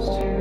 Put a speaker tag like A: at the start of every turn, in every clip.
A: to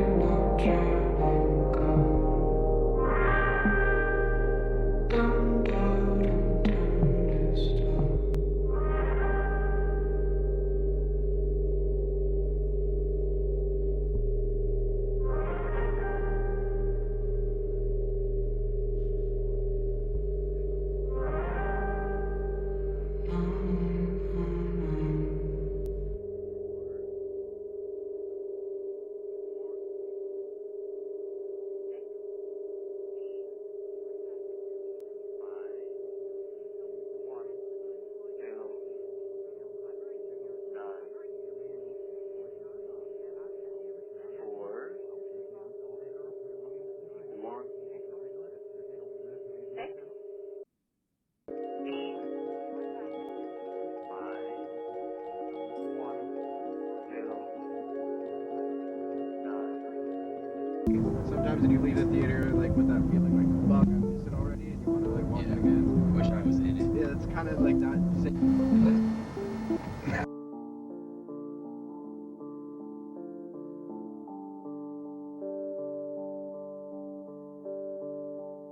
A: Sometimes when you leave the theater, like with that feeling, like fuck, I missed it already, and you want to like watch it again.
B: Wish I was in it.
A: Yeah, it's kind of like that.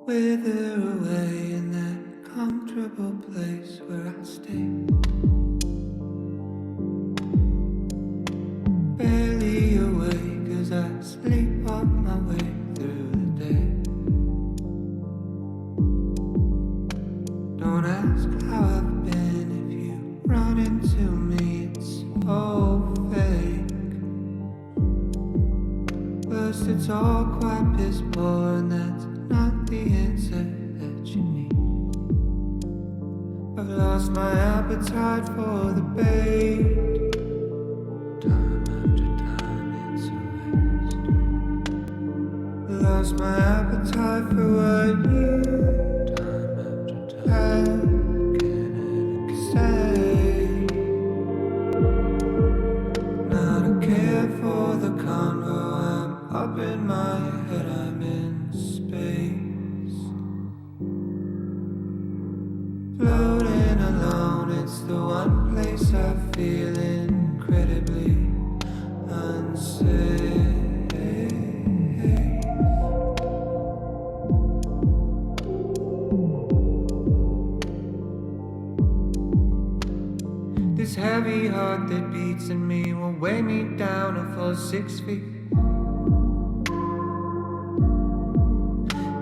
C: Wither away in that comfortable place where I stay. Barely awake as I sleepwalk my way through the day. Don't ask how I've been if you run into me, it's so fake. First it's all quite piss poor and that's not the answer that you need. I've lost my appetite for the bait. Time after time it's a waste. Lost my appetite for what you time after time can say. Not a care for the convo, I'm up in my head, I'm in space. Floating alone, it's the one place I feel incredibly unsafe. This heavy heart that beats in me will weigh me down a full 6 feet.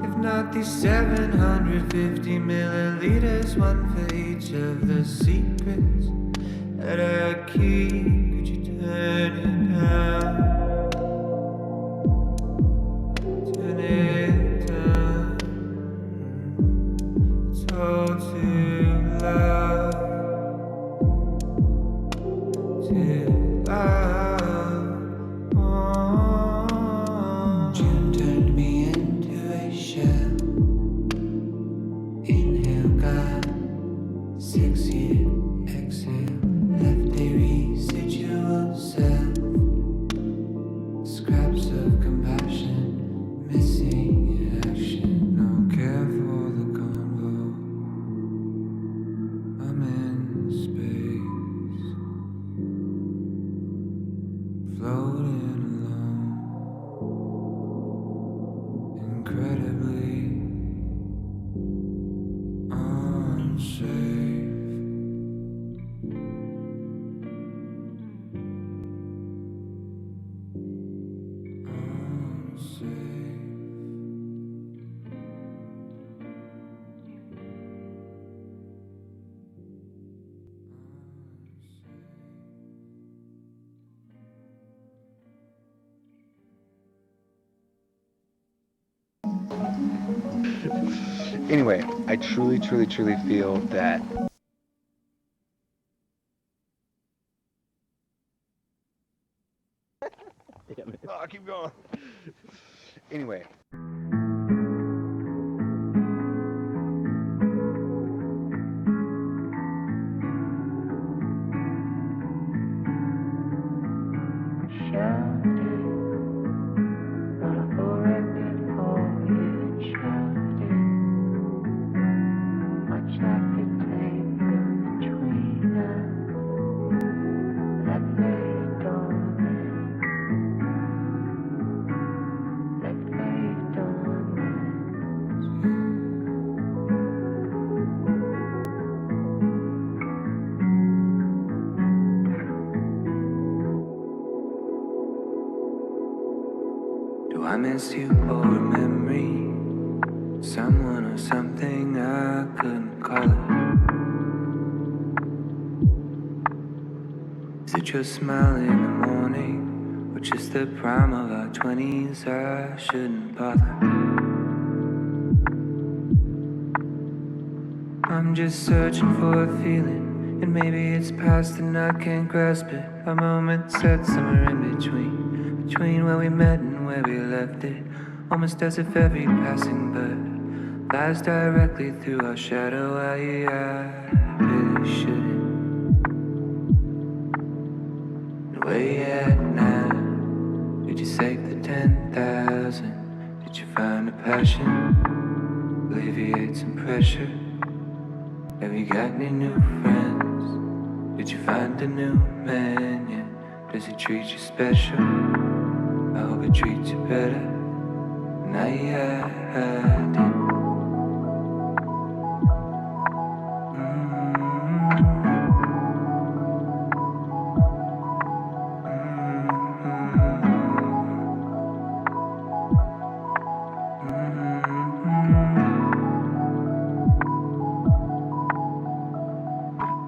C: If not these 750 milliliters, one for each of the secrets that I keep. Could you turn it down? Turn it down. It's all too loud. Too loud. Oh. June turned me into a shell. Inhale, God. 6-year exhale. Left a residual self. Scraps of compassion. Missing action. No care for the convo. I'm in space. Floating alone, incredibly unsafe.
D: Anyway, I truly feel that
A: Oh, keep going.
D: anyway.
C: Do I miss you or a memory? Someone or something I couldn't call it. Is it your smile in the morning? Or just the prime of our 20s? I shouldn't bother. I'm just searching for a feeling, and maybe it's past and I can't grasp it. A moment set somewhere in between where we met and where we left it. Almost as if every passing bird flies directly through our shadow. I really shouldn't. Where you at now? Did you save the 10,000? Did you find a passion? Alleviate some pressure? Have you got any new friends? Did you find a new man yet? Does he treat you special? I hope he treats you better than I did.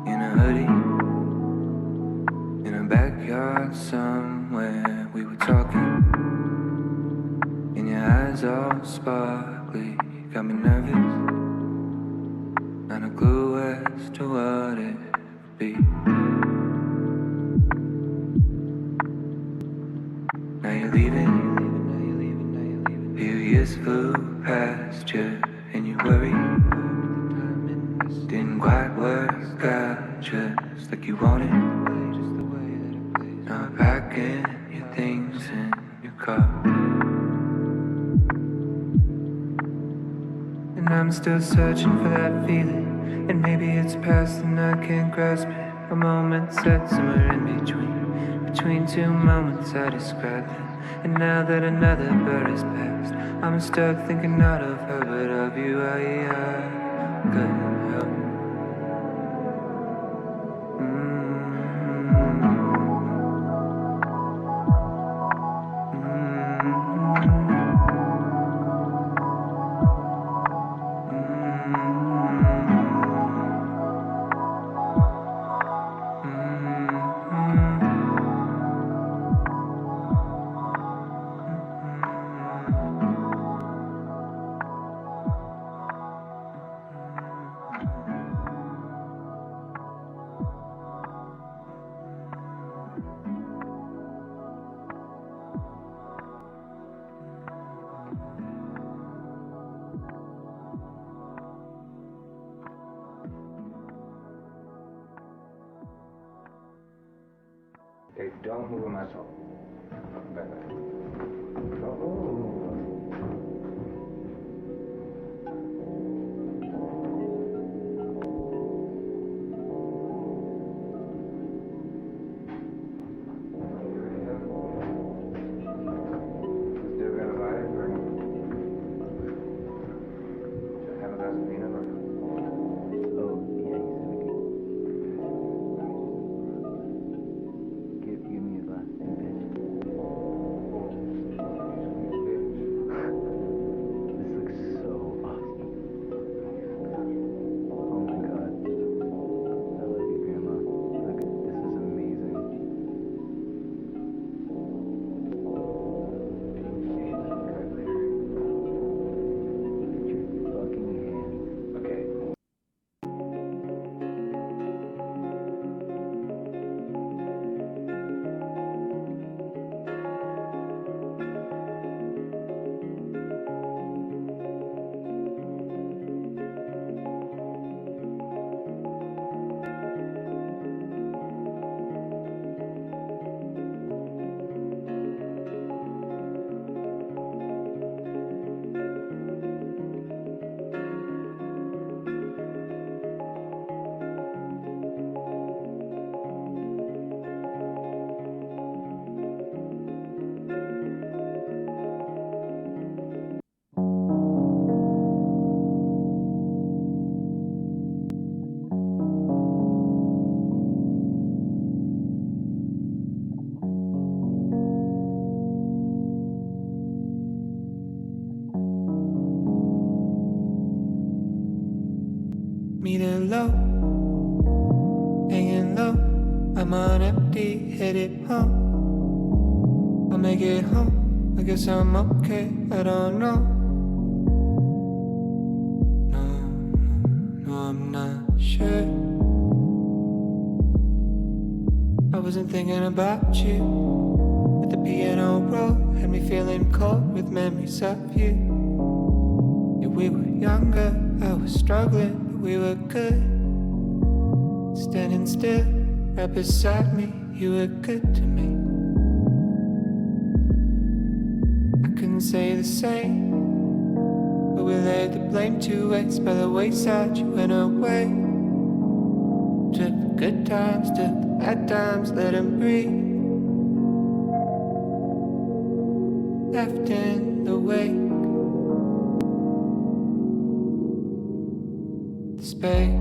C: In a hoodie, in a backyard somewhere, we were talking, and your eyes all sparkly, got me nervous, not a clue as to what it would be. Now you're leaving, a few years flew past you, and you worry, didn't quite work out just like you wanted. Now packing your things in your car, and I'm still searching for that feeling, and maybe it's past and I can't grasp it. A moment set somewhere in between two moments I described it. And now that another bird has passed, I'm stuck thinking not of her but of you. I couldn't help.
D: Okay, don't move a muscle. Back. Don't move. Still got a vibe, or have a glass of peanut butter?
B: Give me a glass, bitch. This looks so awesome. Oh my god. I love you, Grandma. Look, this is amazing. Look at your fucking hands.
D: Okay.
C: Meter low, hanging low. I'm on empty, headed home. I'll make it home. I guess I'm okay. I don't know. No, I'm not sure. I wasn't thinking about you. But the piano roll had me feeling cold with memories of you. Yeah, we were younger, I was struggling, but we were good. Standing still, right beside me, you were good to me. couldn't say the same. But we laid the blame to waste by the wayside. You went away. Took the good times, took the bad times, let them breathe. Left in the wake, the space.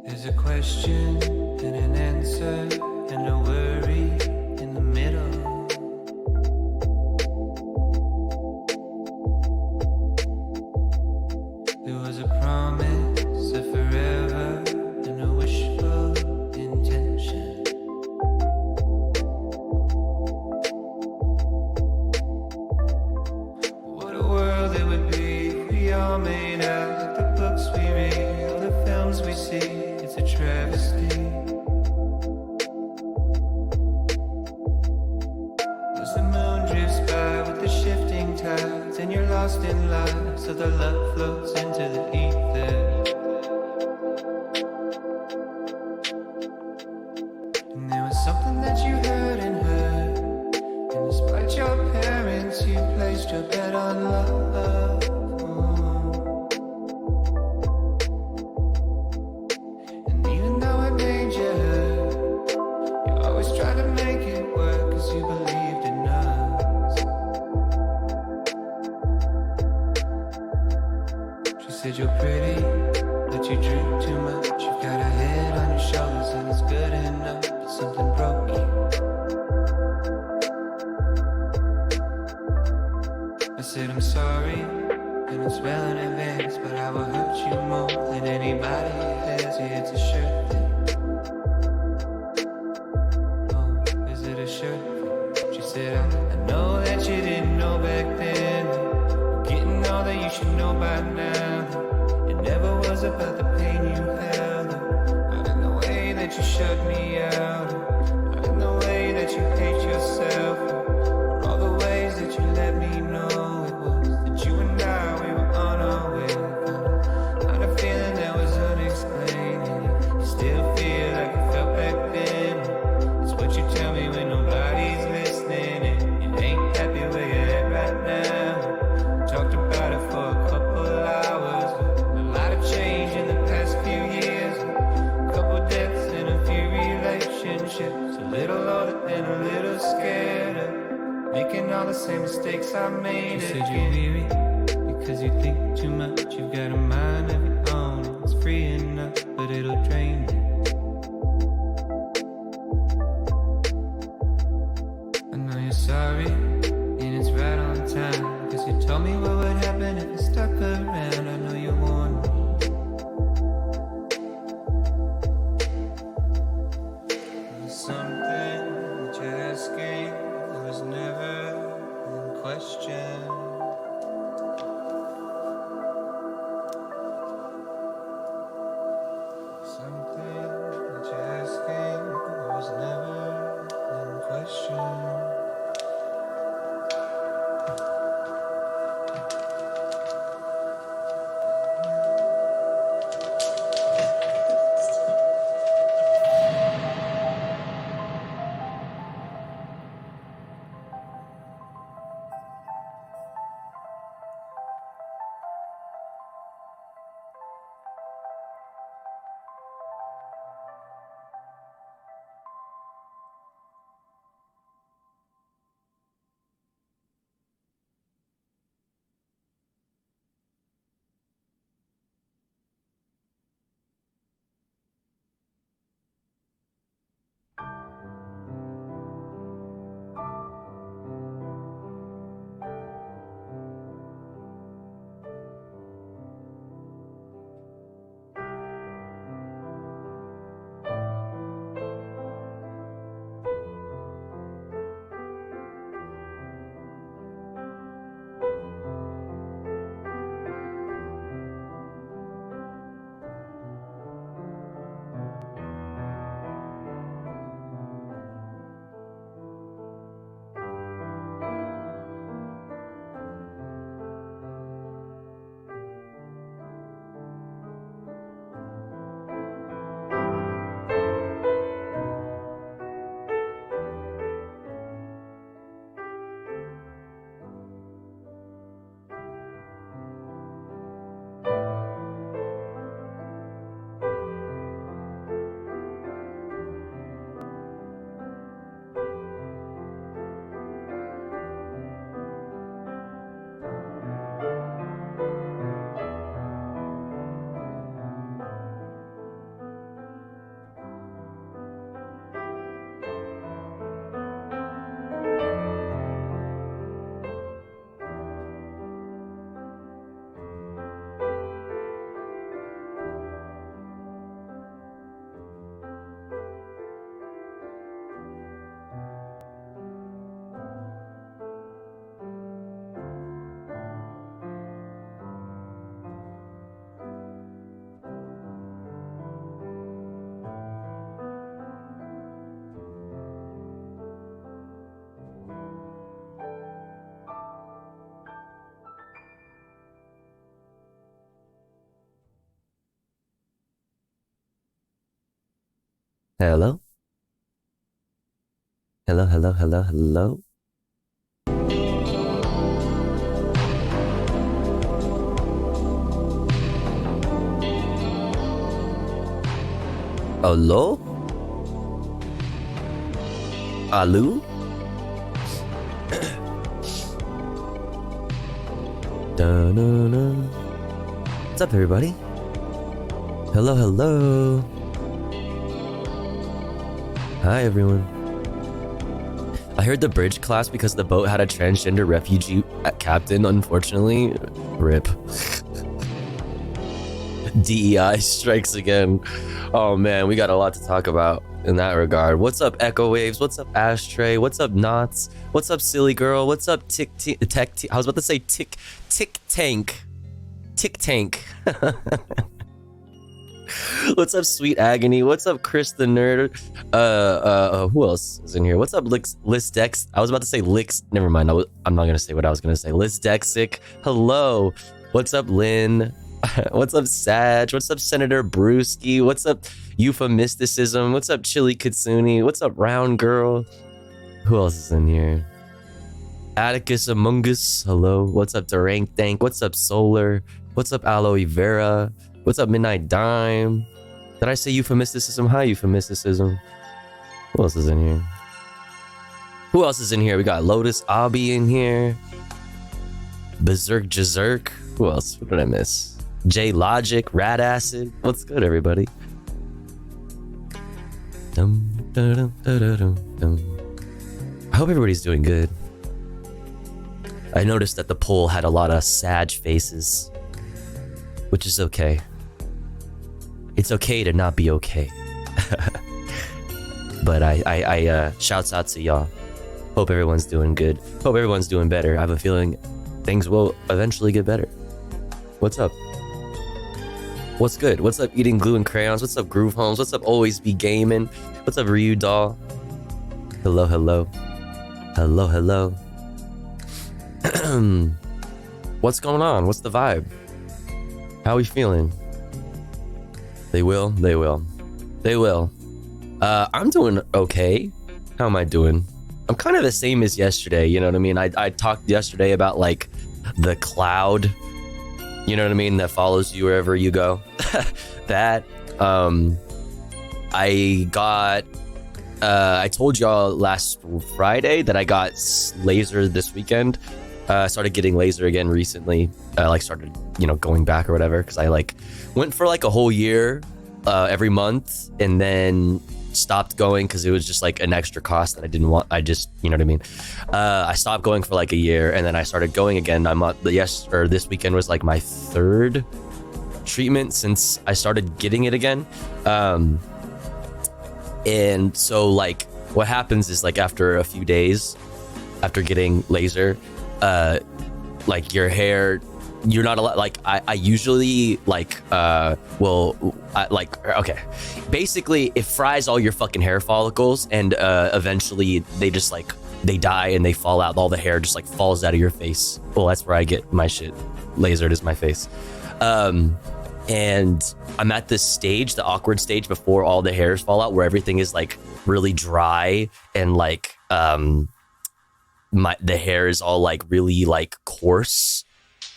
C: There's a question and an answer and a worry in the middle. There was a promise of forever and a wishful intention. What a world it would be if we all made out like the books we read, all the films we see. It's a travesty. As the moon drifts by with the shifting tides, and you're lost in life, so the love floats into the ether. And there was something that you heard and heard, and despite your parents, you placed your bet on love. Said you're pretty, but you drink too much. You've got a head on your shoulders and it's good enough, but something broke you. I said I'm sorry, and it's well in advance, but I will hurt you more than anybody has. Yeah, it's a shirt thing. Oh, is it a shirt thing? She said I know that you didn't know back then. Getting all that you should know by now. Never was about the pain you held, not in the way that you shut me out, not in the way that you hate yourself, or all the ways that you let me know it was that you and I, we were on our way. Kind of feeling that was unexplained, and you still feel like you felt back then. It's what you tell me when nobody's listening, and you ain't happy where you're at right now. Talked about it for a couple hours. Change in the past few years, a couple deaths and a few relationships, a little older and a little scared of making all the same mistakes I made. You said you're weary because you think too much. You've got a mind of your own, and it's free enough, but it'll drain you. I know you're sorry, and it's right on time, cause you told me what would happen if I stuck around. I know you warned me.
E: Hello? Hello, hello, hello, hello? Hello? Alu? Da-na-na. What's up, everybody? Hello, hello. Hi, everyone. I heard the bridge collapsed because the boat had a transgender refugee captain, unfortunately. RIP. DEI strikes again. Oh man, we got a lot to talk about in that regard. What's up, Echo Waves? What's up, Ashtray? What's up, Knots? What's up, Silly Girl? What's up, I was about to say Tick Tank. Tick Tank. What's up, Sweet Agony? What's up, Chris the Nerd? Who else is in here? What's up, Liz Dex? I was about to say Licks. Never mind. I'm not gonna say what I was gonna say. Liz Dexic. Hello. What's up, Lynn? What's up, Sag? What's up, Senator Brewski? What's up, Euphemisticism? What's up, Chili Kitsune? What's up, Round Girl? Who else is in here? Atticus Among Us. Hello. What's up, Durank Dank? What's up, Solar? What's up, Aloe Vera? What's up, Midnight Dime? Did I say Euphemisticism? Hi, Euphemisticism. Who else is in here? Who else is in here? We got Lotus Obby in here. Berserk Jazerk. Who else? What did I miss? J Logic, Rat Acid. What's good, everybody? I hope everybody's doing good. I noticed that the poll had a lot of sad faces, which is okay. It's okay to not be okay. But I shouts out to y'all. Hope everyone's doing good. Hope everyone's doing better. I have a feeling things will eventually get better. What's up? What's good? What's up, Eating Glue and Crayons? What's up, Groove Homes? What's up, Always Be Gaming? What's up, Ryu Doll? Hello, hello. Hello, hello. What's going on? What's the vibe? How are we feeling? They will. They will. They will. I'm doing okay. How am I doing? I'm kind of the same as yesterday, you know what I mean? I talked yesterday about like the cloud, you know what I mean, that follows you wherever you go. That I told y'all last Friday that I got laser this weekend. I started getting laser again recently. Like started, you know, going back or whatever, because I like went for like a whole year every month and then stopped going because it was just like an extra cost that I didn't want. I just, you know what I mean? I stopped going for like a year and then I started going again. This weekend was like my third treatment since I started getting it again. And so like what happens is like after a few days after getting laser, like your hair, you're not allowed, like I usually like basically it fries all your fucking hair follicles and eventually they just like they die and they fall out. All the hair just like falls out of your face. Well, that's where I get my shit lasered, is my face. And I'm at this stage, the awkward stage before all the hairs fall out, where everything is like really dry and like the hair is all like really like coarse,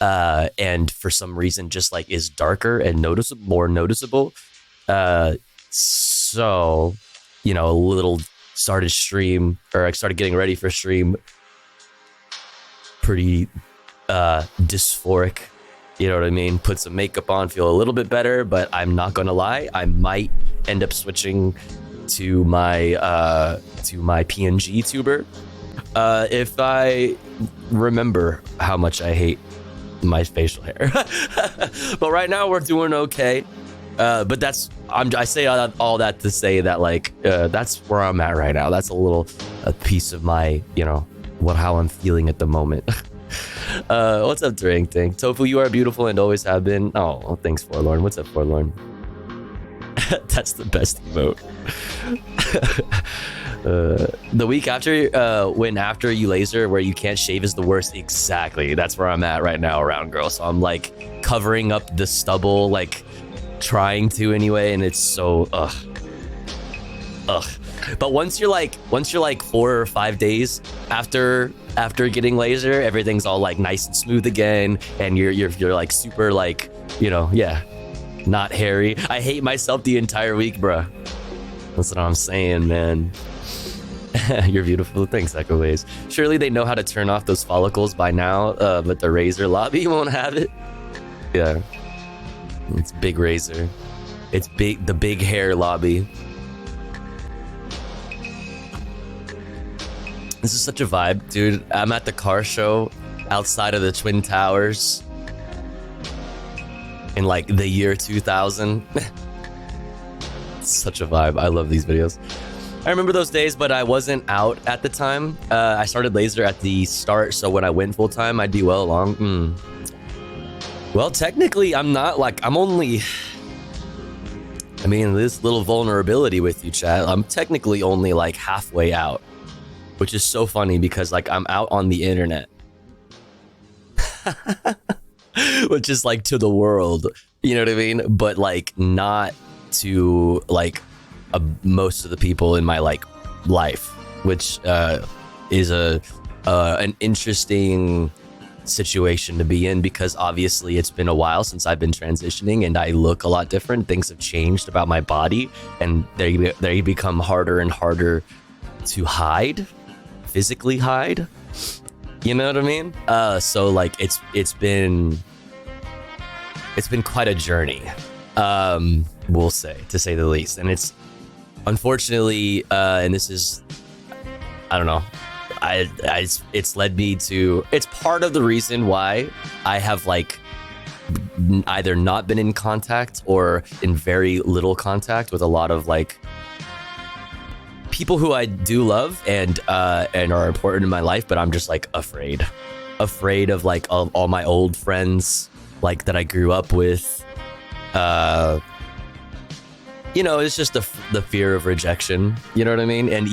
E: and for some reason just like is darker and more noticeable. So, you know, a little started stream, or I started getting ready for stream pretty dysphoric, you know what I mean? Put some makeup on, feel a little bit better, but I'm not gonna lie, I might end up switching to my PNG tuber if I remember how much I hate my facial hair. But right now we're doing okay. But I say all that to say that like that's where I'm at right now. That's a piece of my, you know, how I'm feeling at the moment. What's up, Drink Thing? Tofu, you are beautiful and always have been. Oh, thanks, Forlorn. What's up, Forlorn? That's the best emote. The week after, when after you laser, where you can't shave is the worst. Exactly. That's where I'm at right now, around girl. So I'm like covering up the stubble, like trying to anyway, and it's so ugh. But once you're like 4 or 5 days after getting laser, everything's all like nice and smooth again, and you're like super like, you know, yeah, not hairy. I hate myself the entire week, bruh. That's what I'm saying, man. You're beautiful. Thanks, Echo Waves. Surely they know how to turn off those follicles by now, but the razor lobby won't have it. Yeah, it's big razor. It's big, the big hair lobby. This is such a vibe, dude. I'm at the car show outside of the Twin Towers in like the year 2000. It's such a vibe. I love these videos. I remember those days, but I wasn't out at the time. I started laser at the start, so when I went full time, I'd be well along. Well, technically, I'm not like, I'm only, I mean, this little vulnerability with you, chat. I'm technically only like halfway out, which is so funny because like I'm out on the internet, which is like to the world, you know what I mean? But like not to like most of the people in my like life, which is an interesting situation to be in, because obviously it's been a while since I've been transitioning and I look a lot different. Things have changed about my body, and they become harder and harder to hide, physically hide. You know what I mean? So like it's been quite a journey, we'll say, to say the least. And it's unfortunately, and this is, I don't know, it's led me to, it's part of the reason why I have like either not been in contact or in very little contact with a lot of like people who I do love and are important in my life, but I'm just like afraid of like all my old friends like that I grew up with. You know, it's just the fear of rejection. You know what I mean? And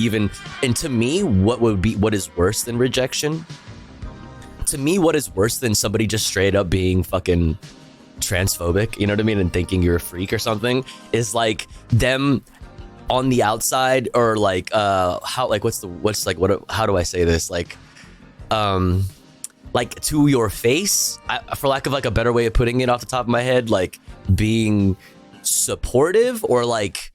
E: to me, what is worse than rejection? To me, what is worse than somebody just straight up being fucking transphobic, you know what I mean, and thinking you're a freak or something, is like them on the outside, or like how do I say this, like to your face, for lack of like a better way of putting it off the top of my head, like being supportive or like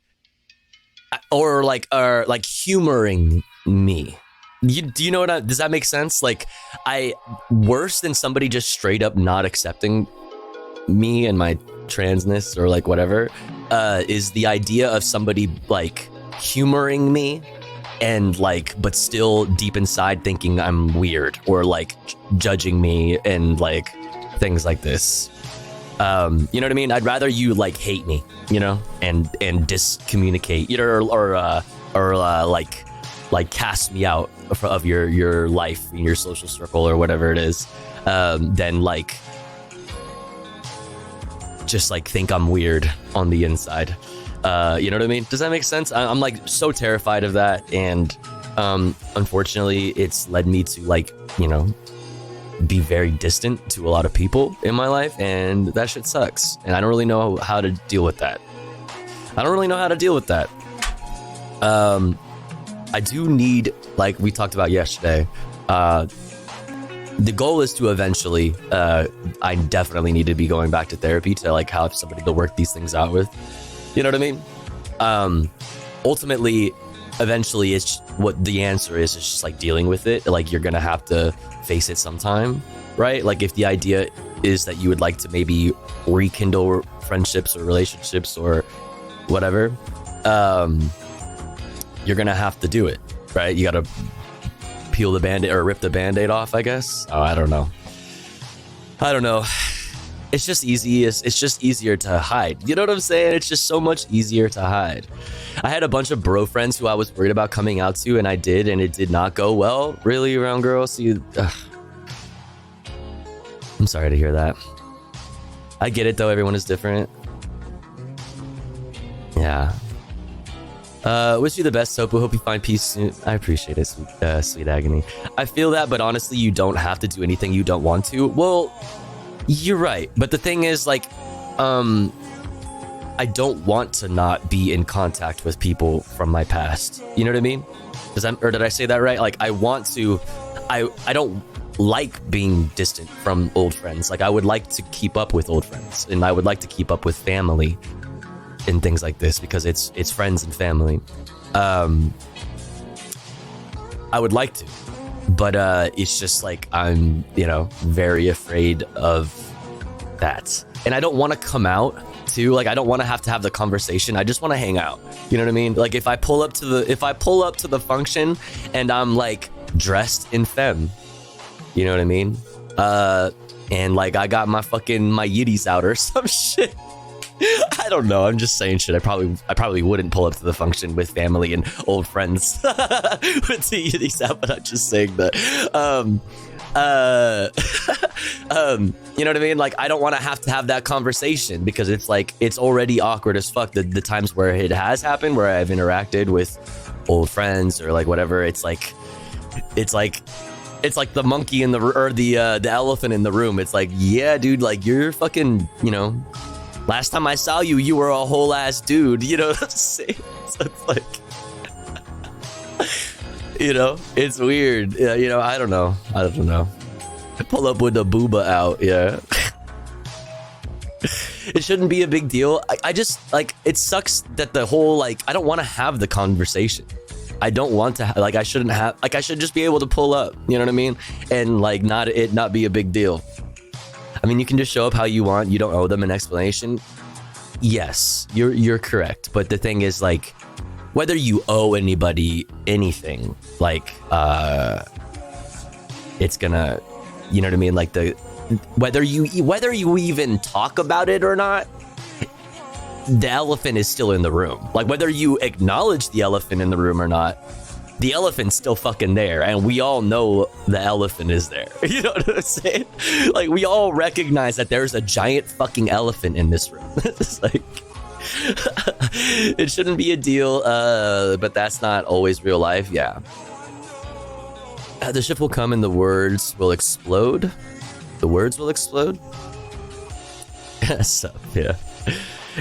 E: humoring me. Do you know what does that make sense? Like, worse than somebody just straight up not accepting me and my transness or like whatever, is the idea of somebody like humoring me and like, but still deep inside thinking I'm weird, or like judging me and like things like this. You know what I mean? I'd rather you like hate me, you know, and discommunicate, you know, or like cast me out of your life, in your social circle or whatever it is, than like just like think I'm weird on the inside. You know what I mean? Does that make sense? I'm like so terrified of that, and unfortunately, it's led me to like, you know, be very distant to a lot of people in my life, and that shit sucks. And I don't really know how to deal with that. I do need, like we talked about yesterday, the goal is to eventually, I definitely need to be going back to therapy to like have somebody to work these things out with. You know what I mean? Ultimately, eventually, it's what the answer is. It's just like dealing with it. Like, you're gonna have to face it sometime, right? Like, if the idea is that you would like to maybe rekindle friendships or relationships or whatever, you're gonna have to do it, right? You gotta peel the band-aid or rip the band-aid off, I guess. Oh, I don't know. It's just easier to hide. You know what I'm saying? It's just so much easier to hide. I had a bunch of bro friends who I was worried about coming out to, and I did, and it did not go well, really, around girls. I'm sorry to hear that. I get it, though. Everyone is different. Yeah. Wish you the best, Sopu. Hope you find peace soon. I appreciate it, sweet agony. I feel that, but honestly, you don't have to do anything you don't want to. Well, you're right. But the thing is, like, I don't want to not be in contact with people from my past. You know what I mean? Or did I say that right? Like I want to, I don't like being distant from old friends. Like I would like to keep up with old friends, and I would like to keep up with family and things like this because it's friends and family. I would like to, but it's just like I'm, you know, very afraid of that, and I don't want to come out too. Like I don't want to have the conversation. I just want to hang out. You know what I mean? Like if I pull up to the function and I'm like dressed in femme, you know what I mean? And like I got my yiddies out or some shit. I don't know. I'm just saying shit. I probably wouldn't pull up to the function with family and old friends with the yiddies out, but I'm just saying that. You know what I mean? Like I don't want to have that conversation because it's like it's already awkward as fuck. The times where it has happened, where I've interacted with old friends or like whatever, it's like the monkey in the elephant in the room. It's like, yeah, dude, like you're fucking, you know, last time I saw you, you were a whole ass dude. You know what I'm saying? So it's like, you know, it's weird. Yeah, you know, I don't know. Pull up with the booba out, yeah. It shouldn't be a big deal. I just, like, it sucks that the whole, like, I don't want to have the conversation. I don't want to, I shouldn't have, like, I should just be able to pull up, you know what I mean? And, like, not be a big deal. I mean, you can just show up how you want. You don't owe them an explanation. Yes, you're correct. But the thing is, like, whether you owe anybody anything, like, it's gonna, you know what I mean? Like whether you even talk about it or not, the elephant is still in the room. Like whether you acknowledge the elephant in the room or not, the elephant's still fucking there, and we all know the elephant is there. You know what I'm saying? Like we all recognize that there's a giant fucking elephant in this room. It's like it shouldn't be a deal, but that's not always real life. Yeah. The shift will come and the words will explode. The words will explode. So, yeah.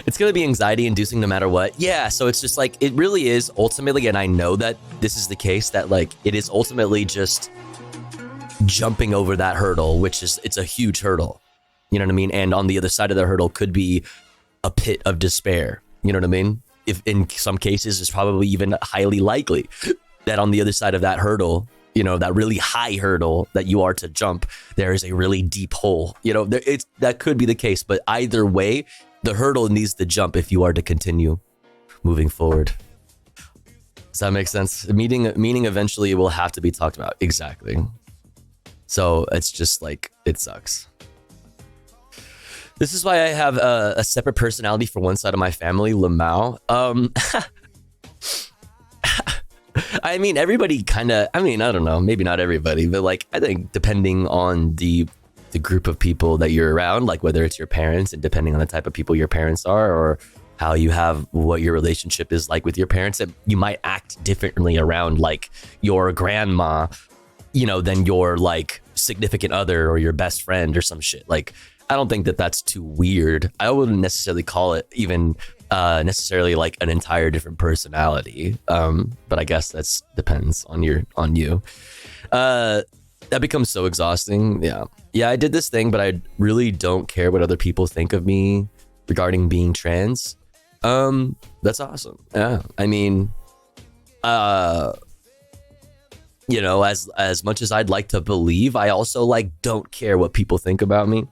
E: It's going to be anxiety inducing no matter what. Yeah, so it's just like, it really is ultimately, and I know that this is the case, that like, it is ultimately just jumping over that hurdle, which is, it's a huge hurdle. You know what I mean? And on the other side of the hurdle could be a pit of despair. You know what I mean? If in some cases, it's probably even highly likely that on the other side of that hurdle, you know, that really high hurdle that you are to jump, there is a really deep hole. You know, that could be the case, but either way, the hurdle needs to jump if you are to continue moving forward. Does that make sense? Meaning eventually it will have to be talked about. Exactly. So it's just like, it sucks. This is why I have a separate personality for one side of my family, Lamau. I mean, everybody kind of, I mean, I don't know, maybe not everybody, but like, I think depending on the group of people that you're around, like whether it's your parents and depending on the type of people your parents are or how you have, what your relationship is like with your parents, that you might act differently around like your grandma, you know, than your like significant other or your best friend or some shit. Like, I don't think that that's too weird. I wouldn't necessarily call it even necessarily like an entire different personality. But I guess that's depends on you. That becomes so exhausting. Yeah, I did this thing, but I really don't care what other people think of me regarding being trans. That's awesome. Yeah, I mean, you know, as much as I'd like to believe, I also like don't care what people think about me.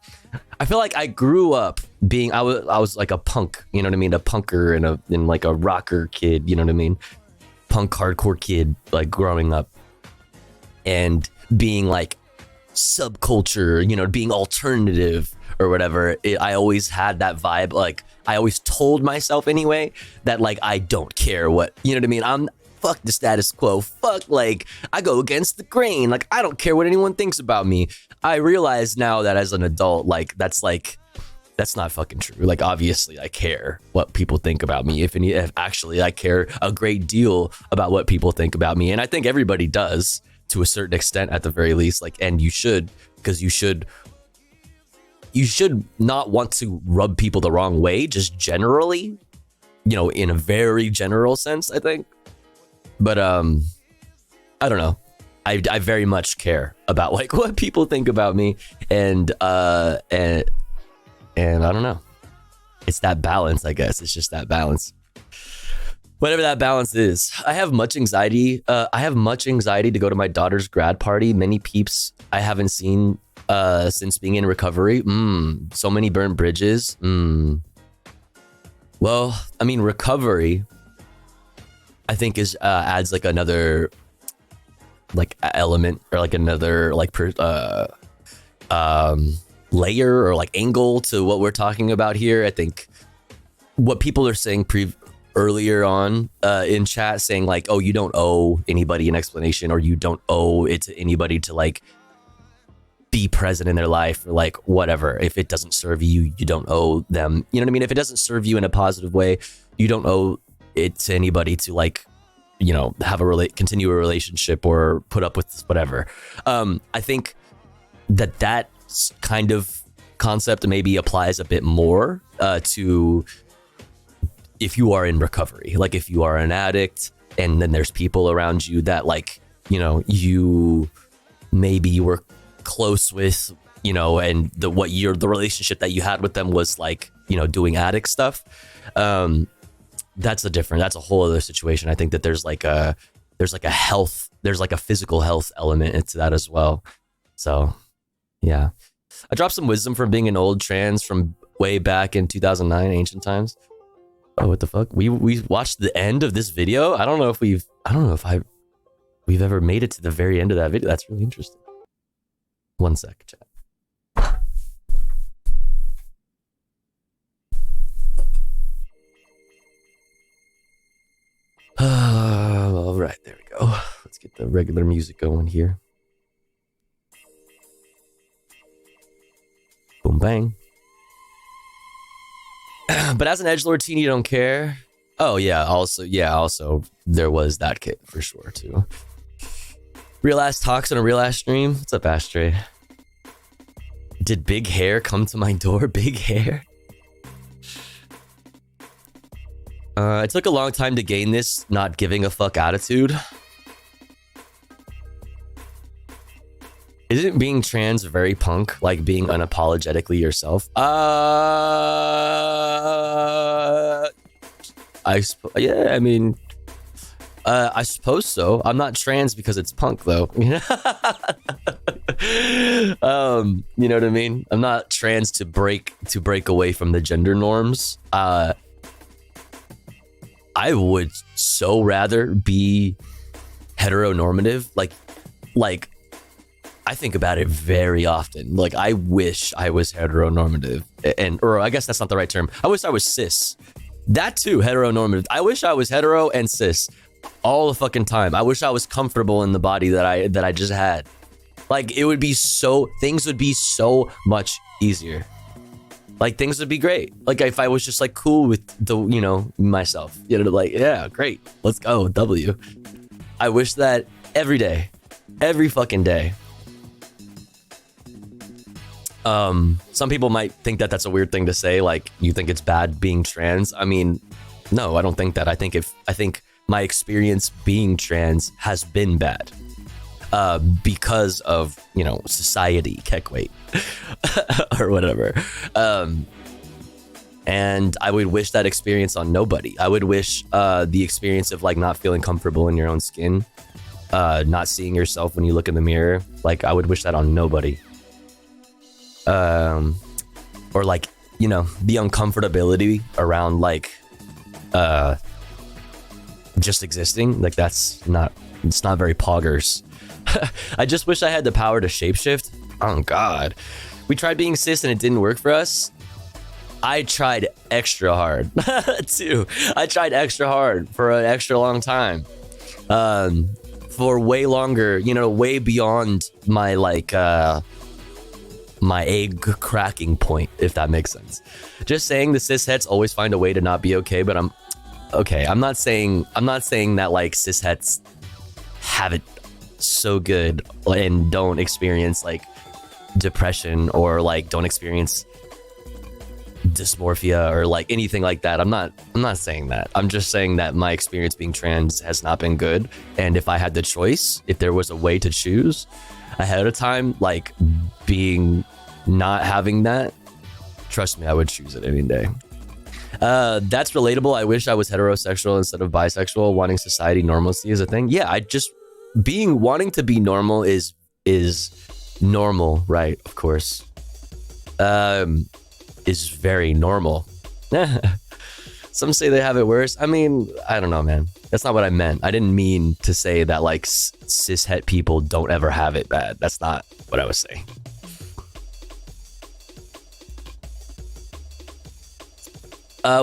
E: I feel like I grew up being, I was like a punk, you know what I mean? A punker and like a rocker kid, you know what I mean? Punk hardcore kid, like growing up and being like subculture, you know, being alternative or whatever. I always had that vibe. Like I always told myself anyway, that like, I don't care what, you know what I mean? Fuck the status quo. Fuck, like, I go against the grain. Like, I don't care what anyone thinks about me. I realize now that as an adult, like, that's not fucking true. Like, obviously, I care what people think about me. If actually, I care a great deal about what people think about me. And I think everybody does, to a certain extent, at the very least. Like, and you should, because you should you should not want to rub people the wrong way, just generally, you know, in a very general sense, I think. But I don't know. I very much care about like what people think about me, and I don't know. It's that balance, I guess. It's just that balance. Whatever that balance is. I have much anxiety. I have much anxiety to go to my daughter's grad party. Many peeps I haven't seen since being in recovery. So many burnt bridges. Well, I mean, recovery, I think is adds like another like element or like another like layer or like angle to what we're talking about here. I think what people are saying earlier on in chat, saying like, oh, you don't owe anybody an explanation, or you don't owe it to anybody to like be present in their life, or like whatever. If it doesn't serve you, you don't owe them, you know what I mean? If it doesn't serve you in a positive way, you don't owe it to anybody to like, you know, have continue a relationship or put up with whatever. I think that kind of concept maybe applies a bit more to if you are in recovery, like if you are an addict and then there's people around you that like, you know, you maybe were close with, you know, and the relationship that you had with them was like, you know, doing addict stuff. That's a whole other situation. I think that there's like a physical health element into that as well. So yeah, I dropped some wisdom from being an old trans from way back in 2009, ancient times. Oh, what the fuck? We watched the end of this video. I don't know if we've ever made it to the very end of that video. That's really interesting. One sec, chat. All right, there we go. Let's get the regular music going here. Boom, bang. But as an edgelord teen, you don't care. Oh yeah, also there was that kid for sure too. Real ass talks on a real ass stream. What's up, Ashtray? Did big hair come to my door? Big hair? It took a long time to gain this not giving a fuck attitude. Isn't being trans very punk, like being unapologetically yourself? I suppose so. I'm not trans because it's punk though. You know what I mean? I'm not trans to break away from the gender norms. I would so rather be heteronormative. Like I think about it very often. Like I wish I was heteronormative, or I guess that's not the right term. I wish I was cis. That too, heteronormative. I wish I was hetero and cis all the fucking time. I wish I was comfortable in the body that I just had. Like things would be so much easier. Like things would be great. Like if I was just like cool with the, you know, myself, you know, like, yeah, great. Let's go. W. I wish that every day, every fucking day. Some people might think that that's a weird thing to say. Like you think it's bad being trans. I mean, no, I don't think that. I think my experience being trans has been bad. Because of, you know, society, Kekwait, or whatever. And I would wish that experience on nobody. I would wish the experience of like not feeling comfortable in your own skin, not seeing yourself when you look in the mirror. Like I would wish that on nobody. Or like, you know, the uncomfortability around like just existing. Like it's not very poggers. I just wish I had the power to shapeshift. Oh god. We tried being cis and it didn't work for us. I tried extra hard too. I tried extra hard for an extra long time. For way longer, you know, way beyond my like my egg cracking point, if that makes sense. Just saying the cis-hets always find a way to not be okay, but I'm not saying that like cis-hets have it so good and don't experience like depression or like don't experience dysmorphia or like anything like that. I'm not saying that. I'm just saying that my experience being trans has not been good, and if I had the choice, if there was a way to choose ahead of time, like being not having that, trust me, I would choose it any day. That's relatable. I wish I was heterosexual instead of bisexual. Wanting society normalcy is a thing. Yeah, I just wanting to be normal is normal, right? Of course. Is very normal. Some say they have it worse. I mean, I don't know, man. That's not what I meant. I didn't mean to say that like cishet people don't ever have it bad. That's not what I was saying.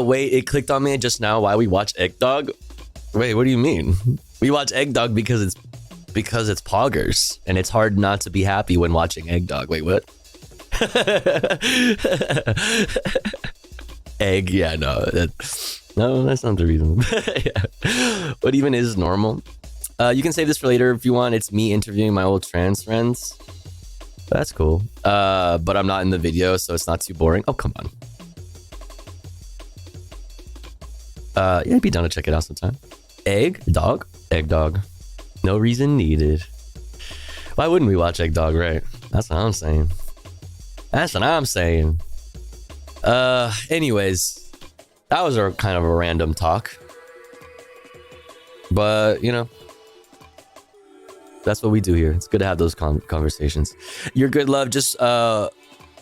E: Wait, it clicked on me just now why we watch Egg Dog. Wait, what do you mean? We watch Egg Dog because it's poggers, and it's hard not to be happy when watching Egg Dog. Wait, what? Egg, yeah, no, that's not the reason. Yeah. What even is normal? You can save this for later if you want. It's me interviewing my old trans friends. That's cool. But I'm not in the video, so it's not too boring. Oh, come on. Yeah, I'd be down to check it out sometime. Egg Dog? Egg Dog. No reason needed. Why wouldn't we watch Egg Dog, right? That's what I'm saying. That's what I'm saying. Anyways, that was a kind of a random talk. But, you know, that's what we do here. It's good to have those conversations. You're good, love. Just,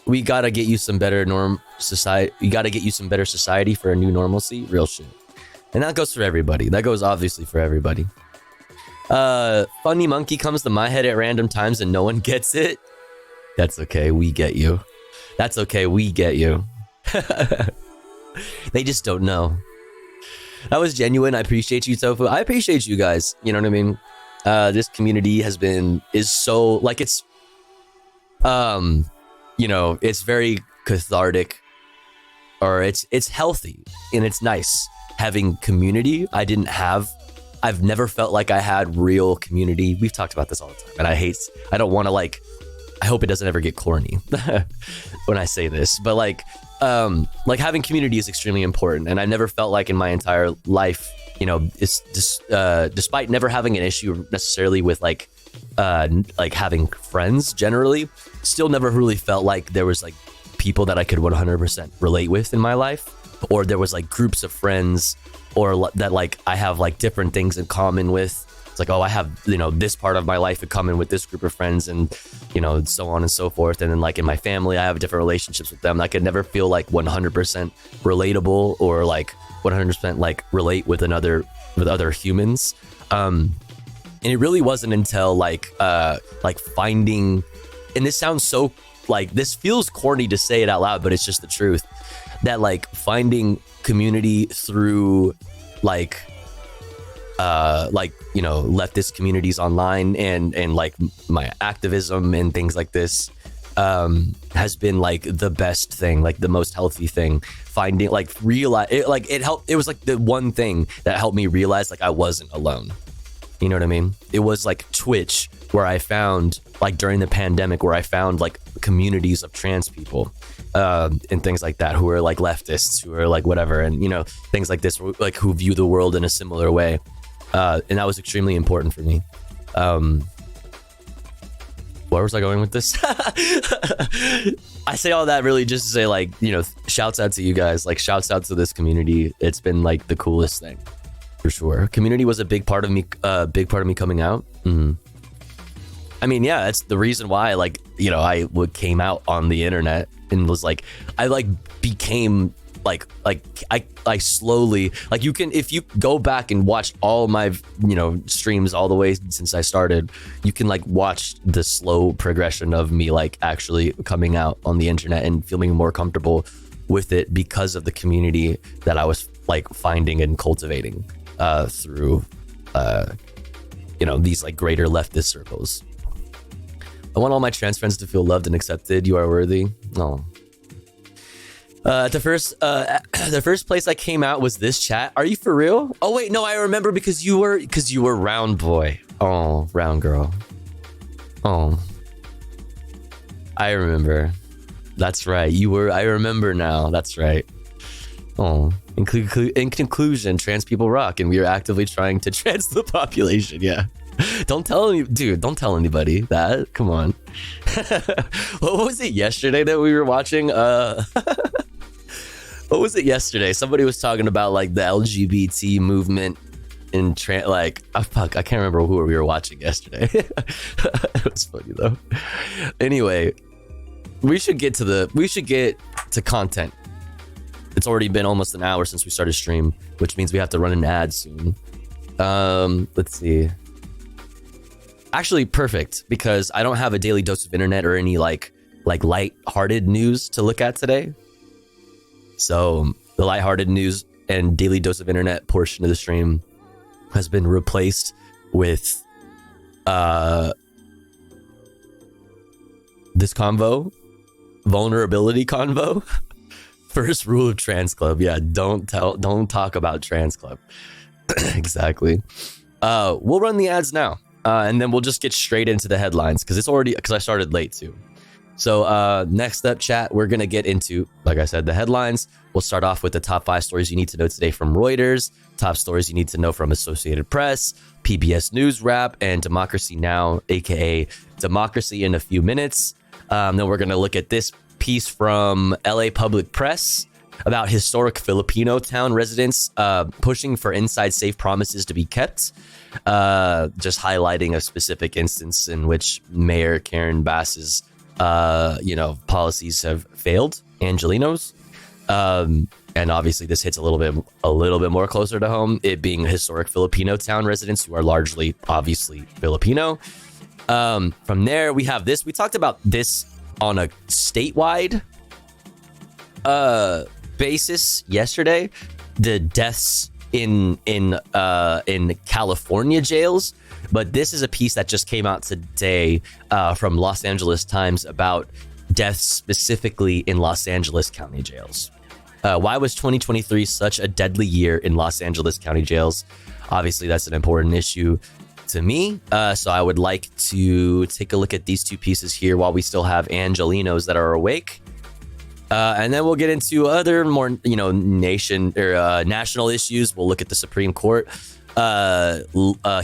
E: we gotta get you some better society. You gotta get you some better society for a new normalcy. Real shit. And that goes for everybody. That goes obviously for everybody. Funny monkey comes to my head at random times and no one gets it. That's okay. We get you. That's okay. We get you. They just don't know. That was genuine. I appreciate you, Tofu. I appreciate you guys. You know what I mean? This community is so like it's, you know, it's very cathartic, or it's healthy and it's nice having community. I've never felt like I had real community. We've talked about this all the time, and I don't want to like, I hope it doesn't ever get corny when I say this, but like having community is extremely important. And I never felt like in my entire life, you know, it's just, despite never having an issue necessarily with like having friends generally, still never really felt like there was like people that I could 100% relate with in my life, or there was like groups of friends, or that like I have like different things in common with. It's like, oh, I have, you know, this part of my life in common with this group of friends, and, you know, so on and so forth. And then like in my family, I have different relationships with them. I could never feel like 100% relatable or like 100% like relate with other humans. And it really wasn't until like finding, and this sounds so like, this feels corny to say it out loud, but it's just the truth, that like finding community through like you know, leftist communities online and like my activism and things like this has been like the best thing, like the most healthy thing. Finding like it helped. It was like the one thing that helped me realize like I wasn't alone. You know what I mean? It was like Twitch, where I found like during the pandemic, where I found like communities of trans people and things like that, who are like leftists, who are like whatever, and you know, things like this, like who view the world in a similar way. And that was extremely important for me. Where was I going with this? I say all that really just to say, like, you know, shouts out to you guys, like shouts out to this community. It's been like the coolest thing for sure. Community was a big part of me coming out. Mm-hmm. I mean, yeah, that's the reason why, like, you know, I came out on the internet and was like, I like became like I slowly, like, you can, if you go back and watch all my, you know, streams all the way since I started, you can like watch the slow progression of me like actually coming out on the internet and feeling more comfortable with it because of the community that I was like finding and cultivating through you know, these like greater leftist circles. I want all my trans friends to feel loved and accepted. You are worthy. No. The first place I came out was this chat. Are you for real? Oh wait, no, I remember because you were round boy. Oh, round girl. Oh. I remember. That's right. You were. I remember now. That's right. Oh, in conclusion, trans people rock, and we are actively trying to trans the population. Yeah. Don't tell any, dude. Don't tell anybody that. Come on. What was it yesterday that we were watching? What was it yesterday? Somebody was talking about like the LGBT movement in like, oh, fuck, I can't remember who we were watching yesterday. It was funny though. Anyway, we should get to content. It's already been almost an hour since we started stream, which means we have to run an ad soon. Let's see. Actually, perfect, because I don't have a daily dose of internet or any like light-hearted news to look at today. So the light-hearted news and daily dose of internet portion of the stream has been replaced with this convo, vulnerability convo. First rule of Trans Club. Yeah, don't talk about Trans Club. Exactly. We'll run the ads now. And then we'll just get straight into the headlines because I started late too. So next up, chat, we're going to get into, like I said, the headlines. We'll start off with the top 5 stories you need to know today from Reuters, top stories you need to know from Associated Press, PBS News Wrap, and Democracy Now!, aka Democracy in a Few Minutes. Then we're going to look at this piece from LA Public Press about historic Filipino town residents pushing for inside safe promises to be kept. Just highlighting a specific instance in which Mayor Karen Bass's policies have failed Angelinos. And obviously this hits a little bit more closer to home, it being historic Filipino town residents who are largely obviously Filipino. From there we have this. We talked about this on a statewide basis yesterday, the deaths in California jails, but this is a piece that just came out today from Los Angeles Times about deaths specifically in Los Angeles County jails. Why was 2023 such a deadly year in Los Angeles County jails? Obviously, that's an important issue to me. So I would like to take a look at these two pieces here while we still have Angelinos that are awake. And then we'll get into other more, nation or national issues. We'll look at the Supreme Court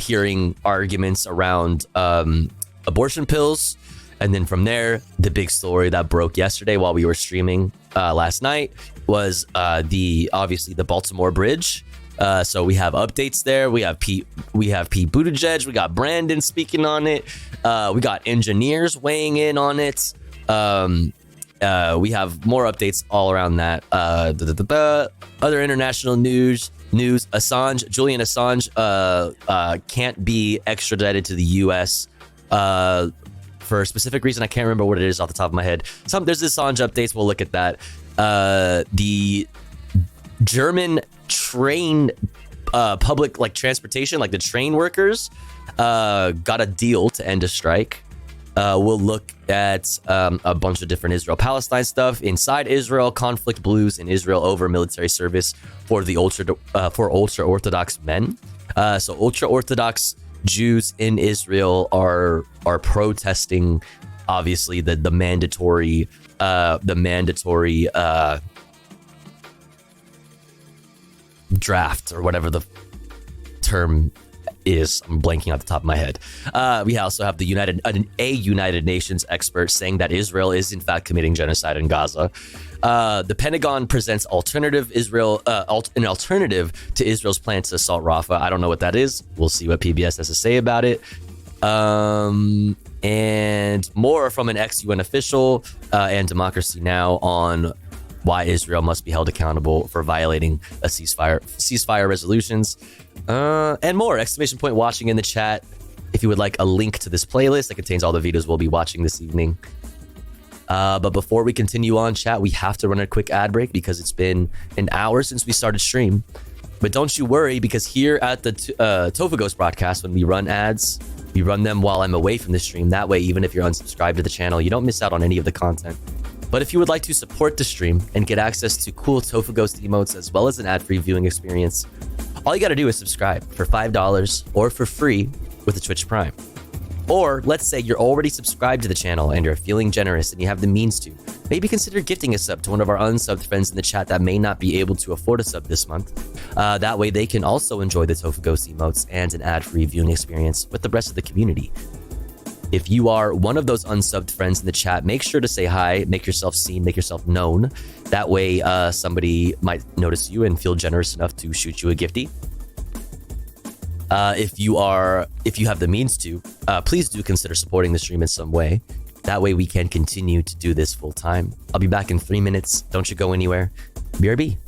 E: hearing arguments around abortion pills. And then from there, the big story that broke yesterday while we were streaming last night was obviously the Baltimore Bridge. So we have updates there. We have Pete Buttigieg. We got Brandon speaking on it. We got engineers weighing in on it. We have more updates all around that. Other international news. Julian Assange can't be extradited to the U.S. For a specific reason. I can't remember what it is off the top of my head. There's Assange updates. We'll look at that. The German train public transportation, like the train workers, got a deal to end a strike. We'll look at a bunch of different Israel-Palestine stuff. Inside Israel, conflict blues in Israel over military service for the ultra-Orthodox men. So ultra-Orthodox Jews in Israel are protesting, obviously, the mandatory draft, or whatever the term is. I'm blanking at the top of my head. We also have a United Nations expert saying that Israel is in fact committing genocide in Gaza. The Pentagon presents an alternative to Israel's plan to assault Rafah. I don't know what that is. We'll see what PBS has to say about it. And more from an ex-UN official and Democracy Now! On why Israel must be held accountable for violating a ceasefire resolutions. And more. Exclamation point watching in the chat if you would like a link to this playlist that contains all the videos we'll be watching this evening. But before we continue on, chat, we have to run a quick ad break because it's been an hour since we started stream. But don't you worry, because here at the Tofu Ghost broadcast, when we run ads, we run them while I'm away from the stream. That way, even if you're unsubscribed to the channel, you don't miss out on any of the content. But if you would like to support the stream and get access to cool Tofu Ghost emotes as well as an ad-free viewing experience, all you got to do is subscribe for $5 or for free with a Twitch Prime. Or let's say you're already subscribed to the channel and you're feeling generous and you have the means to. Maybe consider gifting a sub to one of our unsubbed friends in the chat that may not be able to afford a sub this month. That way they can also enjoy the Tofu Ghost emotes and an ad-free viewing experience with the rest of the community. If you are one of those unsubbed friends in the chat, make sure to say hi, make yourself seen, make yourself known. That way somebody might notice you and feel generous enough to shoot you a gifty. If you have the means to, please do consider supporting the stream in some way. That way we can continue to do this full time. I'll be back in 3 minutes. Don't you go anywhere. BRB.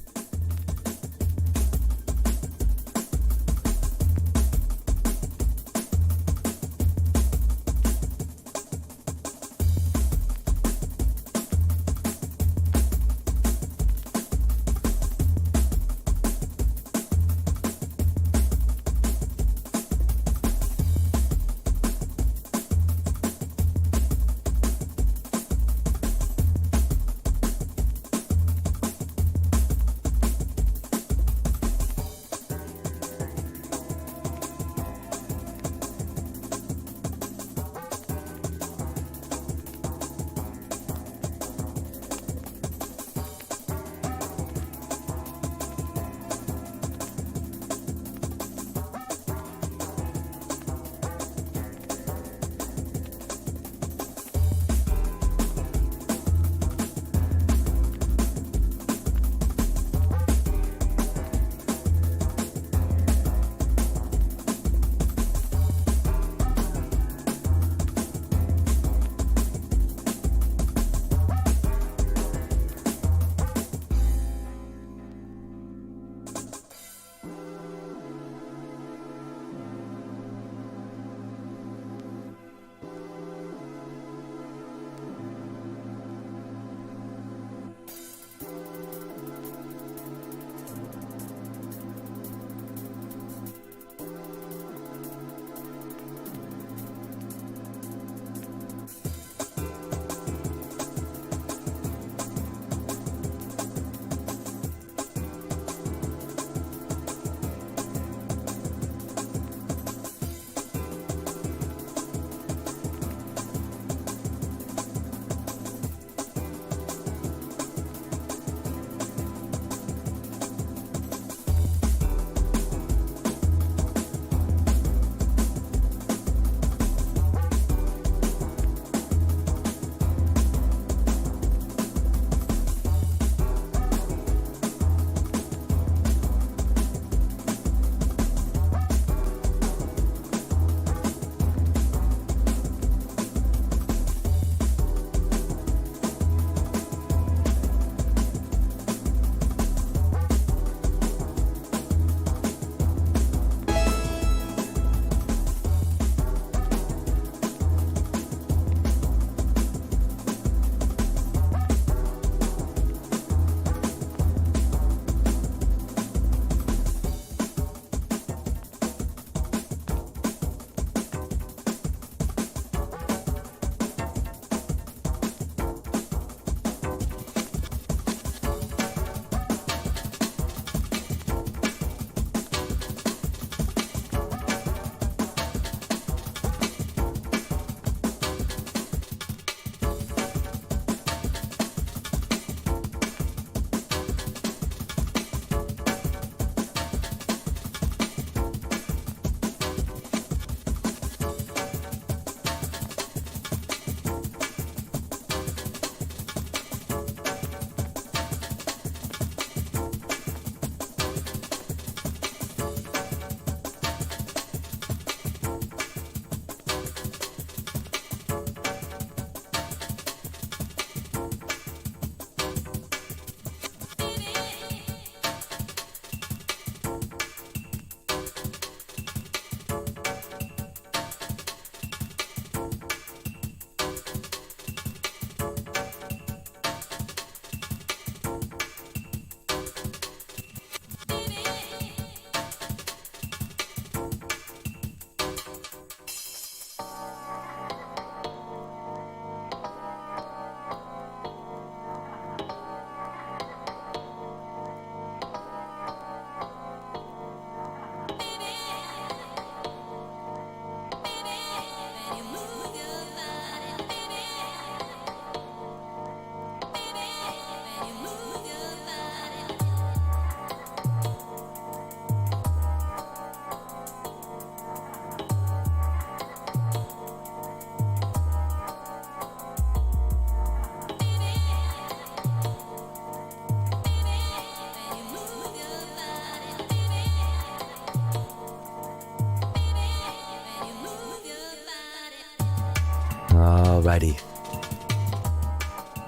E: Alrighty.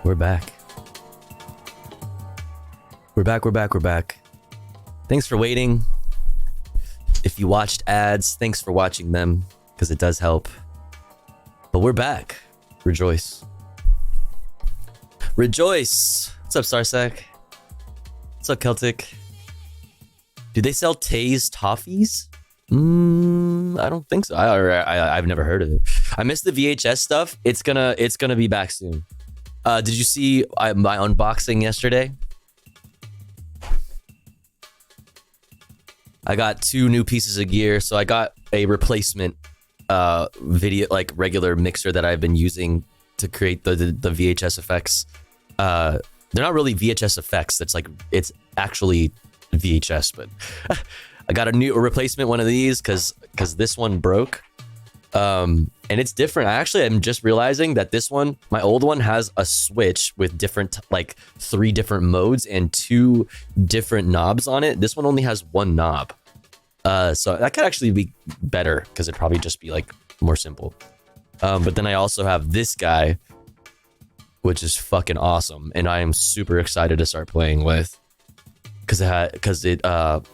E: We're back. We're back. Thanks for waiting. If you watched ads, thanks for watching them, because it does help. But we're back. Rejoice. Rejoice! What's up, Sarsak? What's up, Celtic? Do they sell Tay's toffees? I don't think so. I've never heard of it. I missed the VHS stuff. It's gonna be back soon. Did you see my unboxing yesterday? I got 2 new pieces of gear. So I got a replacement video, like regular mixer that I've been using to create the VHS effects. They're not really VHS effects. It's actually VHS, but I got a replacement one of these because this one broke. And it's different. I actually am just realizing that this one, my old one, has a switch with different, like 3 different modes and 2 different knobs on it. This one only has 1 knob. So that could actually be better because it'd probably just be like more simple. But then I also have this guy, which is fucking awesome, and I am super excited to start playing with because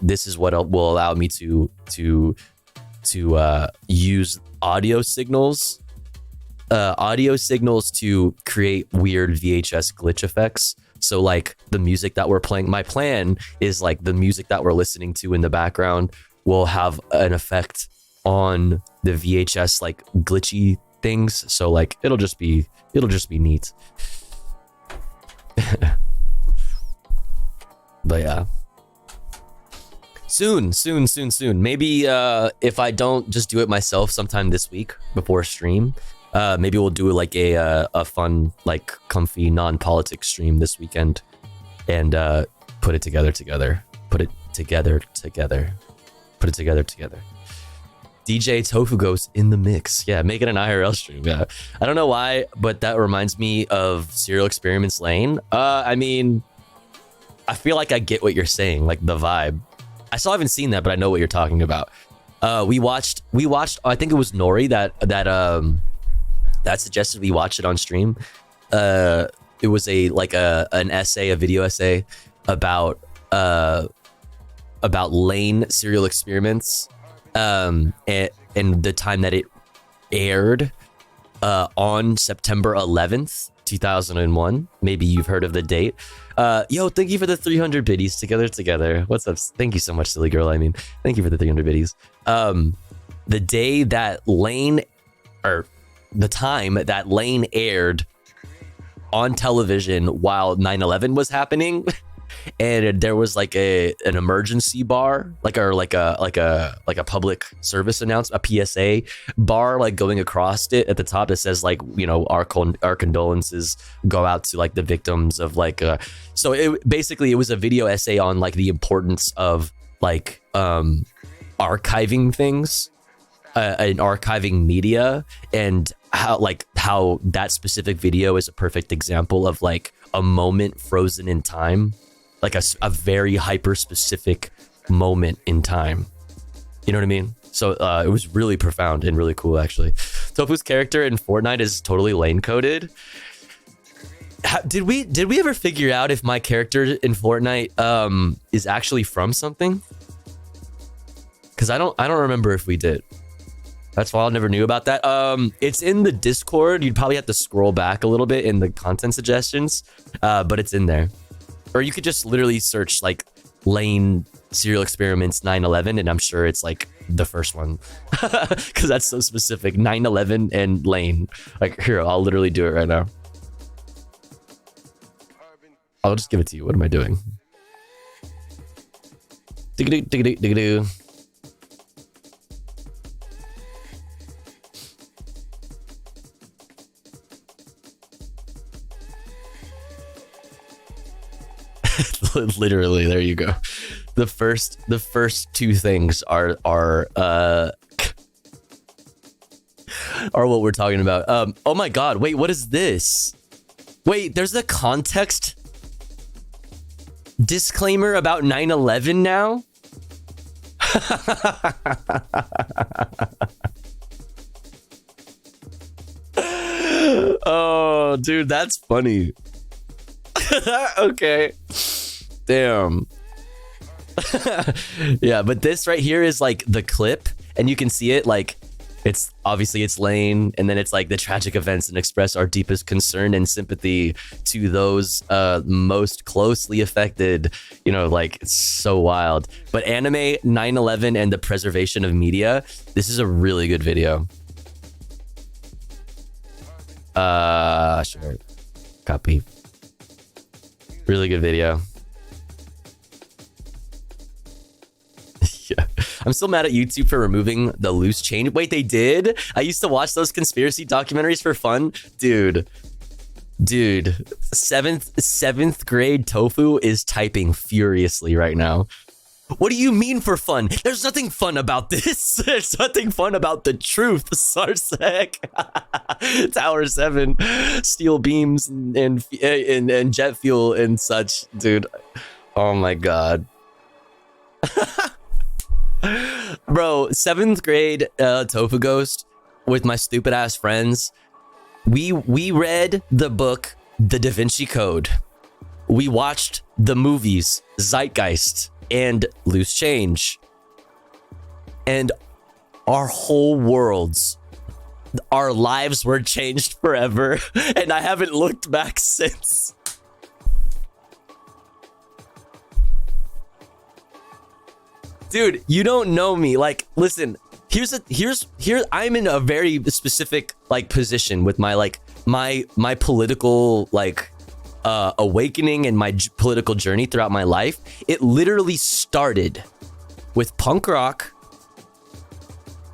E: this is what will allow me to use audio signals to create weird VHS glitch effects. So like the music that we're playing, my plan is like the music that we're listening to in the background will have an effect on the VHS like glitchy things. So like it'll just be neat. But yeah. Soon. Maybe if I don't just do it myself sometime this week before stream, maybe we'll do like a fun, like comfy non-politics stream this weekend and put it together. DJ Tofu Ghost in the mix. Yeah, make it an IRL stream. Yeah. I don't know why, but that reminds me of Serial Experiments Lane. I mean, I feel like I get what you're saying, like the vibe. I still haven't seen that, but I know what you're talking about. We watched. I think it was Nori that suggested we watch it on stream. It was an essay, a video essay about Lane Serial Experiments, and the time that it aired on September 11th, 2001. Maybe you've heard of the date. Yo, thank you for the 300 biddies. Together. What's up? Thank you so much, silly girl. I mean, thank you for the 300 biddies. The day that Lane, or the time that Lane aired on television while 9/11 was happening, and there was like an emergency bar, like a public service announcement, a PSA bar, like going across it at the top that says like, you know, our condolences go out to like the victims of like so it was a video essay on like the importance of like archiving things and archiving media, and how that specific video is a perfect example of like a moment frozen in time, like a very hyper specific moment in time. You know what I mean? So it was really profound and really cool, actually. Tofu's character in Fortnite is totally lane coded. Did we ever figure out if my character in Fortnite is actually from something? Because I don't remember if we did. That's why I never knew about that. It's in the Discord. You'd probably have to scroll back a little bit in the content suggestions, but it's in there. Or you could just literally search like Lane Serial Experiments 9/11, and I'm sure it's like the first one, because that's so specific. 9/11 and Lane. Like here, I'll literally do it right now. I'll just give it to you. What am I doing? Diggity diggity diggity. Literally, there you go. The first 2 things are what we're talking about. Oh my god, wait, what is this? Wait, there's a context disclaimer about 9/11 now? Oh, dude, that's funny. Okay. Damn. Yeah, but this right here is like the clip, and you can see it like it's obviously it's Lane, and then it's like the tragic events and express our deepest concern and sympathy to those most closely affected. You know, like it's so wild. But anime 9/11 and the preservation of media. This is a really good video. Sure. Copy. Really good video. Yeah. I'm still mad at YouTube for removing the loose chain. Wait, they did? I used to watch those conspiracy documentaries for fun. Dude, seventh grade Tofu is typing furiously right now. What do you mean for fun? There's nothing fun about this. There's nothing fun about the truth, Sarsec. Tower 7, steel beams and jet fuel and such, dude. Oh my god. Bro, 7th grade Tofu Ghost with my stupid ass friends. We read the book The Da Vinci Code. We watched the movies Zeitgeist and Loose Change. And our whole worlds, our lives were changed forever. And I haven't looked back since. Dude, you don't know me. Like, listen, I'm in a very specific like position with my like my political like awakening and my political journey throughout my life. It literally started with punk rock,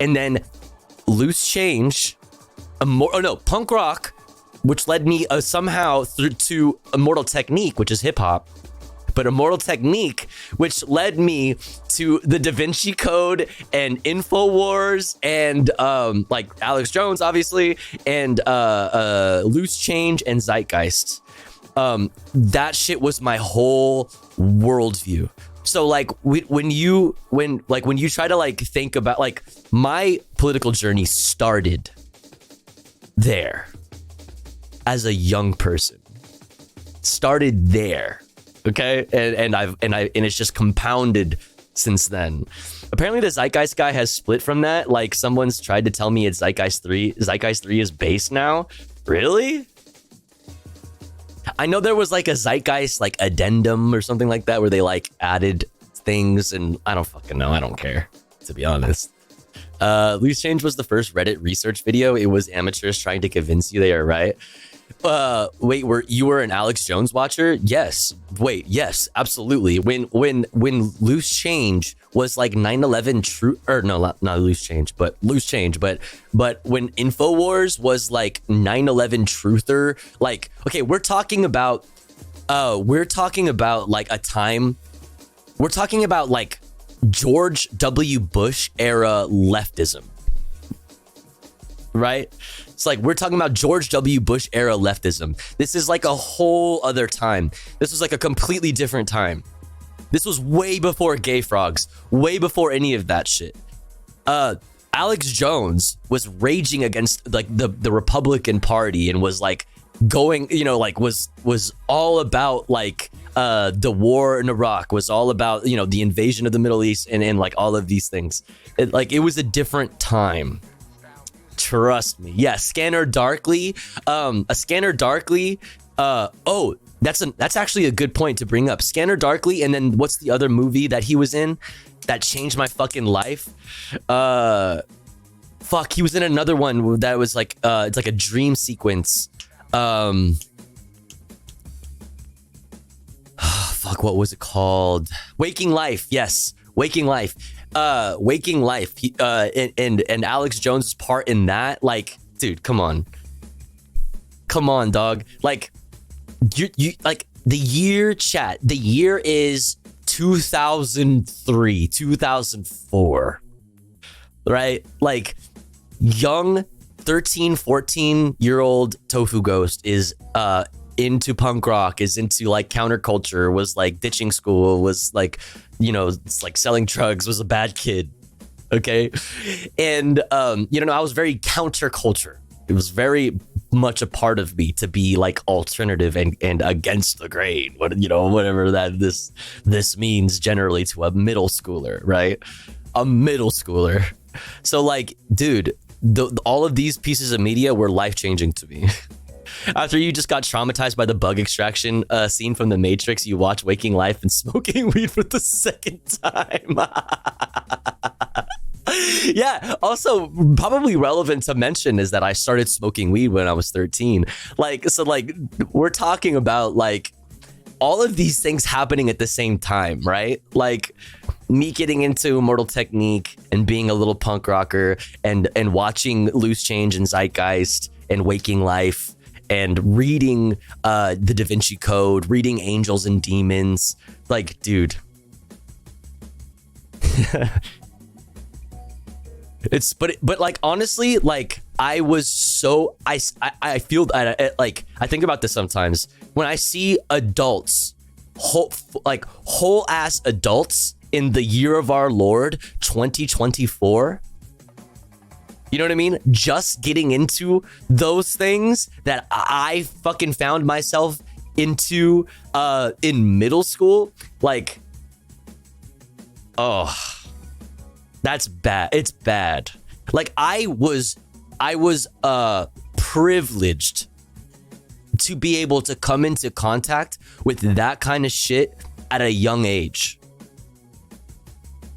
E: and then Loose Change, punk rock, which led me somehow through to Immortal Technique, which is hip hop. But Immortal Technique, which led me to the Da Vinci Code and InfoWars and like Alex Jones, obviously, and Loose Change and Zeitgeist. That shit was my whole worldview. So like when you try to like think about like my political journey started there as a young person. Started there. Okay, and it's just compounded since then. Apparently the Zeitgeist guy has split from that. Like someone's tried to tell me it's Zeitgeist 3. Zeitgeist 3 is base now. Really? I know there was like a Zeitgeist like addendum or something like that where they like added things, and I don't fucking know. I don't care, to be honest. Loose Change was the first Reddit research video. It was amateurs trying to convince you they are right. Wait, you were an Alex Jones watcher? Yes. Wait, yes, absolutely. When Loose Change was like 9/11 true, or no, not Loose Change, but Loose Change, but when InfoWars was like 9/11 truther, like, okay, we're talking about like a time, we're talking about like George W. Bush era leftism, right? It's like we're talking about George W. Bush era leftism. This is like a whole other time. This was like a completely different time. This was way before gay frogs, way before any of that shit. Alex Jones was raging against like the Republican Party and was like going, you know, like was all about like the war in Iraq, was all about, you know, the invasion of the Middle East and like all of these things. It was a different time. Trust me. Yeah, Scanner Darkly. A Scanner Darkly. Oh, that's actually a good point to bring up. Scanner Darkly, and then what's the other movie that he was in that changed my fucking life? Fuck, he was in another one that was like it's like a dream sequence. Fuck, what was it called? Waking Life. Yes, Waking Life. Waking Life. He, and Alex Jones' part in that, like, dude, come on, dog. Like, you like the year, chat. The year is 2003, 2004, right? Like, young 13, 14-year-old Tofu Ghost is into punk rock, is into like counterculture, was like ditching school, was like, you know, it's like selling drugs, was a bad kid. Okay. And, you know, I was very counterculture. It was very much a part of me to be like alternative and against the grain, whatever that this means generally to a middle schooler, right? A middle schooler. So like, dude, all of these pieces of media were life-changing to me. After you just got traumatized by the bug extraction scene from The Matrix, you watch Waking Life and smoking weed for the second time. Yeah, also probably relevant to mention is that I started smoking weed when I was 13. Like, so like we're talking about like all of these things happening at the same time, right? Like me getting into Immortal Technique and being a little punk rocker and watching Loose Change and Zeitgeist and Waking Life and reading the Da Vinci Code, reading Angels and Demons. Like, dude. But like honestly, like I was so I feel like I think about this sometimes when I see adults, whole ass adults in the year of our Lord 2024. You know what I mean? Just getting into those things that I fucking found myself into in middle school. Like, oh, that's bad. It's bad. Like I was privileged to be able to come into contact with that kind of shit at a young age.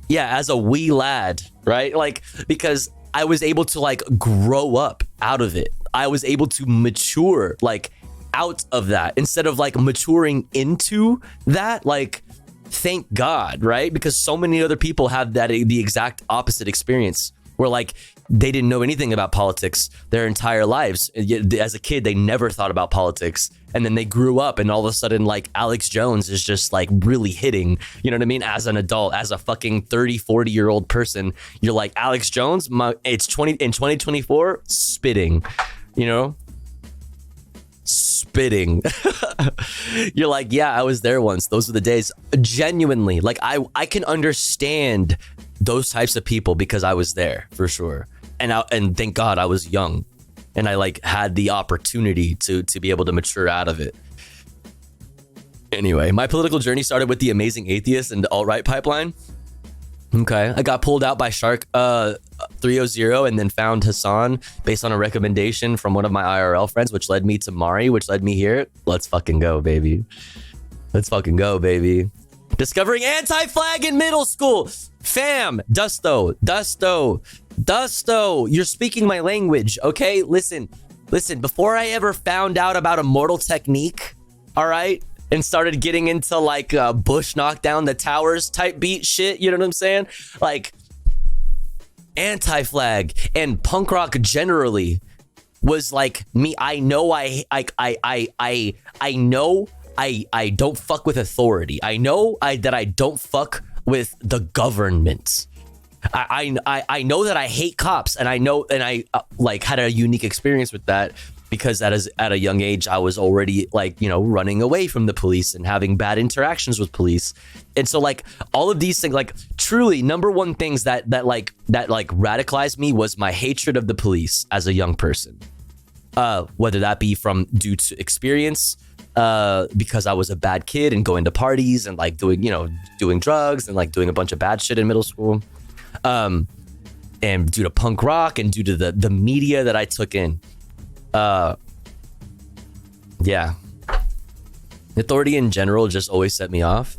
E: Yeah, as a wee lad, right? Like, because I was able to like grow up out of it. I was able to mature like out of that instead of like maturing into that. Like, thank God, right? Because so many other people have the exact opposite experience where like they didn't know anything about politics their entire lives. As a kid, they never thought about politics. And then they grew up and all of a sudden like Alex Jones is just like really hitting, you know what I mean? As an adult, as a fucking 30, 40-year-old person, you're like, Alex Jones, it's 2024, spitting, you know? Spitting. You're like, yeah, I was there once. Those were the days. Genuinely, like I can understand those types of people because I was there for sure. And thank God I was young and I like had the opportunity to be able to mature out of it. Anyway, my political journey started with The Amazing Atheist and the alt-right pipeline. Okay, I got pulled out by Shark 300 and then found Hassan based on a recommendation from one of my IRL friends, which led me to Mari, which led me here. Let's fucking go, baby. Let's fucking go, baby. Discovering anti-flag in middle school. Fam, Dusto, you're speaking my language, okay? Listen, before I ever found out about Immortal Technique, all right? And started getting into like Bush knock down the towers type beat shit, you know what I'm saying? Like anti-flag and punk rock generally was like me. I know I don't fuck with authority. I know that I don't fuck with the government. I know that I hate cops, and I like had a unique experience with that. Because at a young age, I was already like, you know, running away from the police and having bad interactions with police. And so like all of these things, like truly number one things that radicalized me was my hatred of the police as a young person. Whether that be from due to experience, because I was a bad kid and going to parties and like doing drugs and like doing a bunch of bad shit in middle school. And due to punk rock and due to the media that I took in. Yeah, authority in general just always set me off,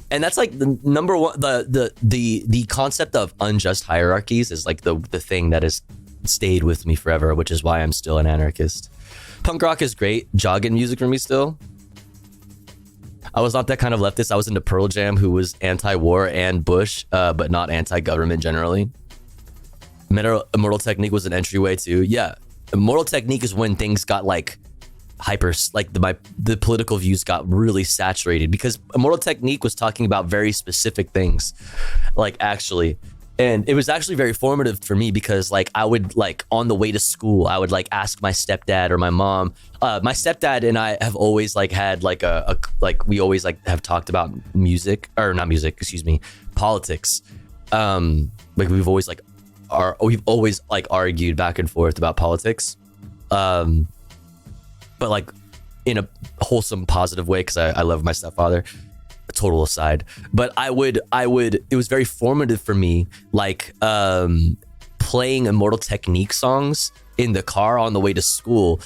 E: and that's like the number one. The concept of unjust hierarchies is like the thing that has stayed with me forever, which is why I'm still an anarchist. Punk rock is great, jogging music for me still. I was not that kind of leftist. I was into Pearl Jam, who was anti-war and Bush, but not anti-government generally. Immortal Technique was an entryway to, yeah. Immortal Technique is when things got like hyper, like the political views got really saturated, because Immortal Technique was talking about very specific things, like actually. And it was actually very formative for me because like I would like on the way to school, I would like ask my stepdad or my mom. My stepdad and I have always like had like we always like have talked about politics. Like we've always like argued back and forth about politics. but like in a wholesome, positive way, because I love my stepfather. A total aside, but I would. It was very formative for me, like playing Immortal Technique songs in the car on the way to school,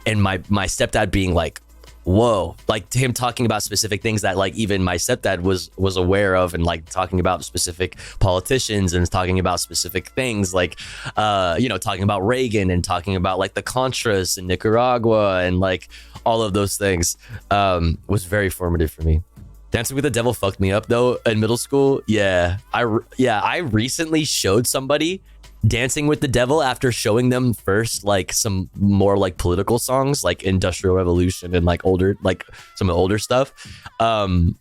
E: and my stepdad being like, whoa, like to him talking about specific things that like even my stepdad was aware of, and like talking about specific politicians and talking about specific things, like talking about Reagan and talking about like the Contras in Nicaragua and like all of those things was very formative for me. Dancing with the Devil fucked me up though in middle school. Yeah, I recently showed somebody Dancing with the Devil after showing them first like some more like political songs like Industrial Revolution and like older, like some older stuff. And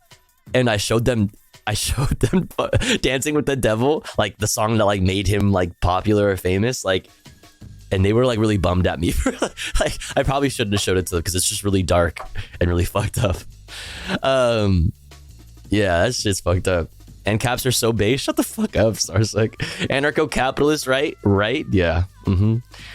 E: I showed them Dancing with the Devil, like the song that like made him like popular or famous, like, and they were like really bummed at me for like I probably shouldn't have showed it to them because it's just really dark and really fucked up. Yeah, that's just fucked up. And caps are so base. Shut the fuck up, Starsick. Anarcho-capitalist, right? Right? Yeah.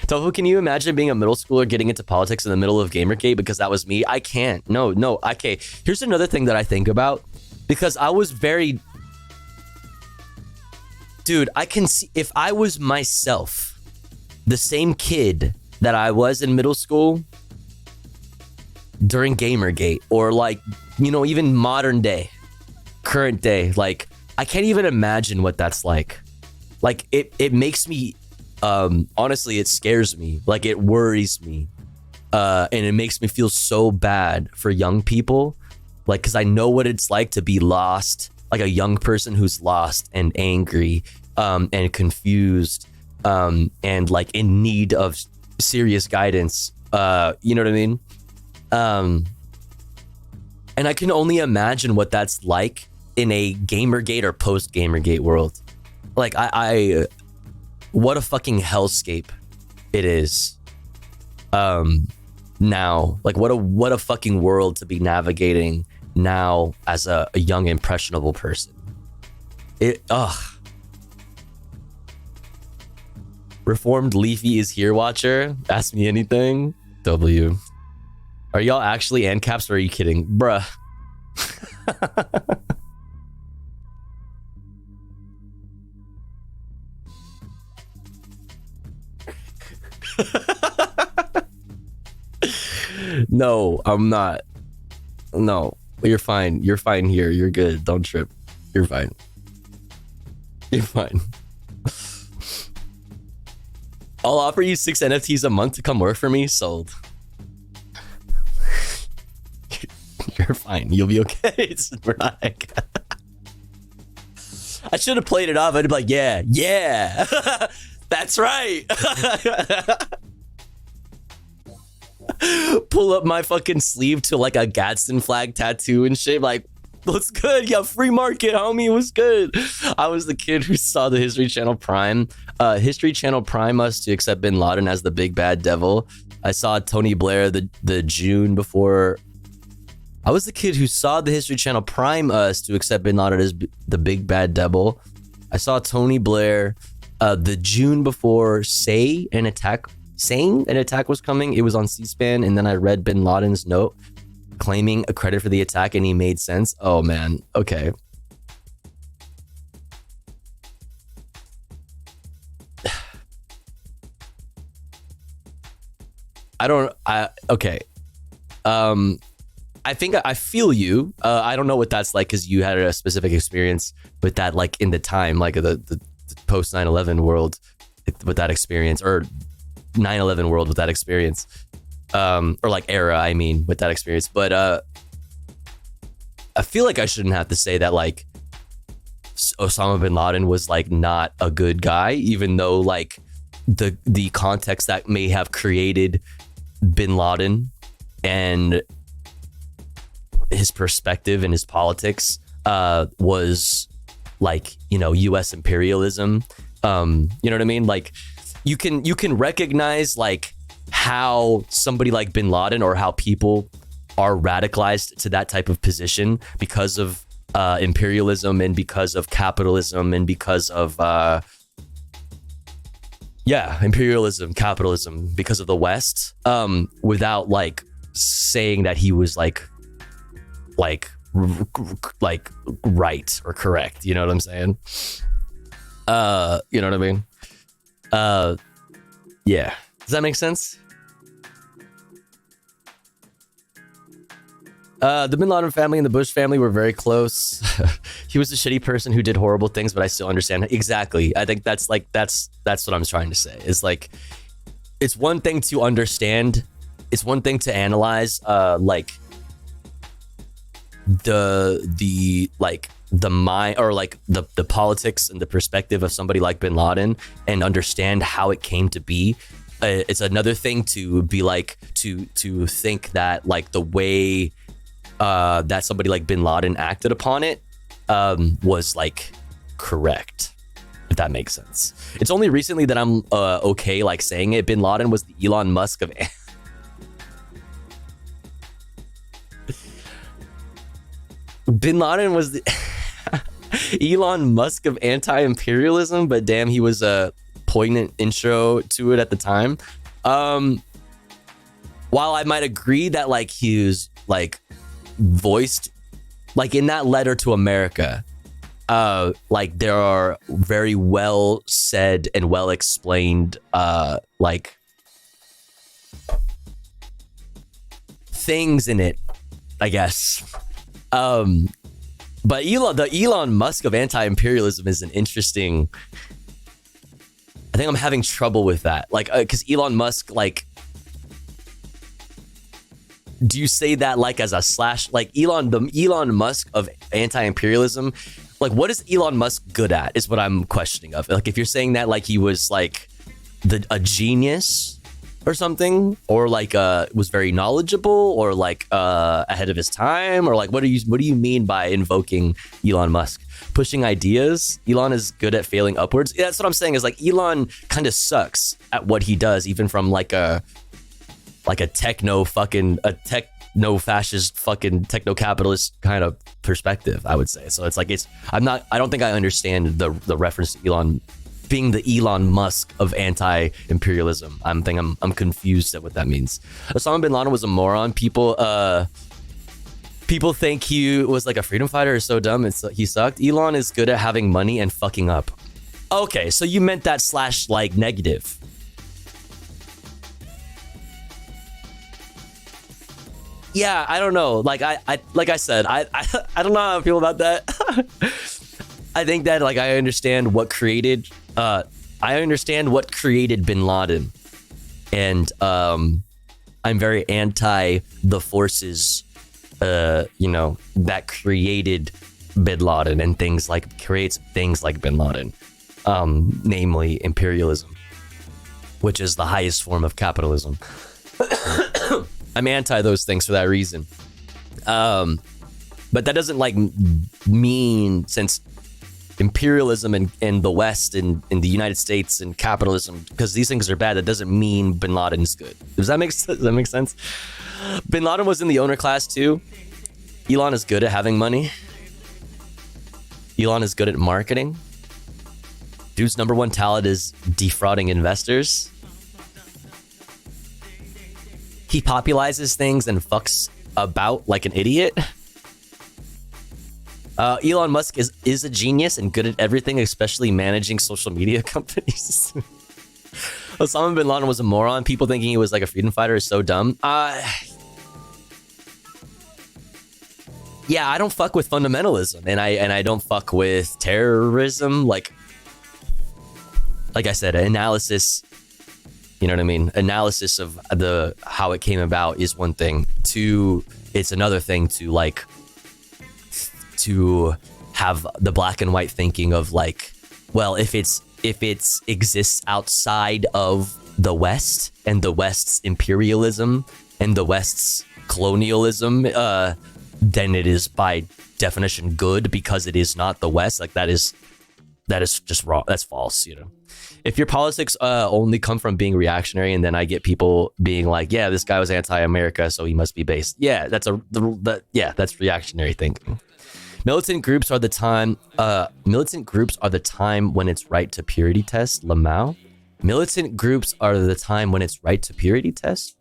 E: Tofu, can you imagine being a middle schooler getting into politics in the middle of Gamergate? Because that was me. I can't. No. Okay. Here's another thing that I think about. Because I was very... Dude, I can see... If I was myself, the same kid that I was in middle school during Gamergate, or like, even modern day, current day, like I can't even imagine what that's like it makes me honestly, it scares me, like it worries me, and it makes me feel so bad for young people, like because I know what it's like to be lost, like a young person who's lost and angry and confused and like in need of serious guidance, you know what I mean? And I can only imagine what that's like in a Gamergate or post Gamergate world. Like I what a fucking hellscape it is. Now, like what a fucking world to be navigating now as a young impressionable person. Reformed Leafy is here watcher. Ask me anything. W. Are y'all actually ANCAPs or are you kidding? Bruh. No, I'm not. No, you're fine. You're fine here. You're good. Don't trip. You're fine. You're fine. I'll offer you 6 NFTs a month to come work for me. Sold. You're fine. You'll be okay. We're not. I should have played it off. I'd be like, yeah, that's right. Pull up my fucking sleeve to like a Gadsden flag tattoo and shit. Like, what's good? Yeah, free market, homie. What's good? I was the kid who saw the History Channel Prime. History Channel Prime us to accept Bin Laden as the big bad devil. I saw Tony Blair the June before. I was the kid who saw the History Channel Prime us to accept Bin Laden as the big bad devil. I saw Tony Blair the June before saying an attack was coming. It was on C-SPAN, and then I read Bin Laden's note claiming a credit for the attack, and he made sense. Oh man, okay. Okay. I think I feel you. I don't know what that's like because you had a specific experience with that, like in the time, like the post 9/11 world with that experience, or 9/11 world with that experience, or like era, I mean, with that experience. But I feel like I shouldn't have to say that like Osama bin Laden was like not a good guy, even though like the context that may have created bin Laden and his perspective and his politics was like, you know, US imperialism. You know what I mean? Like you can recognize like how somebody like bin Laden or how people are radicalized to that type of position because of imperialism and because of capitalism and because of yeah, imperialism, capitalism, because of the West, without like saying that he was like right or correct. You know what I'm saying? You know what I mean? Yeah. Does that make sense? The Bin Laden family and the Bush family were very close. He was a shitty person who did horrible things, but I still understand. Exactly. I think that's what I'm trying to say. Is like, it's one thing to understand. It's one thing to analyze, like the mind or like the politics and the perspective of somebody like Bin Laden and understand how it came to be. It's another thing to be like to think that like the way that somebody like Bin Laden acted upon it was like correct, if that makes sense. It's only recently that I'm okay like saying it. Bin Laden was the Elon Musk of Bin Laden was the Elon Musk of anti-imperialism, but damn, he was a poignant intro to it at the time. While I might agree that like he was like voiced like in that letter to America, like there are very well said and well explained like things in it, I guess. But the Elon Musk of anti-imperialism is an interesting. I think I'm having trouble with that, like, because Elon Musk, like, do you say that like as a slash, like the Elon Musk of anti-imperialism, like what is Elon Musk good at? Is what I'm questioning of. Like if you're saying that like he was like a genius or something, or like was very knowledgeable, or like ahead of his time, or like what do you mean by invoking Elon Musk? Pushing ideas. Elon is good at failing upwards. Yeah, that's what I'm saying, is like Elon kind of sucks at what he does, even from like a techno fascist fucking techno capitalist kind of perspective, I would say. So it's like I don't think I understand the reference to Elon being the Elon Musk of anti-imperialism. I'm confused at what that means. Osama bin Laden was a moron. People think he was like a freedom fighter, is so dumb. He sucked. Elon is good at having money and fucking up. Okay, so you meant that slash like negative. Yeah, I don't know. Like I said, I don't know how I feel about that. I think that like I understand what created Bin Laden, and I'm very anti the forces that created Bin Laden and creates things like Bin Laden, namely imperialism, which is the highest form of capitalism. I'm anti those things for that reason. But that doesn't like mean, since imperialism in the West and in the United States and capitalism, because these things are bad, that doesn't mean Bin Laden's good. Does that make sense? Bin Laden was in the owner class too. Elon is good at having money. Elon is good at marketing. Dude's number one talent is defrauding investors. He popularizes things and fucks about like an idiot. Elon Musk is a genius and good at everything, especially managing social media companies. Osama bin Laden was a moron. People thinking he was like a freedom fighter is so dumb. Yeah, I don't fuck with fundamentalism, and I don't fuck with terrorism. Like I said, analysis. You know what I mean? Analysis of how it came about is one thing. It's another thing to have the black and white thinking of like, well, if it exists outside of the West and the West's imperialism and the West's colonialism, then it is by definition good because it is not the West. Like that is just wrong. That's false, you know. If your politics only come from being reactionary, and then I get people being like, "Yeah, this guy was anti-America, so he must be based." Yeah, that's reactionary thinking. Militant groups are the time when it's right to purity test. Lamau. Militant groups are the time when it's right to purity test.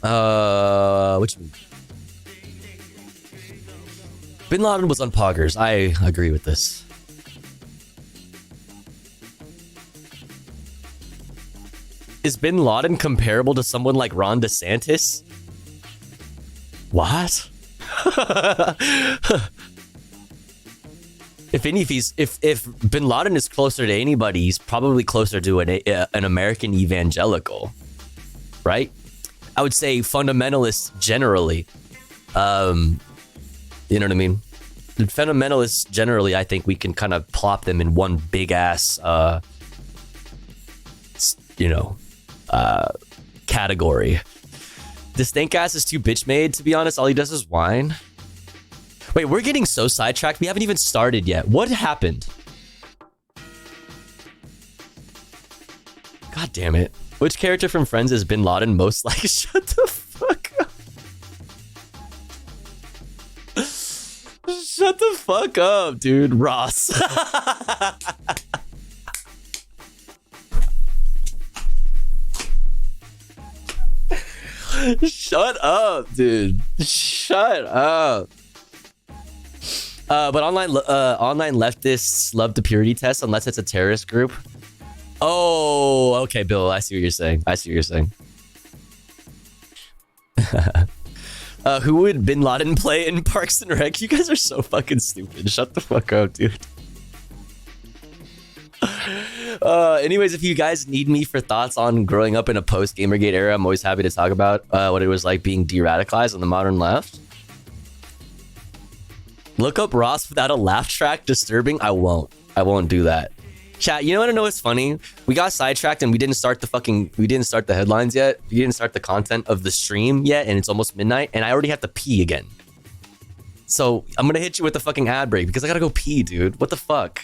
E: Which Bin Laden was on poggers. I agree with this. Is Bin Laden comparable to someone like Ron DeSantis? What? if Bin Laden is closer to anybody, he's probably closer to an American evangelical, right? I would say fundamentalists generally. You know what I mean? The fundamentalists generally, I think we can kind of plop them in one big ass, category. The stank ass is too bitch made, to be honest. All he does is whine. Wait, we're getting so sidetracked. We haven't even started yet. What happened? God damn it. Which character from Friends is Bin Laden most like? Shut the fuck up. Shut the fuck up, dude. Ross. Shut up, dude. Shut up. But online leftists love the purity test unless it's a terrorist group. Oh, okay, Bill. I see what you're saying. Who would Bin Laden play in Parks and Rec? You guys are so fucking stupid. Shut the fuck up, dude. Anyways, if you guys need me for thoughts on growing up in a post-Gamergate era, I'm always happy to talk about what it was like being de-radicalized on the modern left. Look up Ross without a laugh track. Disturbing. I won't do that. Chat, you know what I know is funny? We got sidetracked and we didn't start the headlines yet. We didn't start the content of the stream yet, and it's almost midnight, and I already have to pee again. So I'm gonna hit you with a fucking ad break because I gotta go pee, dude. What the fuck?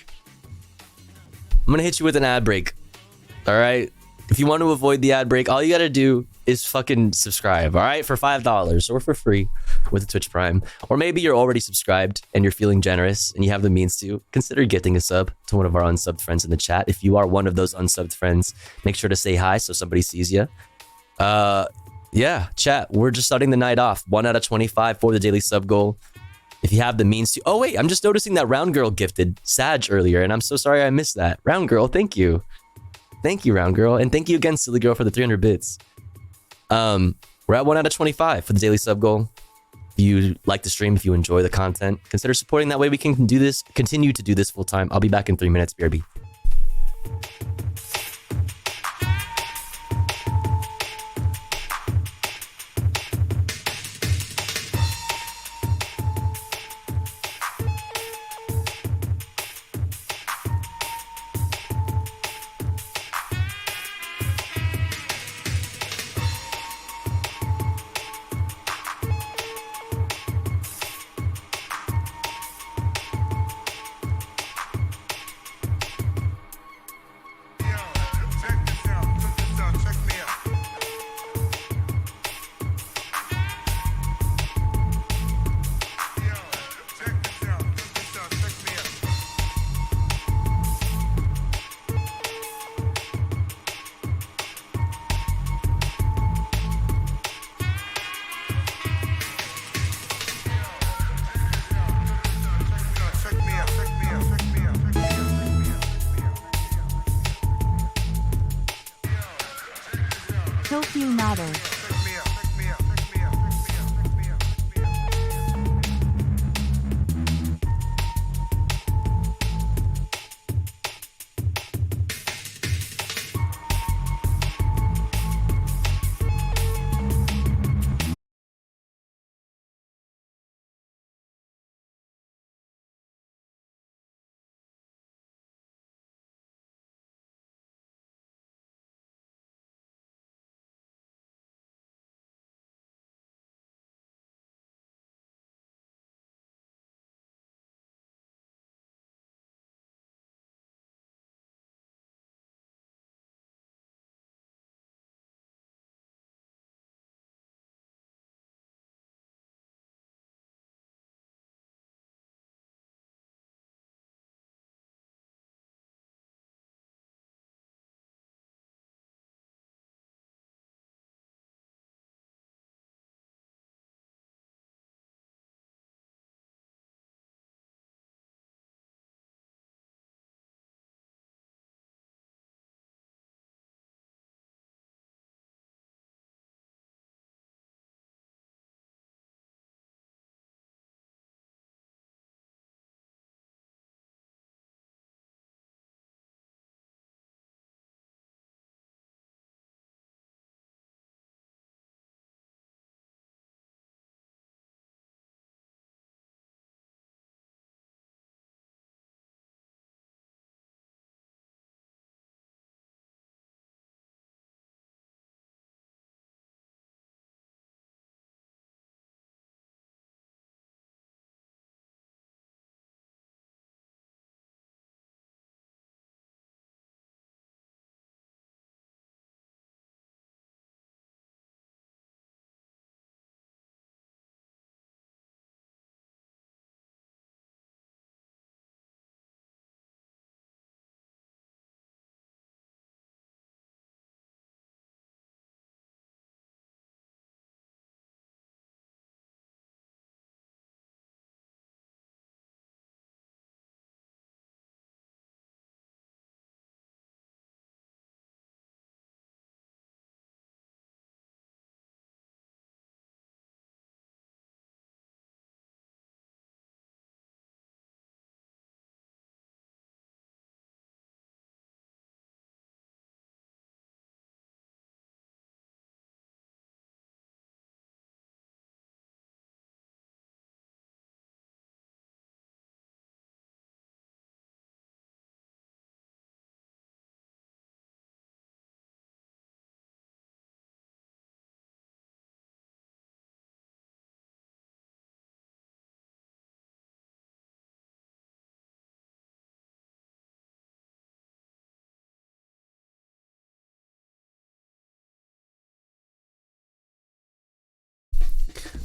E: I'm gonna hit you with an ad break. All right? If you want to avoid the ad break, all you gotta do is fucking subscribe, all right? For $5 or for free with a Twitch Prime. Or maybe you're already subscribed and you're feeling generous and you have the means to. Consider gifting a sub to one of our unsubbed friends in the chat. If you are one of those unsubbed friends, make sure to say hi so somebody sees you. Yeah, chat, we're just starting the night off. 1 out of 25 for the daily sub goal. If you have the means to. Oh, wait, I'm just noticing that Round Girl gifted Sag earlier, and I'm so sorry I missed that. Round Girl, thank you. Thank you, Round Girl. And thank you again, Silly Girl, for the 300 bits. We're at 1 out of 25 for the daily sub goal. If you like the stream, if you enjoy the content, consider supporting. That way we can continue to do this full time. I'll be back in 3 minutes, BRB.
F: Curfew matter.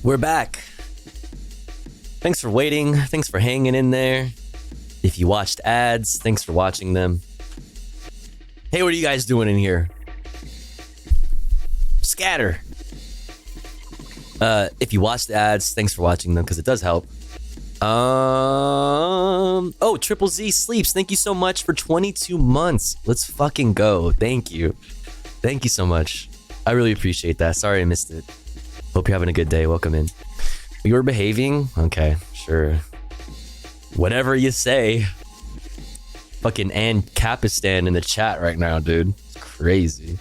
E: We're back. Thanks for waiting. Thanks for hanging in there. If you watched ads, thanks for watching them. Hey, what are you guys doing in here? Scatter. If you watched the ads, thanks for watching them because it does help. Oh, Triple Z Sleeps. Thank you so much for 22 months. Let's fucking go. Thank you. Thank you so much. I really appreciate that. Sorry I missed it. Hope you're having a good day. Welcome in. You were behaving? Okay, sure. Whatever you say. Fucking Ancapistan in the chat right now, dude. It's crazy.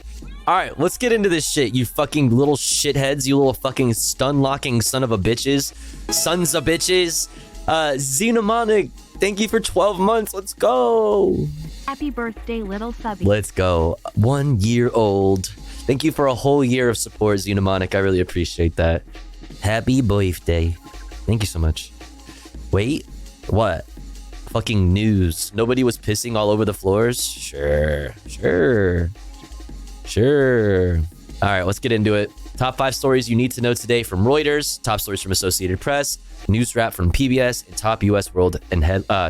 E: All right, let's get into this shit, you fucking little shitheads, you little fucking stun-locking son of a bitches. Sons of bitches. Xenomonic, thank you for 12 months. Let's go.
F: Happy birthday, little subby.
E: Let's go. 1 year old. Thank you for a whole year of support, Xenomonic. I really appreciate that. Happy birthday. Thank you so much. Wait, what? Fucking news. Nobody was pissing all over the floors? Sure. All right, let's get into it. Top 5 stories you need to know today from Reuters, top stories from Associated Press, news wrap from PBS, and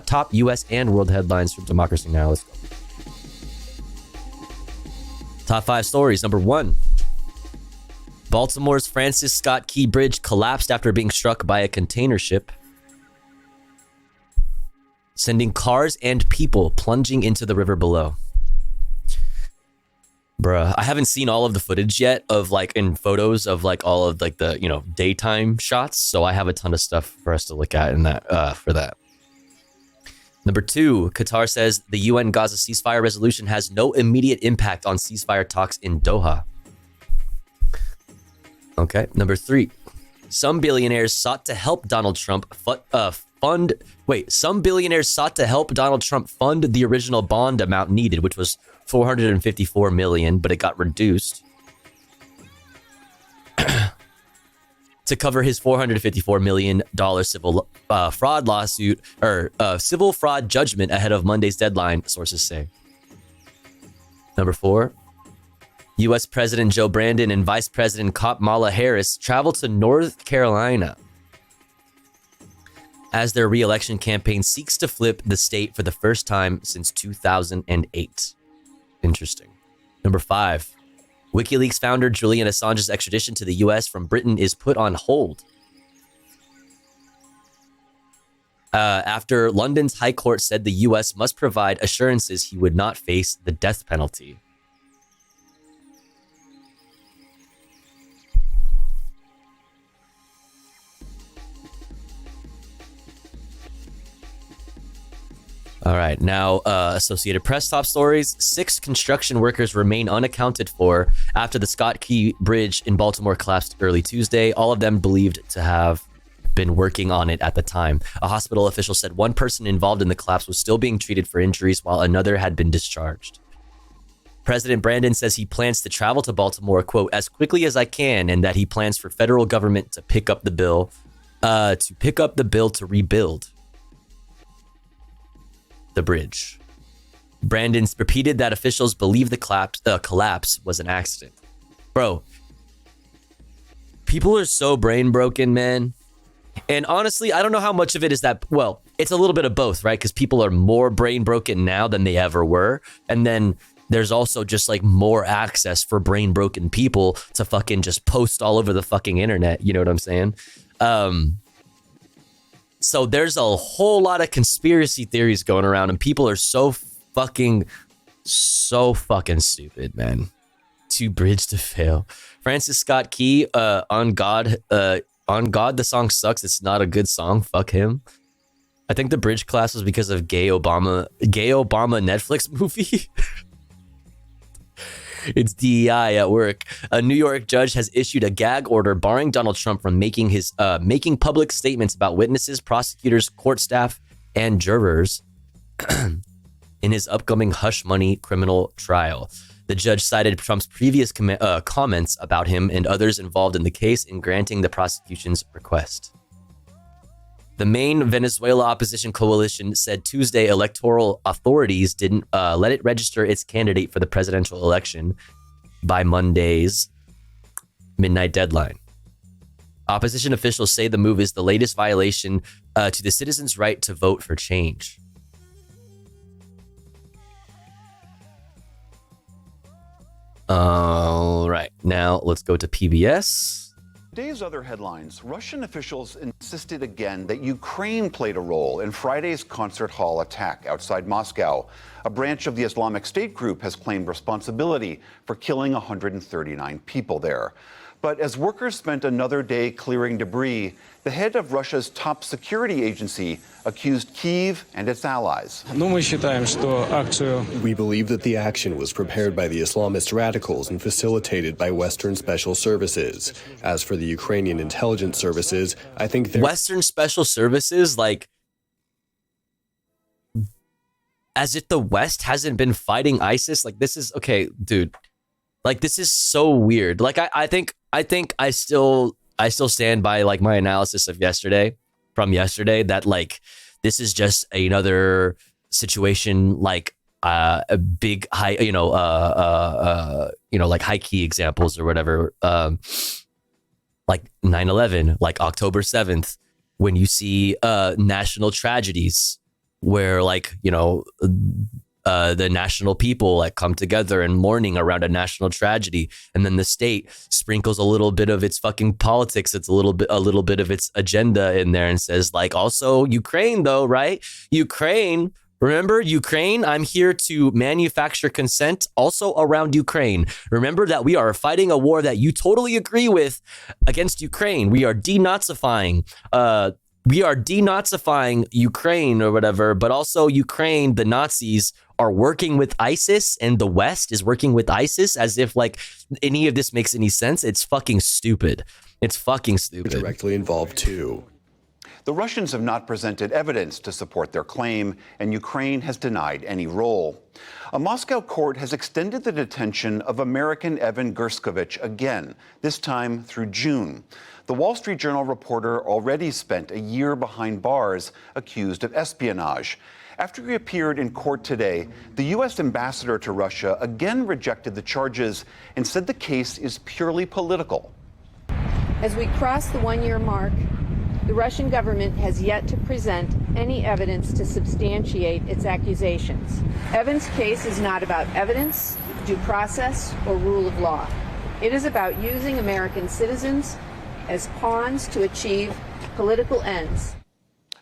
E: top US and world headlines from Democracy Now! Let's go. Top 5 stories. Number 1. Baltimore's Francis Scott Key Bridge collapsed after being struck by a container ship, sending cars and people plunging into the river below. Bruh, I haven't seen all of the footage yet of like in photos of like all of like the, you know, daytime shots. So I have a ton of stuff for us to look at in that for that. Number 2, Qatar says the UN Gaza ceasefire resolution has no immediate impact on ceasefire talks in Doha. Okay. Number 3, some billionaires sought to help Donald Trump fund the original bond amount needed, which was $454 million, but it got reduced to cover his $454 million civil fraud lawsuit or civil fraud judgment ahead of Monday's deadline, sources say. Number 4, U.S. President Joe Biden and Vice President Kamala Harris travel to North Carolina as their re-election campaign seeks to flip the state for the first time since 2008. Interesting. Number 5, WikiLeaks founder Julian Assange's extradition to the U.S. from Britain is put on hold after London's High Court said the U.S. must provide assurances he would not face the death penalty. All right, now Associated Press top stories. 6 construction workers remain unaccounted for after the Scott Key Bridge in Baltimore collapsed early Tuesday. All of them believed to have been working on it at the time. A hospital official said one person involved in the collapse was still being treated for injuries while another had been discharged. President Brandon says he plans to travel to Baltimore, quote, as quickly as I can, and that he plans for federal government to pick up the bill to rebuild the bridge. Brandon repeated that officials believe the collapse was an accident. Bro, people are so brain broken, man. And honestly, I don't know how much of it is that, well, it's a little bit of both, right? Because people are more brain broken now than they ever were. And then there's also just like more access for brain broken people to fucking just post all over the fucking internet. You know what I'm saying? So there's a whole lot of conspiracy theories going around, and people are so fucking stupid, man. Too bridge to fail. Francis Scott Key, on God, the song sucks. It's not a good song. Fuck him. I think the bridge collapse was because of gay Obama Netflix movie. It's DEI at work. A New York judge has issued a gag order barring Donald Trump from making public statements about witnesses, prosecutors, court staff, and jurors in his upcoming hush money criminal trial. The judge cited Trump's previous comments about him and others involved in the case in granting the prosecution's request. The main Venezuela opposition coalition said Tuesday electoral authorities didn't let it register its candidate for the presidential election by Monday's midnight deadline. Opposition officials say the move is the latest violation to the citizens' right to vote for change. All right, now let's go to PBS.
G: Today's other headlines. Russian officials insisted again that Ukraine played a role in Friday's concert hall attack outside Moscow. A branch of the Islamic State group has claimed responsibility for killing 139 people there. But as workers spent another day clearing debris, the head of Russia's top security agency accused Kyiv and its allies.
H: We
I: believe that the action was prepared by the Islamist radicals and facilitated by Western special services. As for the Ukrainian intelligence services, I think
E: Western special services, like, as if the West hasn't been fighting ISIS. Like, this is okay, dude. Like, this is so weird. Like, I think I still stand by like my analysis of yesterday, that like this is just another situation like a big high, like high key examples or whatever, like 9/11, like October 7th, when you see national tragedies where like, the national people like come together and mourning around a national tragedy, and then the state sprinkles a little bit of its fucking politics, it's a little bit of its agenda in there and says like, also Ukraine though, right? Ukraine, remember Ukraine? I'm here to manufacture consent also around Ukraine. Remember that we are fighting a war that you totally agree with against Ukraine. We are denazifying Ukraine or whatever, but also Ukraine, the Nazis are working with ISIS and the West is working with ISIS, as if like any of this makes any sense. It's fucking stupid. It's fucking stupid.
I: Directly involved too.
G: The Russians have not presented evidence to support their claim, and Ukraine has denied any role. A Moscow court has extended the detention of American Evan Gerskovich again, this time through June. The Wall Street Journal reporter already spent a year behind bars accused of espionage. After he appeared in court today, the U.S. ambassador to Russia again rejected the charges and said the case is purely political.
J: As we cross the one-year mark, the Russian government has yet to present any evidence to substantiate its accusations. Evan's case is not about evidence, due process, or rule of law. It is about using American citizens as pawns to achieve political ends.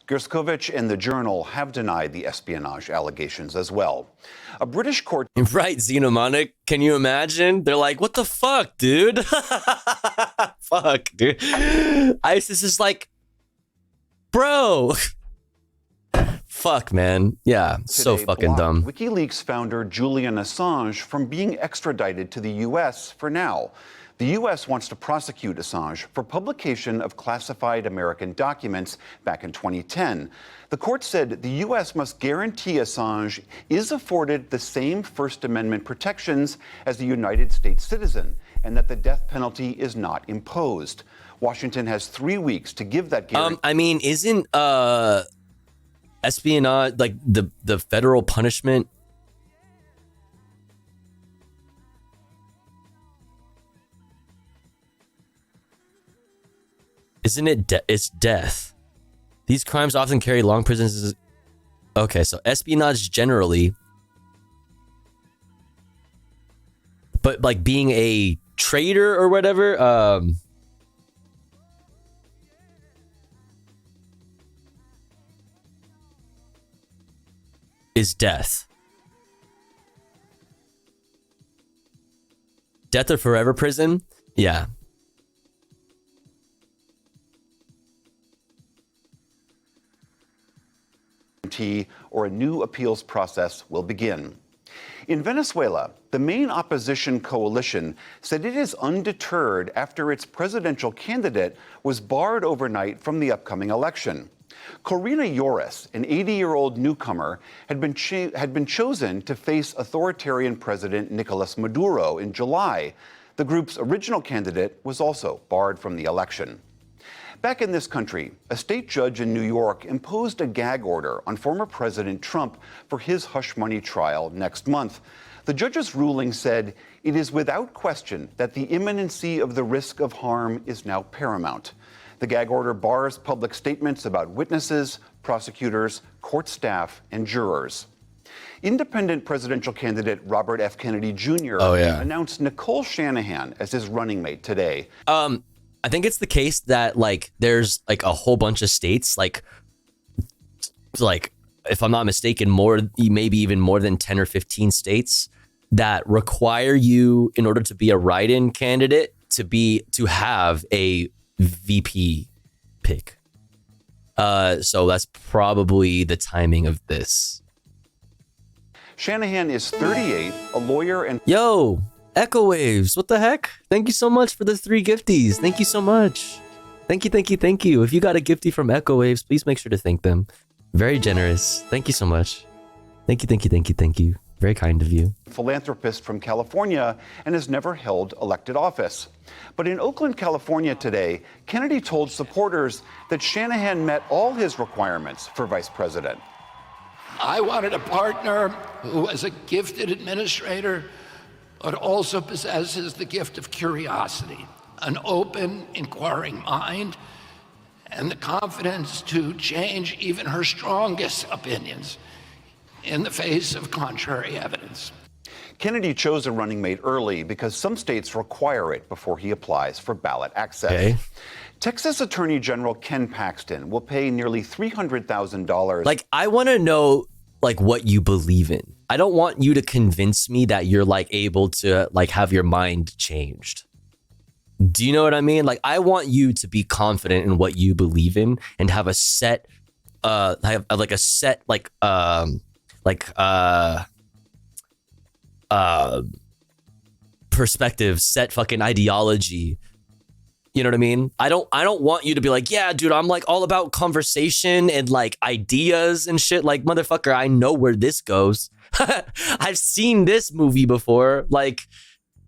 G: Gerskovich and the Journal have denied the espionage allegations as well. A British court...
E: Right, Xenomonic, can you imagine? They're like, what the fuck, dude? Fuck, dude. ISIS is like, bro. Fuck, man. Yeah, so fucking dumb.
G: WikiLeaks founder Julian Assange from being extradited to the U.S. for now. The U.S. wants to prosecute Assange for publication of classified American documents back in 2010. The court said the U.S. must guarantee Assange is afforded the same First Amendment protections as a United States citizen, and that the death penalty is not imposed. Washington has 3 weeks to give that guarantee.
E: I mean, isn't espionage like the federal punishment? Isn't it? It's death. These crimes often carry long prison sentences. Okay, so espionage generally, but like being a traitor or whatever, is death. Death or forever prison? Yeah.
G: Or a new appeals process will begin. In Venezuela, the main opposition coalition said it is undeterred after its presidential candidate was barred overnight from the upcoming election. Corina Yoris, an 80-year-old newcomer, had been chosen to face authoritarian President Nicolas Maduro in July. The group's original candidate was also barred from the election. Back in this country, a state judge in New York imposed a gag order on former President Trump for his hush money trial next month. The judge's ruling said it is without question that the imminency of the risk of harm is now paramount. The gag order bars public statements about witnesses, prosecutors, court staff, and jurors. Independent presidential candidate Robert F. Kennedy Jr. announced Nicole Shanahan as his running mate today.
E: I think it's the case that like there's like a whole bunch of states like if I'm not mistaken, maybe even more than 10 or 15 states that require you in order to be a write-in candidate to have a VP pick. So that's probably the timing of this.
G: Shanahan is 38, a lawyer and...
E: Yo, Echo Waves, what the heck? Thank you so much for the 3 gifties. Thank you so much. Thank you. If you got a gifty from Echo Waves, please make sure to thank them. Very generous. Thank you so much. Thank you. Very kind of you.
G: Philanthropist from California and has never held elected office. But in Oakland, California today, Kennedy told supporters that Shanahan met all his requirements for vice president.
H: I wanted a partner who was a gifted administrator, but also possesses the gift of curiosity, an open, inquiring mind, and the confidence to change even her strongest opinions in the face of contrary evidence.
G: Kennedy chose a running mate early because some states require it before he applies for ballot access.
E: Okay.
G: Texas Attorney General Ken Paxton will pay nearly $300,000.
E: Like, I want to know like what you believe in. I don't want you to convince me that you're like able to like have your mind changed. Do you know what I mean? Like, I want you to be confident in what you believe in and have a set, perspective, set fucking ideology. You know what I mean? I don't want you to be like, yeah, dude, I'm like all about conversation and like ideas and shit. Like, motherfucker, I know where this goes. I've seen this movie before. Like,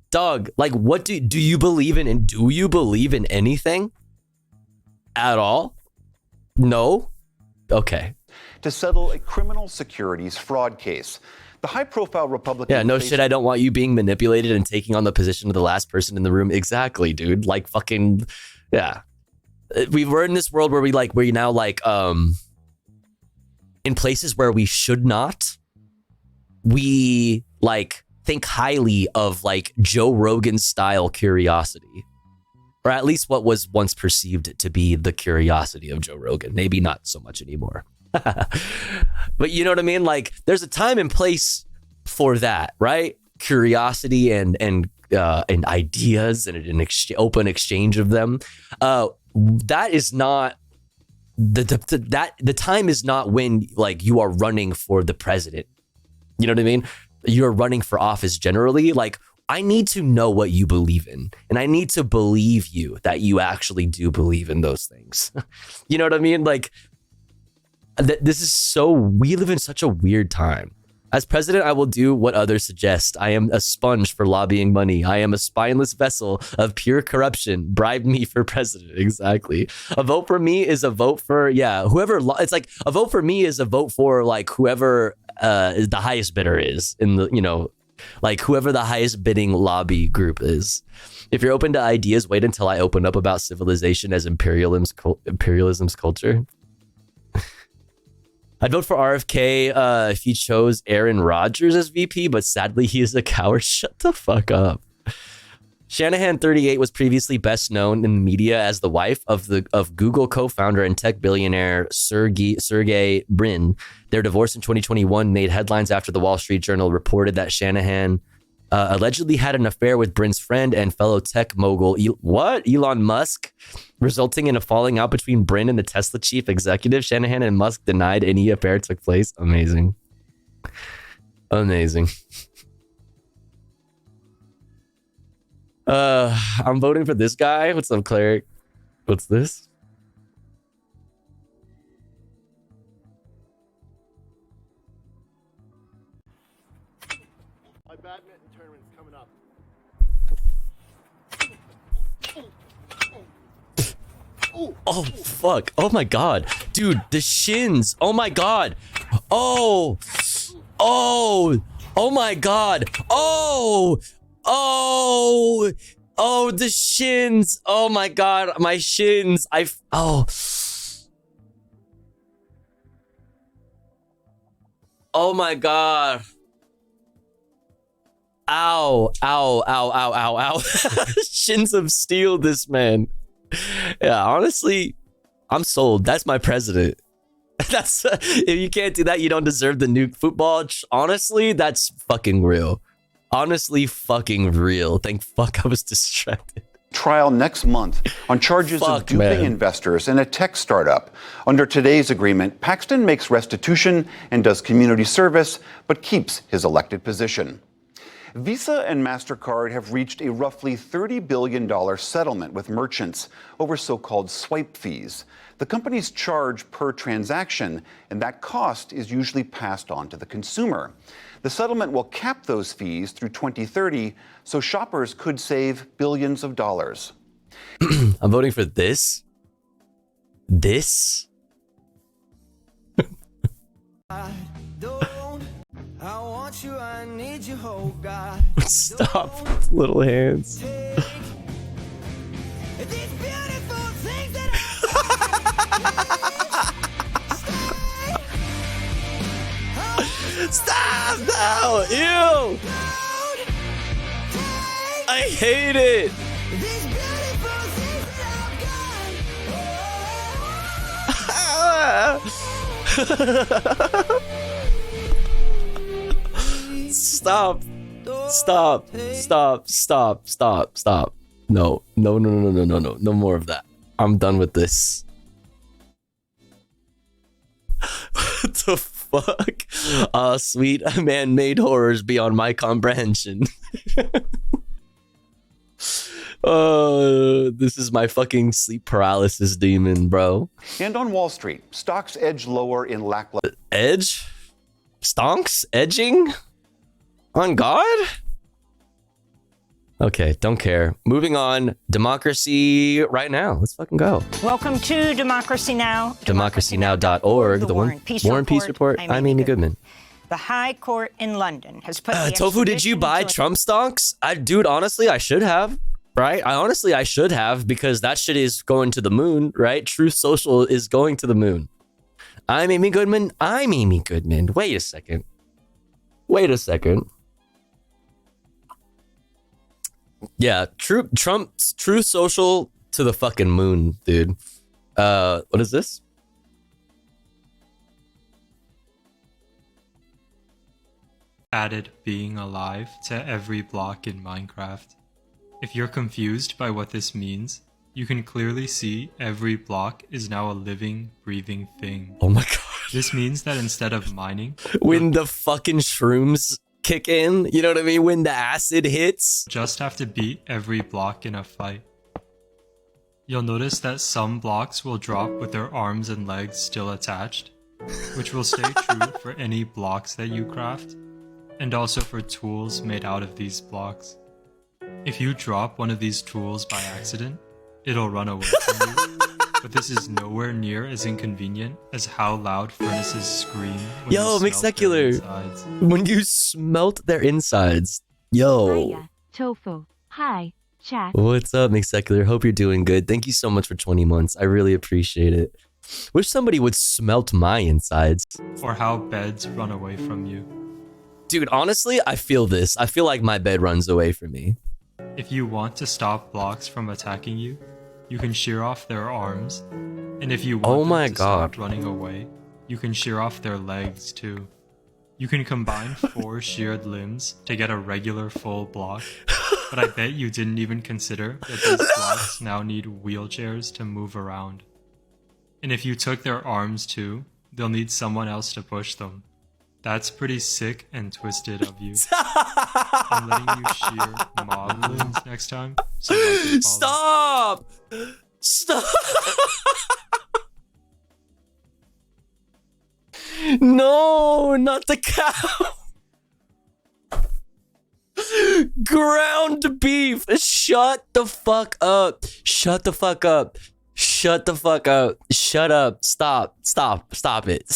E: dog, like, what do you believe in? And do you believe in anything at all? No? Okay.
G: To settle a criminal securities fraud case. The high-profile Republican...
E: Yeah, no shit, I don't want you being manipulated and taking on the position of the last person in the room. Exactly, dude. Like, fucking... Yeah. We're in this world where we now, like, in places where we should not, we, like, think highly of, like, Joe Rogan-style curiosity. Or at least what was once perceived to be the curiosity of Joe Rogan. Maybe not so much anymore. But you know what I mean? Like, there's a time and place for that, right? Curiosity and ideas and an open exchange of them. That is not the time is not when like you are running for the president. You know what I mean? You're running for office generally. Like, I need to know what you believe in, and I need to believe you that you actually do believe in those things. You know what I mean? Like, this is we live in such a weird time. As president, I will do what others suggest. I am a sponge for lobbying money. I am a spineless vessel of pure corruption. Bribe me for president. Exactly. A vote for me is a vote for, whoever. It's like a vote for me is a vote for like whoever is the highest bidder is in the, you know, like whoever the highest bidding lobby group is. If you're open to ideas, wait until I open up about civilization as imperialism's culture. I'd vote for RFK if he chose Aaron Rodgers as VP, but sadly he is a coward. Shut the fuck up. Shanahan, 38, was previously best known in the media as the wife of Google co-founder and tech billionaire Sergey Brin. Their divorce in 2021 made headlines after the Wall Street Journal reported that Shanahan allegedly had an affair with Brin's friend and fellow tech mogul Elon Musk, resulting in a falling out between Brin and the Tesla chief executive. Shanahan and Musk denied any affair took place. Amazing. I'm voting for this guy. What's up, cleric? What's this?
K: My badminton tournament's coming up.
E: Oh, fuck. Oh, my God. Dude, the shins. Oh, my God. Oh. Oh my god. Oh. Oh. Oh, the shins. Oh my god, my shins. Oh. Oh my god. Ow. Ow, ow, ow, ow, ow. Shins of steel, this man. Yeah, honestly, I'm sold. That's my president. That's if you can't do that, you don't deserve the nuke football. Honestly, that's fucking real. Honestly, fucking real. Thank fuck I was distracted.
G: Trial next month on charges of duping investors in a tech startup. Under today's agreement, Paxton makes restitution and does community service, but keeps his elected position. Visa and MasterCard have reached a roughly $30 billion settlement with merchants over so-called swipe fees. The companies charge per transaction, and that cost is usually passed on to the consumer. The settlement will cap those fees through 2030, so shoppers could save billions of dollars.
E: I'm voting for this. This?
L: I want you, I need you, oh God.
E: Stop, little hands. Stop! No! Ew! I hate it! Stop. Stop. Stop. Stop. Stop. Stop. No. No, no, no, no, no, no. No more of that. I'm done with this. What the fuck? Sweet man-made horrors beyond my comprehension. This is my fucking sleep paralysis demon, bro.
G: And on Wall Street, stocks edge lower in lackluster.
E: Edge? Stonks? Edging? On God? Okay, don't care. Moving on. Democracy right now. Let's fucking go.
M: Welcome to Democracy Now!
E: DemocracyNow.org. The War and Peace Report. I'm Amy Goodman.
M: The High Court in London has put the
E: Tofu, did you buy Trump stocks? Dude, honestly, I should have. Right? I should have, because that shit is going to the moon, right? Truth Social is going to the moon. I'm Amy Goodman. I'm Amy Goodman. Wait a second. Wait a second. Yeah, Trump's Truth Social to the fucking moon, dude. What is this?
N: Added being alive to every block in Minecraft. If you're confused by what this means, you can clearly see every block is now a living, breathing thing.
E: Oh my god.
N: This means that instead of mining,
E: when the fucking shrooms kick in, you know what I mean? When the acid hits,
N: just have to beat every block in a fight. You'll notice that some blocks will drop with their arms and legs still attached, which will stay true for any blocks that you craft, and also for tools made out of these blocks. If you drop one of these tools by accident, it'll run away from you. But this is nowhere near as inconvenient as how loud furnaces scream when
E: yo,
N: you
E: mixed secular. When you smelt their insides. Yo.
F: Hiya, Tofu. Hi, chat.
E: What's up, mixed secular? Hope you're doing good. Thank you so much for 20 months. I really appreciate it. Wish somebody would smelt my insides.
N: Or how beds run away from you.
E: Dude, honestly, I feel this. I feel like my bed runs away from me.
N: If you want to stop blocks from attacking you, you can shear off their arms. And if you want them to stop running away, you can shear off their legs too. You can combine 4 sheared limbs to get a regular full block. But I bet you didn't even consider that these blocks now need wheelchairs to move around. And if you took their arms too, they'll need someone else to push them. That's pretty sick and twisted of you. I'm letting you shear mob limbs next time. So
E: stop! Stop! No, not the cow! Ground beef! Shut the fuck up! Shut the fuck up! Shut the fuck up! Shut up! Stop! Stop! Stop it!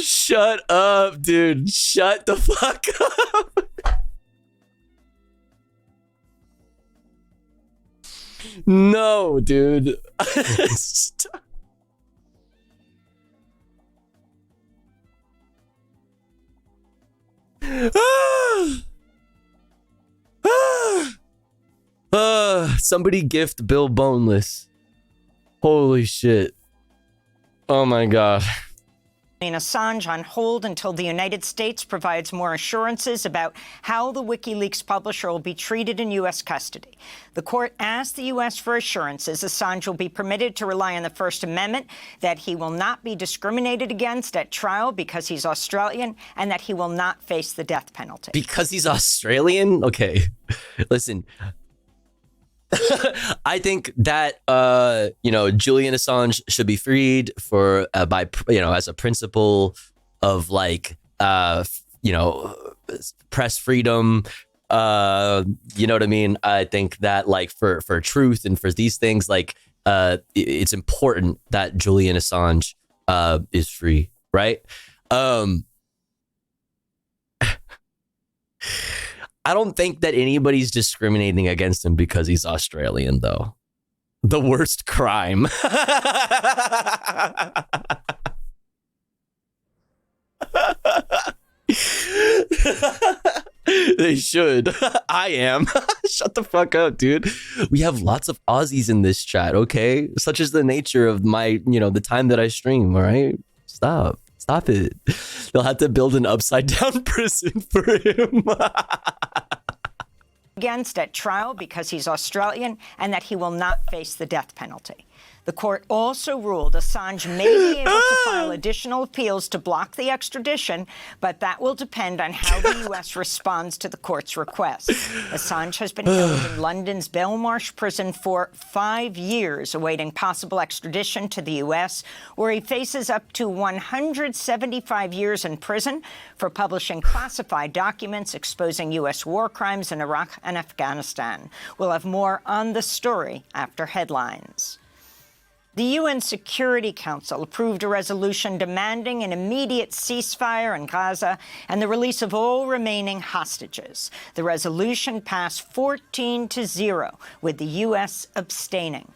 E: Shut up, dude. Shut the fuck up. No, dude. Stop. Somebody gift Bill Boneless. Holy shit. Oh my god.
M: Assange on hold until the United States provides more assurances about how the WikiLeaks publisher will be treated in U.S. custody. The court asked the U.S. for assurances Assange will be permitted to rely on the First Amendment, that he will not be discriminated against at trial because he's Australian, and that he will not face the death penalty.
E: Because he's Australian? Okay. Listen. I think that Julian Assange should be freed for by as a principle of like press freedom. You know what I mean? I think that like for truth and for these things, like it's important that Julian Assange is free, right? I don't think that anybody's discriminating against him because he's Australian, though. The worst crime. They should. I am. Shut the fuck up, dude. We have lots of Aussies in this chat, okay? Such is the nature of my, the time that I stream, all right? Stop. Stop it. They'll have to build an upside down prison for him.
M: Against at trial because he's Australian, and that he will not face the death penalty. The court also ruled Assange may be able to file additional appeals to block the extradition, but that will depend on how the U.S. responds to the court's request. Assange has been held in London's Belmarsh prison for 5 years, awaiting possible extradition to the U.S., where he faces up to 175 years in prison for publishing classified documents exposing U.S. war crimes in Iraq and Afghanistan. We'll have more on the story after headlines. The UN Security Council approved a resolution demanding an immediate ceasefire in Gaza and the release of all remaining hostages. The resolution passed 14-0, with the U.S. abstaining.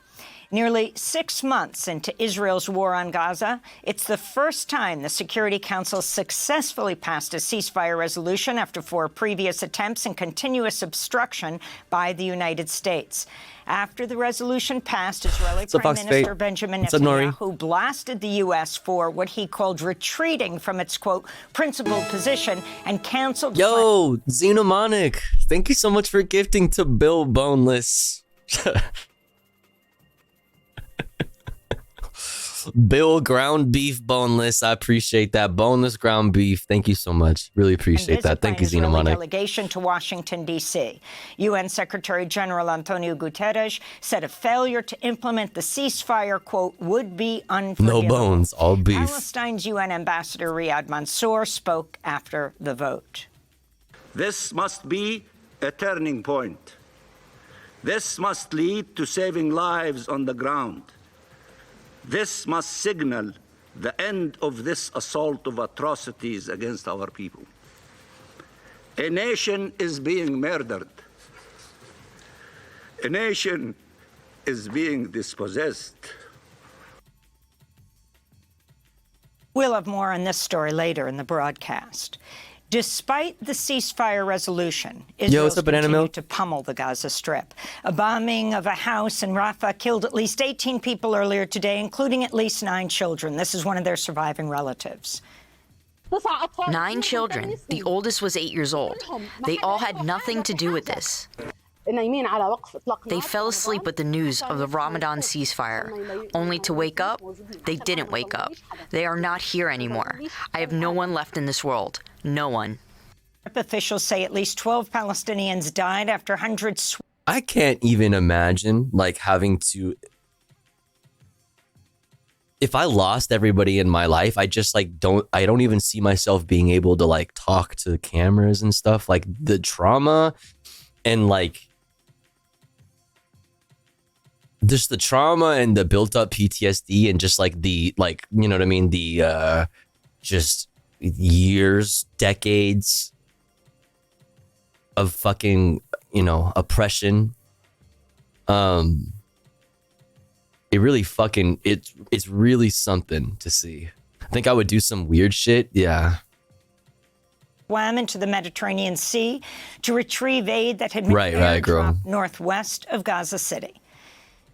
M: Nearly 6 months into Israel's war on Gaza, it's the first time the Security Council successfully passed a ceasefire resolution after 4 previous attempts and continuous obstruction by the United States. After the resolution passed, Israeli Prime Minister Benjamin Netanyahu blasted the U.S. for what he called retreating from its, quote, principled position and canceled...
E: Yo, Xenomonic, thank you so much for gifting to Bill Boneless. Bill ground beef boneless. I appreciate that. Boneless ground beef. Thank you so much. Really appreciate that. Thank you, Xenomonic.
M: Delegation to Washington, D.C. UN Secretary General Antonio Guterres said a failure to implement the ceasefire, quote, would be unforgivable.
E: No bones, all beef.
M: Palestine's UN Ambassador Riyad Mansour spoke after the vote.
O: This must be a turning point. This must lead to saving lives on the ground. This must signal the end of this assault of atrocities against our people. A nation is being murdered. A nation is being dispossessed.
M: We'll have more on this story later in the broadcast. Despite the ceasefire resolution, Israel continued to pummel the Gaza Strip. A bombing of a house in Rafah killed at least 18 people earlier today, including at least 9 children. This is one of their surviving relatives.
P: 9 children. The oldest was 8 years old. They all had nothing to do with this. They fell asleep with the news of the Ramadan ceasefire, only to wake up. They didn't wake up. They are not here anymore. I have no one left in this world. No one.
M: Officials say at least 12 Palestinians died after hundreds...
E: I can't even imagine, like, having to... If I lost everybody in my life, I just, like, I don't even see myself being able to, like, talk to cameras and stuff. Like, the trauma and, like... just the trauma and the built up PTSD and just like the, like, you know what I mean? The just years, decades of fucking, oppression. It really fucking, it's really something to see. I think I would do some weird shit. Yeah.
M: Swam into the Mediterranean Sea to retrieve aid that had been
E: airdropped
M: northwest of Gaza City.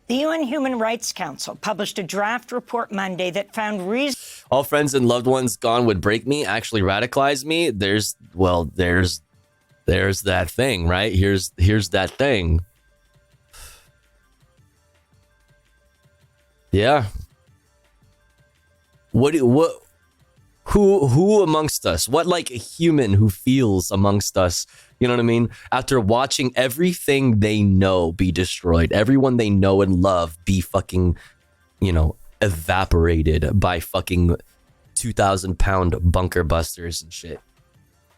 M: The UN Human Rights Council published a draft report Monday that found
E: all friends and loved ones gone would break me, actually radicalize me. There's that thing, right? Here's that thing. Yeah. Who amongst us? What like a human who feels amongst us? You know what I mean? After watching everything they know be destroyed, everyone they know and love be fucking, evaporated by fucking 2,000-pound bunker busters and shit.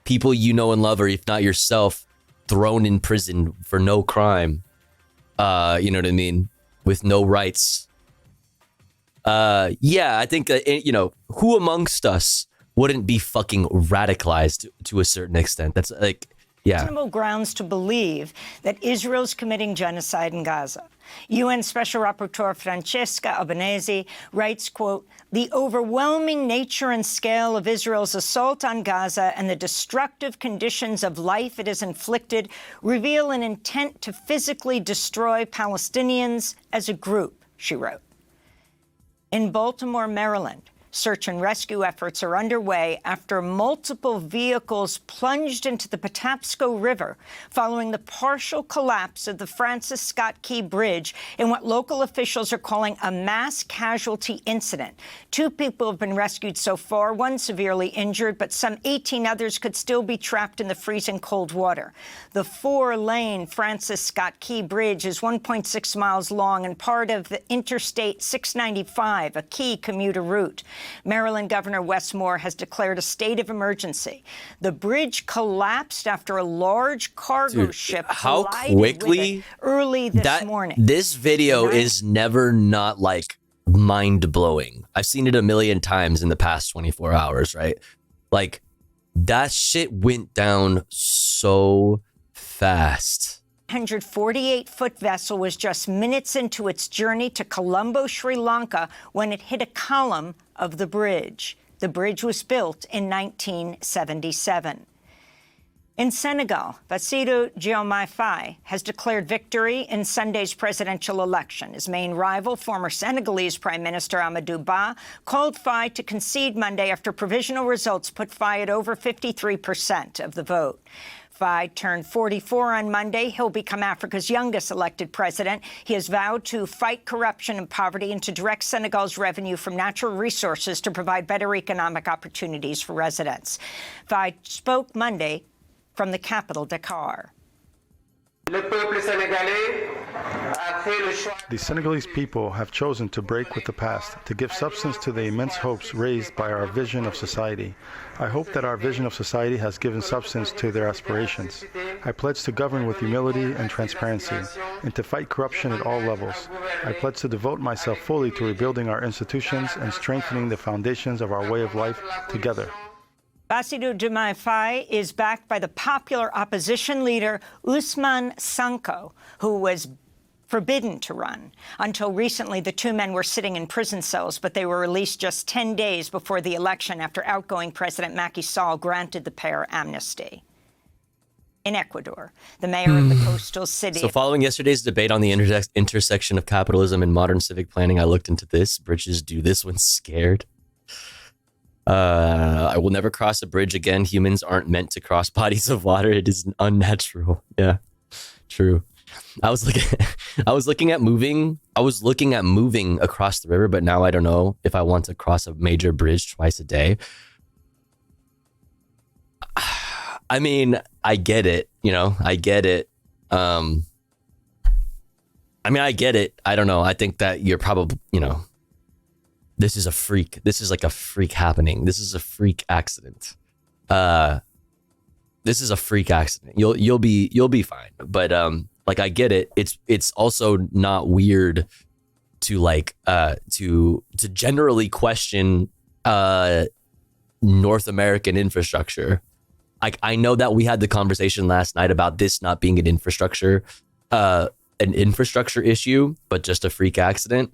E: People you know and love, or if not yourself, thrown in prison for no crime. You know what I mean? With no rights. Yeah, I think, who amongst us wouldn't be fucking radicalized to a certain extent? That's like, yeah.
M: Reasonable grounds to believe that Israel's committing genocide in Gaza. UN Special Rapporteur Francesca Albanese writes, quote, "The overwhelming nature and scale of Israel's assault on Gaza and the destructive conditions of life it has inflicted reveal an intent to physically destroy Palestinians as a group," she wrote. In Baltimore, Maryland, search and rescue efforts are underway after multiple vehicles plunged into the Patapsco River following the partial collapse of the Francis Scott Key Bridge in what local officials are calling a mass casualty incident. 2 people have been rescued so far, 1 severely injured, but some 18 others could still be trapped in the freezing cold water. The 4-lane Francis Scott Key Bridge is 1.6 miles long and part of the Interstate 695, a key commuter route. Maryland Governor Wes Moore has declared a state of emergency. The bridge collapsed after a large cargo ship collided with it early this morning.
E: This video is never not like mind-blowing. I've seen it a million times in the past 24 hours, right? Like, that shit went down so fast.
M: 148-foot vessel was just minutes into its journey to Colombo, Sri Lanka, when it hit a column of the bridge. The bridge was built in 1977. In Senegal, Bassirou Diomaye Faye has declared victory in Sunday's presidential election. His main rival, former Senegalese Prime Minister Amadou Ba, called Faye to concede Monday after provisional results put Faye at over 53% of the vote. Faye turned 44 on Monday. He'll become Africa's youngest elected president. He has vowed to fight corruption and poverty and to direct Senegal's revenue from natural resources to provide better economic opportunities for residents. Faye spoke Monday from the capital, Dakar.
Q: The Senegalese people have chosen to break with the past, to give substance to the immense hopes raised by our vision of society. I hope that our vision of society has given substance to their aspirations. I pledge to govern with humility and transparency, and to fight corruption at all levels. I pledge to devote myself fully to rebuilding our institutions and strengthening the foundations of our way of life together.
M: Bassirou Diomaye Faye is backed by the popular opposition leader Ousmane Sonko, who was forbidden to run. Until recently, the 2 men were sitting in prison cells, but they were released just 10 days before the election after outgoing President Macky Sall granted the pair amnesty. In Ecuador, the mayor of the coastal city...
E: So following yesterday's debate on the intersection of capitalism and modern civic planning, I looked into this. Bridges do this when scared. I will never cross a bridge again. Humans aren't meant to cross bodies of water. It is unnatural. Yeah, true. I was looking at moving across the river, but now I don't know if I want to cross a major bridge twice a day. I mean, I get it, I get it. I get it. I don't know. I think that you're probably, this is a freak. This is like a freak happening. This is a freak accident. This is a freak accident. You'll be fine. But I get it. It's also not weird to to generally question North American infrastructure. Like, I know that we had the conversation last night about this not being an infrastructure issue, but just a freak accident.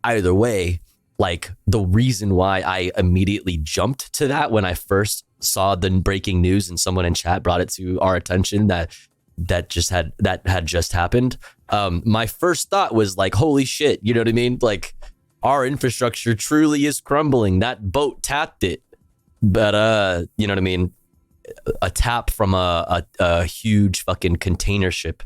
E: Either way, like, the reason why I immediately jumped to that when I first saw the breaking news and someone in chat brought it to our attention that had just happened. My first thought was like, holy shit, you know what I mean? Like, our infrastructure truly is crumbling. That boat tapped it. But you know what I mean? A tap from a huge fucking container ship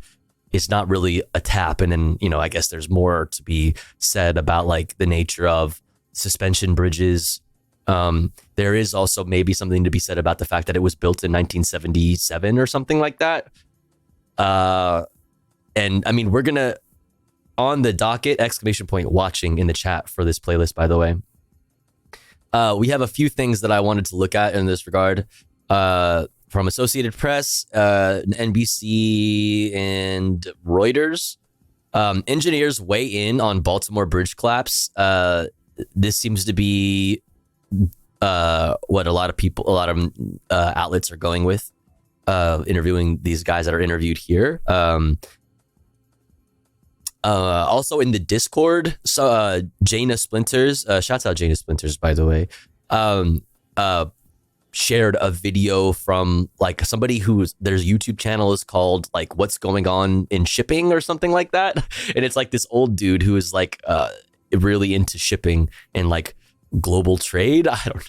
E: is not really a tap. And then, you know, I guess there's more to be said about like the nature of suspension bridges. There is also maybe something to be said about the fact that it was built in 1977 or something like that. And I mean, we're gonna, on the docket, ! Watching in the chat for this playlist, by the way. We have a few things that I wanted to look at in this regard. From Associated Press, NBC, and Reuters. Engineers weigh in on Baltimore bridge collapse. This seems to be what a lot of outlets are going with, interviewing these guys that are interviewed here. Also in the Discord, so Jaina Splinters, shouts out Jaina Splinters, by the way, shared a video from like somebody who's, their YouTube channel is called like What's Going On in Shipping or something like that. And it's like this old dude who is like really into shipping and like global trade. I don't know,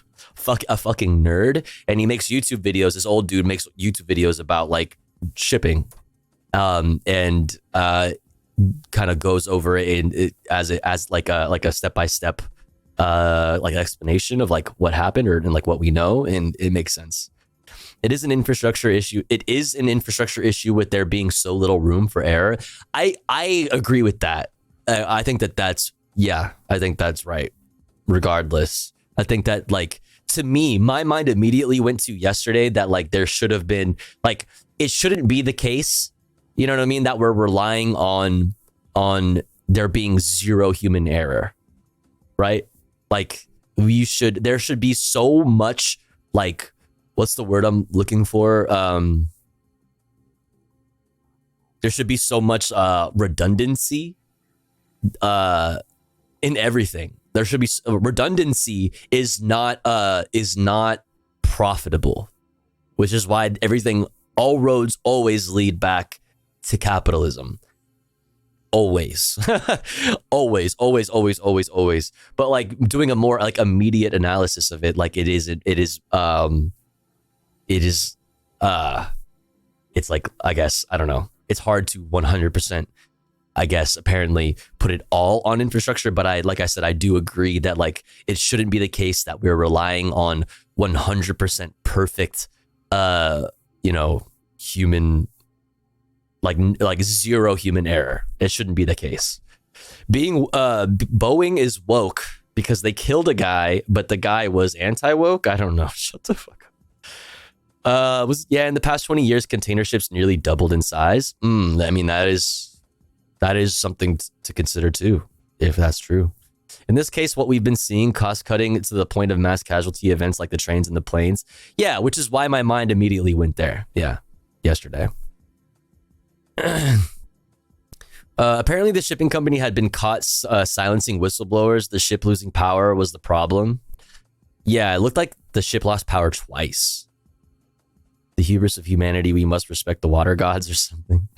E: a fucking nerd. And he makes YouTube videos. This old dude makes YouTube videos about like shipping. And kind of goes over it as like a step-by-step like explanation of like what happened and like what we know, and it makes sense. It is an infrastructure issue. It is an infrastructure issue with there being so little room for error. I agree with that. I think that's right. Regardless, I think that like, to me, my mind immediately went to yesterday that like there should have been like, it shouldn't be the case. You know what I mean? That we're relying on there being zero human error, right? Like there should be so much like, what's the word I'm looking for? There should be so much redundancy in everything. There should be redundancy is not profitable, which is why all roads always lead back to capitalism. Always. always. But like doing a more like immediate analysis of it, like it's like, I guess, I don't know. It's hard to 100%, I guess, apparently put it all on infrastructure. But like I said, I do agree that like it shouldn't be the case that we're relying on 100% perfect, human, like zero human error. It shouldn't be the case. Boeing is woke because they killed a guy, but the guy was anti-woke. I don't know. Shut the fuck up. In the past 20 years, container ships nearly doubled in size. I mean, that is something to consider too, if that's true. In this case, what we've been seeing, cost cutting to the point of mass casualty events like the trains and the planes. Yeah, which is why my mind immediately went there. Yeah, yesterday. Apparently the shipping company had been caught silencing whistleblowers. The ship losing power was the problem. Yeah, it looked like the ship lost power twice. The hubris of humanity, we must respect the water gods or something.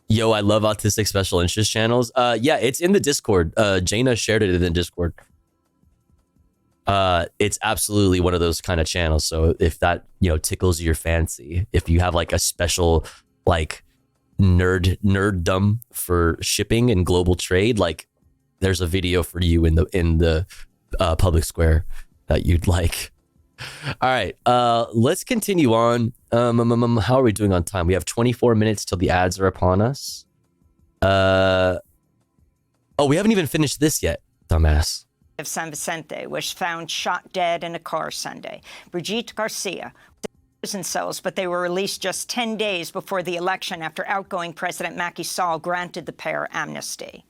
E: Yo, I love autistic special interest channels. Yeah, it's in the Discord. Jaina shared it in the Discord. It's absolutely one of those kind of channels. So if that, tickles your fancy, if you have like a special like nerddom for shipping and global trade, like there's a video for you in the public square that you'd like. All right, let's continue on. How are we doing on time? We have 24 minutes till the ads are upon us. Oh, we haven't even finished this yet, dumbass.
M: Of San Vicente was found shot dead in a car Sunday. Brigitte Garcia was in prison cells, but they were released just 10 days before the election after outgoing President Macky Sall granted the pair amnesty.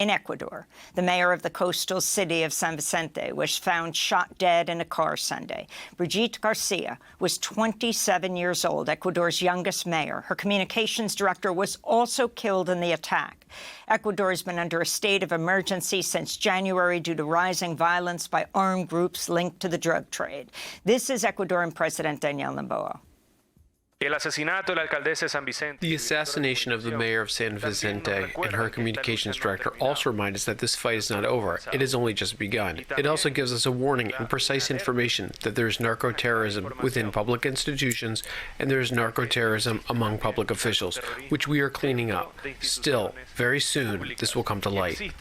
M: In Ecuador, the mayor of the coastal city of San Vicente was found shot dead in a car Sunday. Brigitte Garcia was 27 years old, Ecuador's youngest mayor. Her communications director was also killed in the attack. Ecuador has been under a state of emergency since January due to rising violence by armed groups linked to the drug trade. This is Ecuadorian President Daniel Noboa.
R: The assassination of the mayor of San Vicente and her communications director also remind us that this fight is not over. It has only just begun. It also gives us a warning and precise information that there is narco-terrorism within public institutions and there is narco-terrorism among public officials, which we are cleaning up. Still, very soon, this will come to light.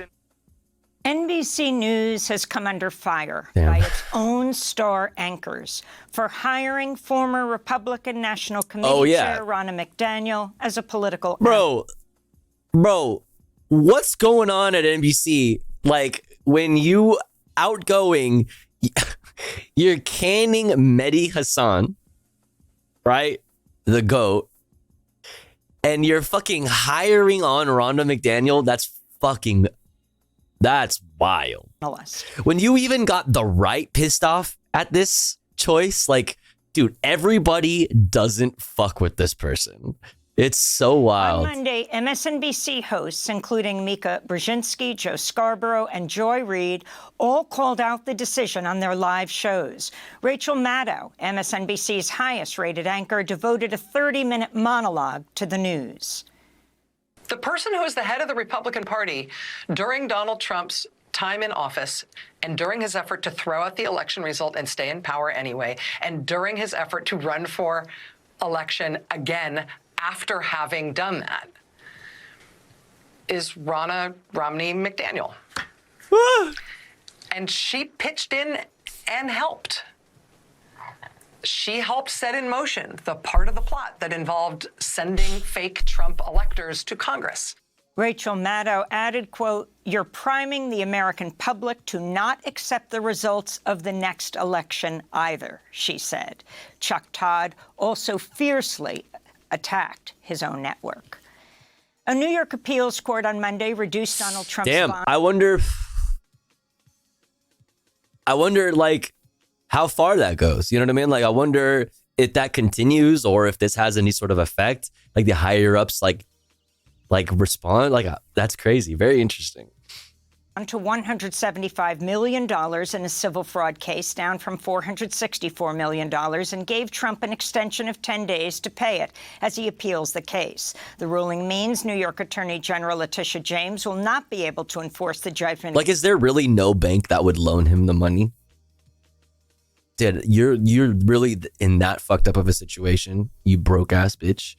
M: NBC News has come under fire by its own star anchors for hiring former Republican National Committee Chair Ronna McDaniel as a political
E: Bro, what's going on at NBC? Like, when you outgoing, you're canning Mehdi Hassan, right? The GOAT. And you're fucking hiring on Ronna McDaniel. That's wild. When you even got the right pissed off at this choice, like, dude, everybody doesn't fuck with this person. It's so wild.
M: On Monday, MSNBC hosts, including Mika Brzezinski, Joe Scarborough, and Joy Reid, all called out the decision on their live shows. Rachel Maddow, MSNBC's highest-rated anchor, devoted a 30-minute monologue to the news.
S: The person who is the head of the Republican Party during Donald Trump's time in office and during his effort to throw out the election result and stay in power anyway, and during his effort to run for election again after having done that, is Ronna Romney McDaniel. And she pitched in and helped. She helped set in motion the part of the plot that involved sending fake Trump electors to Congress.
M: Rachel Maddow added, quote, "You're priming the American public to not accept the results of the next election either," she said. Chuck Todd also fiercely attacked his own network. A New York appeals court on Monday reduced Donald Trump's bond.
E: I wonder, like, how far that goes. You know what I mean? Like, I wonder if that continues or if this has any sort of effect. Like, the higher ups, like respond. Like, that's crazy. Very interesting.
M: To $175 million in a civil fraud case, down from $464 million, and gave Trump an extension of 10 days to pay it as he appeals the case. The ruling means New York Attorney General Letitia James will not be able to enforce the judgment.
E: Like, is there really no bank that would loan him the money? Dude, you're really in that fucked up of a situation, you broke ass bitch.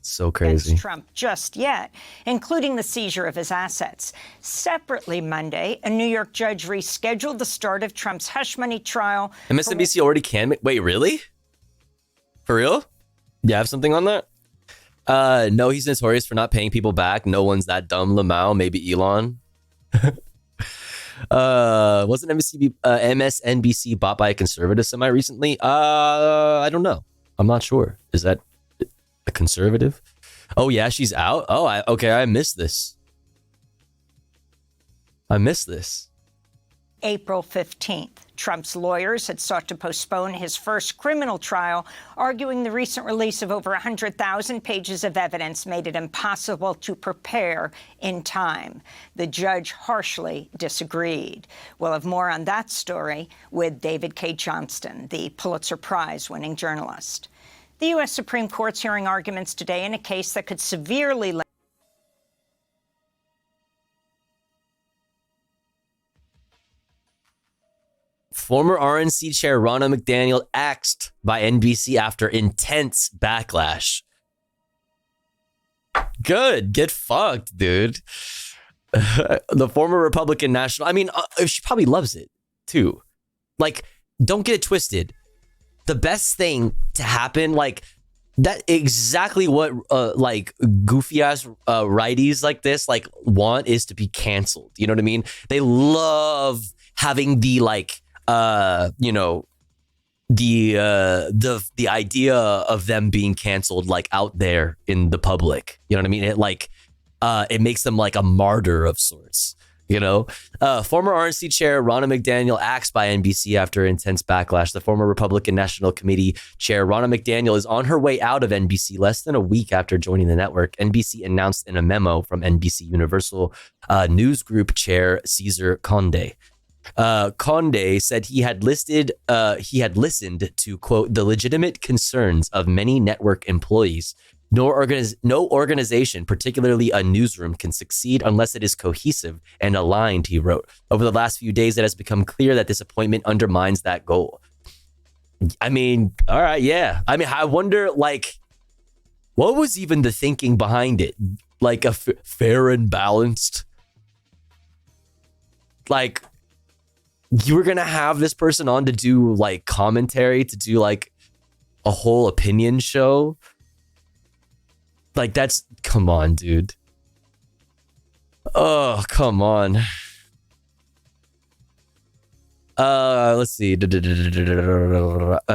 E: So crazy.
M: Trump just yet, including the seizure of his assets. Separately Monday, a New York judge rescheduled the start of Trump's hush money trial.
E: MSNBC already can. Wait, really? For real? You have something on that? No, he's notorious for not paying people back. No one's that dumb. Lamau, maybe Elon. Wasn't MSNBC bought by a conservative semi recently? I don't know. I'm not sure. Is that a conservative? Oh yeah, she's out. Oh, okay. I missed this.
M: April 15th. Trump's lawyers had sought to postpone his first criminal trial, arguing the recent release of over 100,000 pages of evidence made it impossible to prepare in time. The judge harshly disagreed. We'll have more on that story with David K. Johnston, the Pulitzer Prize-winning journalist. The U.S. Supreme Court's hearing arguments today in a case that could severely limit
E: Former RNC chair Ronna McDaniel axed by NBC after intense backlash. Good. Get fucked, dude. The former Republican national... I mean, she probably loves it, too. Like, don't get it twisted. The best thing to happen, like, that exactly what, like, goofy-ass righties like this, like, want is to be canceled. You know what I mean? They love having the, like... you know, the idea of them being canceled, like, out there in the public. You know what I mean? It, like, it makes them like a martyr of sorts. You know, former RNC chair Ronna McDaniel axed by NBC after intense backlash. The former Republican National Committee chair Ronna McDaniel is on her way out of NBC less than a week after joining the network. NBC announced in a memo from NBC Universal News Group chair Cesar Conde. Conde said he had listened to, quote, the legitimate concerns of many network employees. No organization, particularly a newsroom, can succeed unless it is cohesive and aligned, he wrote. Over the last few days, it has become clear that this appointment undermines that goal. I mean, all right, yeah. I mean, I wonder, like, what was even the thinking behind it? Like a fair and balanced? Like, you were going to have this person on to do, like, commentary, to do, like, a whole opinion show? Like, that's, come on, dude. Oh, come on. Let's see.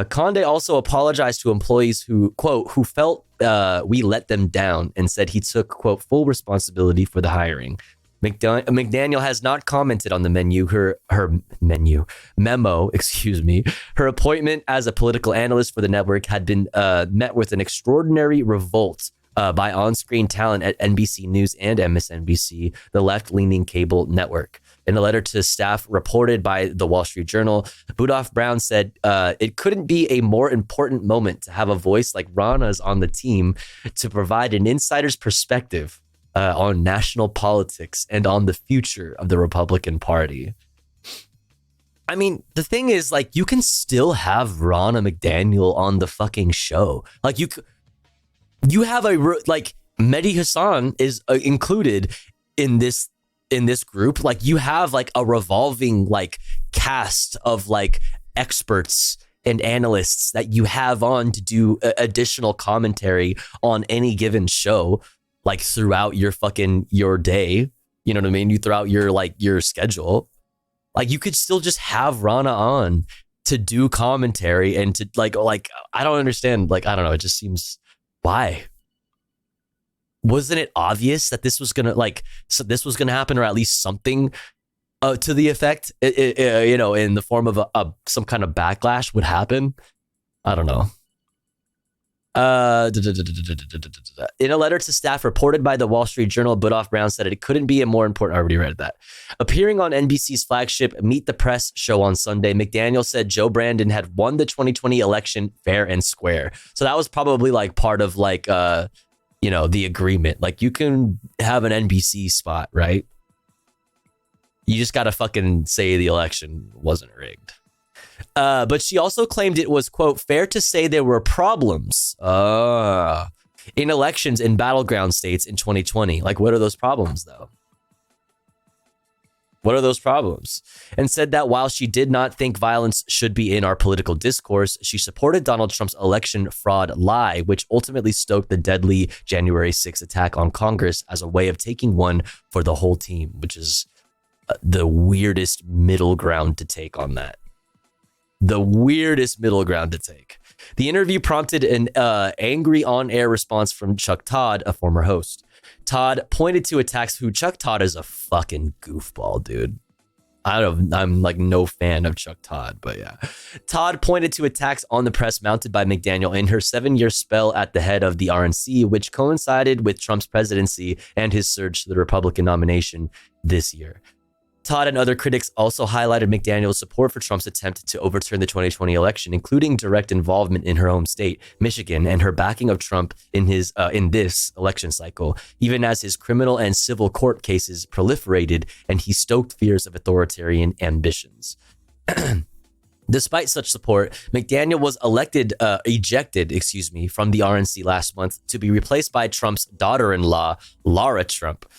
E: Conde also apologized to employees who, quote, who felt we let them down, and said he took, quote, full responsibility for the hiring. McDaniel has not commented on the memo, excuse me. Her appointment as a political analyst for the network had been met with an extraordinary revolt by on-screen talent at NBC News and MSNBC, the left-leaning cable network. In a letter to staff reported by the Wall Street Journal, Budoff Brown said, it couldn't be a more important moment to have a voice like Ronna's on the team to provide an insider's perspective on national politics and on the future of the Republican Party. I mean, the thing is, like, you can still have Ronna McDaniel on the fucking show. Like, you have like, Mehdi Hassan is included in this group. Like, you have like a revolving like cast of like experts and analysts that you have on to do additional commentary on any given show, like throughout your day. You know what I mean? You throughout your schedule. Like, you could still just have Ronna on to do commentary and to like I don't understand. Like, I don't know. It just seems, why? Wasn't it obvious that this was gonna happen, or at least something to the effect, you know, in the form of some kind of backlash would happen? I don't know. In a letter to staff reported by the Wall Street Journal, Budoff Brown said it couldn't be a more important. I already read that. Appearing on NBC's flagship Meet the Press show on Sunday, McDaniel said Joe Brandon had won the 2020 election fair and square. So that was probably like part of like, you know, the agreement. Like, you can have an NBC spot, right? You just got to fucking say the election wasn't rigged. But she also claimed it was, quote, fair to say there were problems in elections in battleground states in 2020. Like, what are those problems, though? What are those problems? And said that while she did not think violence should be in our political discourse, she supported Donald Trump's election fraud lie, which ultimately stoked the deadly January 6th attack on Congress as a way of taking one for the whole team, which is the weirdest middle ground to take on that. The weirdest middle ground to take. The interview prompted an angry on-air response from Chuck Todd, a former host. Todd pointed to attacks Chuck Todd is a fucking goofball, dude. I'm like no fan of Chuck Todd, but yeah. Todd pointed to attacks on the press mounted by McDaniel in her 7-year spell at the head of the RNC, which coincided with Trump's presidency and his surge to the Republican nomination this year. Todd and other critics also highlighted McDaniel's support for Trump's attempt to overturn the 2020 election, including direct involvement in her home state, Michigan, and her backing of Trump in this election cycle, even as his criminal and civil court cases proliferated and he stoked fears of authoritarian ambitions. Despite such support, McDaniel was ejected from the RNC last month to be replaced by Trump's daughter-in-law, Laura Trump.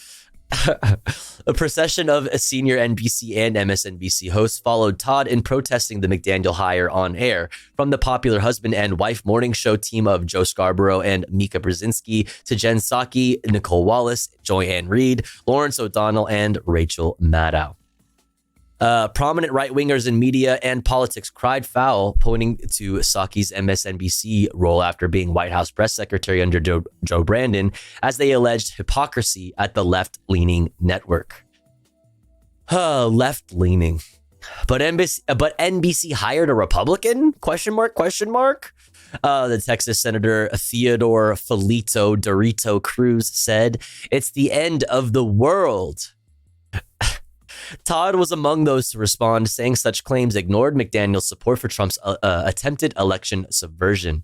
E: A procession of senior NBC and MSNBC hosts followed Todd in protesting the McDaniel hire on air, from the popular husband and wife morning show team of Joe Scarborough and Mika Brzezinski to Jen Psaki, Nicole Wallace, Joy Ann Reid, Lawrence O'Donnell, and Rachel Maddow. Prominent right-wingers in media and politics cried foul, pointing to Psaki's MSNBC role after being White House press secretary under Joe Brandon, as they alleged hypocrisy at the left-leaning network. Left-leaning. But NBC hired a Republican? Question mark? The Texas Senator Theodore Felito Dorito Cruz said, "It's the end of the world." Todd was among those to respond, saying such claims ignored McDaniel's support for Trump's attempted election subversion.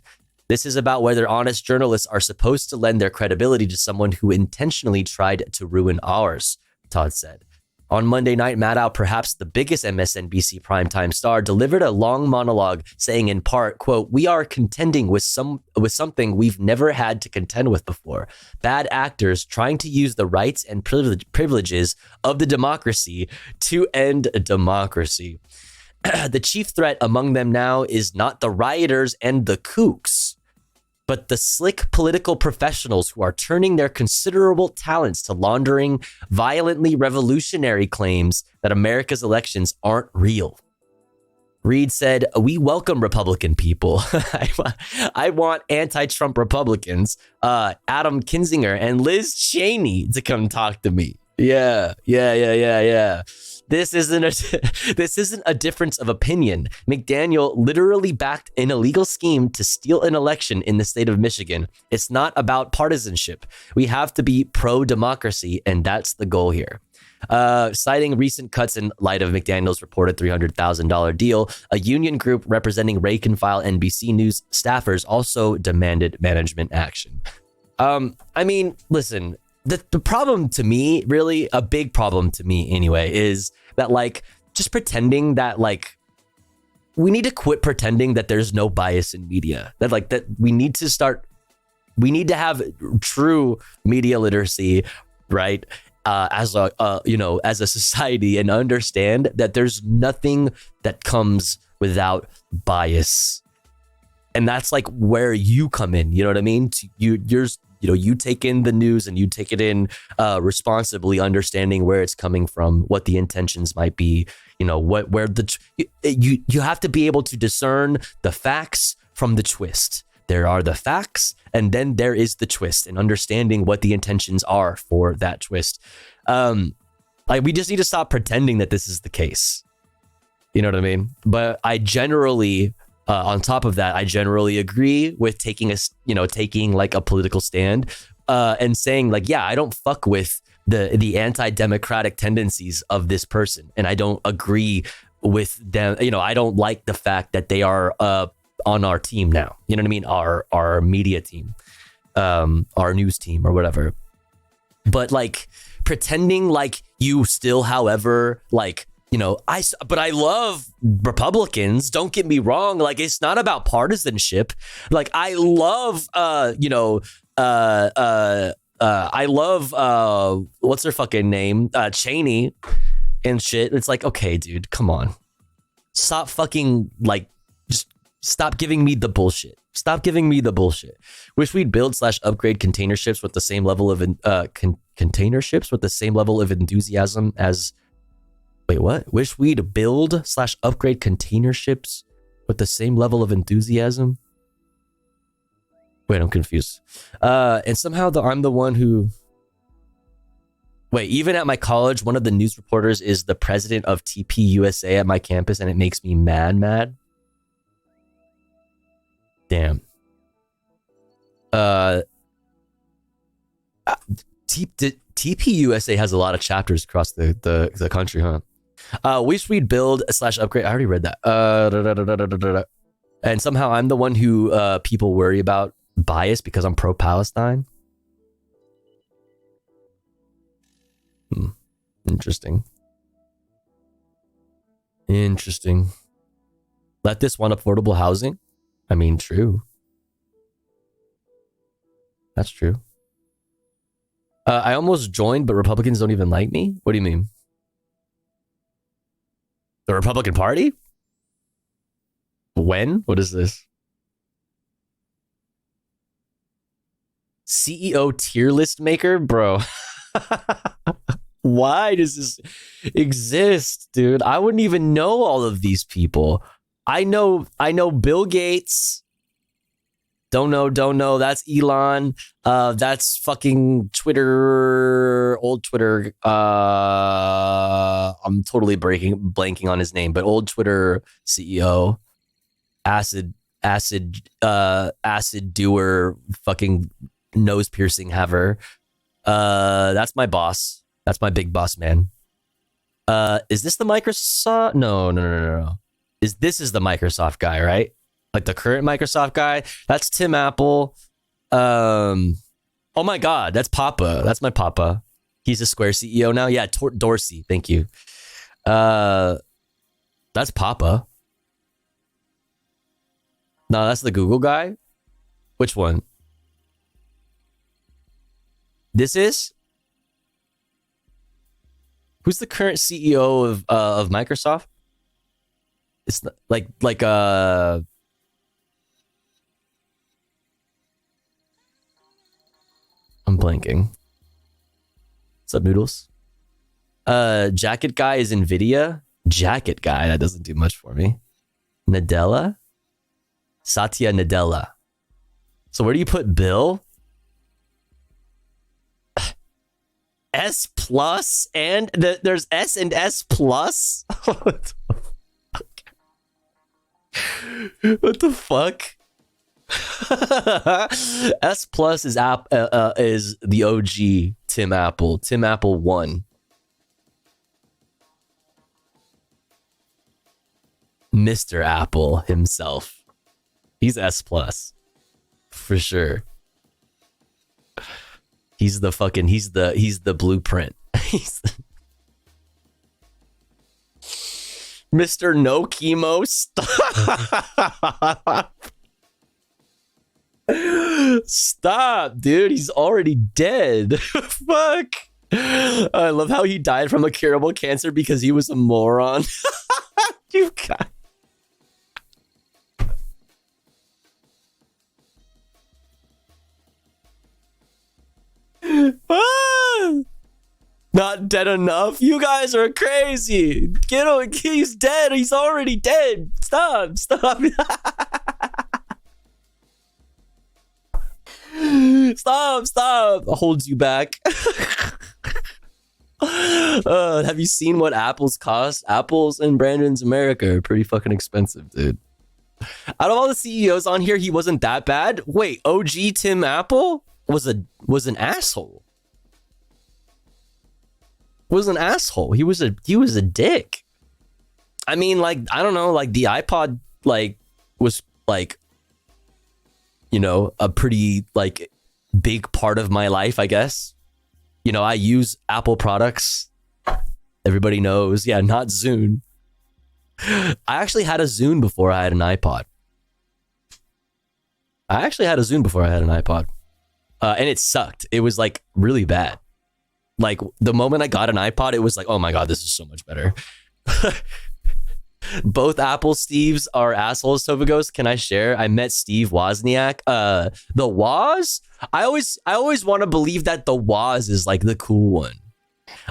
E: This is about whether honest journalists are supposed to lend their credibility to someone who intentionally tried to ruin ours, Todd said. On Monday night, Maddow, perhaps the biggest MSNBC primetime star, delivered a long monologue saying in part, quote, "We are contending with something we've never had to contend with before. Bad actors trying to use the rights and privileges of the democracy to end democracy. The chief threat among them now is not the rioters and the kooks, but the slick political professionals who are turning their considerable talents to laundering violently revolutionary claims that America's elections aren't real." Reid said, "We welcome Republican people. I want anti-Trump Republicans, Adam Kinzinger and Liz Cheney to come talk to me. Yeah. This isn't a difference of opinion. McDaniel literally backed an illegal scheme to steal an election in the state of Michigan. It's not about partisanship. We have to be pro-democracy, and that's the goal here." Citing recent cuts in light of McDaniel's reported $300,000 deal, a union group representing rank-and-file NBC News staffers also demanded management action. I mean, listen, the problem to me, really a big problem to me anyway, is that like just pretending that like we need to quit pretending that there's no bias in media, that we need to have true media literacy, right? As a society, and understand that there's nothing that comes without bias. And that's like where you come in, you know what I mean? You take in the news and you take it in responsibly, understanding where it's coming from, what the intentions might be, you have to be able to discern the facts from the twist. There are the facts, and then there is the twist, and understanding what the intentions are for that twist. We just need to stop pretending that this is the case. You know what I mean? But I generally, on top of that, I generally agree with taking like a political stand, and saying like, yeah, I don't fuck with the anti-democratic tendencies of this person, and I don't agree with them. I don't like the fact that they are on our team now. You know what I mean? Our media team, our news team, or whatever. But like pretending like you still, however, like, but I love Republicans. Don't get me wrong. Like, it's not about partisanship. Like, I love, I love, what's her fucking name? Cheney and shit. It's like, okay, dude, come on. Stop fucking, like, just stop giving me the bullshit. Stop giving me the bullshit. Wish we'd build/upgrade container ships with the same level of, container ships with the same level of enthusiasm as, wait, what? Wish we'd build/upgrade container ships with the same level of enthusiasm? Wait, I'm confused. And somehow I'm the one who... Wait, even at my college, one of the news reporters is the president of TP USA at my campus, and it makes me mad. Damn. TP USA has a lot of chapters across the country, huh? Wish we'd build/upgrade. I already read that. And somehow I'm the one who people worry about bias because I'm pro-Palestine. Interesting. Let this want affordable housing? I mean, true. That's true. I almost joined, but Republicans don't even like me? What do you mean? The Republican Party? When? What is this? CEO tier list maker? Bro. Why does this... exist, dude. I wouldn't even know all of these people. I know Bill Gates. Don't know. That's Elon. That's fucking Twitter, old Twitter. I'm totally blanking on his name, but old Twitter CEO, acid doer, fucking nose piercing haver. That's my boss. That's my big boss man. Is this the Microsoft? No. This is the Microsoft guy, right? Like the current Microsoft guy. That's Tim Apple. Oh my God, that's Papa. That's my Papa. He's a Square CEO now. Yeah, Dorsey. Thank you. That's Papa. No, that's the Google guy. Which one? This is? Who's the current CEO of Microsoft? It's like I'm blanking. What's up, Noodles? Jacket guy is NVIDIA. Jacket guy, that doesn't do much for me. Nadella? Satya Nadella. So where do you put Bill? S plus and there's S and S plus? What the fuck? S plus is the OG Tim Apple. Tim Apple 1. Mr. Apple himself. He's S plus for sure. He's the blueprint. Mr. No Chemo. Stop, dude. He's already dead. Fuck. I love how he died from a curable cancer because he was a moron. You got. Not dead enough. You guys are crazy. Get him. He's dead. He's already dead. Stop. Stop. Stop. Holds you back. Have you seen what apples cost? Apples in Brandon's America are pretty fucking expensive, dude. Out of all the CEOs on here, he wasn't that bad. Wait, OG Tim Apple was an asshole. Was an asshole. He was a dick. I mean, like, I don't know, like the iPod like was like, you know, a pretty like big part of my life, I guess. You know, I use Apple products. Everybody knows. Yeah, not Zune. I actually had a Zune before I had an iPod. And it sucked. It was like really bad. Like the moment I got an iPod, it was like, oh my God, this is so much better. Both Apple Steves are assholes, Tovagos. Can I share? I met Steve Wozniak. The Woz? I always want to believe that the Woz is like the cool one.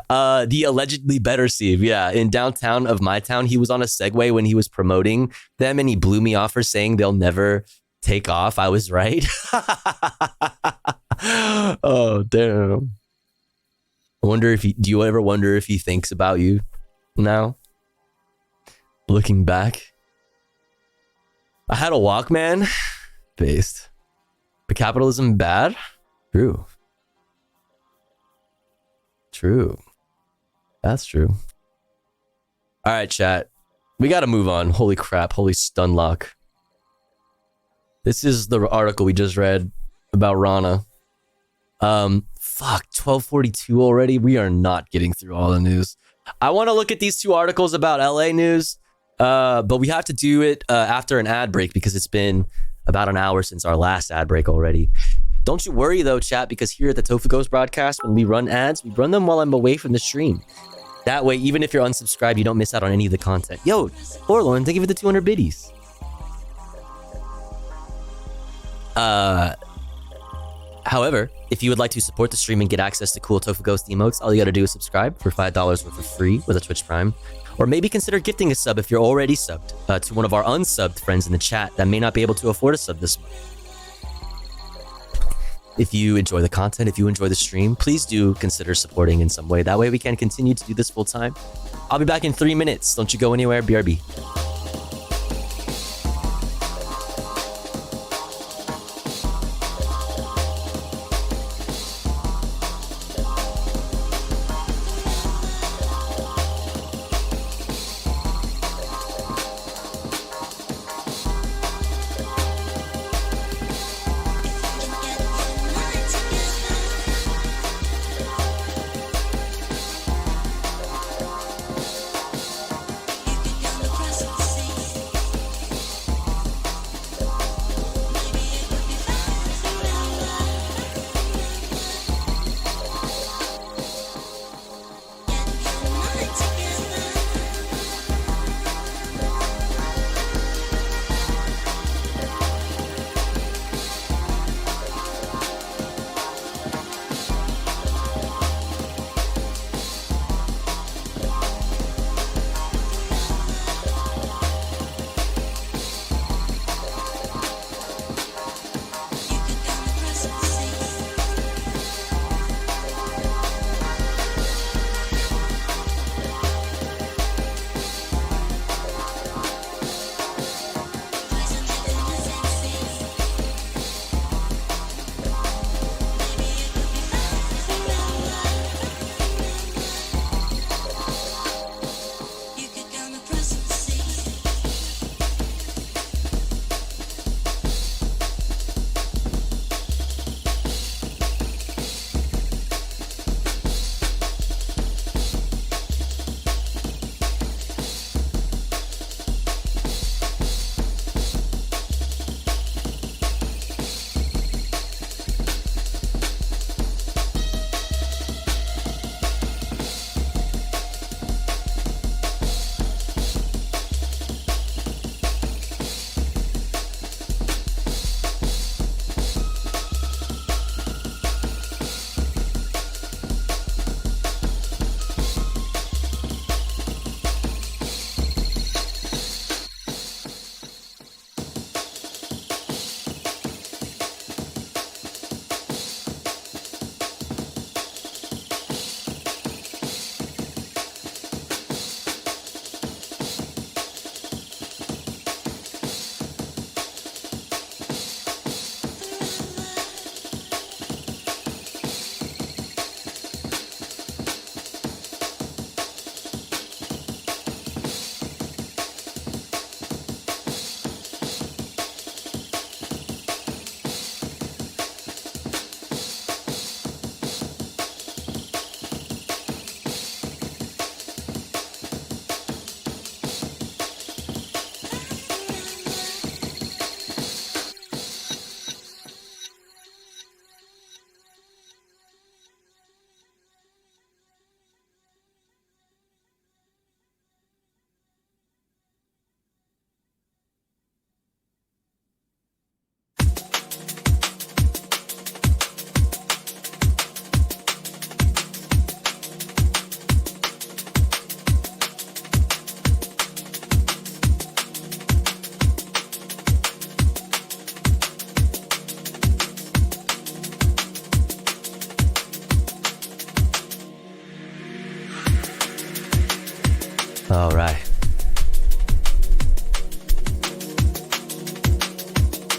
E: The allegedly better Steve. Yeah. In downtown of my town, he was on a Segway when he was promoting them and he blew me off for saying they'll never take off. I was right. Oh, damn. Do you ever wonder if he thinks about you now? Looking back. I had a Walkman. Based. But capitalism bad? True. That's true. All right, chat. We got to move on. Holy crap. Holy stun lock. This is the article we just read about Rana. Fuck, 12:42 already. We are not getting through all the news. I want to look at these two articles about LA news, but we have to do it after an ad break because it's been about an hour since our last ad break already. Don't you worry though, chat, because here at the Tofu Ghost broadcast, when we run ads, we run them while I'm away from the stream. That way, even if you're unsubscribed, you don't miss out on any of the content. Yo, Orlon, thank you for the 200 biddies. However, if you would like to support the stream and get access to cool Tofu Ghost emotes, all you gotta do is subscribe for $5 worth of free with a Twitch Prime. Or maybe consider gifting a sub if you're already subbed to one of our unsubbed friends in the chat that may not be able to afford a sub this month. If you enjoy the content, if you enjoy the stream, please do consider supporting in some way. That way we can continue to do this full time. I'll be back in 3 minutes. Don't you go anywhere, BRB. All right.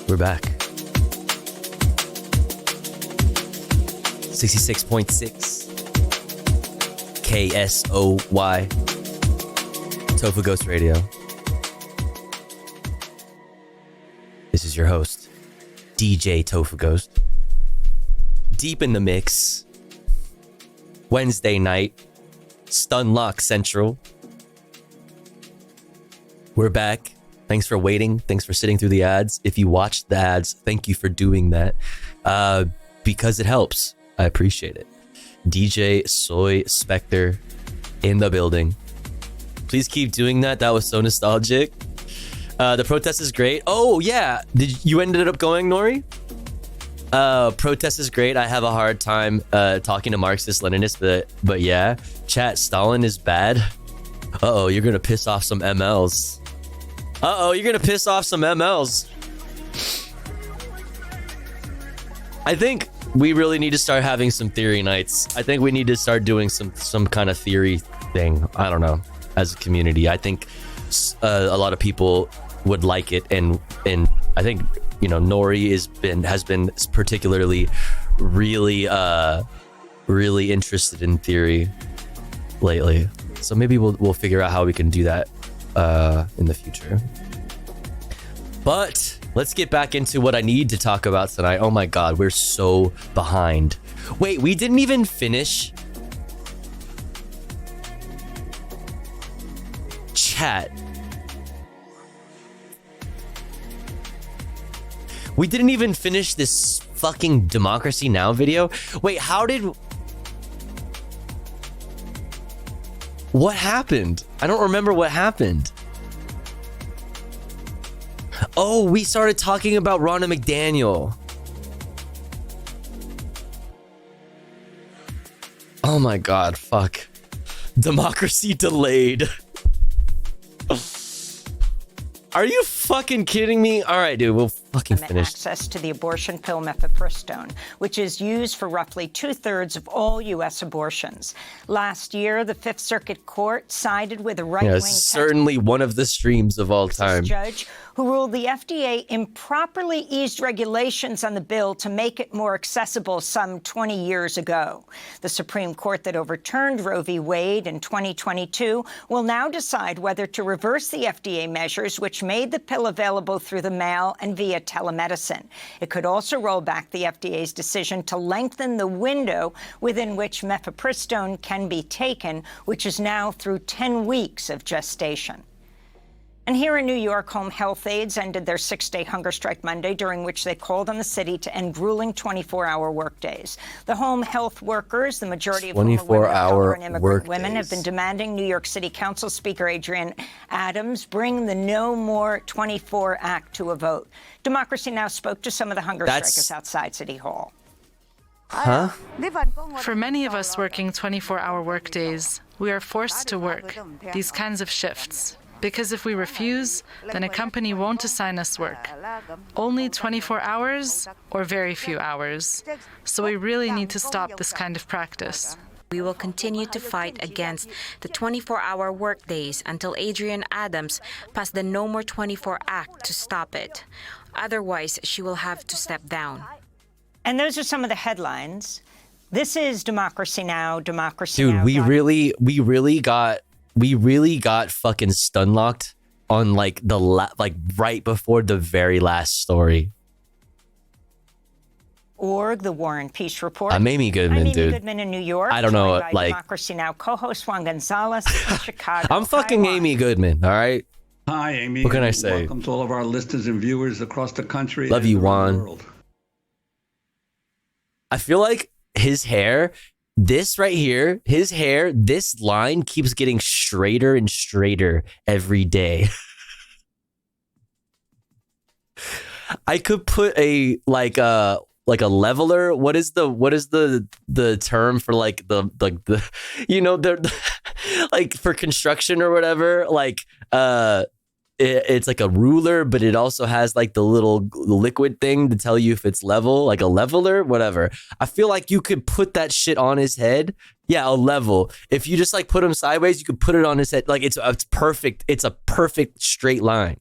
E: We're back. 66.6 KSOY Tofu Ghost Radio. This is your host, DJ Tofu Ghost. Deep in the mix. Wednesday night. Stunlock Central. We're back. Thanks for waiting. Thanks for sitting through the ads. If you watched the ads, thank you for doing that. Because it helps. I appreciate it. DJ Soy Spectre in the building. Please keep doing that. That was so nostalgic. The protest is great. Oh, yeah. You ended up going, Nori? Protest is great. I have a hard time talking to Marxist Leninists, but yeah. Chat, Stalin is bad. Uh-oh, you're gonna piss off some MLs. Uh-oh, you're gonna piss off some MLs. I think we really need to start having some theory nights. I think we need to start doing some kind of theory thing. I don't know, as a community. I think a lot of people would like it, and I think, you know, Nori has been particularly really interested in theory lately. So maybe we'll figure out how we can do that in the future. But let's get back into what I need to talk about tonight. Oh my god, we're so behind. Wait, we didn't even finish. Chat. We didn't even finish this fucking Democracy Now! Video. Wait, how did... What happened? I don't remember what happened. Oh, we started talking about Ronna McDaniel. Oh my god, fuck. Democracy delayed. Are you fucking kidding me? All right, dude, we'll fucking finish.
M: Access to the abortion pill mifepristone, which is used for roughly 2/3 of all U.S. abortions. Last year, the Fifth Circuit Court sided with a right-wing...
E: Yeah, certainly one of the streams of all time.
M: ...judge who ruled the FDA improperly eased regulations on the bill to make it more accessible some 20 years ago. The Supreme Court that overturned Roe v. Wade in 2022 will now decide whether to reverse the FDA measures which made the pill available through the mail and via telemedicine. It could also roll back the FDA's decision to lengthen the window within which mifepristone can be taken, which is now through 10 weeks of gestation. And here in New York, home health aides ended their 6-day hunger strike Monday, during which they called on the city to end grueling 24-hour workdays. The home health workers, the majority of whom are women of color and immigrant women, have been demanding New York City Council Speaker Adrienne Adams bring the No More 24 Act to a vote. Democracy Now! Spoke to some of the hunger strikers outside City Hall.
E: Huh?
T: For many of us working 24-hour workdays, we are forced to work these kinds of shifts. Because if we refuse, then a company won't assign us work. Only 24 hours or very few hours. So we really need to stop this kind of practice.
U: We will continue to fight against the 24-hour workdays until Adrienne Adams passed the No More 24 Act to stop it. Otherwise, she will have to step down.
M: And those are some of the headlines. This is Democracy Now! Democracy
E: Dude,
M: Now!
E: we really got fucking stun locked on like right before the very last story.
M: The War and Peace Report.
E: I'm Amy Goodman,
M: I'm
E: dude.
M: Amy Goodman in New York.
E: I don't know, like
M: Democracy Now! Co-host Juan Gonzalez in Chicago.
E: I'm fucking Amy Goodman, all right?
V: Hi, Amy.
E: What can I say?
V: Welcome to all of our listeners and viewers across the country.
E: Love you, Juan.
V: World.
E: I feel like his hair, this right here, his hair, this line keeps getting straighter and straighter every day. I could put a like a leveler. What is the term for like the you know, the like for construction or whatever, like it's like a ruler, but it also has like the little liquid thing to tell you if it's level, like a leveler, whatever. I feel like you could put that shit on his head. Yeah, a level. If you just like put him sideways, you could put it on his head. Like it's perfect. It's a perfect straight line.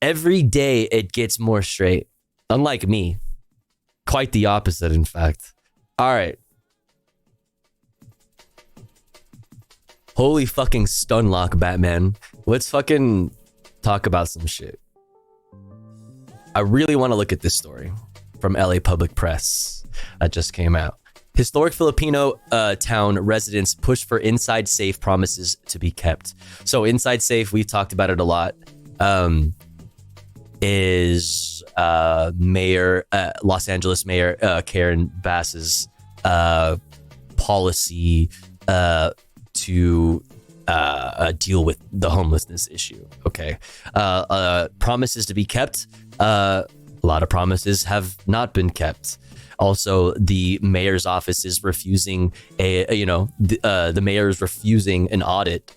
E: Every day it gets more straight. Unlike me. Quite the opposite, in fact. All right. Holy fucking stun lock, Batman. Let's fucking talk about some shit. I really want to look at this story from LA Public Press that just came out. Historic Filipino town residents push for inside safe promises to be kept. So inside safe, we've talked about it a lot. Is Mayor, Los Angeles Mayor Karen Bass's policy to deal with the homelessness issue. Okay. Promises to be kept. a lot of promises have not been kept. Also, the mayor's office is refusing the mayor is refusing an audit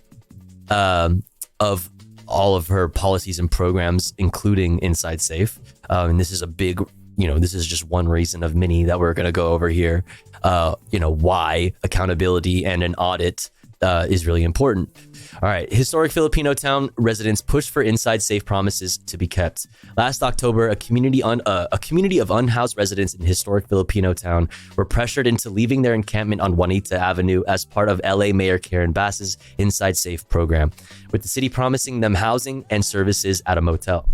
E: of all of her policies and programs, including Inside Safe. And this is a big, this is just one reason of many that we're going to go over here. Why accountability and an audit is really important. All right. Historic Filipino town residents push for Inside Safe promises to be kept. Last October, a community of unhoused residents in historic Filipino town were pressured into leaving their encampment on Juanita Avenue as part of LA Mayor Karen Bass's Inside Safe program, with the city promising them housing and services at a motel.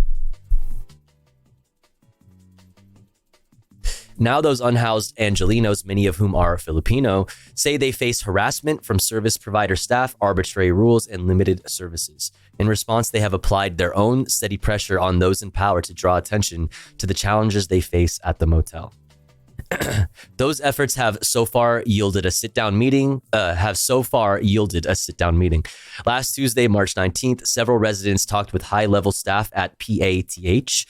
E: Now those unhoused Angelinos, many of whom are Filipino, say they face harassment from service provider staff, arbitrary rules, and limited services. In response, they have applied their own steady pressure on those in power to draw attention to the challenges they face at the motel. Those efforts have so far yielded a sit-down meeting. Last Tuesday, March 19th, several residents talked with high-level staff at PATH,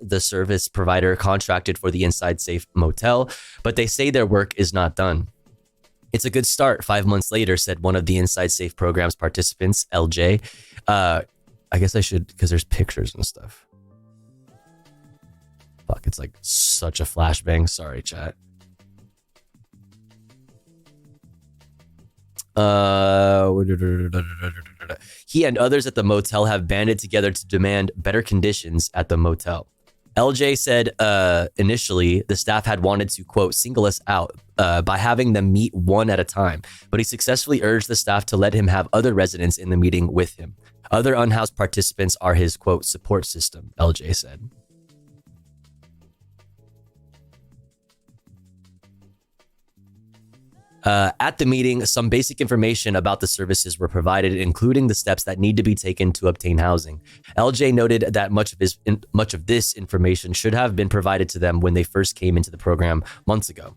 E: the service provider contracted for the Inside Safe motel, but they say their work is not done. It's a good start 5 months later, said one of the Inside Safe program's participants, LJ. I guess I should, because there's pictures and stuff. Fuck, it's like such a flashbang. Sorry, chat. He and others at the motel have banded together to demand better conditions at the motel. LJ said initially the staff had wanted to, quote, single us out by having them meet one at a time, but he successfully urged the staff to let him have other residents in the meeting with him. Other unhoused participants are his, quote, support system, LJ said. At the meeting, some basic information about the services were provided, including the steps that need to be taken to obtain housing. LJ noted that much of this information should have been provided to them when they first came into the program months ago.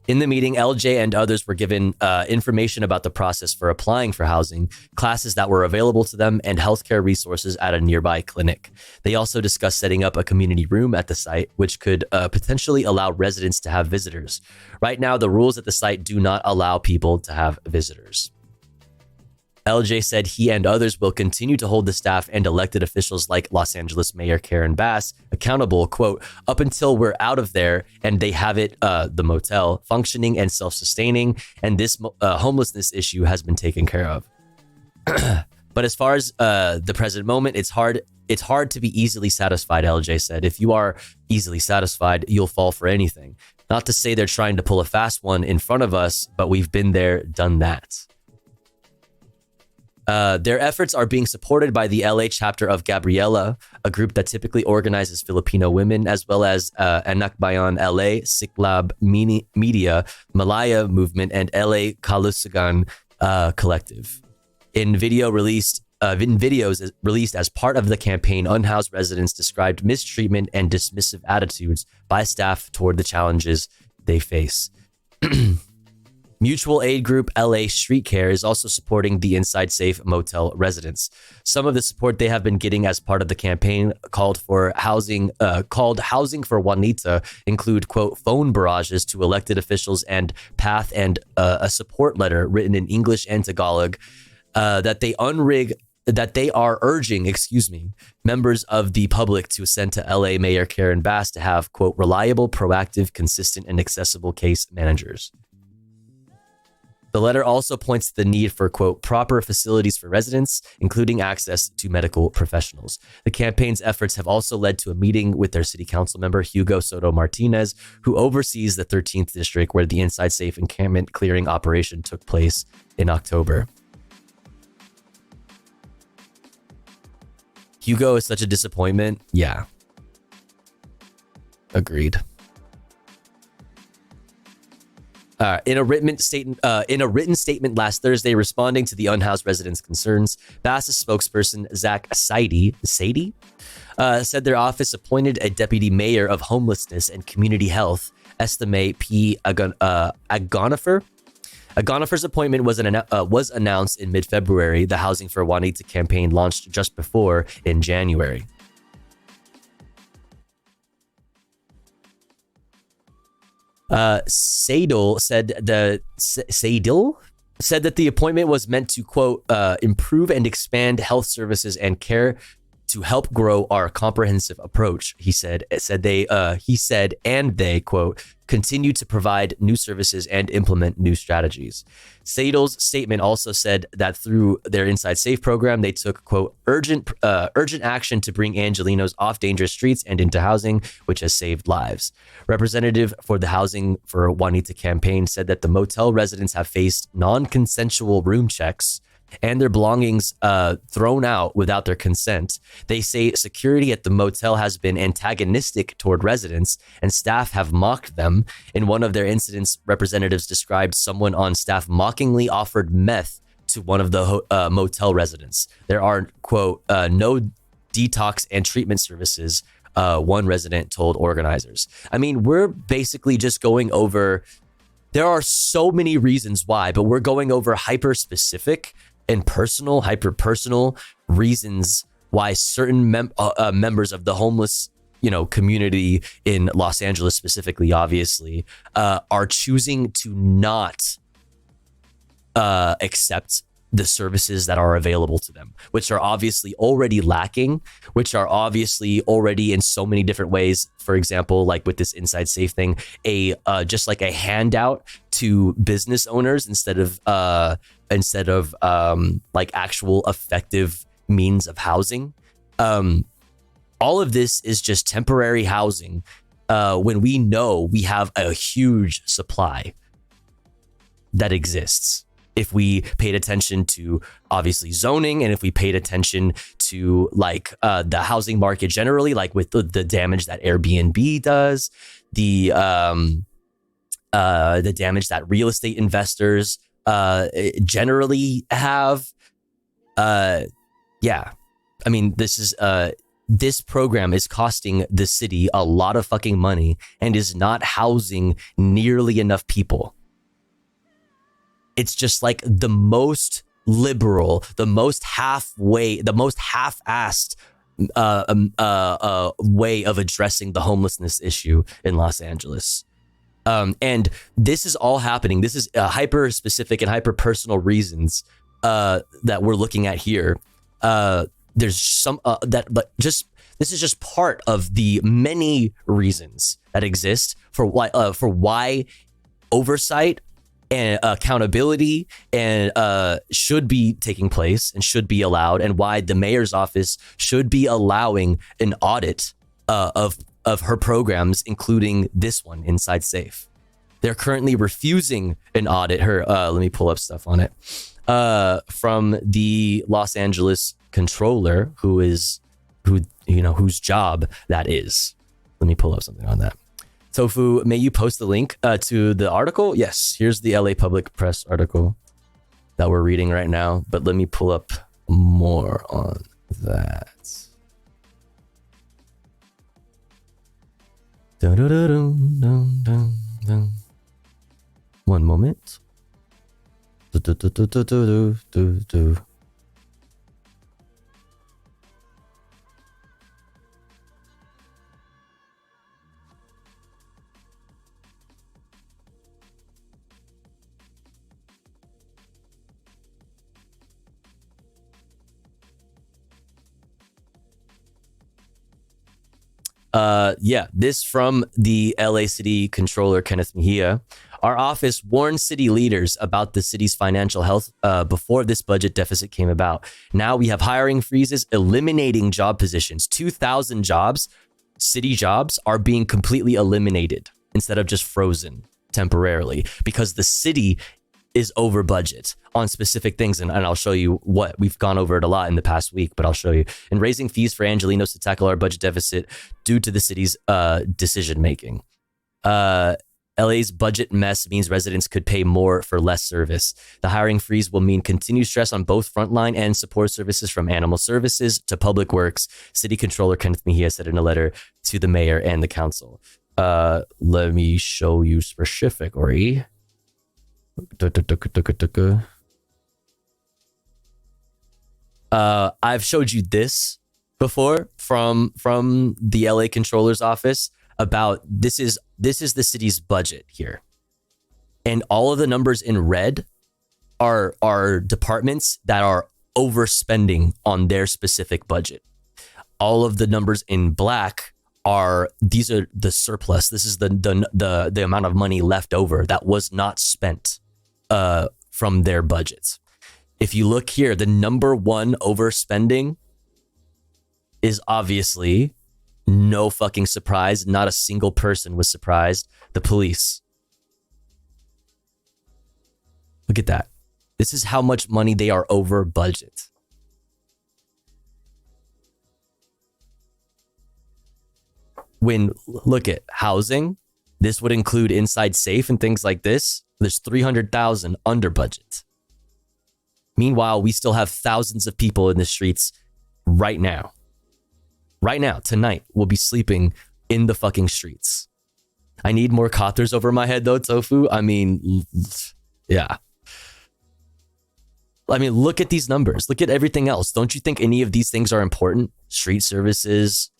E: In the meeting, LJ and others were given information about the process for applying for housing, classes that were available to them, and healthcare resources at a nearby clinic. They also discussed setting up a community room at the site, which could potentially allow residents to have visitors. Right now, the rules at the site do not allow people to have visitors. LJ said he and others will continue to hold the staff and elected officials like Los Angeles Mayor Karen Bass accountable, quote, up until we're out of there and they have it, the motel, functioning and self-sustaining, and this homelessness issue has been taken care of. But as far as the present moment, it's hard to be easily satisfied, LJ said. If you are easily satisfied, you'll fall for anything. Not to say they're trying to pull a fast one in front of us, but we've been there, done that. Their efforts are being supported by the LA chapter of Gabriela, a group that typically organizes Filipino women, as well as Anak Bayan LA, Siklab Media, Malaya Movement, and LA Kalusugan Collective. In videos released as part of the campaign, unhoused residents described mistreatment and dismissive attitudes by staff toward the challenges they face. Mutual aid group LA Street Care is also supporting the Inside Safe motel residents. Some of the support they have been getting as part of the campaign called Housing for Juanita include, quote, phone barrages to elected officials and PATH, and a support letter written in English and Tagalog that they are urging, members of the public to send to LA Mayor Karen Bass to have, quote, reliable, proactive, consistent, and accessible case managers. The letter also points to the need for, quote, proper facilities for residents, including access to medical professionals. The campaign's efforts have also led to a meeting with their city council member, Hugo Soto Martinez, who oversees the 13th district where the Inside Safe encampment clearing operation took place in October. Hugo is such a disappointment. Yeah. Agreed. In a written statement last Thursday, responding to the unhoused residents' concerns, Bass's spokesperson Zach Sadie said their office appointed a deputy mayor of homelessness and community health, Estime P. Agonifer. Agonifer's appointment was announced in mid-February. The Housing for Juanita campaign launched just before in January. Sadel said that the appointment was meant to, quote, improve and expand health services and care to help grow our comprehensive approach. He said, and they, quote, continue to provide new services and implement new strategies. Sadel's statement also said that through their Inside Safe program, they took, quote, urgent action to bring Angelenos off dangerous streets and into housing, which has saved lives. Representative for the Housing for Juanita campaign said that the motel residents have faced non-consensual room checks and their belongings thrown out without their consent. They say security at the motel has been antagonistic toward residents and staff have mocked them. In one of their incidents, representatives described someone on staff mockingly offered meth to one of the motel residents. There are, quote, no detox and treatment services, one resident told organizers. I mean, we're basically just going over, there are so many reasons why, but we're going over hyper-specific and hyper-personal reasons why certain members of the homeless, community in Los Angeles specifically, obviously, are choosing to not accept the services that are available to them, which are obviously already lacking, which are obviously already in so many different ways. For example, like with this Inside Safe thing, just like a handout to business owners instead of like actual effective means of housing. All of this is just temporary housing when we know we have a huge supply that exists. If we paid attention to obviously zoning, and if we paid attention to like the housing market generally, like with the damage that Airbnb does, the damage that real estate investors generally have. I mean, this program is costing the city a lot of fucking money and is not housing nearly enough people. It's just like the most liberal, the most half-assed way of addressing the homelessness issue in Los Angeles. And this is all happening. This is hyper specific and hyper personal reasons that we're looking at here. There's some this is just part of the many reasons that exist for why oversight and accountability and should be taking place and should be allowed, and why the mayor's office should be allowing an audit of her programs, including this one, Inside Safe. They're currently refusing an audit. Let me pull up stuff on it from the Los Angeles controller, whose job that is. Let me pull up something on that. Tofu, may you post the link to the article? Yes, here's the LA Public Press article that we're reading right now, but let me pull up more on that. One moment. This from the LA City Controller, Kenneth Mejia. Our office warned city leaders about the city's financial health before this budget deficit came about. Now we have hiring freezes, eliminating job positions. 2,000 jobs, city jobs, are being completely eliminated instead of just frozen temporarily because the city is over budget on specific things. And I'll show you what we've gone over it a lot in the past week, but I'll show you. And raising fees for Angelenos to tackle our budget deficit due to the city's decision making. LA's budget mess means residents could pay more for less service. The hiring freeze will mean continued stress on both frontline and support services, from animal services to public works, City Controller Kenneth Mejia said in a letter to the mayor and the council. Let me show you specifically. I've showed you this before from the LA Controller's office about this is this is the city's budget here. And all of the numbers in red are departments that are overspending on their specific budget. All of the numbers in black these are the surplus. This is the amount of money left over that was not spent from their budgets. If you look here, the number one overspending is obviously, no fucking surprise, not a single person was surprised, the police. Look at that. This is how much money they are over budget. When look at housing, this would include inside safe and things like this. There's 300,000 under budget. Meanwhile, we still have thousands of people in the streets right now. Right now, tonight, we'll be sleeping in the fucking streets. I need more cotters over my head though, Tofu. I mean, yeah. I mean, look at these numbers. Look at everything else. Don't you think any of these things are important? Street services,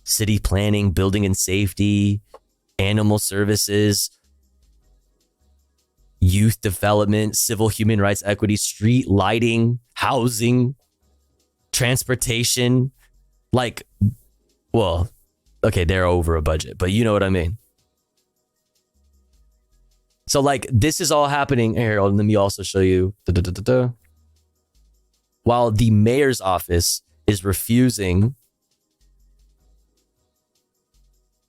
E: city planning, building and safety, animal services, youth development, civil human rights equity, street lighting, housing, transportation. Like, well, okay, they're over a budget, but you know what I mean. So like, this is all happening. Here, let me also show you. While the mayor's office is refusing.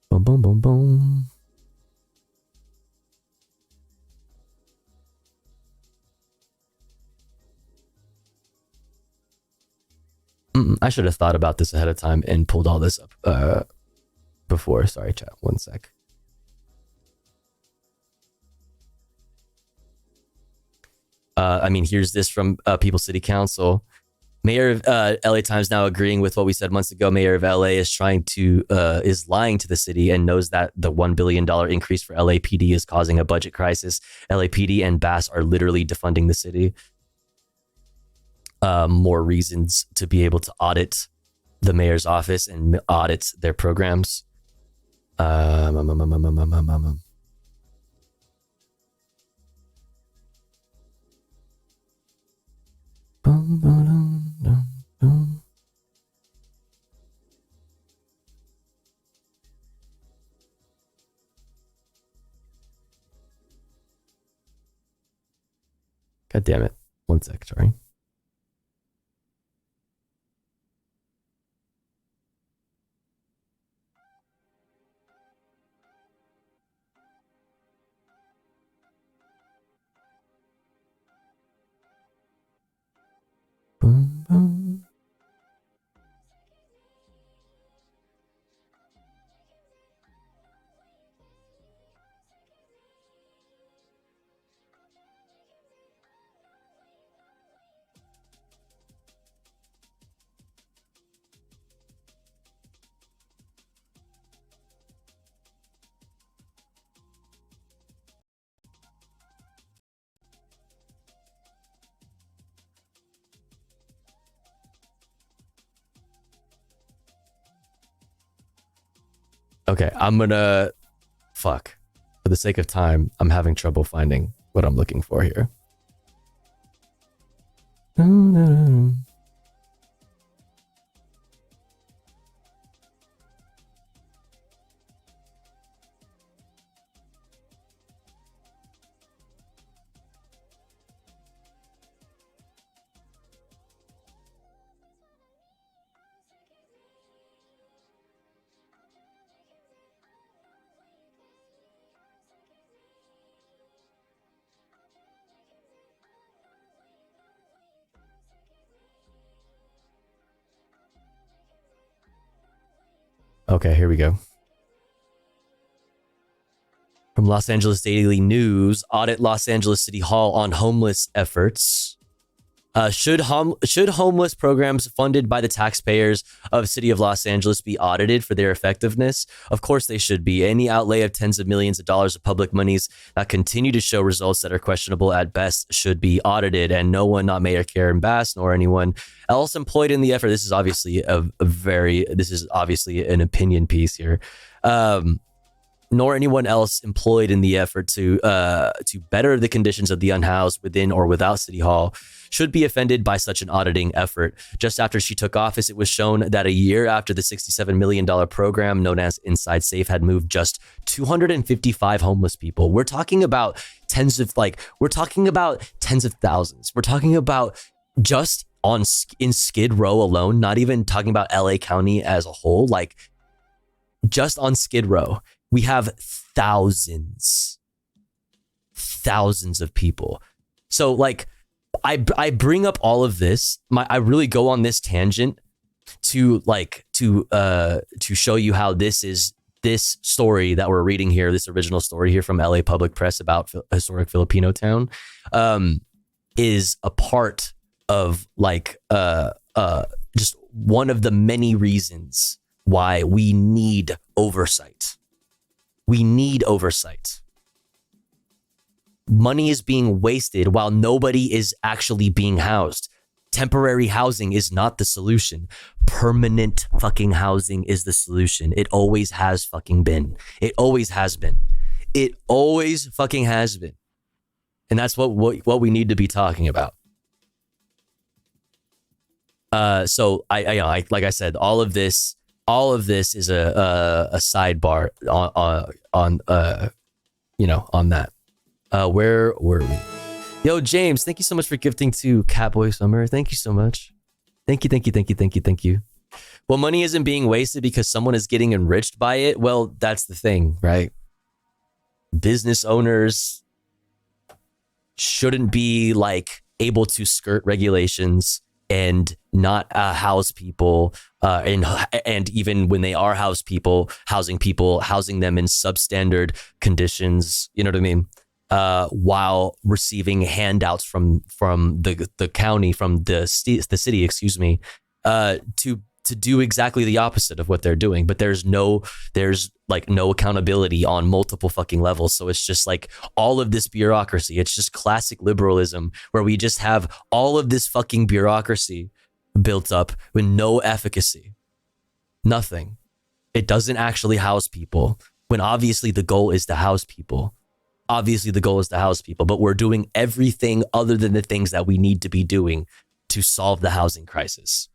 E: Boom, boom, boom, boom. I should have thought about this ahead of time and pulled all this up before. Sorry, chat. One sec. I mean, here's this from People's City Council. Mayor of LA Times now agreeing with what we said months ago. Mayor of LA is lying to the city and knows that the $1 billion increase for LAPD is causing a budget crisis. LAPD and BAS are literally defunding the city. More reasons to be able to audit the mayor's office and audit their programs. God damn it. One sec, sorry. Okay, I'm gonna... Fuck. For the sake of time, I'm having trouble finding what I'm looking for here. Okay, here we go. From Los Angeles Daily News, audit Los Angeles City Hall on homeless efforts. Should homeless programs funded by the taxpayers of City of Los Angeles be audited for their effectiveness? Of course they should be. Any outlay of tens of millions of dollars of public monies that continue to show results that are questionable at best should be audited, and no one, not Mayor Karen Bass nor anyone else employed in the effort. This is obviously this is obviously an opinion piece here. nor anyone else employed in the effort to better the conditions of the unhoused within or without City Hall should be offended by such an auditing effort. Just after she took office, it was shown that a year after the $67 million program known as Inside Safe had moved just 255 homeless people. We're talking about tens of thousands. We're talking about just in Skid Row alone, not even talking about LA County as a whole, like just on Skid Row, we have thousands of people. So like, I bring up all of this. I really go on this tangent to show you how this story that we're reading here, this original story here from LA Public Press about historic Filipino town, is a part of just one of the many reasons why we need oversight. We need oversight. Money is being wasted while nobody is actually being housed. Temporary housing is not the solution. Permanent fucking housing is the solution. It always has fucking been. It always has been. It always fucking has been. And that's what we need to be talking about. So I like I said, all of this is a sidebar on that. Where were we? Yo, James, thank you so much for gifting to Catboy Summer. Thank you so much. Thank you. Well, money isn't being wasted because someone is getting enriched by it. Well, that's the thing, right? Business owners shouldn't be like able to skirt regulations and not house people, and even when they are housing people, housing them in substandard conditions. You know what I mean? While receiving handouts from the county, from the city, excuse me, to do exactly the opposite of what they're doing. But there's no accountability on multiple fucking levels. So it's just like all of this bureaucracy. It's just classic liberalism where we just have all of this fucking bureaucracy built up with no efficacy. Nothing. It doesn't actually house people when obviously the goal is to house people. But we're doing everything other than the things that we need to be doing to solve the housing crisis.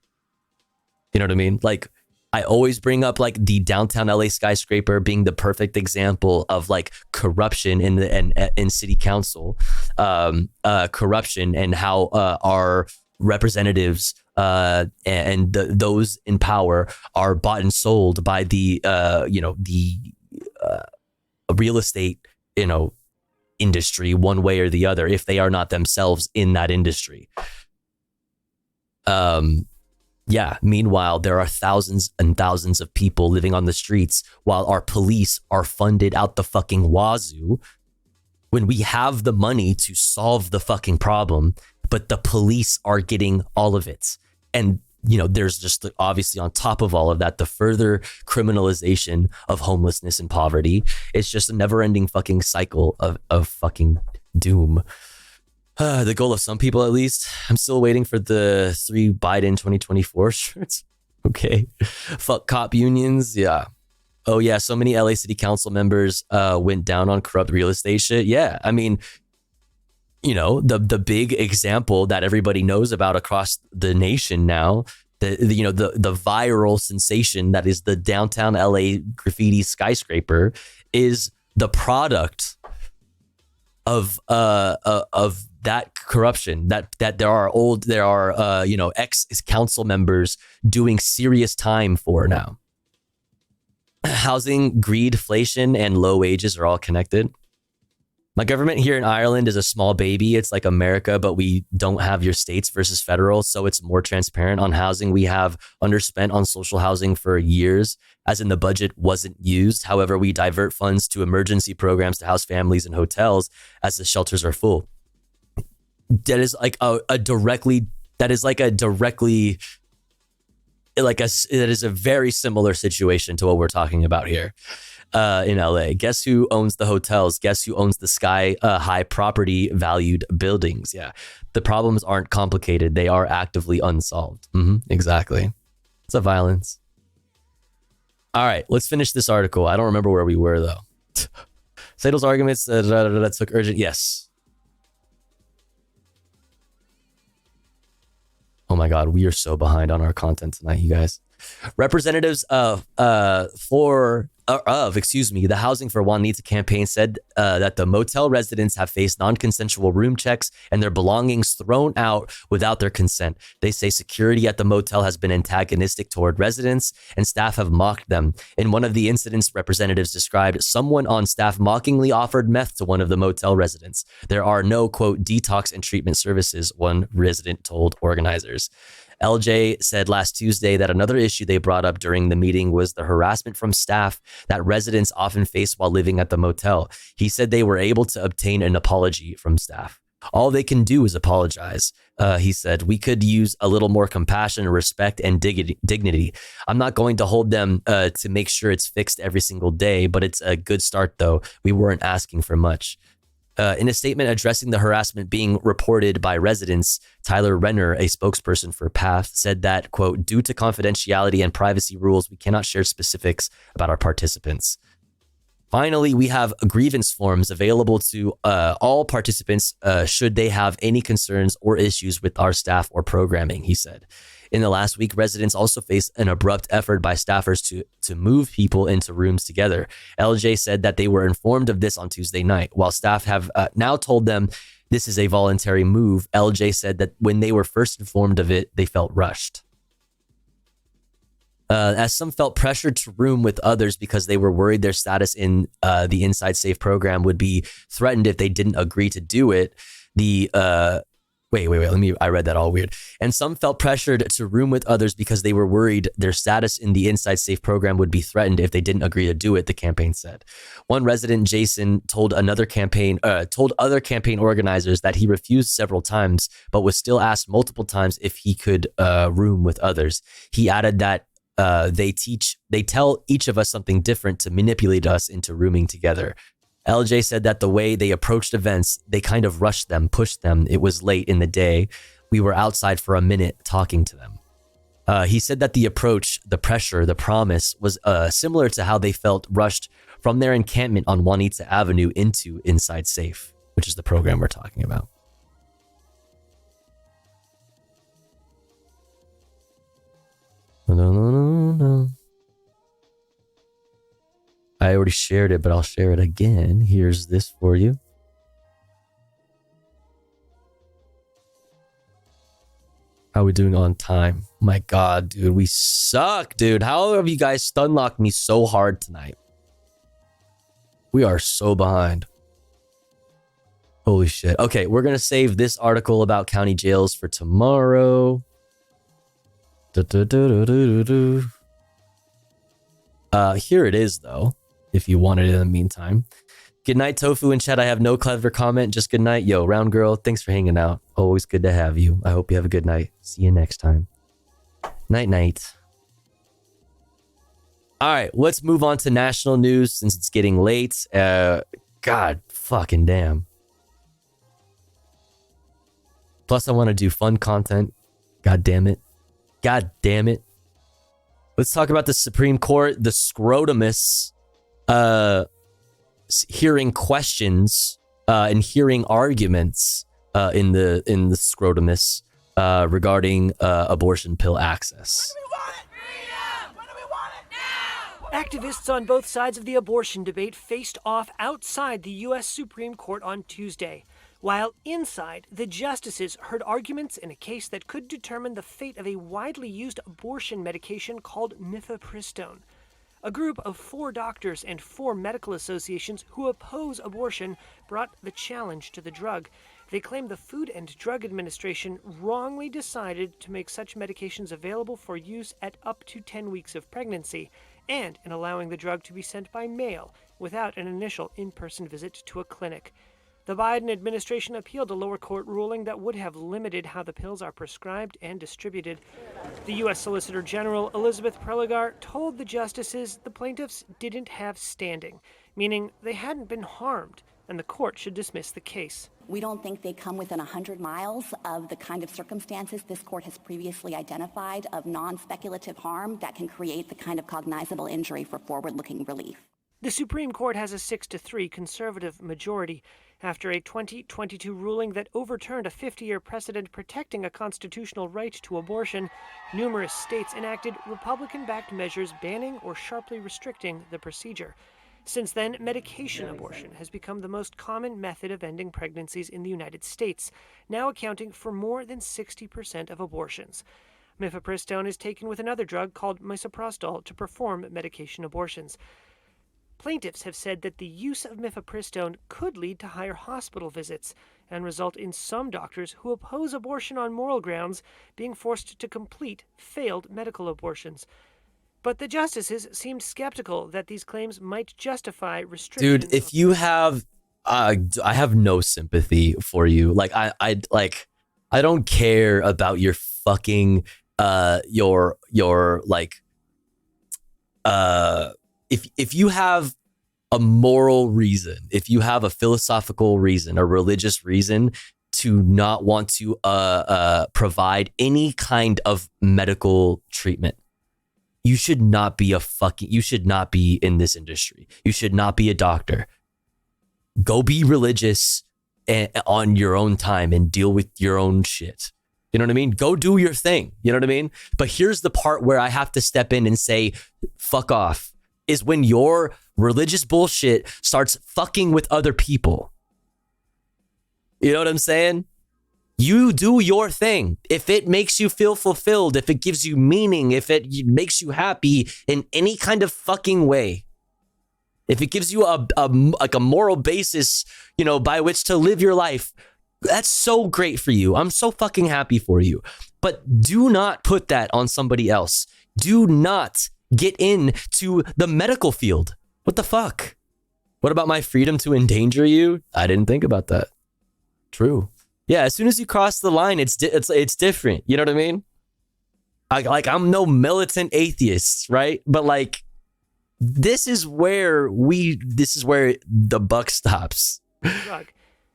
E: You know what I mean? Like, I always bring up like the downtown LA skyscraper being the perfect example of like corruption in city council, corruption, and how our representatives and those in power are bought and sold by the real estate industry one way or the other if they are not themselves in that industry. Meanwhile, there are thousands and thousands of people living on the streets while our police are funded out the fucking wazoo when we have the money to solve the fucking problem, but the police are getting all of it. And there's just obviously on top of all of that, the further criminalization of homelessness and poverty. It's just a never ending fucking cycle of fucking doom. The goal of some people, at least. I'm still waiting for the 3 Biden 2024 shirts. Okay. Fuck cop unions. Yeah. Oh yeah. So many LA city council members went down on corrupt real estate shit. Yeah. I mean, the big example that everybody knows about across the nation now, the viral sensation that is the downtown LA graffiti skyscraper, is the product of that corruption that there are ex council members doing serious time for now. Housing, greed, inflation, and low wages are all connected. My government here in Ireland is a small baby. It's like America, but we don't have your states versus federal, so it's more transparent on housing. We have underspent on social housing for years, as in the budget wasn't used. However, we divert funds to emergency programs to house families in hotels as the shelters are full. That is a very similar situation to what we're talking about here. In LA. Guess who owns the hotels? Guess who owns the sky high property valued buildings? Yeah. The problems aren't complicated. They are actively unsolved. Exactly. It's a violence. All right. Let's finish this article. I don't remember where we were though. Sato's arguments that took urgent. Yes. Oh my God, we are so behind on our content tonight, you guys. Representatives of the Housing for Juanita campaign said that the motel residents have faced non-consensual room checks and their belongings thrown out without their consent. They say security at the motel has been antagonistic toward residents and staff have mocked them. In one of the incidents, representatives described someone on staff mockingly offered meth to one of the motel residents. There are no, quote, detox and treatment services, one resident told organizers. LJ said last Tuesday that another issue they brought up during the meeting was the harassment from staff that residents often face while living at the motel. He said they were able to obtain an apology from staff. All they can do is apologize. He said, we could use a little more compassion, respect, and dignity. I'm not going to hold them to make sure it's fixed every single day, but it's a good start, though. We weren't asking for much. In a statement addressing the harassment being reported by residents, Tyler Renner, a spokesperson for PATH, said that, quote, due to confidentiality and privacy rules, we cannot share specifics about our participants. Finally, we have grievance forms available to all participants should they have any concerns or issues with our staff or programming, he said. In the last week, residents also faced an abrupt effort by staffers to move people into rooms together. LJ said that they were informed of this on Tuesday night. While staff have now told them this is a voluntary move, LJ said that when they were first informed of it, they felt rushed. As some felt pressured to room with others because they were worried their status in the Inside Safe program would be threatened if they didn't agree to do it, I read that all weird. And some felt pressured to room with others because they were worried their status in the Inside Safe program would be threatened if they didn't agree to do it, the campaign said. One resident, Jason, told other campaign organizers that he refused several times, but was still asked multiple times if he could room with others. He added that they tell each of us something different to manipulate us into rooming together. LJ said that the way they approached events, they kind of rushed them, pushed them. It was late in the day. We were outside for a minute talking to them. He said that the approach, the pressure, the promise was similar to how they felt rushed from their encampment on Juanita Avenue into Inside Safe, which is the program we're talking about. No. I already shared it, but I'll share it again. Here's this for you. How are we doing on time? My God, dude, we suck, dude. How have you guys stun locked me so hard tonight? We are so behind. Holy shit. Okay, we're going to save this article about county jails for tomorrow. Here it is, though, if you want it in the meantime. Good night, Tofu and Chat. I have no clever comment, just good night. Yo, Round Girl, thanks for hanging out. Always good to have you. I hope you have a good night. See you next time. Night. All right, let's move on to national news since it's getting late. God fucking damn. Plus, I want to do fun content. God damn it. Let's talk about the Supreme Court, the scrotumus, hearing questions and hearing arguments in the scrotumus regarding abortion pill access.
A: Activists on both sides of the abortion debate faced off outside the U.S. Supreme Court on Tuesday, while inside, the justices heard arguments in a case that could determine the fate of a widely used abortion medication called mifepristone. A group of 4 doctors and 4 medical associations who oppose abortion brought the challenge to the drug. They claim the Food and Drug Administration wrongly decided to make such medications available for use at up to 10 weeks of pregnancy, and in allowing the drug to be sent by mail without an initial in-person visit to a clinic. The Biden administration appealed a lower court ruling that would have limited how the pills are prescribed and distributed. The U.S. Solicitor General Elizabeth Prelogar told the justices the plaintiffs didn't have standing, meaning they hadn't been harmed, and the court should dismiss the case.
B: We don't think they come within 100 miles of the kind of circumstances this court has previously identified of non-speculative harm that can create the kind of cognizable injury for forward-looking relief.
A: The Supreme Court has a 6-3 conservative majority after a 2022 ruling that overturned a 50-year precedent protecting a constitutional right to abortion. Numerous states enacted Republican-backed measures banning or sharply restricting the procedure. Since then, medication abortion has become the most common method of ending pregnancies in the United States, now accounting for more than 60% of abortions. Mifepristone is taken with another drug called misoprostol to perform medication abortions. Plaintiffs have said that the use of mifepristone could lead to higher hospital visits and result in some doctors who oppose abortion on moral grounds being forced to complete failed medical abortions. But the justices seemed skeptical that these claims might justify restrictions.
E: Dude, if you have, I have no sympathy for you. Like, I don't care about your fucking, if you have a moral reason, if you have a philosophical reason, a religious reason to not want to provide any kind of medical treatment, you should not be you should not be in this industry. You should not be a doctor. Go be religious on your own time and deal with your own shit. You know what I mean? Go do your thing. You know what I mean? But here's the part where I have to step in and say, fuck off, is when your religious bullshit starts fucking with other people. You know what I'm saying? You do your thing. If it makes you feel fulfilled, if it gives you meaning, if it makes you happy in any kind of fucking way, if it gives you a moral basis, you know, by which to live your life, that's so great for you. I'm so fucking happy for you. But do not put that on somebody else. Do not get into the medical field. What the fuck? What about my freedom to endanger you? I didn't think about that. True. Yeah, as soon as you cross the line, it's different. You know what I mean? I'm no militant atheist, right? But like, this is where the buck stops.
A: Drug.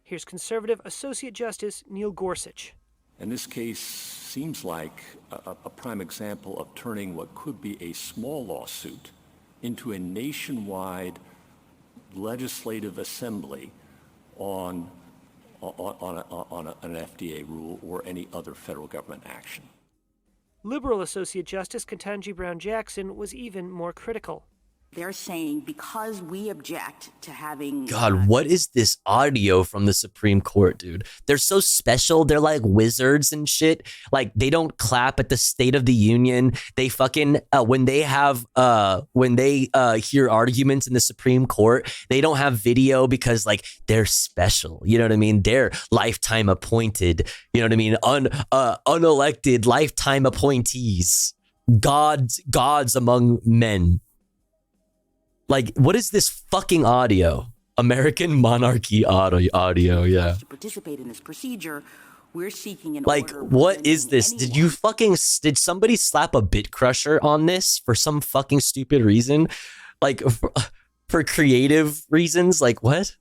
A: Here's conservative Associate Justice Neil Gorsuch.
C: And this case seems like a prime example of turning what could be a small lawsuit into a nationwide legislative assembly on an FDA rule or any other federal government action.
A: Liberal Associate Justice Ketanji Brown Jackson was even more critical.
B: They're saying because we object to having...
E: God, what is this audio from the Supreme Court, dude? They're so special. They're like wizards and shit. Like, they don't clap at the State of the Union. They fucking, when they hear arguments in the Supreme Court, they don't have video because, like, they're special. You know what I mean? They're lifetime appointed. You know what I mean? Unelected lifetime appointees. Gods among men. Like, what is this fucking audio? American monarchy audio, yeah.
B: To participate in this procedure, we're seeking an
E: like,
B: order.
E: what is this? Did somebody slap a bit crusher on this for some fucking stupid reason? Like, for creative reasons? Like, what?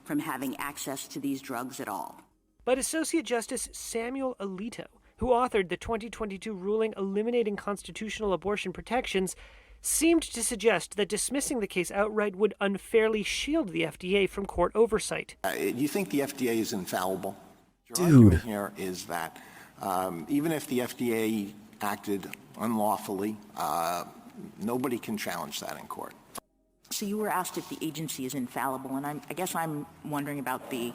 B: From having access to these drugs at all.
A: But Associate Justice Samuel Alito, who authored the 2022 ruling eliminating constitutional abortion protections, seemed to suggest that dismissing the case outright would unfairly shield the FDA from court oversight.
K: You think the FDA is infallible? Your
E: Dude.
K: argument here is that even if the FDA acted unlawfully, nobody can challenge that in court.
B: So you were asked if the agency is infallible, and I guess I'm wondering about the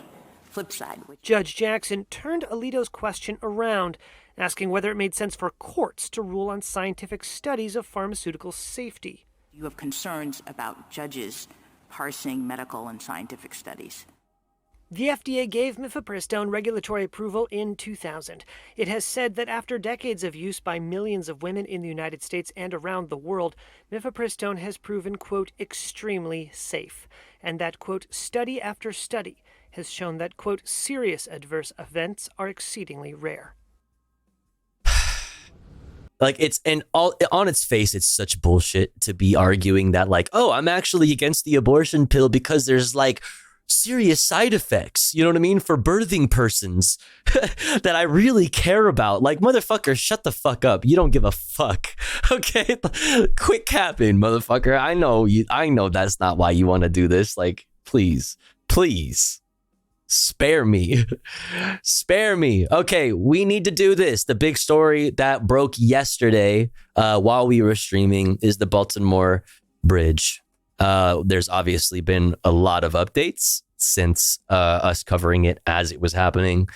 B: flip side.
A: Judge Jackson turned Alito's question around, asking whether it made sense for courts to rule on scientific studies of pharmaceutical safety.
B: You have concerns about judges parsing medical and scientific studies.
A: The FDA gave mifepristone regulatory approval in 2000. It has said that after decades of use by millions of women in the United States and around the world, mifepristone has proven, quote, extremely safe, and that, quote, study after study has shown that, quote, serious adverse events are exceedingly rare.
E: Like, on its face, it's such bullshit to be arguing that, like, oh, I'm actually against the abortion pill because there's like serious side effects, you know what I mean, for birthing persons that I really care about. Like, motherfucker, shut the fuck up. You don't give a fuck. Okay? Quit capping, motherfucker. I know that's not why you want to do this. Like, please spare me. Spare me. Okay, we need to do this. The big story that broke yesterday while we were streaming is the Baltimore Bridge. There's obviously been a lot of updates since us covering it as it was happening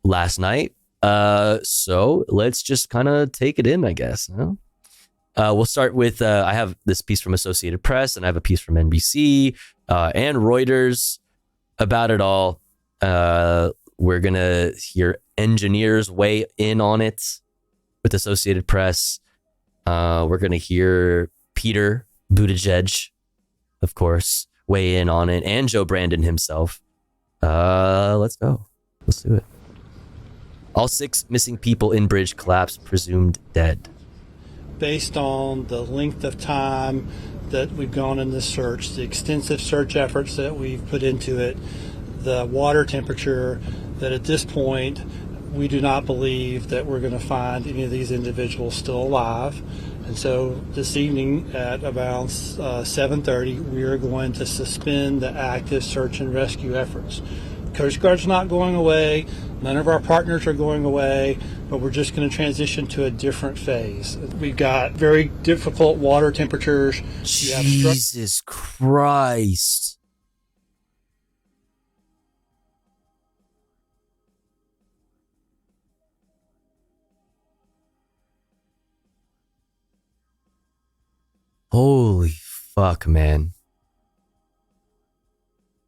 E: last night. So let's just kind of take it in, I guess. Huh? We'll start with, I have this piece from Associated Press and I have a piece from NBC and Reuters about it all. We're going to hear engineers weigh in on it with Associated Press. We're going to hear Peter Buttigieg, of course, weigh in on it, and Joe Brandon himself. Let's go. Let's do it. All 6 missing people in bridge collapse presumed dead.
D: Based on the length of time that we've gone in this search, the extensive search efforts that we've put into it, the water temperature, that at this point we do not believe that we're going to find any of these individuals still alive. And so this evening at about 7:30, we are going to suspend the active search and rescue efforts. Coast Guard's not going away. None of our partners are going away, but we're just going to transition to a different phase. We've got very difficult water temperatures.
E: Jesus Christ. Holy fuck, man.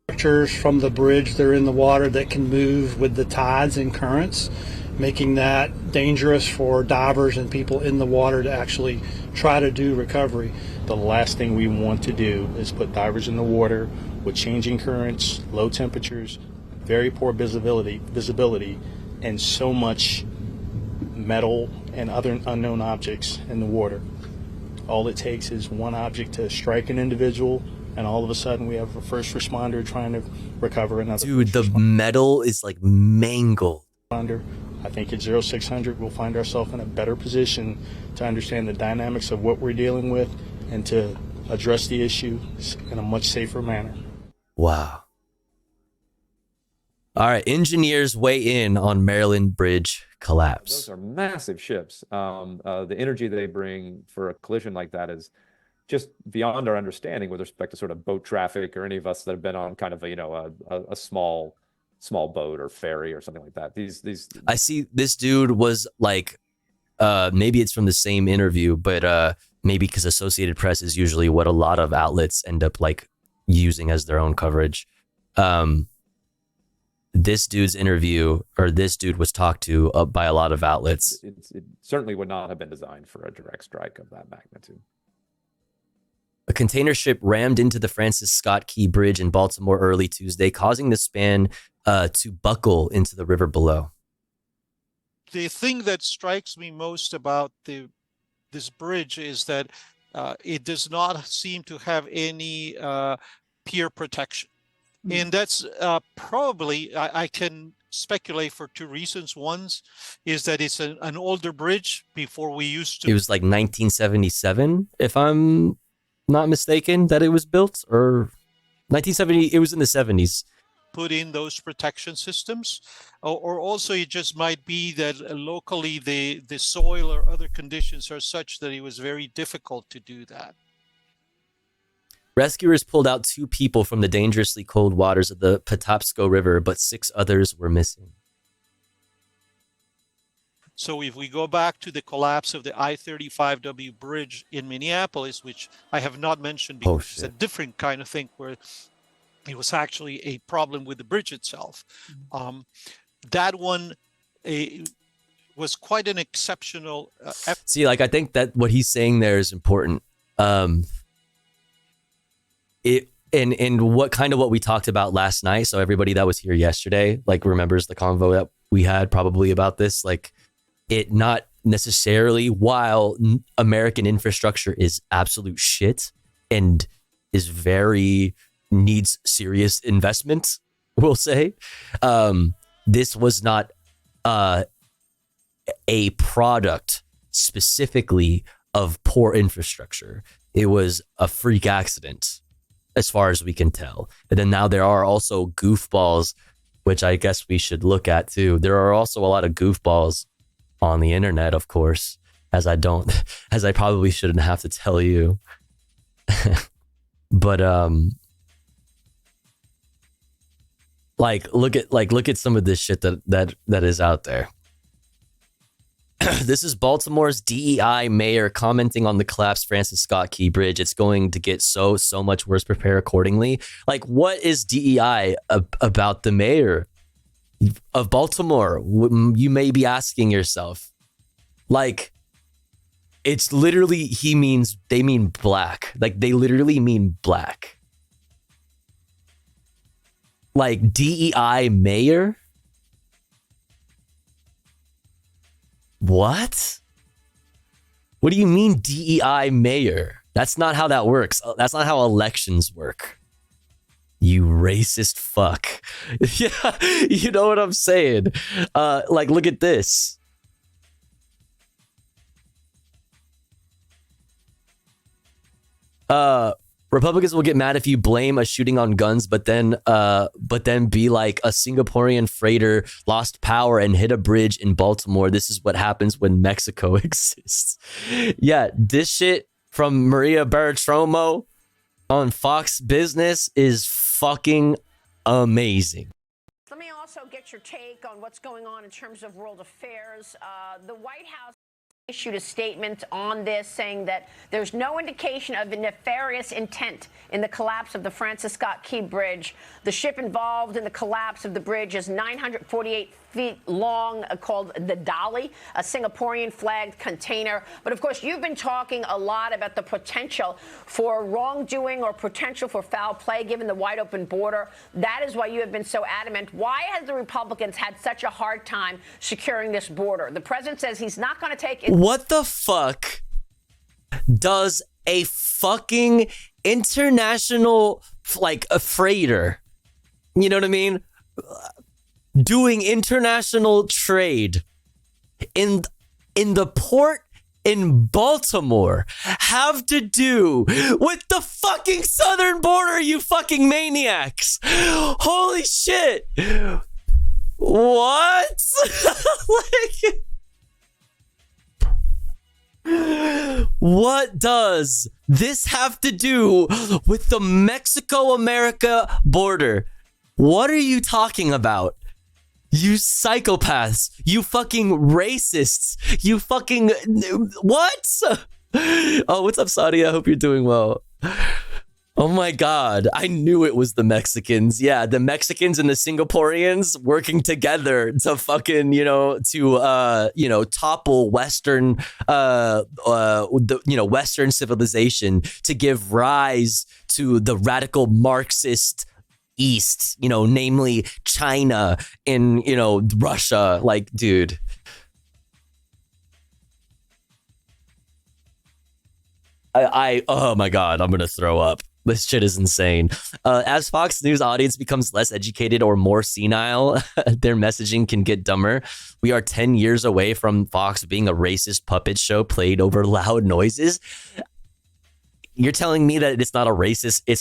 D: Structures from the bridge that are in the water that can move with the tides and currents, making that dangerous for divers and people in the water to actually try to do recovery.
I: The last thing we want to do is put divers in the water with changing currents, low temperatures, very poor visibility, and so much metal and other unknown objects in the water. All it takes is one object to strike an individual, and all of a sudden we have a first responder trying to recover another.
E: Dude, the metal is like mangled.
I: I think at 0600 we'll find ourselves in a better position to understand the dynamics of what we're dealing with and to address the issue in a much safer manner.
E: Wow. All right, engineers weigh in on Maryland Bridge collapse.
W: Those are massive ships. The energy they bring for a collision like that is just beyond our understanding with respect to sort of boat traffic or any of us that have been on kind of a small boat or ferry or something like that. These
E: I see this dude was like, maybe it's from the same interview, but maybe because Associated Press is usually what a lot of outlets end up like using as their own coverage. This dude's interview, or this dude was talked to by a lot of outlets.
W: It certainly would not have been designed for a direct strike of that magnitude.
E: A container ship rammed into the Francis Scott Key Bridge in Baltimore early Tuesday, causing the span to buckle into the river below.
X: The thing that strikes me most about this bridge is that it does not seem to have any pier protection. And that's probably, I can speculate for 2 reasons. One is that it's an older bridge before we used to.
E: It was like 1977, if I'm not mistaken, that it was built, or 1970. It was in the 70s.
X: Put in those protection systems, or also it just might be that locally the soil or other conditions are such that it was very difficult to do that.
E: Rescuers pulled out 2 people from the dangerously cold waters of the Patapsco River, but 6 others were missing.
X: So if we go back to the collapse of the I-35W bridge in Minneapolis, which I have not mentioned because it's a different kind of thing where it was actually a problem with the bridge itself. That one was quite an exceptional effort.
E: See, like, I think that what he's saying there is important. And what we talked about last night. So everybody that was here yesterday, like, remembers the convo that we had probably about this, like, it not necessarily, while American infrastructure is absolute shit and is very needs serious investment, we'll say. This was not a product specifically of poor infrastructure. It was a freak accident, as far as we can tell. And then now there are also goofballs, which I guess we should look at too. There are also a lot of goofballs on the internet, of course, as I probably shouldn't have to tell you. But look at some of this shit that is out there. This is Baltimore's DEI mayor commenting on the collapsed Francis Scott Key Bridge. It's going to get so much worse. Prepare accordingly. Like, what is DEI about the mayor of Baltimore? You may be asking yourself. Like, it's literally, they mean black. Like, they literally mean black. Like, DEI mayor? What? What do you mean DEI mayor? That's not how that works. That's not how elections work. You racist fuck. Yeah, you know what I'm saying? Like, look at this. Republicans will get mad if you blame a shooting on guns, but then be like, a Singaporean freighter lost power and hit a bridge in Baltimore. This is what happens when Mexico exists. Yeah, this shit from Maria Bartiromo on Fox Business is fucking amazing.
G: Let me also get your take on what's going on in terms of world affairs. The White House issued a statement on this saying that there's no indication of a nefarious intent in the collapse of the Francis Scott Key Bridge. The ship involved in the collapse of the bridge is 948 feet long, called the Dolly, a Singaporean flagged container. But of course, you've been talking a lot about the potential for wrongdoing or potential for foul play given the wide open border. That is why you have been so adamant. Why has the Republicans had such a hard time securing this border? The president says he's not going to take it.
E: What the fuck does a fucking international, like, a freighter, you know what I mean, doing international trade in the port in Baltimore have to do with the fucking southern border, you fucking maniacs? Holy shit. What? Like, what does this have to do with the Mexico-America border? What are you talking about? You psychopaths, you fucking racists, you fucking, what? Oh, what's up, Saudi? I hope you're doing well. Oh my God, I knew it was the Mexicans. Yeah, the Mexicans and the Singaporeans working together to fucking, topple Western, Western civilization, to give rise to the radical Marxist East, namely China and, Russia. Like, dude. Oh my God, I'm going to throw up. This shit is insane. As Fox News audience becomes less educated or more senile, their messaging can get dumber. We are 10 years away from Fox being a racist puppet show played over loud noises. You're telling me that it's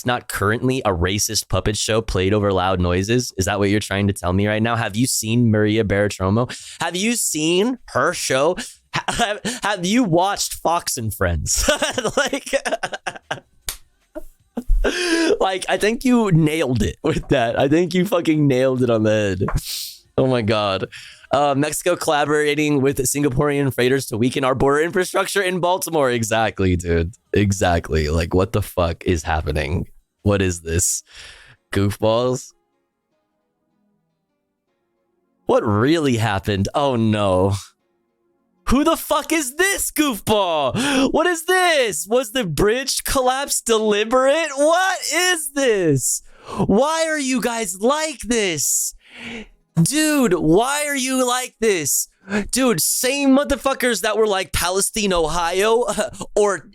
E: not currently a racist puppet show played over loud noises? Is that what you're trying to tell me right now? Have you seen Maria Bartiromo? Have you seen her show? Have you watched Fox and Friends? Like, I think you nailed it with that. I think you fucking nailed it on the head. Oh my God. Mexico collaborating with Singaporean freighters to weaken our border infrastructure in Baltimore. Exactly, dude. Exactly. Like, what the fuck is happening? What is this? Goofballs? What really happened? Oh no. Who the fuck is this goofball? What is this? Was the bridge collapse deliberate? What is this? Why are you guys like this? Dude, why are you like this? Dude, same motherfuckers that were like Palestine, Ohio, or,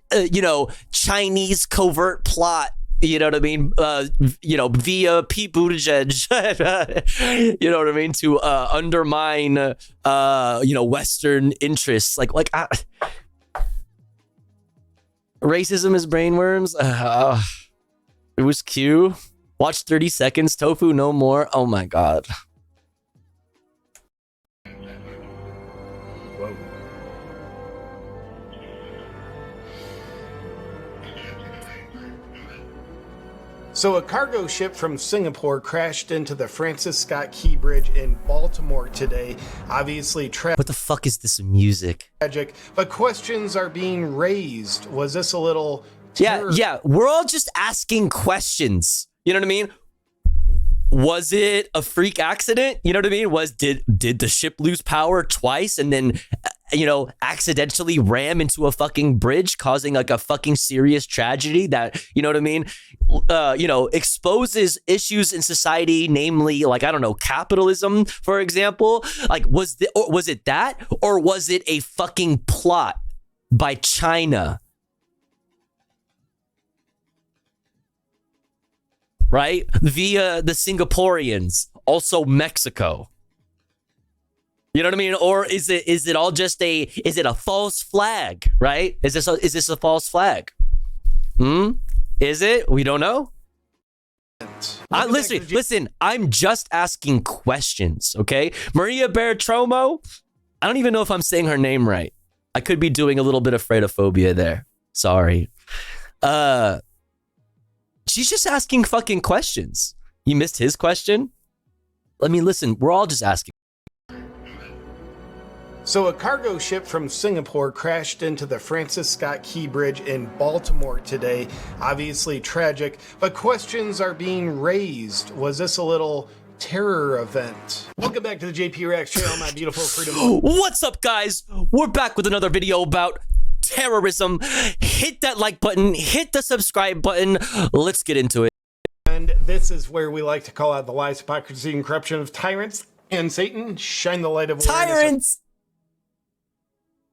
E: Chinese covert plot You know what I mean? Via Pete Buttigieg, you know what I mean? To undermine, Western interests. Racism is brainworms. It was Q. Watch 30 seconds. Tofu no more. Oh my God.
F: So a cargo ship from Singapore crashed into the Francis Scott Key Bridge in Baltimore today. Obviously
E: What the fuck is this music?
F: tragic, but questions are being raised. Was this a little
E: Yeah, we're all just asking questions. You know what I mean? Was it a freak accident? You know what I mean? Did the ship lose power twice and then accidentally ram into a fucking bridge, causing like a fucking serious tragedy that, you know what I mean? Exposes issues in society, namely, like, I don't know, capitalism, for example. Like, was it that, or was it a fucking plot by China? Right? Via the Singaporeans, also Mexico. You know what I mean? Or is it all just is it a false flag, right? Is this a false flag? Is it? We don't know. Listen, I'm just asking questions, okay? Maria Bertromo, I don't even know if I'm saying her name right. I could be doing a little bit of fredophobia there. Sorry. She's just asking fucking questions. You missed his question? I mean, listen, we're all just asking.
F: So a cargo ship from Singapore crashed into the Francis Scott Key Bridge in Baltimore today. Obviously tragic, but questions are being raised. Was this a little terror event? Welcome back to the JP Reacts channel, my beautiful freedom.
E: What's up, guys? We're back with another video about terrorism. Hit that like button, hit the subscribe button. Let's get into it.
F: And this is where we like to call out the lies, hypocrisy, and corruption of tyrants and Satan. Shine the light of
E: Tyrants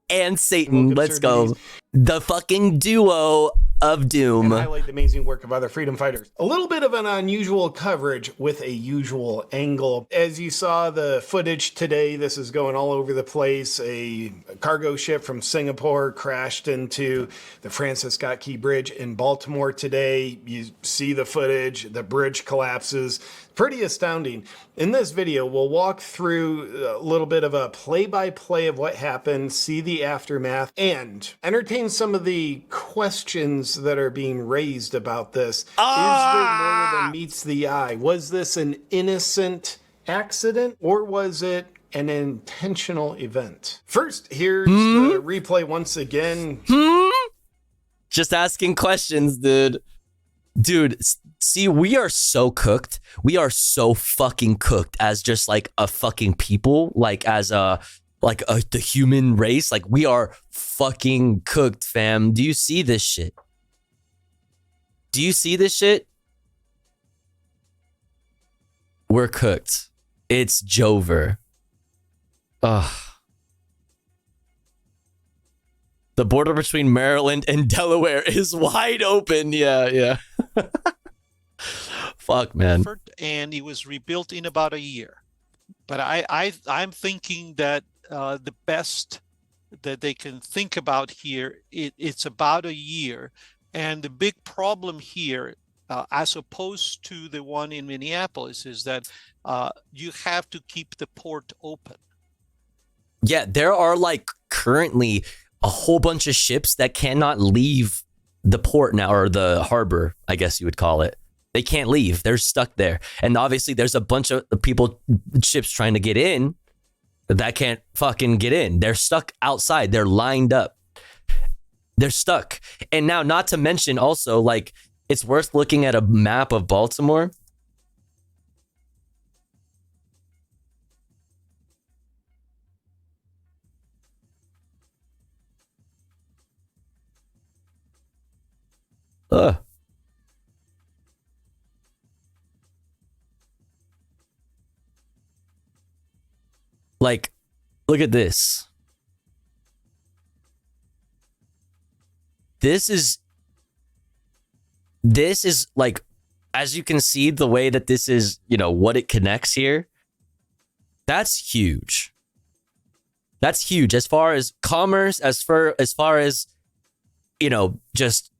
E: and Satan. Let's go. The fucking duo of doom.
F: And highlight the amazing work of other freedom fighters. A little bit of an unusual coverage with a usual angle. As you saw the footage today, this is going all over the place. A cargo ship from Singapore crashed into the Francis Scott Key Bridge in Baltimore today. You see the footage, the bridge collapses. Pretty astounding. In this video, we'll walk through a little bit of a play-by-play of what happened, see the aftermath, and entertain some of the questions that are being raised about this. Is there more than meets the eye? Was this an innocent accident, or was it an intentional event? First, here's the replay once again.
E: Just asking questions, dude. Dude, see, we are so cooked. We are so fucking cooked as just like a fucking people, like as the human race. Like, we are fucking cooked, fam. Do you see this shit? Do you see this shit? We're cooked. It's Jover. Ugh. The border between Maryland and Delaware is wide open. Yeah. Fuck, man.
X: And it was rebuilt in about a year. But I'm thinking that the best that they can think about here, it's about a year. And the big problem here, as opposed to the one in Minneapolis, is that you have to keep the port open.
E: Yeah, there are like currently a whole bunch of ships that cannot leave the port now, or the harbor, I guess you would call it. They can't leave. They're stuck there. And obviously there's a bunch of ships trying to get in that can't fucking get in. They're stuck outside. They're lined up. They're stuck. And now, not to mention also, like, it's worth looking at a map of Baltimore. Like, look at this. This is this is like, as you can see, the way that this is, you know, what it connects here, that's huge. That's huge as far as commerce, as far as, you know, just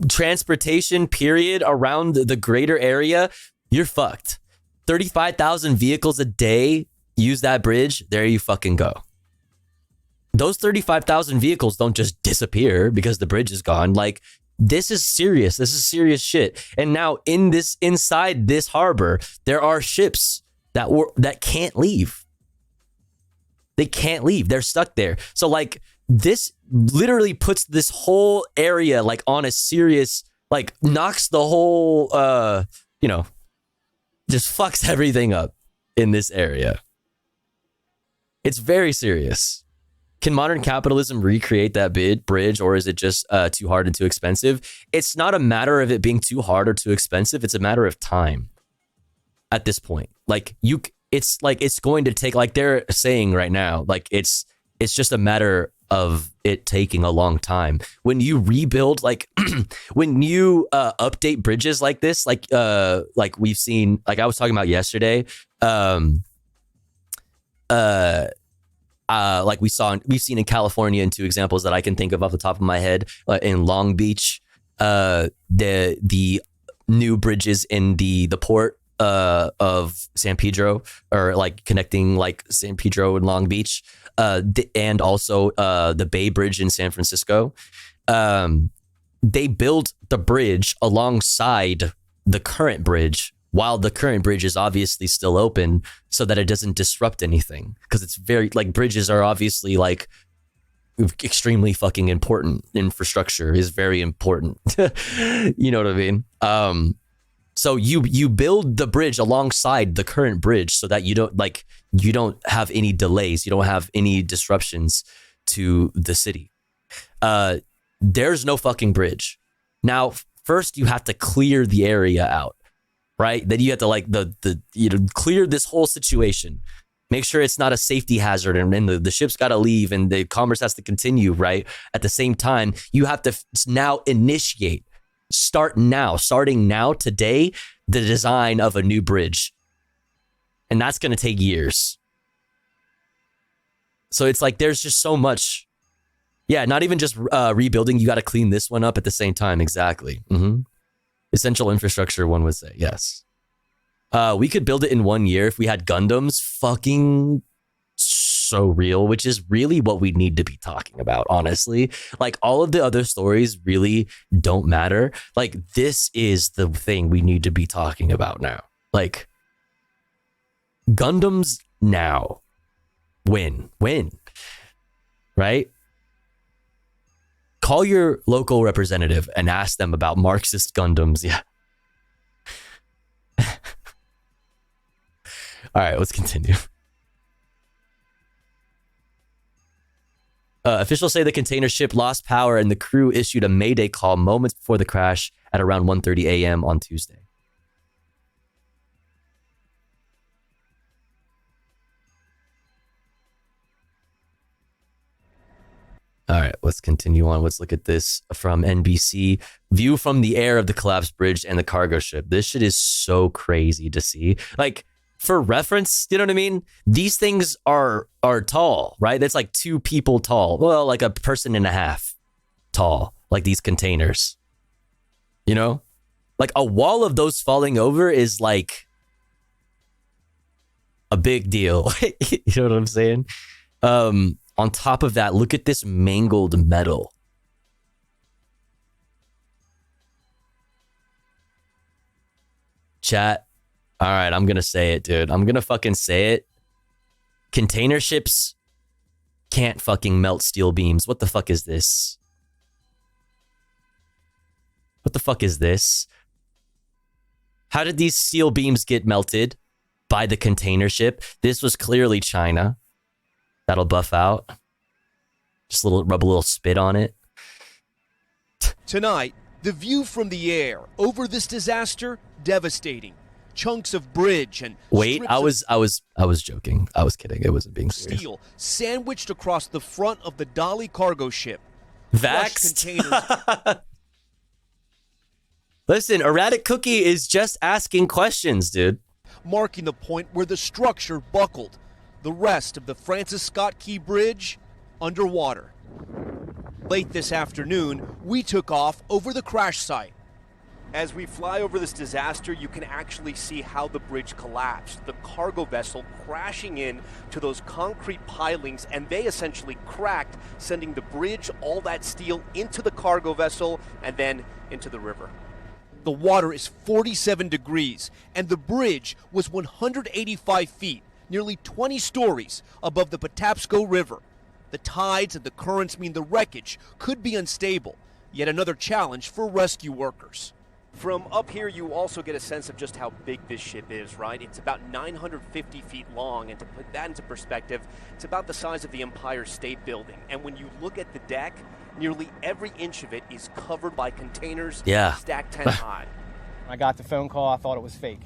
E: transportation, period, around the greater area. You're fucked. 35,000 vehicles a day use that bridge. There you fucking go. Those 35,000 vehicles don't just disappear because the bridge is gone. Like, this is serious. This is serious shit. And now inside this harbor, there are ships that can't leave. They can't leave. They're stuck there. So like, this literally puts this whole area like on a serious, like, knocks the whole, you know, just fucks everything up in this area. It's very serious. Can modern capitalism recreate that bridge, or is it just too hard and too expensive? It's not a matter of it being too hard or too expensive. It's a matter of time at this point. Like, it's like, it's going to take, like they're saying right now, like it's just a matter of it taking a long time. When you rebuild, like when you update bridges like this, like we've seen, like I was talking about yesterday, like we've seen in California, in two examples that I can think of off the top of my head, in Long Beach, the new bridges in the port of San Pedro, or like connecting like San Pedro and Long Beach, and also the Bay Bridge in San Francisco. They built the bridge alongside the current bridge, while the current bridge is obviously still open, so that it doesn't disrupt anything. Because it's very, like, bridges are obviously like extremely fucking important. Infrastructure is very important. You know what I mean? So you build the bridge alongside the current bridge so that you don't have any delays. You don't have any disruptions to the city. There's no fucking bridge. Now, first you have to clear the area out. Right? Then you have to like clear this whole situation, make sure it's not a safety hazard, and then the ship's got to leave and the commerce has to continue. Right? At the same time, you have to now starting now, today, the design of a new bridge. And that's going to take years. So it's like, there's just so much. Yeah, not even just rebuilding. You got to clean this one up at the same time. Exactly. Mm-hmm. Essential infrastructure, one would say. Yes. We could build it in 1 year if we had Gundams. Fucking so real, which is really what we need to be talking about, honestly. Like, all of the other stories really don't matter. Like, this is the thing we need to be talking about now. Like, Gundams now. When? Right? Call your local representative and ask them about Marxist Gundams. Yeah. All right, let's continue. Officials say the container ship lost power and the crew issued a mayday call moments before the crash at around 1:30 a.m. on Tuesday. All right, let's continue on. Let's look at this from NBC. View from the air of the collapsed bridge and the cargo ship. This shit is so crazy to see. Like, for reference, you know what I mean? These things are tall, right? That's like 2 people tall. Well, like a person and a half tall, like these containers. You know? Like, a wall of those falling over is like a big deal. You know what I'm saying? On top of that, look at this mangled metal. Chat. All right, I'm going to say it, dude. I'm going to fucking say it. Container ships can't fucking melt steel beams. What the fuck is this? What the fuck is this? How did these steel beams get melted by the container ship? This was clearly China. That'll buff out. Just rub a little spit on it.
H: Tonight, the view from the air over this disaster, devastating. Chunks of bridge and
E: wait, I was joking. I was kidding. It wasn't being serious.
H: Steel sandwiched across the front of the Dolly cargo ship.
E: Vaxxed. Listen, Erratic Cookie is just asking questions, dude.
H: Marking the point where the structure buckled. The rest of the Francis Scott Key Bridge underwater. Late this afternoon, we took off over the crash site.
J: As we fly over this disaster, you can actually see how the bridge collapsed. The cargo vessel crashing in to those concrete pilings, and they essentially cracked, sending the bridge, all that steel, into the cargo vessel and then into the river.
H: The water is 47 degrees, and the bridge was 185 feet, nearly 20 stories above the Patapsco River. The tides and the currents mean the wreckage could be unstable, yet another challenge for rescue workers.
J: From up here, you also get a sense of just how big this ship is, right? It's about 950 feet long, and to put that into perspective, it's about the size of the Empire State Building. And when you look at the deck, nearly every inch of it is covered by containers stacked 10 high.
L: When I got the phone call, I thought it was fake.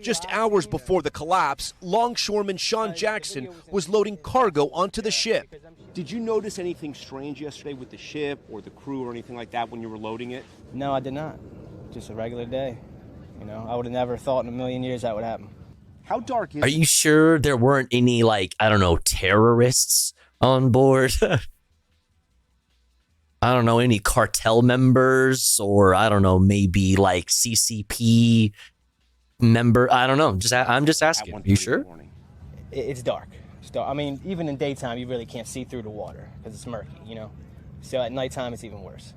H: Just hours before the collapse, longshoreman Sean Jackson was loading cargo onto the ship.
J: Did you notice anything strange yesterday with the ship or the crew or anything like that when you were loading it?
L: No, I did not. Just a regular day. You know, I would have never thought in a million years that would happen.
J: How dark is
E: Are you sure there weren't any, like, I don't know, terrorists on board? I don't know, any cartel members, or I don't know, maybe like CCP member. I don't know. I'm just asking. You sure?
L: It's dark. It's dark. I mean, even in daytime, you really can't see through the water because it's murky, you know? So at nighttime, it's even worse.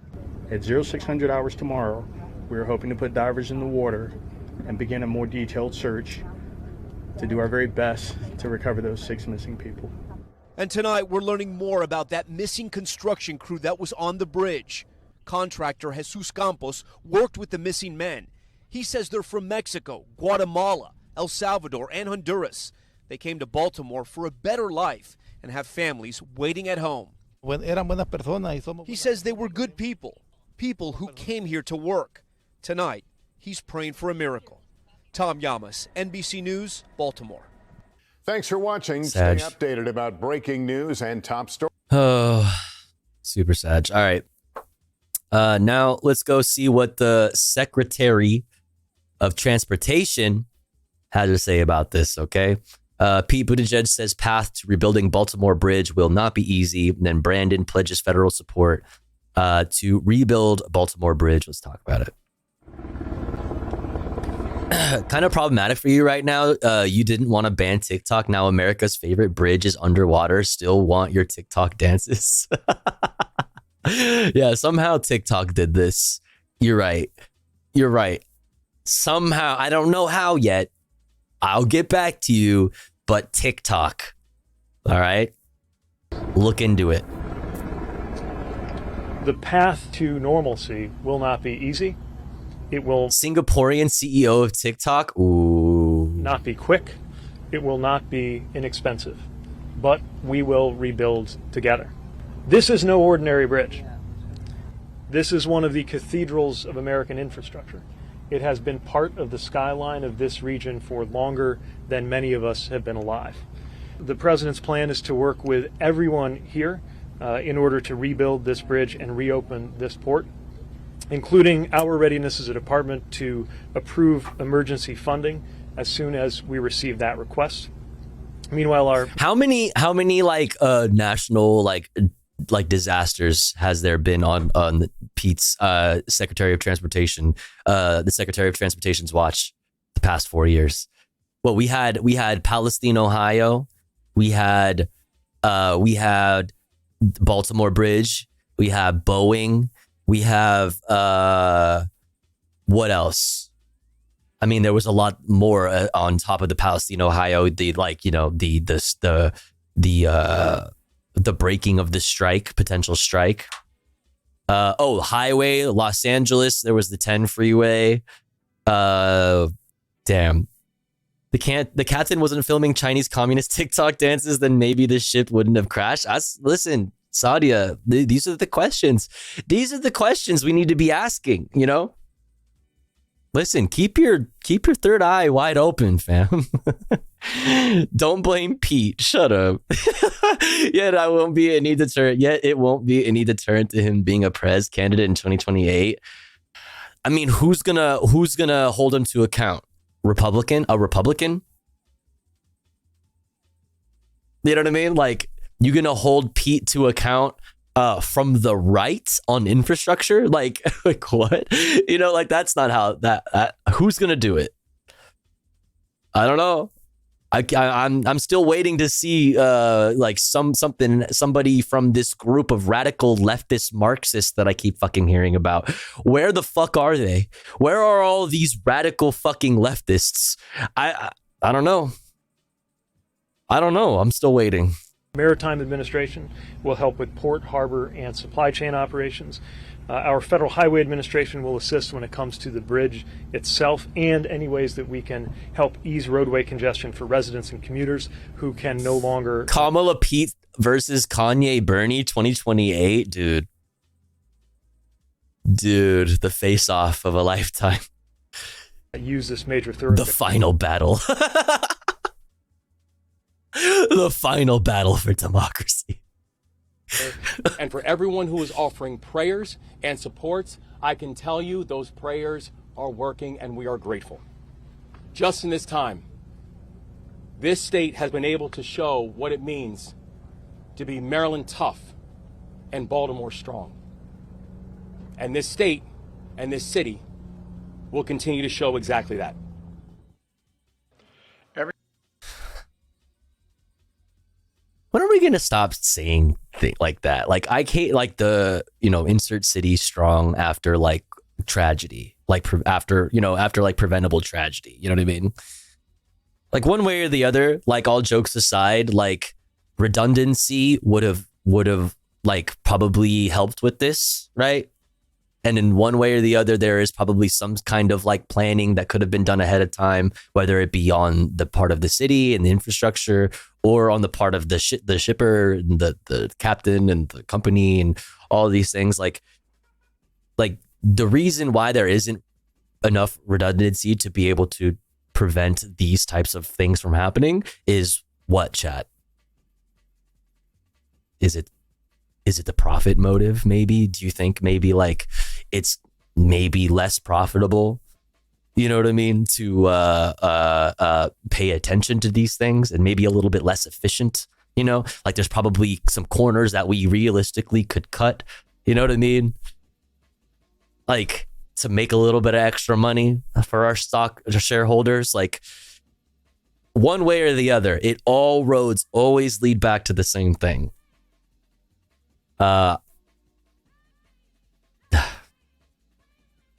I: At 0600 hours tomorrow, we are hoping to put divers in the water and begin a more detailed search to do our very best to recover those 6 missing people.
H: And tonight, we're learning more about that missing construction crew that was on the bridge. Contractor Jesus Campos worked with the missing men. He says they're from Mexico, Guatemala, El Salvador, and Honduras. They came to Baltimore for a better life and have families waiting at home. He says they were good people, people who came here to work. Tonight, he's praying for a miracle. Tom Llamas, NBC News, Baltimore.
N: Thanks for watching.
E: Sag.
N: Stay updated about breaking news and top stories.
E: Oh, super sad. All right. Now let's go see what the Secretary of Transportation had to say about this, okay? Pete Buttigieg says path to rebuilding Baltimore Bridge will not be easy. And then Brandon pledges federal support to rebuild Baltimore Bridge. Let's talk about it. Kind of problematic for you right now. You didn't want to ban TikTok. Now America's favorite bridge is underwater. Still want your TikTok dances. Yeah, somehow TikTok did this. You're right. You're right. Somehow, I don't know how yet. I'll get back to you, but TikTok. All right? Look into it.
O: The path to normalcy will not be easy. It will
E: Singaporean CEO of TikTok. Ooh.
O: not be quick. It will not be inexpensive. But we will rebuild together. This is no ordinary bridge. This is one of the cathedrals of American infrastructure. It has been part of the skyline of this region for longer than many of us have been alive. The president's plan is to work with everyone here in order to rebuild this bridge and reopen this port, including our readiness as a department to approve emergency funding as soon as we receive that request. Meanwhile, our
E: how many like national like disasters has there been on Pete's Secretary of Transportation, the Secretary of Transportation's watch the past 4 years? Well, we had Palestine, Ohio, we had Baltimore Bridge, we have Boeing, we have what else? I mean, there was a lot more on top of the Palestine, Ohio. The breaking of the strike, potential strike. Highway, Los Angeles. There was the 10 freeway. Damn. The captain wasn't filming Chinese communist TikTok dances, then maybe this ship wouldn't have crashed. Listen, Sadia, these are the questions. These are the questions we need to be asking, you know? Listen, keep your third eye wide open, fam. Don't blame Pete. Shut up. Yet it won't be any deterrent to him being a prez candidate in 2028. I mean, who's gonna hold him to account? A Republican? You know what I mean? Like, you gonna hold Pete to account from the right on infrastructure? Like what? You know, like that's not how that who's gonna do it? I don't know. I'm still waiting to see like somebody from this group of radical leftist Marxists that I keep fucking hearing about. Where the fuck are they? Where are all these radical fucking leftists? I don't know. I don't know. I'm still waiting.
O: Maritime Administration will help with port, harbor, and supply chain operations. Our Federal Highway Administration will assist when it comes to the bridge itself and any ways that we can help ease roadway congestion for residents and commuters who can no longer...
E: Kamala Pete versus Kanye Bernie 2028, dude. Dude, the face-off of a lifetime.
O: Use this major thoroughfare.
E: The final battle. The final battle for democracy.
P: And for everyone who is offering prayers and supports, I can tell you those prayers are working and we are grateful. Just in this time, this state has been able to show what it means to be Maryland tough and Baltimore strong. And this state and this city will continue to show exactly that.
E: When are we going to stop saying things like that? Like, I can't, like, the, you know, insert city strong after like tragedy, like after like preventable tragedy. You know what I mean? Like, one way or the other, like, all jokes aside, like, redundancy would have like probably helped with this, right? And in one way or the other, there is probably some kind of like planning that could have been done ahead of time, whether it be on the part of the city and the infrastructure, or on the part of the shipper and the captain and the company and all of these things. Like the reason why there isn't enough redundancy to be able to prevent these types of things from happening is what, chat? Is it the profit motive? Maybe? Do you think maybe like it's maybe less profitable, you know what I mean, to pay attention to these things, and maybe a little bit less efficient, you know? Like, there's probably some corners that we realistically could cut, you know what I mean? Like, to make a little bit of extra money for our shareholders. Like, one way or the other, all roads always lead back to the same thing.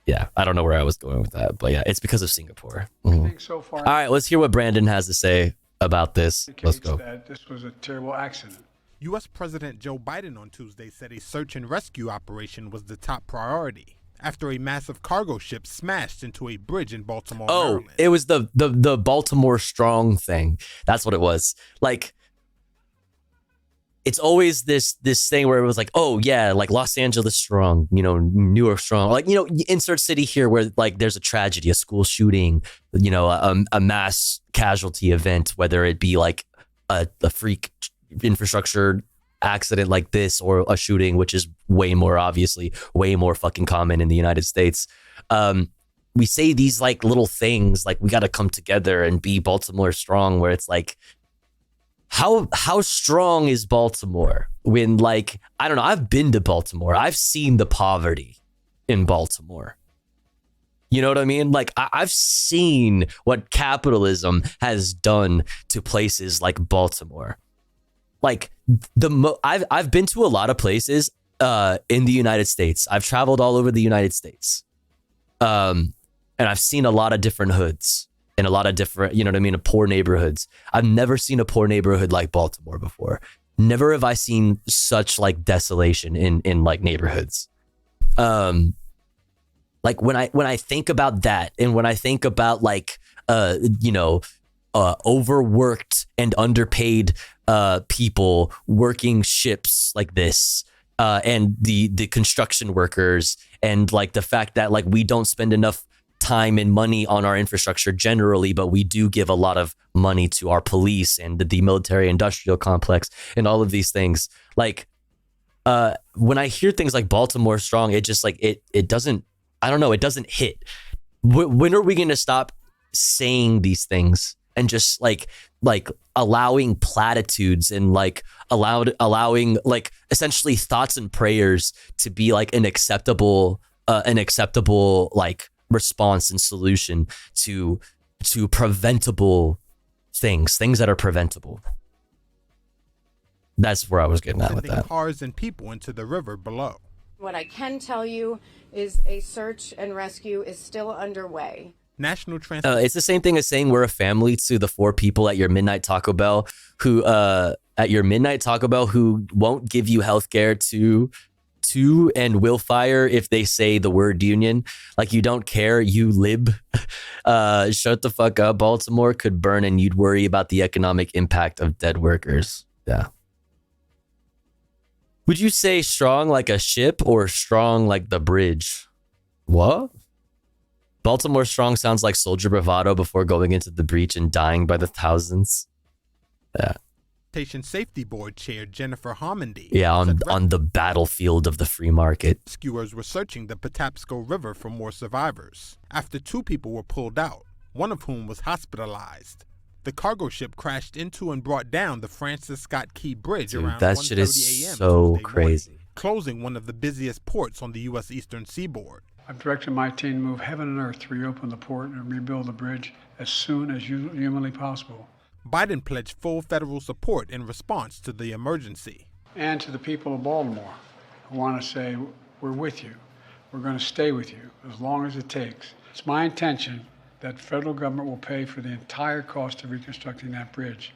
E: Yeah, I don't know where I was going with that, but yeah, it's because of Singapore. Mm-hmm.
Q: I think so far.
E: All right, let's hear what Brandon has to say about this. Let's go.
Q: That this was a terrible accident.
R: U.S. President Joe Biden on Tuesday said a search and rescue operation was the top priority after a massive cargo ship smashed into a bridge in Baltimore, Maryland.
E: It was the Baltimore Strong thing. That's what it was. Like, it's always this thing where it was like, oh yeah, like Los Angeles strong, you know, New York strong, like, you know, insert city here where like there's a tragedy, a school shooting, you know, a mass casualty event, whether it be like a freak infrastructure accident like this or a shooting, which is way more fucking common in the United States. We say these like little things like we got to come together and be Baltimore strong, where it's like, how strong is Baltimore when, like, I don't know, I've been to Baltimore. I've seen the poverty in Baltimore. You know what I mean? Like, I've seen what capitalism has done to places like Baltimore. Like, I've been to a lot of places in the United States. I've traveled all over the United States. And I've seen a lot of different hoods. In a lot of different, you know what I mean, poor neighborhoods. I've never seen a poor neighborhood like Baltimore before. Never have I seen such like desolation in like neighborhoods. Like when I think about that, and when I think about like you know, overworked and underpaid people working ships like this, and the construction workers, and like the fact that like we don't spend enough time and money on our infrastructure generally, but we do give a lot of money to our police and the military industrial complex and all of these things. Like, when I hear things like Baltimore strong, it just like, it doesn't I don't know. It doesn't hit. When are we going to stop saying these things and just like allowing platitudes and like allowing like essentially thoughts and prayers to be like an acceptable like response and solution to preventable things that are preventable. That's where I was getting at with that.
R: Cars and people into the river below.
M: What I can tell you is a search and rescue is still underway.
R: National Transport.
E: It's the same thing as saying we're a family to the 4 people at your midnight Taco Bell who won't give you healthcare to and will fire if they say the word union. Like, you don't care, you lib. Shut the fuck up. Baltimore could burn and you'd worry about the economic impact of dead workers. Yeah. Would you say strong like a ship or strong like the bridge? What? Baltimore strong sounds like soldier bravado before going into the breach and dying by the thousands. Yeah.
R: Station Safety Board Chair Jennifer Homendy.
E: Yeah, on the battlefield of the free market.
R: Rescuers were searching the Patapsco River for more survivors after 2 people were pulled out, one of whom was hospitalized. The cargo ship crashed into and brought down the Francis Scott Key Bridge around 1:30
E: that shit is
R: a.m.
E: so
R: Tuesday
E: crazy.
R: Morning, closing one of the busiest ports on the U.S. eastern seaboard.
Q: I've directed my team to move heaven and earth to reopen the port and rebuild the bridge as soon as humanly possible.
R: Biden pledged full federal support in response to the emergency.
Q: And to the people of Baltimore, I want to say we're with you. We're going to stay with you as long as it takes. It's my intention that the federal government will pay for the entire cost of reconstructing that bridge,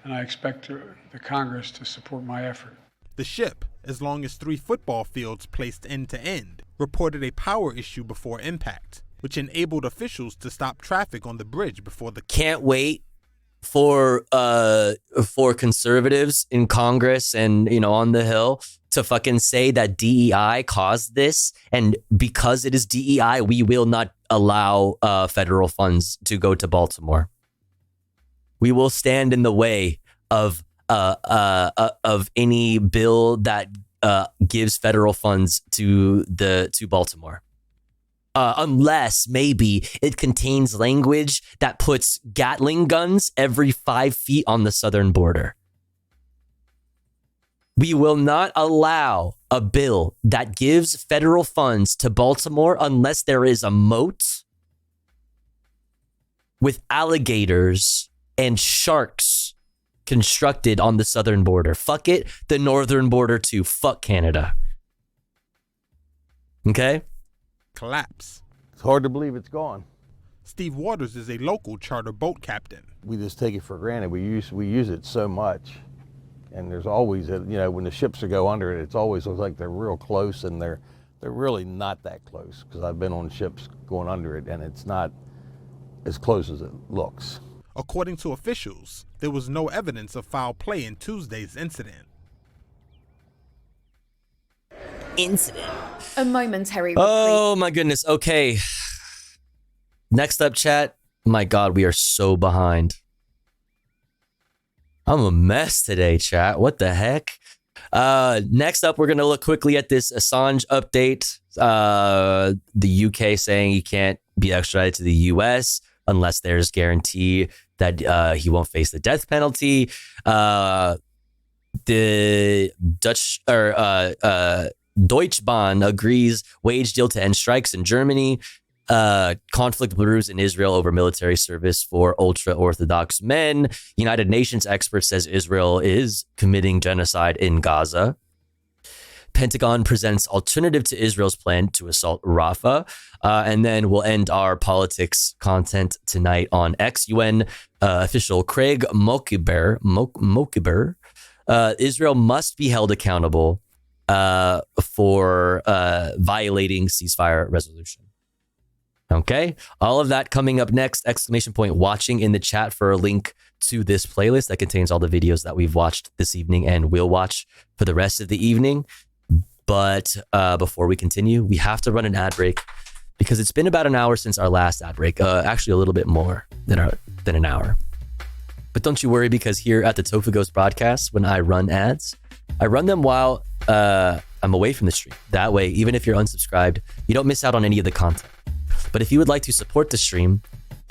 Q: and I expect the Congress to support my effort.
R: The ship, as long as 3 football fields placed end to end, reported a power issue before impact, which enabled officials to stop traffic on the bridge before the...
E: Can't wait for conservatives in Congress and, you know, on the Hill to fucking say that DEI caused this, and because it is DEI, we will not allow federal funds to go to Baltimore. We will stand in the way of any bill that gives federal funds to Baltimore. Unless maybe it contains language that puts Gatling guns every 5 feet on the southern border. We will not allow a bill that gives federal funds to Baltimore unless there is a moat with alligators and sharks constructed on the southern border. Fuck it, the northern border too. Fuck Canada. Okay?
R: Collapse.
S: It's hard to believe it's gone.
R: Steve Waters is a local charter boat captain.
S: We just take it for granted. We use it so much. And there's always, when the ships go under it, it's always looks like they're real close, and they're really not that close, because I've been on ships going under it, and it's not as close as it looks.
R: According to officials, there was no evidence of foul play in Tuesday's incident.
M: A momentary
E: Oh my goodness. Okay. Next up, chat. My God, we are so behind. I'm a mess today, chat. What the heck? Next up, we're going to look quickly at this Assange update. The UK saying he can't be extradited to the US unless there's guarantee that he won't face the death penalty. The Deutsche Bahn agrees wage deal to end strikes in Germany. Conflict brews in Israel over military service for ultra-Orthodox men. United Nations expert says Israel is committing genocide in Gaza. Pentagon presents alternative to Israel's plan to assault Rafah. And then we'll end our politics content tonight on X. UN official Craig Mokiber. Israel must be held accountable for violating ceasefire resolution. Okay, all of that coming up next. Exclamation point watching in the chat for a link to this playlist that contains all the videos that we've watched this evening and will watch for the rest of the evening. But before we continue, we have to run an ad break because it's been about an hour since our last ad break. Actually, a little bit more than an hour. But don't you worry, because here at the Tofu Ghost broadcast, when I run ads, I run them while I'm away from the stream. That way, even if you're unsubscribed, you don't miss out on any of the content. But if you would like to support the stream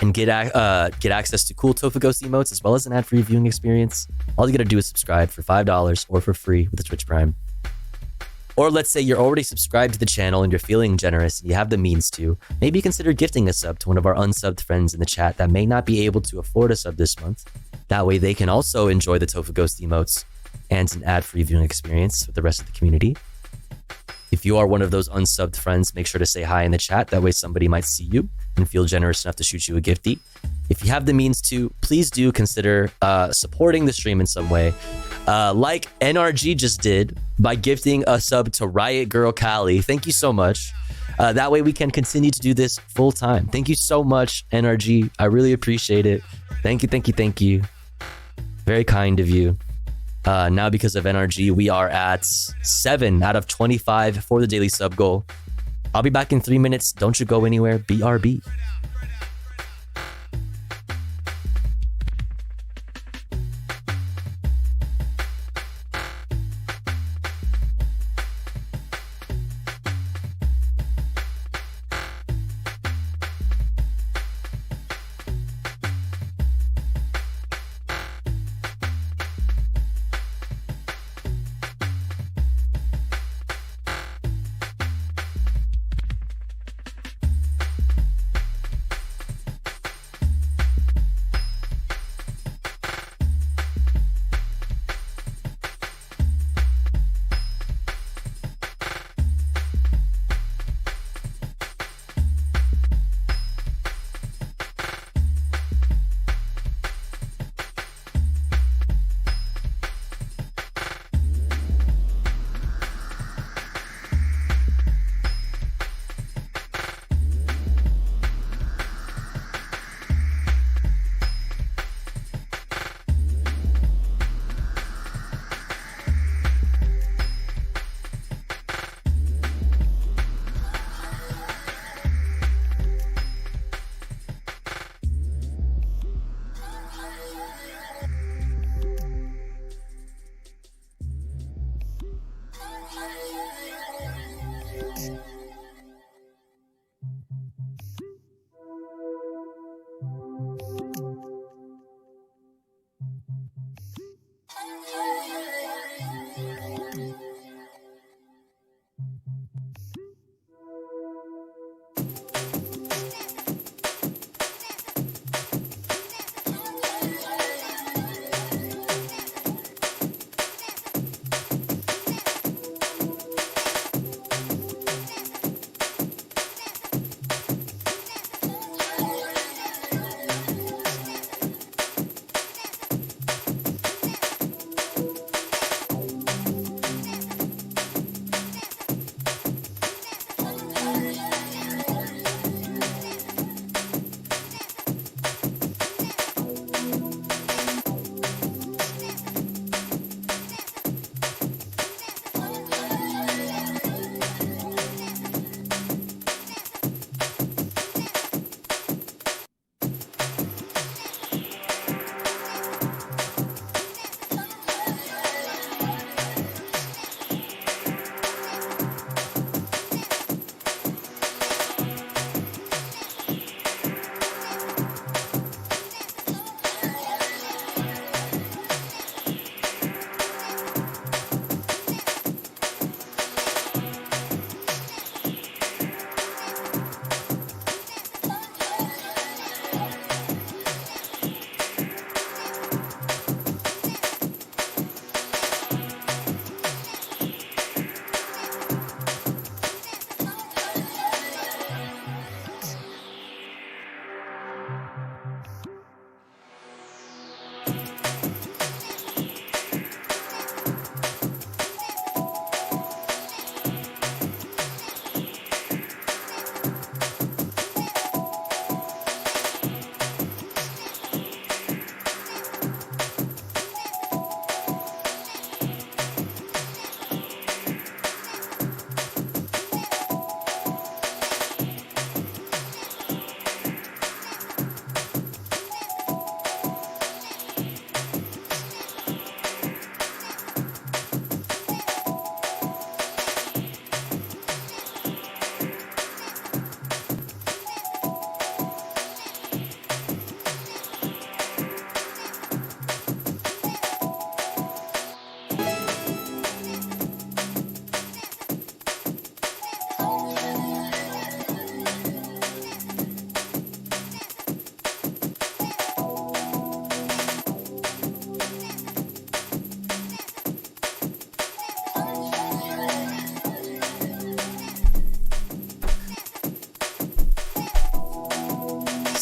E: and get access to cool Tofu Ghost emotes as well as an ad-free viewing experience, all you gotta do is subscribe for $5 or for free with the Twitch Prime. Or let's say you're already subscribed to the channel and you're feeling generous and you have the means to, maybe consider gifting a sub to one of our unsubbed friends in the chat that may not be able to afford a sub this month. That way they can also enjoy the Tofu Ghost emotes and an ad-free viewing experience with the rest of the community. If you are one of those unsubbed friends, make sure to say hi in the chat. That way somebody might see you and feel generous enough to shoot you a gifty. If you have the means to, please do consider supporting the stream in some way. Like NRG just did by gifting a sub to Riot Girl Kali. Thank you so much. That way we can continue to do this full time. Thank you so much, NRG. I really appreciate it. Thank you, thank you, thank you. Very kind of you. Now, because of NRG, we are at 7 out of 25 for the daily sub goal. I'll be back in 3 minutes. Don't you go anywhere. BRB.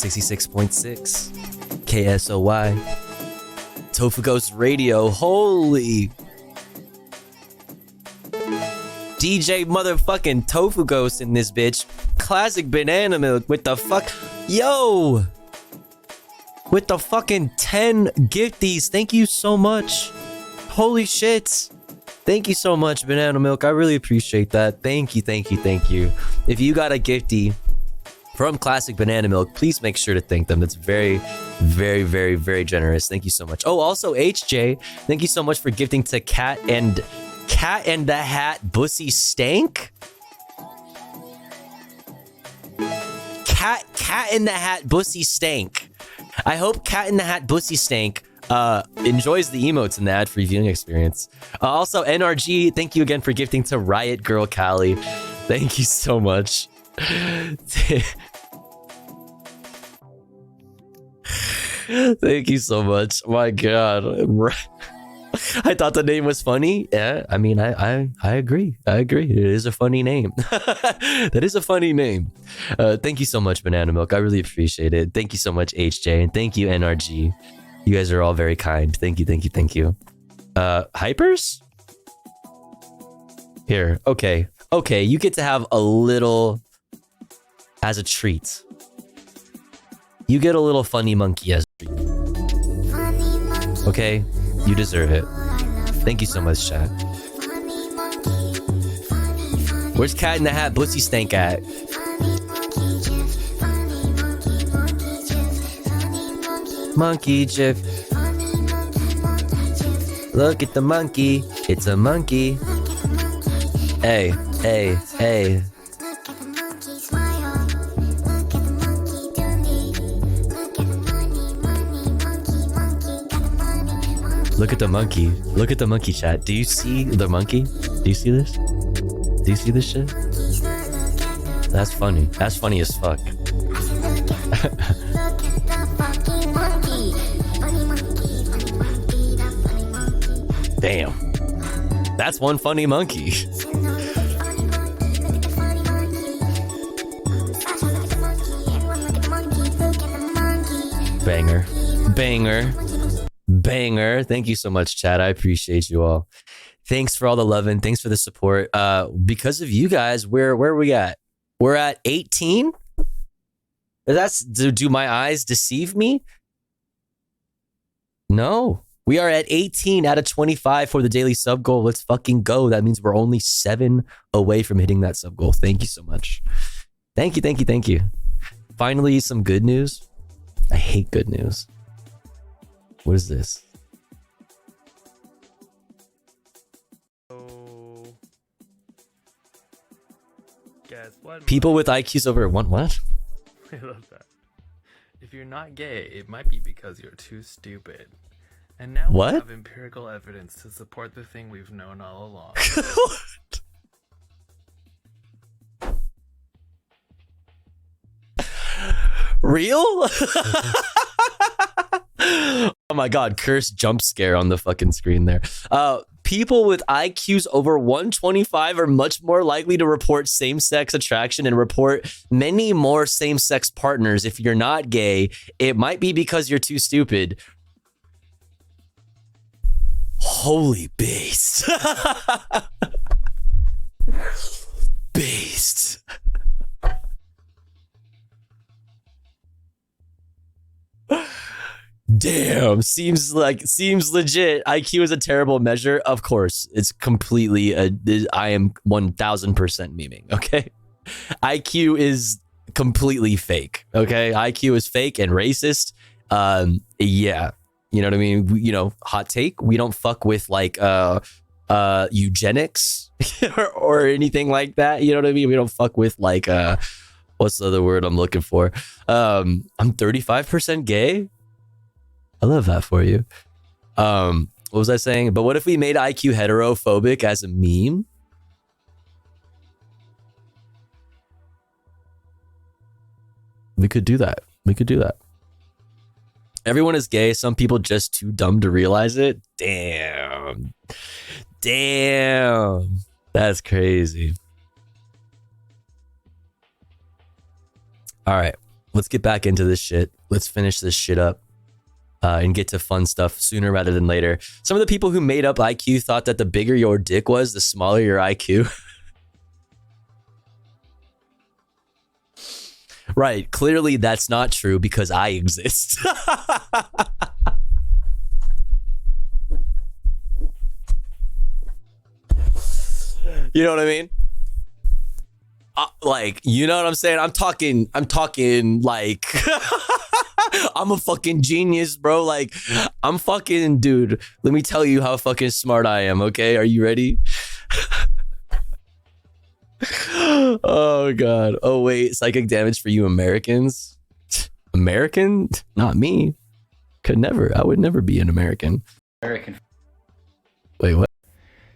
E: 66.6 KSOY. Tofu Ghost Radio. Holy. DJ motherfucking Tofu Ghost in this bitch. Classic banana milk with the fuck. Yo. With the fucking 10 gifties. Thank you so much. Holy shit. Thank you so much, banana milk. I really appreciate that. Thank you, thank you, thank you. If you got a gifty from Classic Banana Milk, please make sure to thank them. That's very, very, very, very generous. Thank you so much. Oh, also HJ, thank you so much for gifting to Cat and the Hat Bussy Stank. Cat in the Hat Bussy Stank. I hope Cat in the Hat Bussy Stank enjoys the emotes in the ad-free viewing experience. Also, NRG, thank you again for gifting to Riot Girl Callie. Thank you so much. Thank you so much. My God. I thought the name was funny. Yeah, I mean, I agree. I agree. It is a funny name. That is a funny name. Thank you so much, Banana Milk. I really appreciate it. Thank you so much, HJ. And thank you, NRG. You guys are all very kind. Thank you, thank you, thank you. Hypers? Here. Okay. Okay, you get to have a little as a treat. You get a little funny monkey as a treat. Okay? You deserve it. Thank you so much, chat. Where's Cat in the Hat Bussy Stank at? Monkey GIF. Look at the monkey. It's a monkey. Hey, hey, hey. Look at the monkey. Look at the monkey, chat. Do you see the monkey? Do you see this? Do you see this shit? That's funny. That's funny as fuck. Damn. That's one funny monkey. Banger. Banger. Banger. Thank you so much, chat. I appreciate you all. Thanks for all the love and thanks for the support. Because of you guys, where are we at? We're at 18? Do my eyes deceive me? No. We are at 18 out of 25 for the daily sub goal. Let's fucking go. That means we're only 7 away from hitting that sub goal. Thank you so much. Thank you, thank you, thank you. Finally, some good news. I hate good news. What is this?
C: Guess what?
E: People with IQs over what?
C: I love that. If you're not gay, it might be because you're too stupid. And now
E: what?
C: We have empirical evidence to support the thing we've known all along.
E: Real? Oh my God, cursed jump scare on the fucking screen there. People with IQs over 125 are much more likely to report same-sex attraction and report many more same-sex partners. If you're not gay, it might be because you're too stupid. Holy beast. Beast. Damn, seems legit. IQ is a terrible measure. Of course, it's completely I am 1000% memeing, okay? IQ is completely fake, okay? IQ is fake and racist. Yeah. You know what I mean? Hot take. We don't fuck with like eugenics or anything like that. You know what I mean? We don't fuck with like what's the other word I'm looking for? I'm 35% gay. I love that for you. What was I saying? But what if we made IQ heterophobic as a meme? We could do that. We could do that. Everyone is gay. Some people just too dumb to realize it. Damn. Damn. That's crazy. All right. let's get back into this shit. Let's finish this shit up and get to fun stuff sooner rather than later. Some of the people who made up IQ thought that the bigger your dick was, the smaller your IQ. Right. Clearly, that's not true because I exist. You know what I mean? Like, you know what I'm saying? I'm talking like, I'm a fucking genius, bro. Like, I'm fucking, dude, let me tell you how fucking smart I am, okay? Are you ready? Oh, God. Oh, wait. Psychic damage for you Americans? American? Not me. Could never. I would never be an American.
K: American.
E: Wait, what?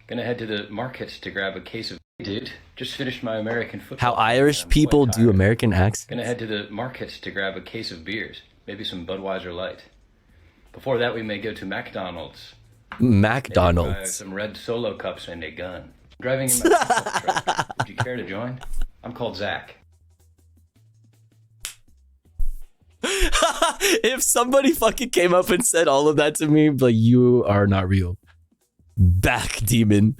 K: Gonna head to the market to grab a case of... Dude, just finished my American football.
E: How Irish people do American accents?
K: Gonna head to the market to grab a case of beers. Maybe some Budweiser Light. Before that, we may go to McDonald's.
E: McDonald's.
K: Maybe buy some red Solo cups and a gun. Driving in my pickup truck. Would you care to join? I'm called Zach.
E: If somebody fucking came up and said all of that to me, like, you are not real. Back, demon.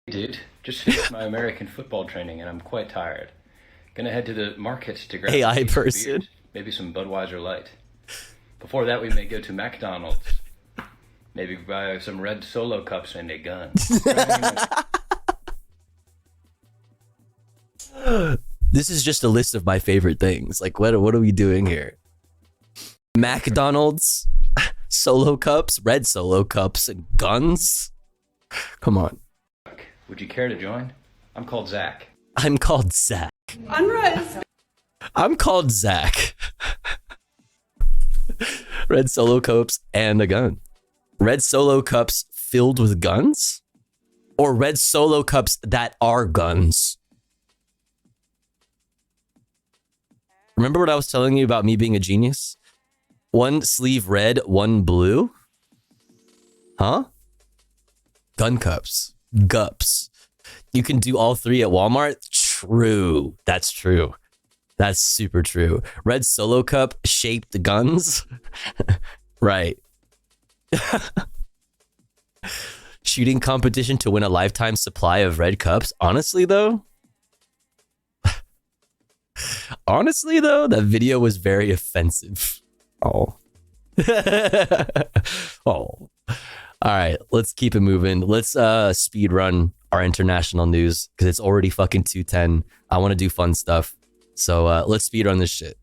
K: Dude, just finished my American football training and I'm quite tired. Gonna head to the market to grab
E: AI
K: a case of
E: person.
K: beers, maybe some Budweiser Light. Before that, we may go to McDonald's. Maybe buy some red Solo cups and a gun.
E: This is just a list of my favorite things. Like, what are we doing here? McDonald's, Solo cups, red Solo cups, and guns? Come on.
K: Would you care to join? I'm called Zach.
E: I'm called Zach.
T: Unrest.
E: I'm called Zach. Red Solo cups and a gun. Red Solo cups filled with guns? Or red Solo cups that are guns? Remember what I was telling you about me being a genius? One sleeve red, one blue? Huh? Gun cups. Gups. You can do all three at Walmart? True. That's true. That's super true. Red Solo cup shaped guns? Right. Shooting competition to win a lifetime supply of red cups? Honestly, though, that video was very offensive. Oh. Oh. All right, let's keep it moving. Let's speed run our international news because it's already fucking 2:10. I want to do fun stuff. So let's speed run this shit.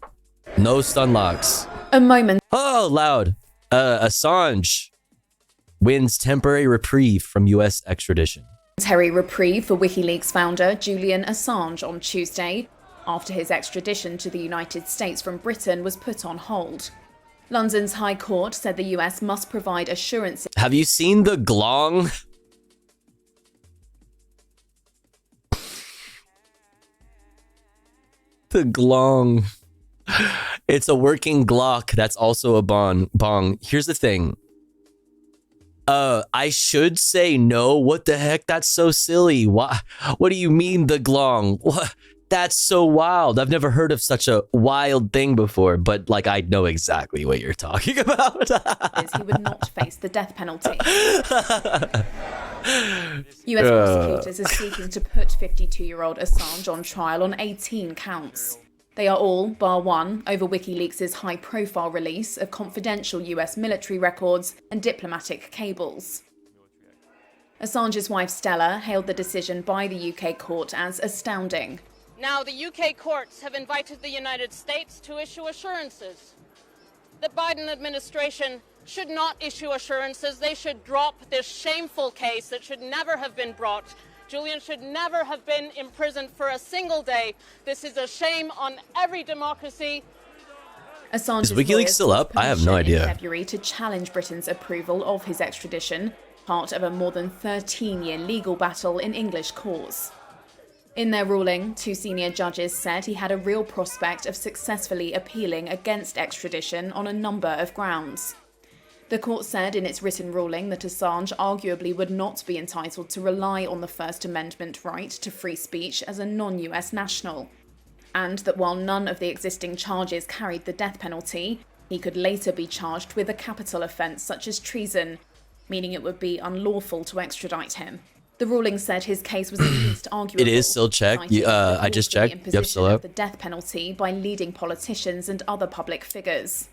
E: No stun locks.
M: A moment.
E: Oh, loud. Assange wins temporary reprieve from US extradition.
M: Temporary reprieve for WikiLeaks founder Julian Assange on Tuesday after his extradition to the United States from Britain was put on hold. London's High Court said the US must provide assurances.
E: Have you seen the glong? The glong. It's a working Glock that's also a bong. Here's the thing. I should say no. What the heck? That's so silly. What do you mean the glong? What? That's so wild. I've never heard of such a wild thing before, but like I know exactly what you're talking about.
M: He would not face the death penalty. US prosecutors are seeking to put 52-year-old Assange on trial on 18 counts. They are all, bar one, over WikiLeaks' high-profile release of confidential US military records and diplomatic cables. Assange's wife Stella hailed the decision by the UK court as astounding.
U: Now, the UK courts have invited the United States to issue assurances. The Biden administration should not issue assurances. They should drop this shameful case that should never have been brought. Julian should never have been imprisoned for a single day. This is a shame on every democracy.
M: Assange's
E: Is WikiLeaks still up? I have no idea.
M: In February to challenge Britain's approval of his extradition, part of a more than 13-year legal battle in English courts. In their ruling, two senior judges said he had a real prospect of successfully appealing against extradition on a number of grounds. The court said in its written ruling that Assange arguably would not be entitled to rely on the First Amendment right to free speech as a non-US national. and that while none of the existing charges carried the death penalty, he could later be charged with a capital offence such as treason, meaning it would be unlawful to extradite him. The ruling said his case was at least arguable.
E: It is still checked.
M: citing the
E: I just
M: call for the
E: checked. Yep,
M: imposition
E: still
M: of
E: up.
M: the death penalty by leading politicians and other public figures.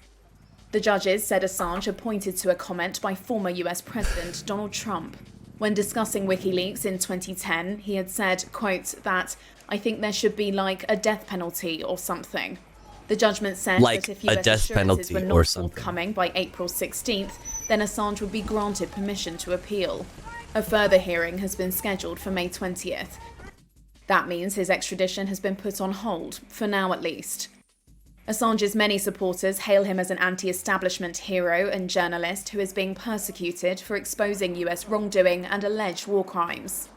M: The judges said Assange had pointed to a comment by former US President Donald Trump. When discussing WikiLeaks in 2010, he had said, quote, that "I think there should be like a death penalty or something." The judgment said
E: Like
M: that if
E: a
M: US
E: death
M: assurances
E: penalty
M: were
E: or
M: not
E: something.
M: forthcoming by April 16th, then Assange would be granted permission to appeal. A further hearing has been scheduled for May 20th. That means his extradition has been put on hold, for now at least. Assange's many supporters hail him as an anti-establishment hero and journalist who is being persecuted for exposing US wrongdoing and alleged war crimes.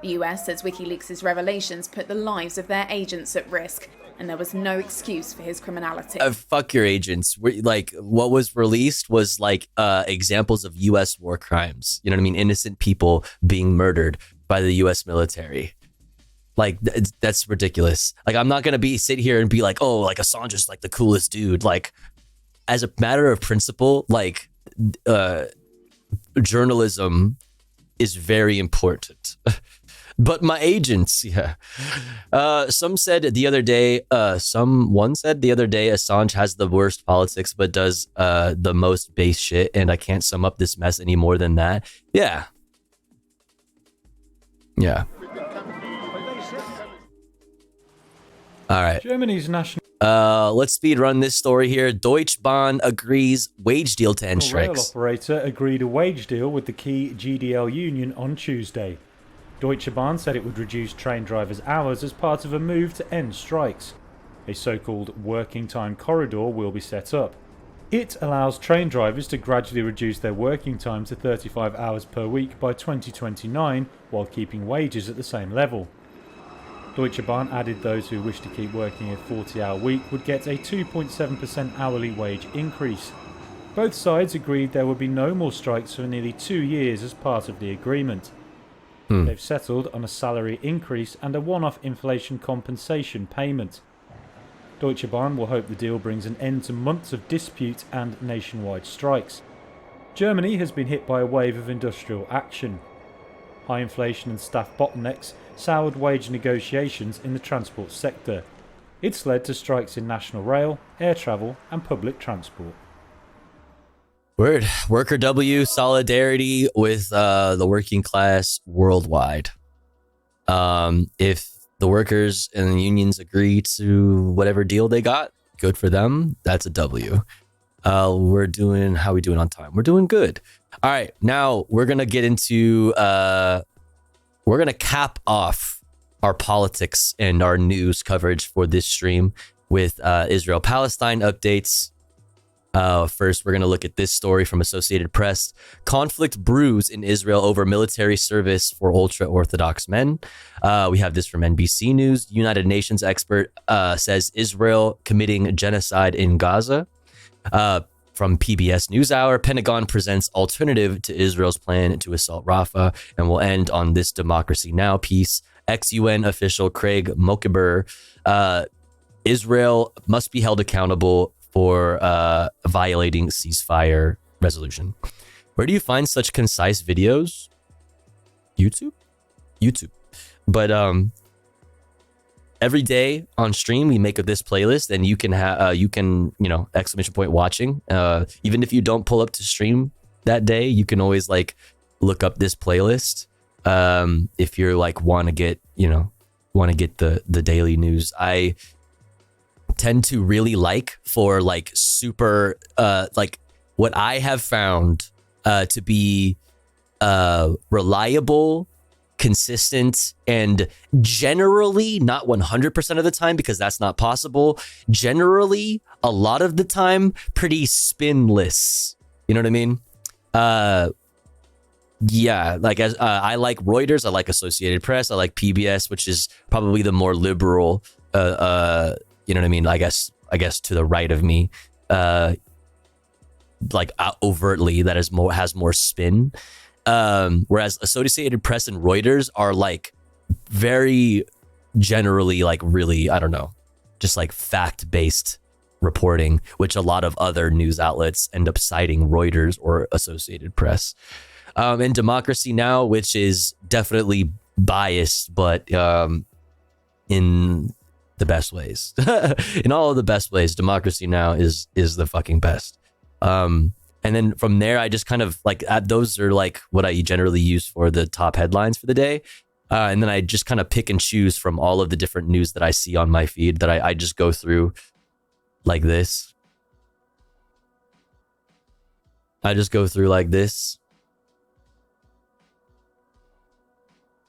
M: The US says WikiLeaks' revelations put the lives of their agents at risk, and there was no excuse for his criminality.
E: Fuck your agents. Like, what was released was like examples of U.S. war crimes. You know what I mean? Innocent people being murdered by the U.S. military. Like, that's ridiculous. Like, I'm not gonna sit here and be like, oh, like Assange is like the coolest dude. Like, as a matter of principle, like, journalism is very important. But my agents, yeah. Someone said the other day, Assange has the worst politics, but does the most base shit, and I can't sum up this mess any more than that. Yeah. Yeah. All right.
O: Germany's national
E: Let's speed run this story here. Deutsche Bahn agrees wage deal to end
O: rail
E: strikes.
O: operator agreed a wage deal with the key GDL union on Tuesday. Deutsche Bahn said it would reduce train drivers' hours as part of a move to end strikes. A so-called working time corridor will be set up. It allows train drivers to gradually reduce their working time to 35 hours per week by 2029 while keeping wages at the same level. Deutsche Bahn added those who wish to keep working a 40-hour week would get a 2.7% hourly wage increase. Both sides agreed there would be no more strikes for nearly 2 years as part of the agreement. They've settled on a salary increase and a one-off inflation compensation payment. Deutsche Bahn will hope the deal brings an end to months of dispute and nationwide strikes. Germany has been hit by a wave of industrial action. High inflation and staff bottlenecks soured wage negotiations in the transport sector. It's led to strikes in national rail, air travel and public transport.
E: Word. Worker W, solidarity with the working class worldwide. If the workers and the unions agree to whatever deal they got, good for them. That's a W. How we doing on time? We're doing good. All right. Now we're going to get into, we're going to cap off our politics and our news coverage for this stream with Israel-Palestine updates. First, we're going to look at this story from Associated Press. Conflict brews in Israel over military service for ultra-Orthodox men. We have this from NBC News. United Nations expert says Israel committing genocide in Gaza. From PBS NewsHour, Pentagon presents alternative to Israel's plan to assault Rafah. And we'll end on this Democracy Now! Piece. Ex-UN official Craig Mokiber. Israel must be held accountable for violating ceasefire resolution. Where do you find such concise videos? YouTube. But every day on stream we make of this playlist, and you can exclamation point watching. Even if you don't pull up to stream that day, you can always like look up this playlist. If you're like want to get the daily news. I tend to really like for like super like what I have found to be reliable, consistent, and generally, not 100% of the time, because that's not possible, generally a lot of the time pretty spinless. You know what I mean? Yeah, like as I like Reuters, I like Associated Press, I like PBS, which is probably the more liberal you know what I mean? I guess to the right of me, like overtly that has more spin. Whereas Associated Press and Reuters are like very generally like really, I don't know, just like fact-based reporting, which a lot of other news outlets end up citing Reuters or Associated Press. And Democracy Now!, which is definitely biased, but in the best ways. In all of the best ways, Democracy Now! is the fucking best. And then from there, I just kind of like, those are like what I generally use for the top headlines for the day. And then I just kind of pick and choose from all of the different news that I see on my feed that I just go through like this. I just go through like this.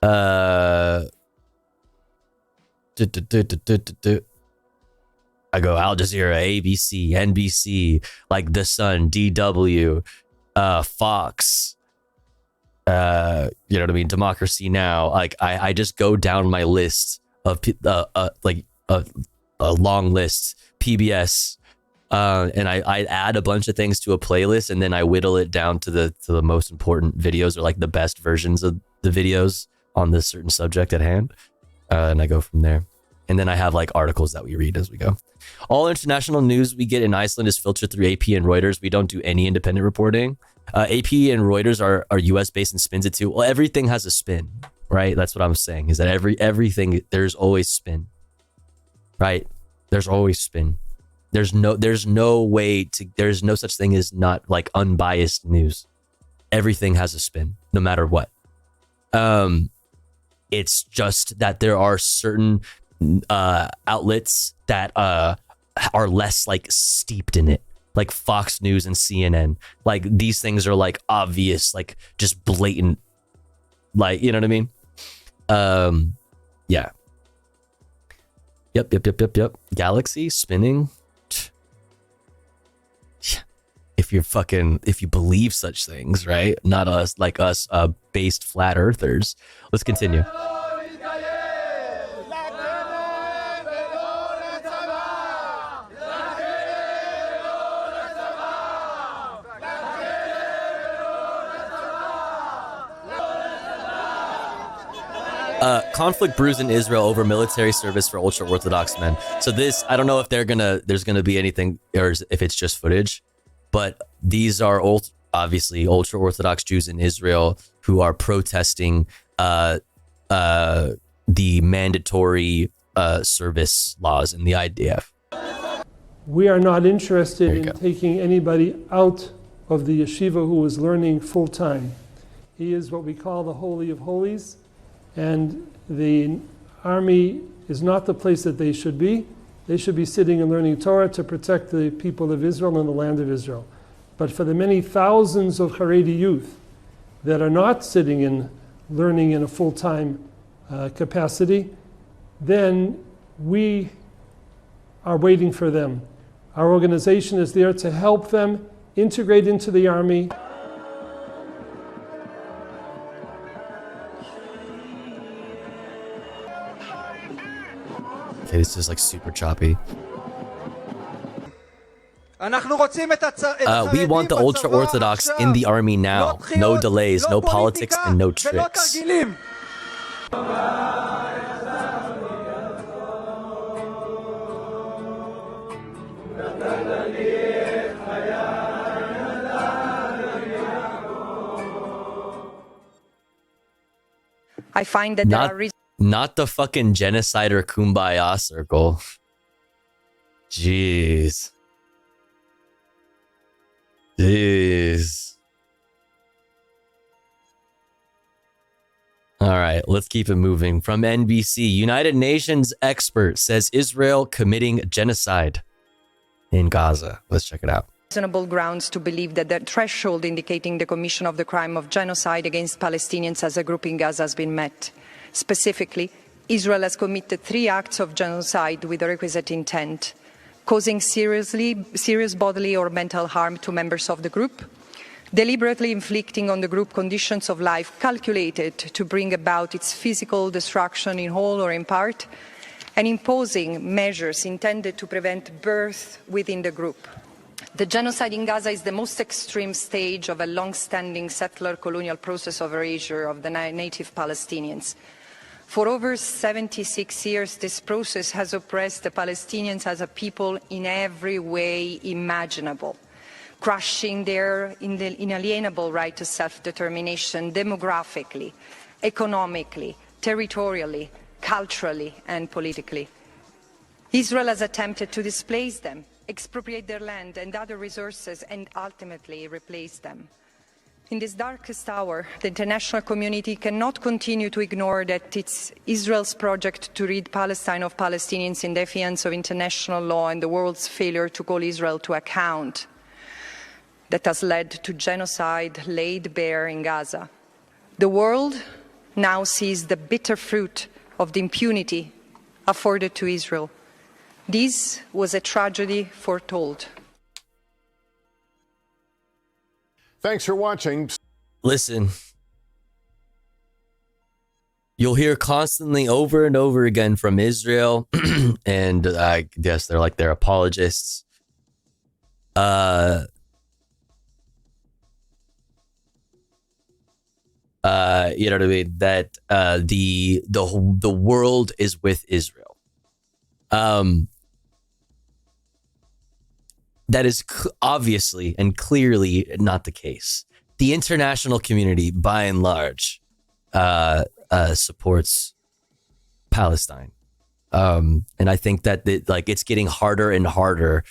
E: I go Al Jazeera, ABC, NBC, like The Sun, DW, Fox, you know what I mean? Democracy Now! Like I just go down my list of like a long list, PBS, and I add a bunch of things to a playlist, and then I whittle it down to the most important videos, or like the best versions of the videos on this certain subject at hand, and I go from there. And then I have like articles that we read as we go. All international news we get in Iceland is filtered through AP and Reuters. We don't do any independent reporting. AP and Reuters are US based and spins it too. Well, everything has a spin, right? That's what I'm saying, is that everything, there's always spin, right? There's always spin. There's no such thing as not like unbiased news. Everything has a spin, no matter what. It's just that there are certain outlets that are less like steeped in it, like Fox News and CNN. Like these things are like obvious, like just blatant, like, you know what I mean? Yeah. Yep. Galaxy spinning. If you believe such things, right? Not us, like us, based flat earthers. Let's continue. Conflict brews in Israel over military service for ultra-Orthodox men. So this, I don't know if there's gonna be anything, or if it's just footage, but these are obviously ultra-Orthodox Jews in Israel who are protesting the mandatory service laws in the IDF.
A: We are not interested in taking anybody out of the yeshiva who is learning full-time. He is what we call the Holy of Holies, and the army is not the place that they should be. They should be sitting and learning Torah to protect the people of Israel and the land of Israel. But for the many thousands of Haredi youth that are not sitting and learning in a full-time capacity, then we are waiting for them. Our organization is there to help them integrate into the army.
E: Okay, this is like super choppy. We want the ultra-Orthodox in the army now. No delays, no politics, and no tricks.
B: I find that there are reasons.
E: Not the fucking genocide or kumbaya circle. Jeez. All right, let's keep it moving. From NBC, United Nations expert says Israel committing genocide in Gaza. Let's check it out.
B: Reasonable grounds to believe that the threshold indicating the commission of the crime of genocide against Palestinians as a group in Gaza has been met. Specifically, Israel has committed 3 acts of genocide with the requisite intent: causing serious bodily or mental harm to members of the group, deliberately inflicting on the group conditions of life calculated to bring about its physical destruction in whole or in part, and imposing measures intended to prevent birth within the group. The genocide in Gaza is the most extreme stage of a long-standing settler colonial process of erasure of the native Palestinians. For over 76 years, this process has oppressed the Palestinians as a people in every way imaginable, crushing their inalienable right to self-determination demographically, economically, territorially, culturally, and politically. Israel has attempted to displace them, expropriate their land and other resources, and ultimately replace them. In this darkest hour, the international community cannot continue to ignore that it's Israel's project to rid Palestine of Palestinians in defiance of international law and the world's failure to call Israel to account that has led to genocide laid bare in Gaza. The world now sees the bitter fruit of the impunity afforded to Israel. This was a tragedy foretold.
N: Thanks for watching.
E: Listen, you'll hear constantly over and over again from Israel, and I guess they're like their apologists. You know what I mean? That the world is with Israel. That is obviously and clearly not the case. The international community, by and large, supports Palestine, and I think that it's getting harder and harder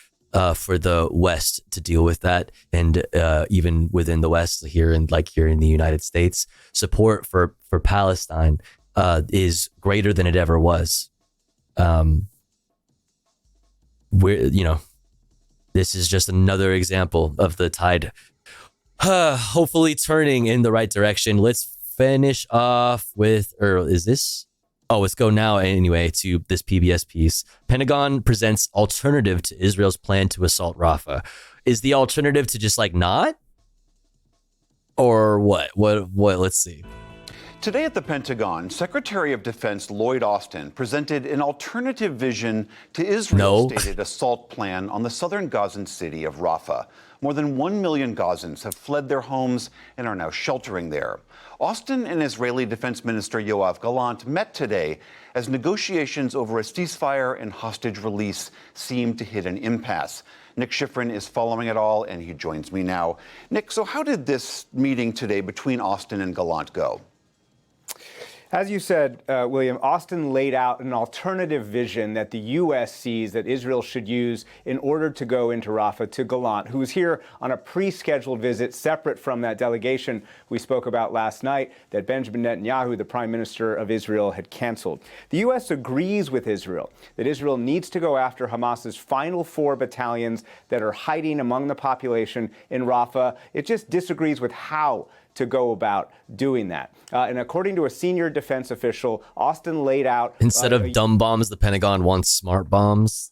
E: for the West to deal with that, and even within the West, here in the United States, support for Palestine is greater than it ever was. This is just another example of the tide hopefully turning in the right direction. Let's finish off with, let's go now anyway to this PBS piece. Pentagon presents alternative to Israel's plan to assault Rafah. Is the alternative to just not? Or what? What? Let's see.
D: Today at the Pentagon, Secretary of Defense Lloyd Austin presented an alternative vision to Israel's stated assault plan on the southern Gazan city of Rafah. More than 1 million Gazans have fled their homes and are now sheltering there. Austin and Israeli Defense Minister Yoav Gallant met today as negotiations over a ceasefire and hostage release seem to hit an impasse. Nick Schifrin is following it all, and he joins me now. Nick, so how did this meeting today between Austin and Gallant go?
T: As you said, William, Austin laid out an alternative vision that the U.S. sees that Israel should use in order to go into Rafah, to Gallant, who was here on a pre-scheduled visit separate from that delegation we spoke about last night that Benjamin Netanyahu, the Prime Minister of Israel, had canceled. The U.S. agrees with Israel that Israel needs to go after Hamas's final 4 battalions that are hiding among the population in Rafah. It just disagrees with how to go about doing that. And according to a senior defense official, Austin laid out...
E: Instead of dumb bombs, the Pentagon wants smart bombs.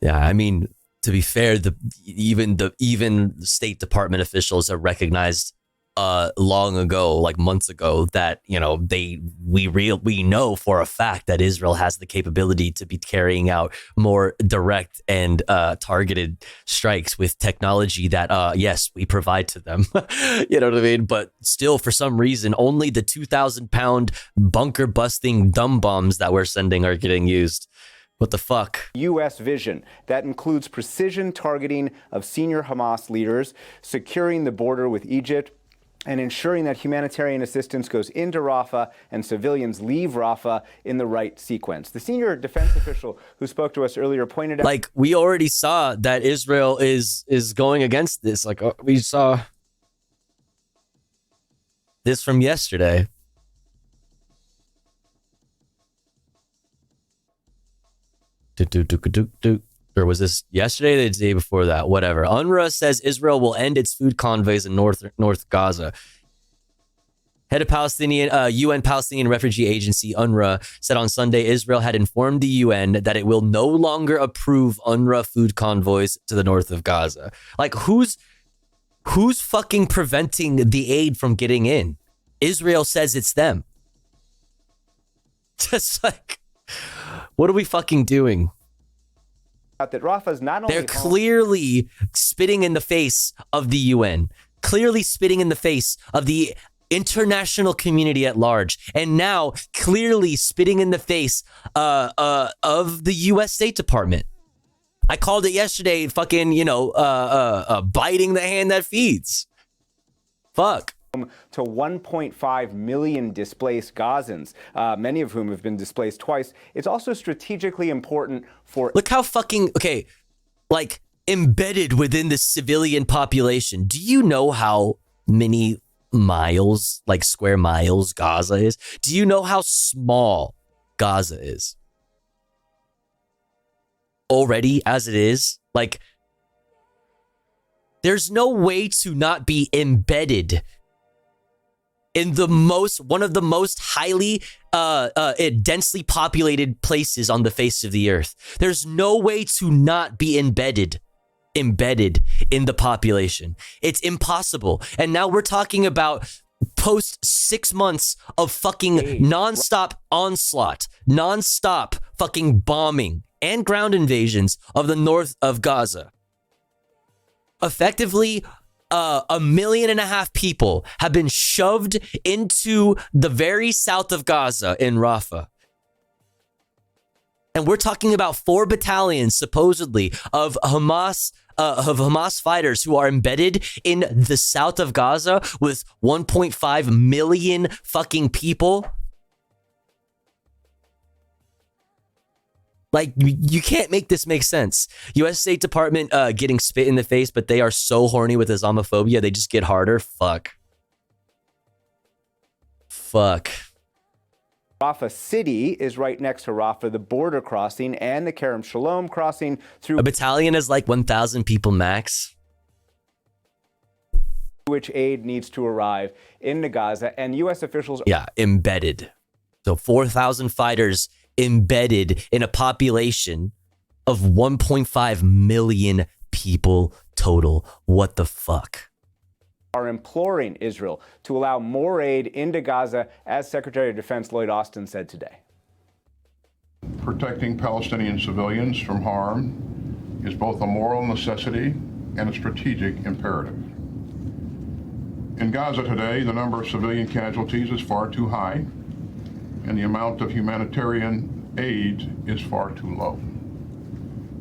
E: Yeah, I mean, to be fair, even the State Department officials have recognized long ago, like months ago, that we know for a fact that Israel has the capability to be carrying out more direct and targeted strikes with technology that yes, we provide to them. You know what I mean? But still, for some reason, only the 2,000-pound bunker busting dumb bombs that we're sending are getting used. What the fuck?
T: U.S. vision that includes precision targeting of senior Hamas leaders, securing the border with Egypt, and ensuring that humanitarian assistance goes into Rafah and civilians leave Rafah in the right sequence. The senior defense official who spoke to us earlier pointed out...
E: we already saw that Israel is going against this. We saw this from yesterday. Or was this yesterday or the day before that? Whatever. UNRWA says Israel will end its food convoys in North Gaza. Head of UN Palestinian Refugee Agency, UNRWA, said on Sunday Israel had informed the UN that it will no longer approve UNRWA food convoys to the north of Gaza. Who's fucking preventing the aid from getting in? Israel says it's them. Just what are we fucking doing?
T: That Rafah's not only
E: they're clearly spitting in the face of the UN, clearly spitting in the face of the international community at large, and now clearly spitting in the face of the U.S. State Department. I called it yesterday, fucking, biting the hand that feeds. Fuck.
T: To 1.5 million displaced Gazans, many of whom have been displaced twice. It's also strategically important for...
E: Look how fucking, embedded within the civilian population. Do you know how many miles, square miles, Gaza is? Do you know how small Gaza is? Already, as it is, there's no way to not be embedded in one of the most highly densely populated places on the face of the earth. There's no way to not be embedded in the population. It's impossible. And now we're talking about post 6 months of fucking nonstop onslaught, nonstop fucking bombing and ground invasions of the north of Gaza. Effectively, 1.5 million people have been shoved into the very south of Gaza in Rafah. And we're talking about 4 battalions, supposedly, of Hamas fighters who are embedded in the south of Gaza with 1.5 million fucking people. You can't make this make sense. U.S. State Department getting spit in the face, but they are so horny with Islamophobia, they just get harder. Fuck.
T: Rafah City is right next to Rafah, the border crossing, and the Kerem Shalom crossing through...
E: A battalion is 1,000 people max.
T: ...which aid needs to arrive into Gaza, and U.S. officials...
E: Yeah, embedded. So 4,000 fighters embedded in a population of 1.5 million people total. What the fuck?
T: Are imploring Israel to allow more aid into Gaza, as Secretary of Defense Lloyd Austin said today.
F: Protecting Palestinian civilians from harm is both a moral necessity and a strategic imperative. In Gaza today, the number of civilian casualties is far too high, and the amount of humanitarian aid is far too low.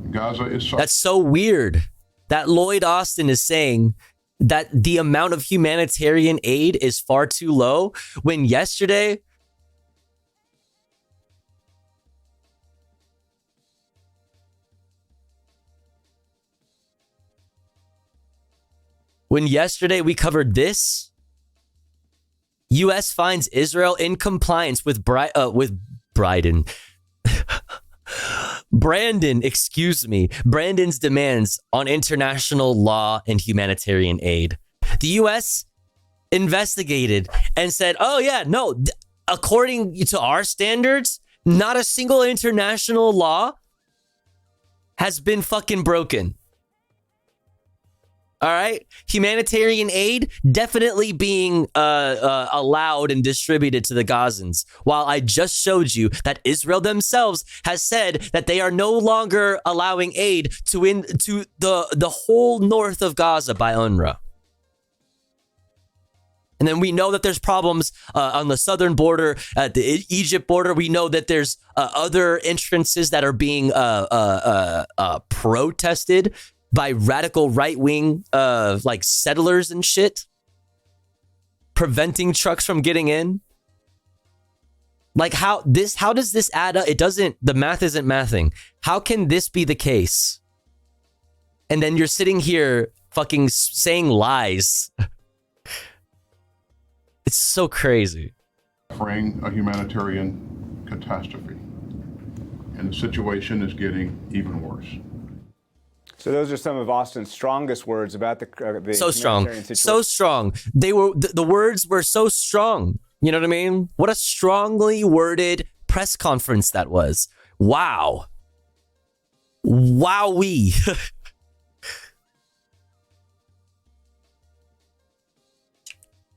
F: Gaza is...
E: That's so weird that Lloyd Austin is saying that the amount of humanitarian aid is far too low when yesterday... we covered this, U.S. finds Israel in compliance with Brandon's demands on international law and humanitarian aid. The U.S. investigated and said, oh yeah, no, according to our standards, not a single international law has been fucking broken. All right. Humanitarian aid definitely being allowed and distributed to the Gazans. While I just showed you that Israel themselves has said that they are no longer allowing aid to the whole north of Gaza by UNRWA. And then we know that there's problems on the southern border, at the Egypt border. We know that there's other entrances that are being protested by radical right-wing settlers and shit, preventing trucks from getting in. How does this add up? The math isn't mathing. How can this be the case? And then you're sitting here fucking saying lies. It's so crazy.
F: Suffering a humanitarian catastrophe, and the situation is getting even worse.
T: So those are some of Austin's strongest words about the
E: so strong, so strong. They were the words were so strong. You know what I mean? What a strongly worded press conference that was. Wow. Wowee.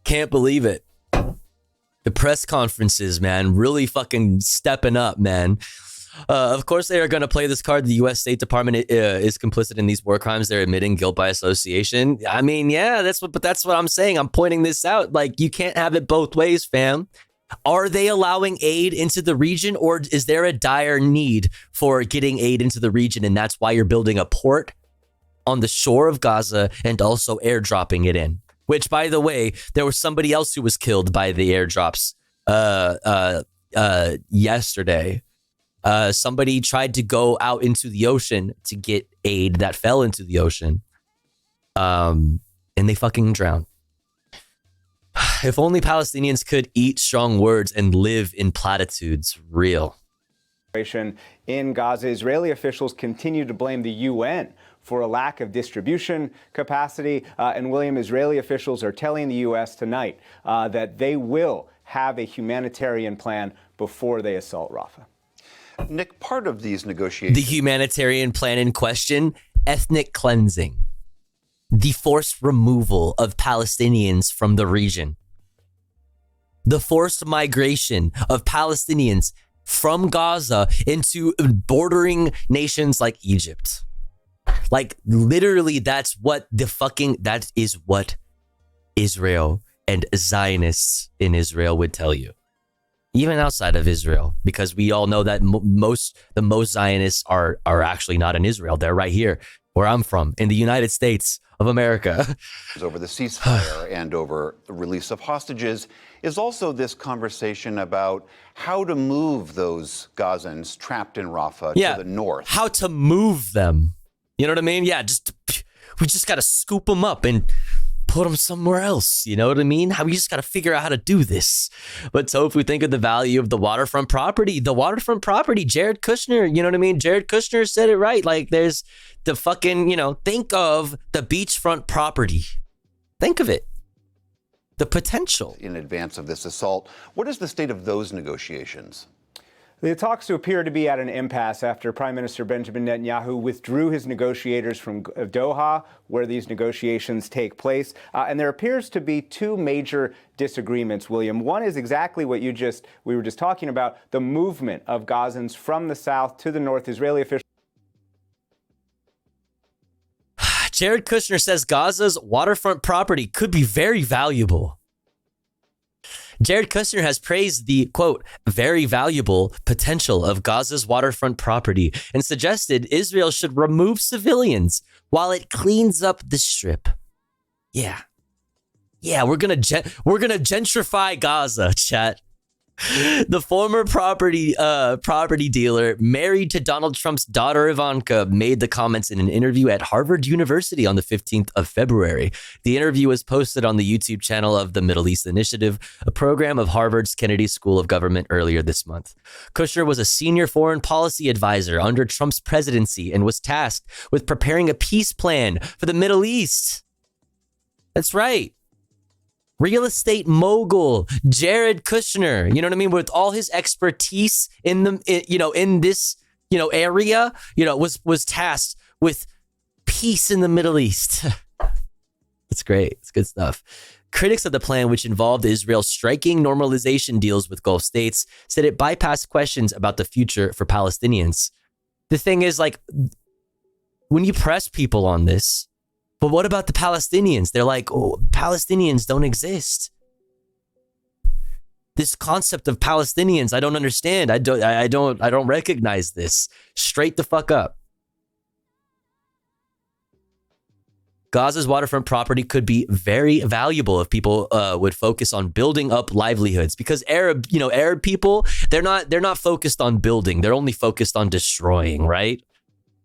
E: Can't believe it. The press conferences, man, really fucking stepping up, man. Of course, they are going to play this card. The U.S. State Department is complicit in these war crimes. They're admitting guilt by association. I mean, yeah, that's what I'm saying. I'm pointing this out. Like, you can't have it both ways, fam. Are they allowing aid into the region, or is there a dire need for getting aid into the region, and that's why you're building a port on the shore of Gaza and also airdropping it in? Which, by the way, there was somebody else who was killed by the airdrops yesterday. Somebody tried to go out into the ocean to get aid that fell into the ocean, and they fucking drowned. If only Palestinians could eat strong words and live in platitudes. Real.
T: In Gaza, Israeli officials continue to blame the UN for a lack of distribution capacity. And William, Israeli officials are telling the U.S. tonight that they will have a humanitarian plan before they assault Rafah.
D: Nick, part of these negotiations...
E: The humanitarian plan in question, ethnic cleansing. The forced removal of Palestinians from the region. The forced migration of Palestinians from Gaza into bordering nations like Egypt. Like, literally, that is what Israel and Zionists in Israel would tell you. Even outside of Israel, because we all know that the most Zionists are actually not in Israel. They're right here, where I'm from, in the United States of America.
D: Over the ceasefire and over the release of hostages is also this conversation about how to move those Gazans trapped in Rafah to the north.
E: How to move them. You know what I mean? Yeah, we just got to scoop them up and put them somewhere else. You know what I mean? We just got to figure out how to do this. But so if we think of the value of the waterfront property, Jared Kushner, you know what I mean? Jared Kushner said it right. Like, there's the fucking, think of the beachfront property. Think of it. The potential.
D: In advance of this assault, what is the state of those negotiations?
T: The talks appear to be at an impasse after Prime Minister Benjamin Netanyahu withdrew his negotiators from Doha, where these negotiations take place. And there appears to be two major disagreements, William. One is exactly what we were just talking about, the movement of Gazans from the south to the north. Israeli officials.
E: Jared Kushner says Gaza's waterfront property could be very valuable. Jared Kushner has praised the, quote, very valuable potential of Gaza's waterfront property and suggested Israel should remove civilians while it cleans up the strip. Yeah, we're gonna gentrify Gaza, chat. The former property dealer married to Donald Trump's daughter Ivanka made the comments in an interview at Harvard University on the 15th of February. The interview was posted on the YouTube channel of the Middle East Initiative, a program of Harvard's Kennedy School of Government earlier this month. Kushner was a senior foreign policy advisor under Trump's presidency and was tasked with preparing a peace plan for the Middle East. That's right. Real estate mogul Jared Kushner, you know what I mean, with all his expertise in this area, was tasked with peace in the Middle East. It's great. It's good stuff. Critics of the plan, which involved Israel striking normalization deals with Gulf states, said it bypassed questions about the future for Palestinians. The thing is, like, when you press people on this, but what about the Palestinians? They're like, oh, Palestinians don't exist. This concept of Palestinians, I don't understand. I don't recognize this. Straight the fuck up. Gaza's waterfront property could be very valuable if people would focus on building up livelihoods, because Arab people, they're not focused on building. They're only focused on destroying, right?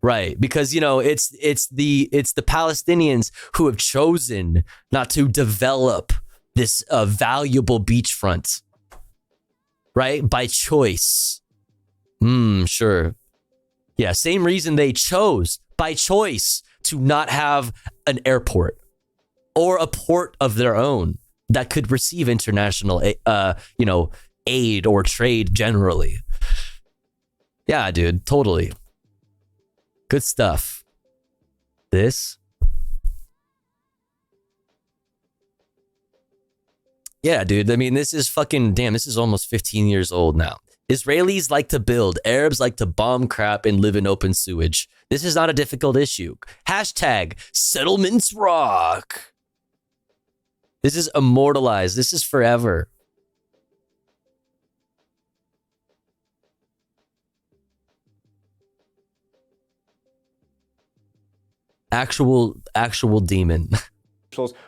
E: Right, because it's the Palestinians who have chosen not to develop this valuable beachfront, right? By choice. Sure. Yeah, same reason they chose by choice to not have an airport or a port of their own that could receive international aid or trade generally. Yeah, dude, totally. Good stuff. This. Yeah, dude. I mean, this is fucking, damn, this is almost 15 years old now. Israelis like to build. Arabs like to bomb crap and live in open sewage. This is not a difficult issue. Hashtag settlements rock. This is immortalized. This is forever. Actual demon.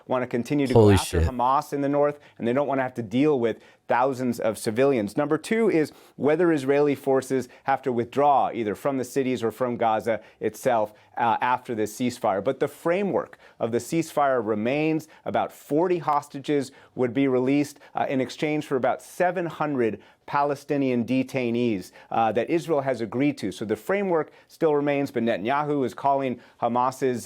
T: Want to continue to
E: Holy
T: go after
E: shit.
T: Hamas in the north, and they don't want to have to deal with thousands of civilians. Number two is whether Israeli forces have to withdraw either from the cities or from Gaza itself after this ceasefire. But the framework of the ceasefire remains. About 40 hostages would be released in exchange for about 700 Palestinian detainees that Israel has agreed to. So the framework still remains, but Netanyahu is calling Hamas's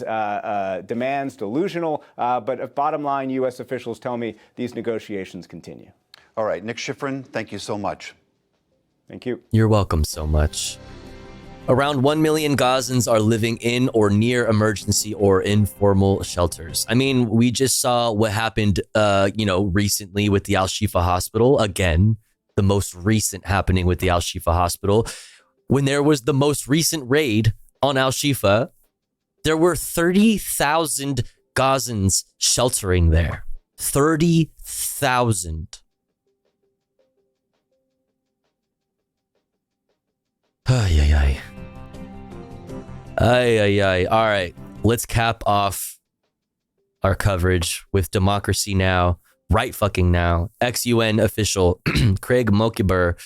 T: demands delusional. But bottom line, U.S. officials tell me these negotiations continue.
D: All right, Nick Schifrin, thank you so much.
T: Thank you.
E: You're welcome so much. Around 1 million Gazans are living in or near emergency or informal shelters. I mean, we just saw what happened, recently with the Al-Shifa hospital. Again, the most recent happening with the Al-Shifa hospital. When there was the most recent raid on Al-Shifa, there were 30,000 Gazans sheltering there. 30,000. Ay. All right, let's cap off our coverage with Democracy Now! Right fucking now. Ex-UN official Craig Mokaber,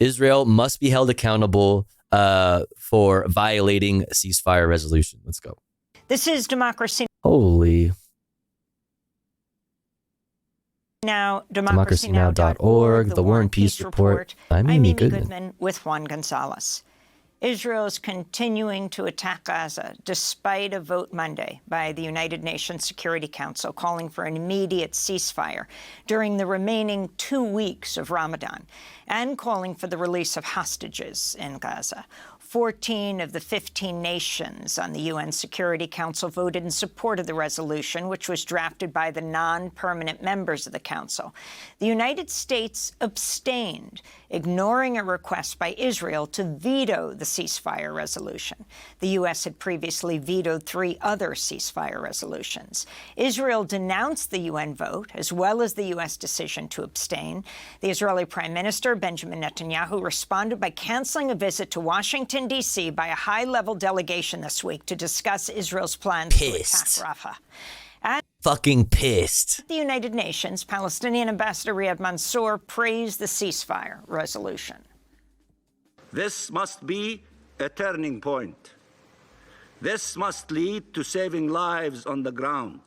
E: Israel must be held accountable for violating ceasefire resolution. Let's go.
G: This is Democracy
E: Holy.
G: Now,
E: democracynow.org, the War and Peace Report. I'm Amy
G: Goodman with Juan Gonzalez. Israel is continuing to attack Gaza despite a vote Monday by the United Nations Security Council calling for an immediate ceasefire during the remaining 2 weeks of Ramadan and calling for the release of hostages in Gaza. 14 of the 15 nations on the UN Security Council voted in support of the resolution, which was drafted by the non-permanent members of the Council. The United States abstained, ignoring a request by Israel to veto the ceasefire resolution. The U.S. had previously vetoed 3 other ceasefire resolutions. Israel denounced the UN vote, as well as the U.S. decision to abstain. The Israeli Prime Minister, Benjamin Netanyahu, responded by canceling a visit to Washington, D.C. by a high-level delegation this week to discuss Israel's plans to attack Rafah.
E: Fucking pissed.
G: The United Nations, Palestinian Ambassador Riyad Mansour praised the ceasefire resolution.
V: This must be a turning point. This must lead to saving lives on the ground.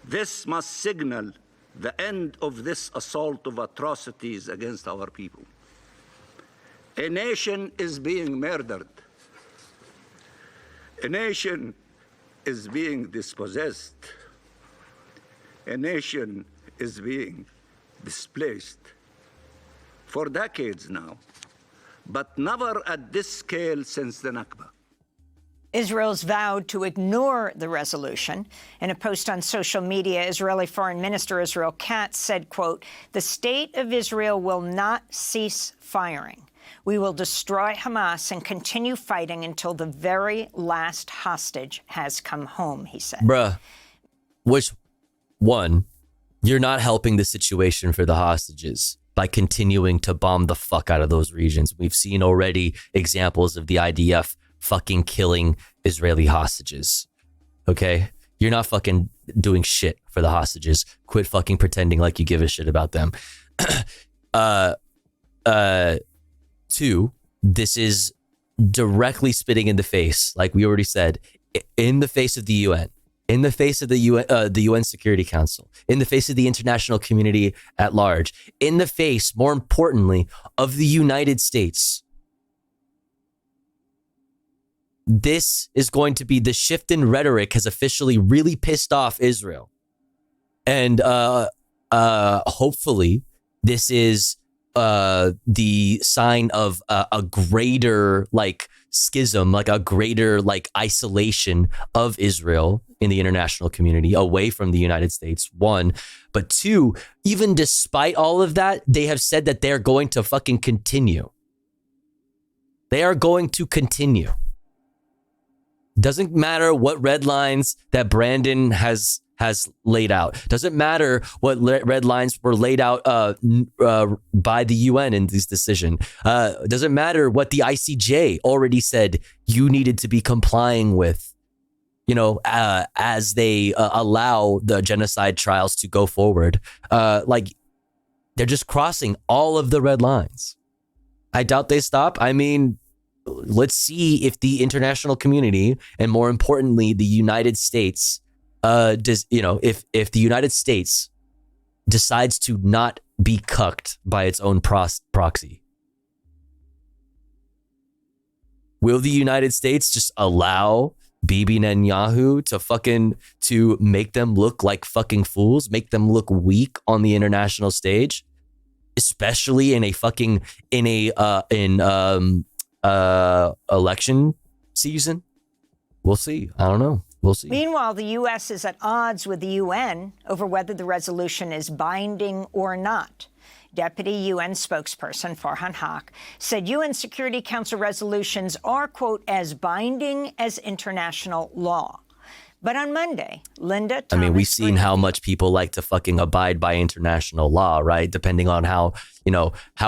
V: This must signal the end of this assault of atrocities against our people. A nation is being murdered. A nation is being dispossessed. A nation is being displaced for decades now, but never at this scale since the Nakba.
G: Israel's vowed to ignore the resolution. In a post on social media, Israeli Foreign Minister Israel Katz said, quote, "The state of Israel will not cease firing. We will destroy Hamas and continue fighting until the very last hostage has come home," he said.
E: Bruh, which one, you're not helping the situation for the hostages by continuing to bomb the fuck out of those regions. We've seen already examples of the IDF fucking killing Israeli hostages. Okay? You're not fucking doing shit for the hostages. Quit fucking pretending like you give a shit about them. 2, this is directly spitting in the face, like we already said, in the face of the UN, in the face of the UN Security Council, in the face of the international community at large, in the face, more importantly, of the United States. This is going to be the shift in rhetoric has officially really pissed off Israel. And hopefully this is the sign of a greater like schism, like a greater like isolation of Israel in the international community away from the United States, one. But two, even despite all of that, they have said that they're going to fucking continue. They are going to continue. Doesn't matter what red lines that Brandon has laid out. Doesn't matter what red lines were laid out by the UN in this decision. Doesn't matter what the ICJ already said you needed to be complying with, you know, as they allow the genocide trials to go forward. Like, they're just crossing all of the red lines. I doubt they stop. I mean, let's see if the international community, and more importantly, the United States, does, you know, if the United States decides to not be cucked by its own proxy. Will the United States just allow Bibi Netanyahu to make them look like fucking fools, make them look weak on the international stage, especially in election season? We'll see. I don't know. We'll see.
G: Meanwhile, the U.S. is at odds with the UN over whether the resolution is binding or not. Deputy UN spokesperson Farhan Haq said UN Security Council resolutions are, quote, as binding as international law. But on Monday, Linda Thomas,
E: I mean, we've seen how much people like to fucking abide by international law, right? Depending on how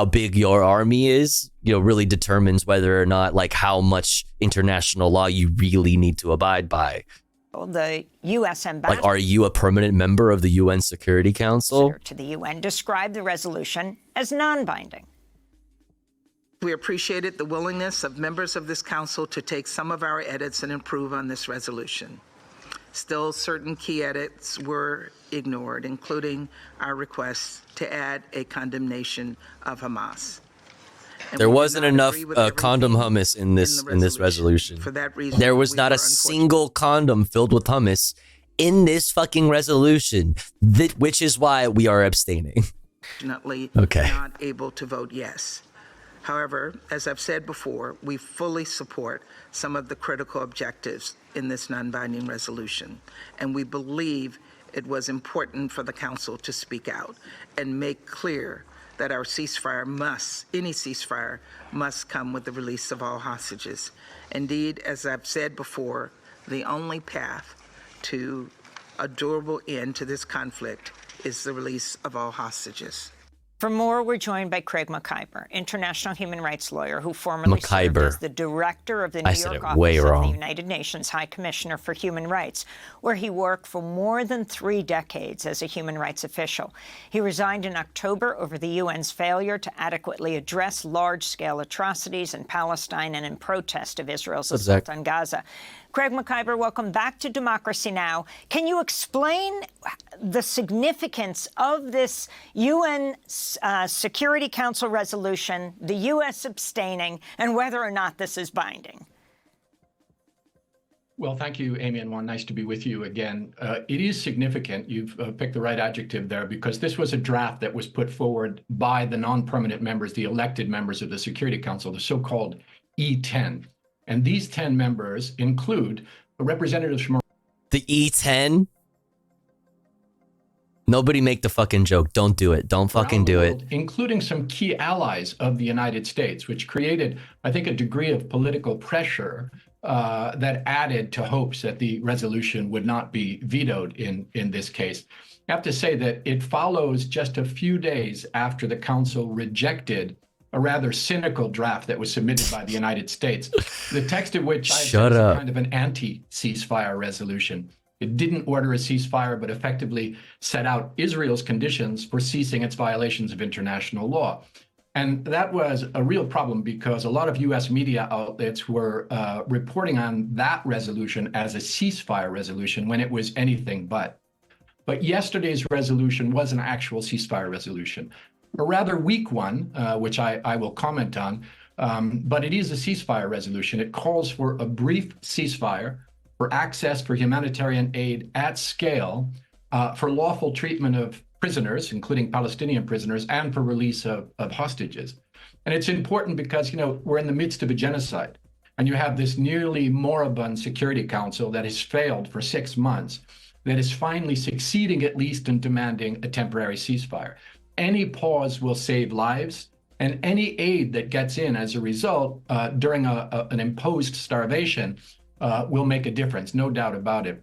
E: big your army is, really determines whether or not, like, how much international law you really need to abide by.
G: the U.S. ambassador,
E: Like, are you a permanent member of the UN Security Council?
G: to the UN, described the resolution as non-binding.
J: We appreciated the willingness of members of this council to take some of our edits and improve on this resolution. Still, certain key edits were ignored, including our request to add a condemnation of Hamas. And
E: there
J: we did
E: wasn't
J: not
E: enough
J: agree with
E: condom hummus in this resolution.
J: For that reason,
E: there was
J: we
E: not
J: were
E: a single condom filled with hummus in this fucking resolution, which is why we are abstaining.
J: Unfortunately,
E: Okay.
J: not able to vote yes. However, as I've said before, we fully support some of the critical objectives in this non-binding resolution, and we believe it was important for the Council to speak out and make clear that our any ceasefire must come with the release of all hostages. Indeed, as I've said before, the only path to a durable end to this conflict is the release of all hostages.
G: For more, we're joined by Craig McIver, international human rights lawyer who formerly served as the director of the New York office of the United Nations High Commissioner for Human Rights, where he worked for more than 3 decades as a human rights official. He resigned in October over the UN's failure to adequately address large-scale atrocities in Palestine and in protest of Israel's assault on Gaza. Craig McIver, welcome back to Democracy Now! Can you explain the significance of this UN Security Council resolution, the U.S. abstaining, and whether or not this is binding?
L: Well, thank you, Amy and Juan. Nice to be with you again. It is significant. You've picked the right adjective there, because this was a draft that was put forward by the non-permanent members, the elected members of the Security Council, the so-called E10. And these 10 members include representatives from...
E: The E10? Nobody make the fucking joke. Don't do it. Don't fucking do it.
L: Including some key allies of the United States, which created, I think, a degree of political pressure that added to hopes that the resolution would not be vetoed in this case. I have to say that it follows just a few days after the Council rejected a rather cynical draft that was submitted by the United States, the text of which I said is kind of an anti-ceasefire resolution. It didn't order a ceasefire, but effectively set out Israel's conditions for ceasing its violations of international law. And that was a real problem, because a lot of U.S. media outlets were reporting on that resolution as a ceasefire resolution when it was anything but. But yesterday's resolution was an actual ceasefire resolution. A rather weak one, which I will comment on, but it is a ceasefire resolution. It calls for a brief ceasefire, for access for humanitarian aid at scale, for lawful treatment of prisoners, including Palestinian prisoners, and for release of hostages. And it's important because, we're in the midst of a genocide, and you have this nearly moribund Security Council that has failed for 6 months, that is finally succeeding at least in demanding a temporary ceasefire. Any pause will save lives, and any aid that gets in as a result during an imposed starvation will make a difference, no doubt about it.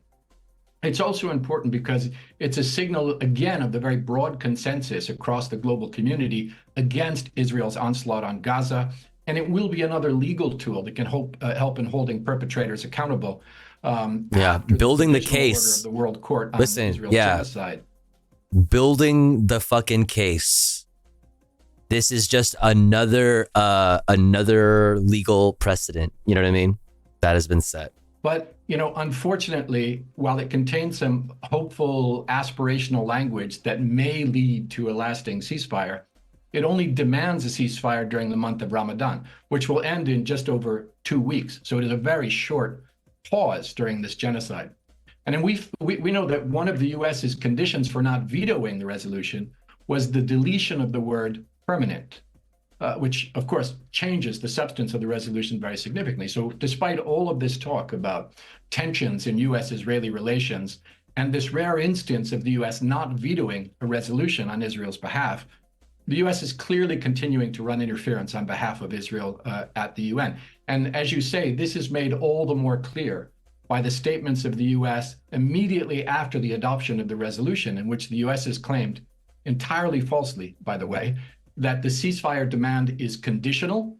L: It's also important because it's a signal, again, of the very broad consensus across the global community against Israel's onslaught on Gaza, and it will be another legal tool that can help in holding perpetrators accountable.
E: Building the case.
L: Order of the World Court on Israel's genocide.
E: Building the fucking case. This is just another legal precedent. You know what I mean? That has been set.
L: But, unfortunately, while it contains some hopeful, aspirational language that may lead to a lasting ceasefire, it only demands a ceasefire during the month of Ramadan, which will end in just over 2 weeks. So it is a very short pause during this genocide. And then we know that one of the U.S.'s conditions for not vetoing the resolution was the deletion of the word permanent, which, of course, changes the substance of the resolution very significantly. So despite all of this talk about tensions in U.S.-Israeli relations and this rare instance of the U.S. not vetoing a resolution on Israel's behalf, the U.S. is clearly continuing to run interference on behalf of Israel at the UN. And as you say, this is made all the more clear by the statements of the U.S. immediately after the adoption of the resolution, in which the U.S. has claimed, entirely falsely, by the way, that the ceasefire demand is conditional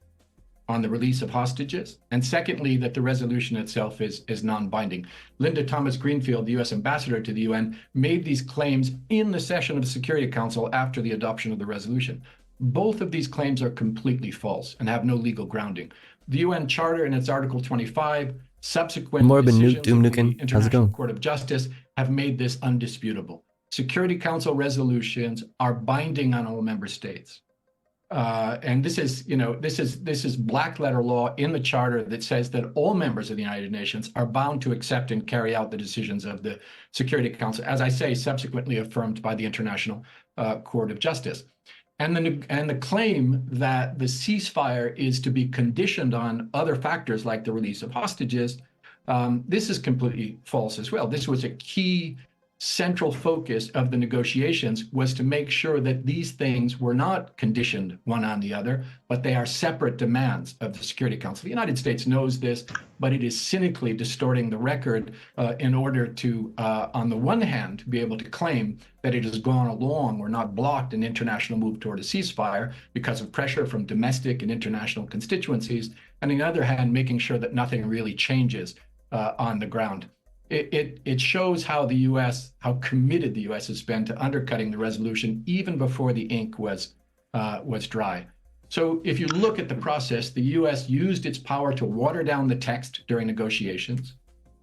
L: on the release of hostages, and secondly, that the resolution itself is non-binding. Linda Thomas-Greenfield, the U.S. ambassador to the UN, made these claims in the session of the Security Council after the adoption of the resolution. Both of these claims are completely false and have no legal grounding. The UN Charter in its Article 25, subsequent decisions of the International Court of Justice have made this undisputable. Security Council resolutions are binding on all member states. And this is black letter law in the Charter that says that all members of the United Nations are bound to accept and carry out the decisions of the Security Council, as I say, subsequently affirmed by the International Court of Justice. And the claim that the ceasefire is to be conditioned on other factors like the release of hostages, this is completely false as well. This was a key central focus of the negotiations, was to make sure that these things were not conditioned one on the other, but they are separate demands of the Security Council. The United States knows this, but it is cynically distorting the record in order to, on the one hand, be able to claim that it has gone along or not blocked an international move toward a ceasefire because of pressure from domestic and international constituencies, and on the other hand, making sure that nothing really changes on the ground. It shows how committed the U.S. has been to undercutting the resolution even before the ink was dry. So if you look at the process, the U.S. used its power to water down the text during negotiations.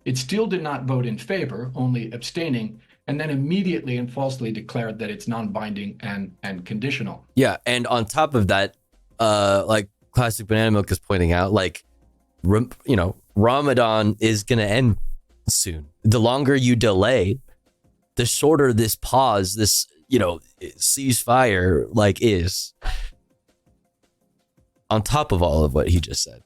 L: It still did not vote in favor, only abstaining, and then immediately and falsely declared that it's non-binding and conditional.
E: Yeah, and on top of that, like Classic Banana Milk is pointing out, Ramadan is going to end soon. The longer you delay, the shorter this pause, this ceasefire is, on top of all of what he just said.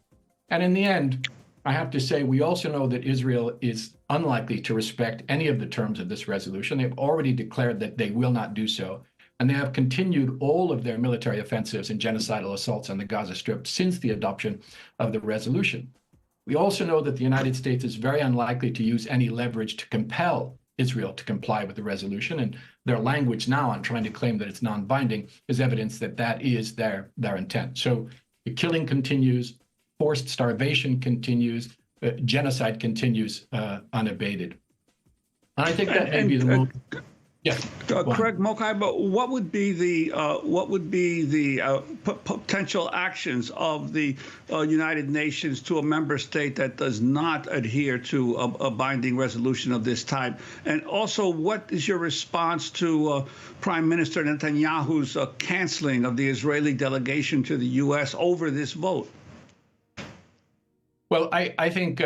L: And in the end, I have to say, we also know that Israel is unlikely to respect any of the terms of this resolution. They've already declared that they will not do so, and they have continued all of their military offensives and genocidal assaults on the Gaza Strip since the adoption of the resolution. We also know that the United States is very unlikely to use any leverage to compel Israel to comply with the resolution, and their language now on trying to claim that it's non-binding is evidence that that is their intent. So the killing continues, forced starvation continues, genocide continues unabated. And I think that may be the most... Yeah.
H: Craig Mokai, but what would be the potential actions of the United Nations to a member state that does not adhere to a binding resolution of this type? And also, what is your response to Prime Minister Netanyahu's canceling of the Israeli delegation to the U.S. over this vote?
L: Well, I think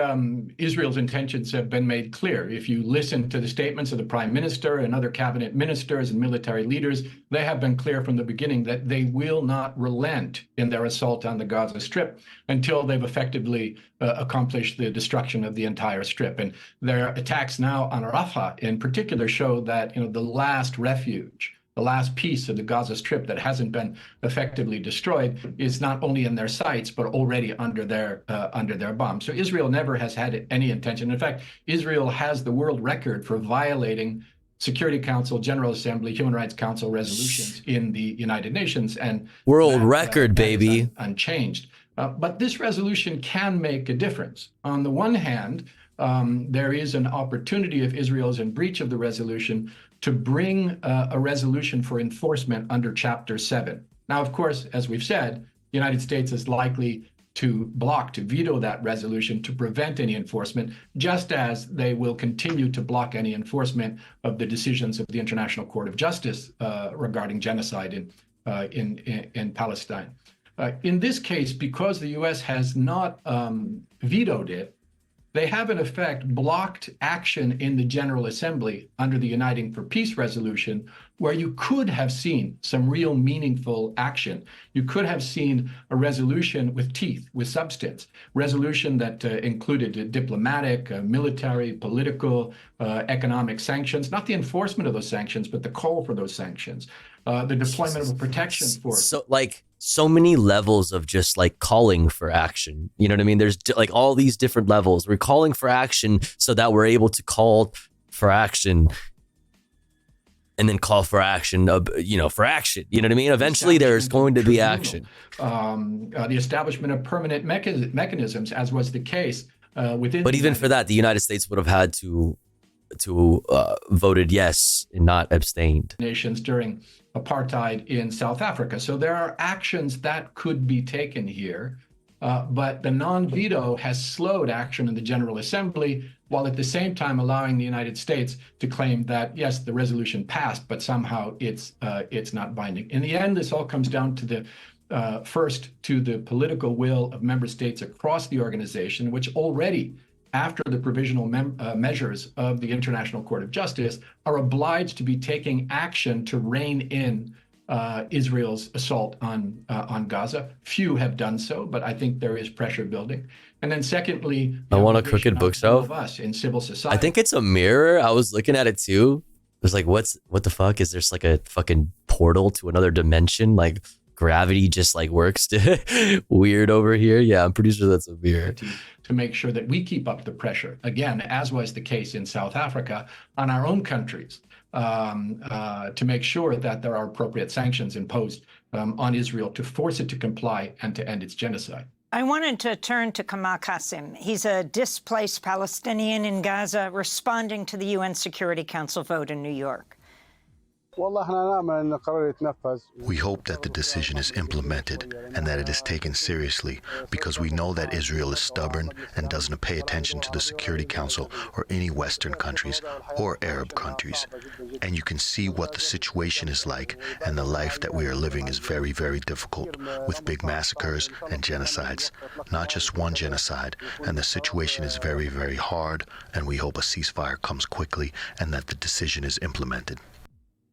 L: Israel's intentions have been made clear. If you listen to the statements of the prime minister and other cabinet ministers and military leaders, they have been clear from the beginning that they will not relent in their assault on the Gaza Strip until they've effectively accomplished the destruction of the entire strip. And their attacks now on Rafah in particular show that, the last refuge, the last piece of the Gaza Strip that hasn't been effectively destroyed is not only in their sights, but already under their bombs. So Israel never has had any intention. In fact, Israel has the world record for violating Security Council, General Assembly, Human Rights Council resolutions in the United Nations. And
E: world record, baby.
L: Unchanged. But this resolution can make a difference. On the one hand, there is an opportunity, if Israel is in breach of the resolution, to bring a resolution for enforcement under Chapter 7. Now, of course, as we've said, the United States is likely to veto that resolution to prevent any enforcement, just as they will continue to block any enforcement of the decisions of the International Court of Justice regarding genocide in Palestine. In this case, because the U.S. has not vetoed it, they have in effect blocked action in the General Assembly under the Uniting for Peace resolution, where you could have seen some real meaningful action. You could have seen a resolution with teeth, with substance, resolution that included diplomatic, military, political, economic sanctions, not the enforcement of those sanctions, but the call for those sanctions, the deployment of a protection force.
E: So many levels of just like calling for action. You know what I mean? There's like all these different levels. We're calling for action so that we're able to call for action and then call for action, for action. You know what I mean? Eventually there's going to be action.
L: The establishment of permanent mechanisms, as was the case within.
E: But even for that, the United States would have had to voted yes and not abstained.
L: Nations during apartheid in South Africa. So there are actions that could be taken here, but the non-veto has slowed action in the General Assembly, while at the same time allowing the United States to claim that, yes, the resolution passed, but somehow it's not binding. In the end, this all comes down to the political will of member states across the organization, which already, after the provisional measures of the International Court of Justice, are obliged to be taking action to rein in Israel's assault on Gaza. Few have done so, but I think there is pressure building. And then secondly,
E: I want a crooked bookshelf.
L: Of us in civil society.
E: I think it's a mirror. I was looking at it too. It was like, what the fuck? Is there's like a fucking portal to another dimension? Like gravity just like works weird over here. Yeah, I'm pretty sure that's a mirror.
L: To make sure that we keep up the pressure, again, as was the case in South Africa, on our own countries, to make sure that there are appropriate sanctions imposed on Israel to force it to comply and to end its genocide.
G: I wanted to turn to Kamal Qasem. He's a displaced Palestinian in Gaza responding to the UN Security Council vote in New York.
I: We hope that the decision is implemented and that it is taken seriously, because we know that Israel is stubborn and doesn't pay attention to the Security Council or any Western countries or Arab countries. And you can see what the situation is like, and the life that we are living is very, very difficult, with big massacres and genocides. Not just one genocide, and the situation is very, very hard, and we hope a ceasefire comes quickly and that the decision is implemented.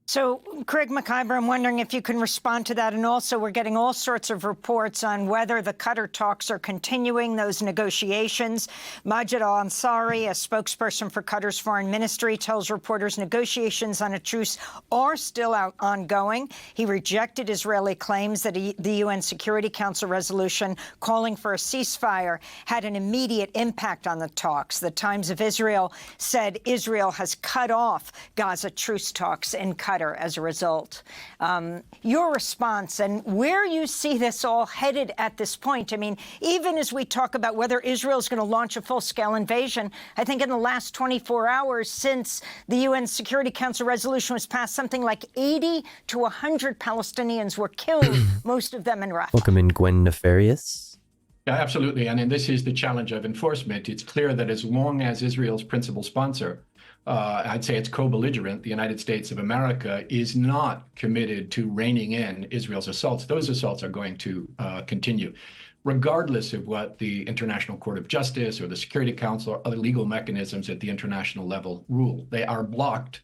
G: So, Craig McIver, I'm wondering if you can respond to that. And also, we're getting all sorts of reports on whether the Qatar talks are continuing those negotiations. Majid al-Ansari, a spokesperson for Qatar's foreign ministry, tells reporters negotiations on a truce are still ongoing. He rejected Israeli claims that the UN Security Council resolution calling for a ceasefire had an immediate impact on the talks. The Times of Israel said Israel has cut off Gaza truce talks in Qatar as a result. Your response and where you see this all headed at this point. I mean, even as we talk about whether Israel is going to launch a full-scale invasion, I think in the last 24 hours since the UN Security Council resolution was passed, something like 80 to 100 Palestinians were killed, most of them in Rafah.
E: Welcome in, Gwen Nefarious.
L: Yeah, absolutely. And this is the challenge of enforcement. It's clear that as long as Israel's principal sponsor I'd say it's co-belligerent, the United States of America is not committed to reining in Israel's assaults. Those assaults are going to continue, regardless of what the International Court of Justice or the Security Council or other legal mechanisms at the international level rule. They are blocked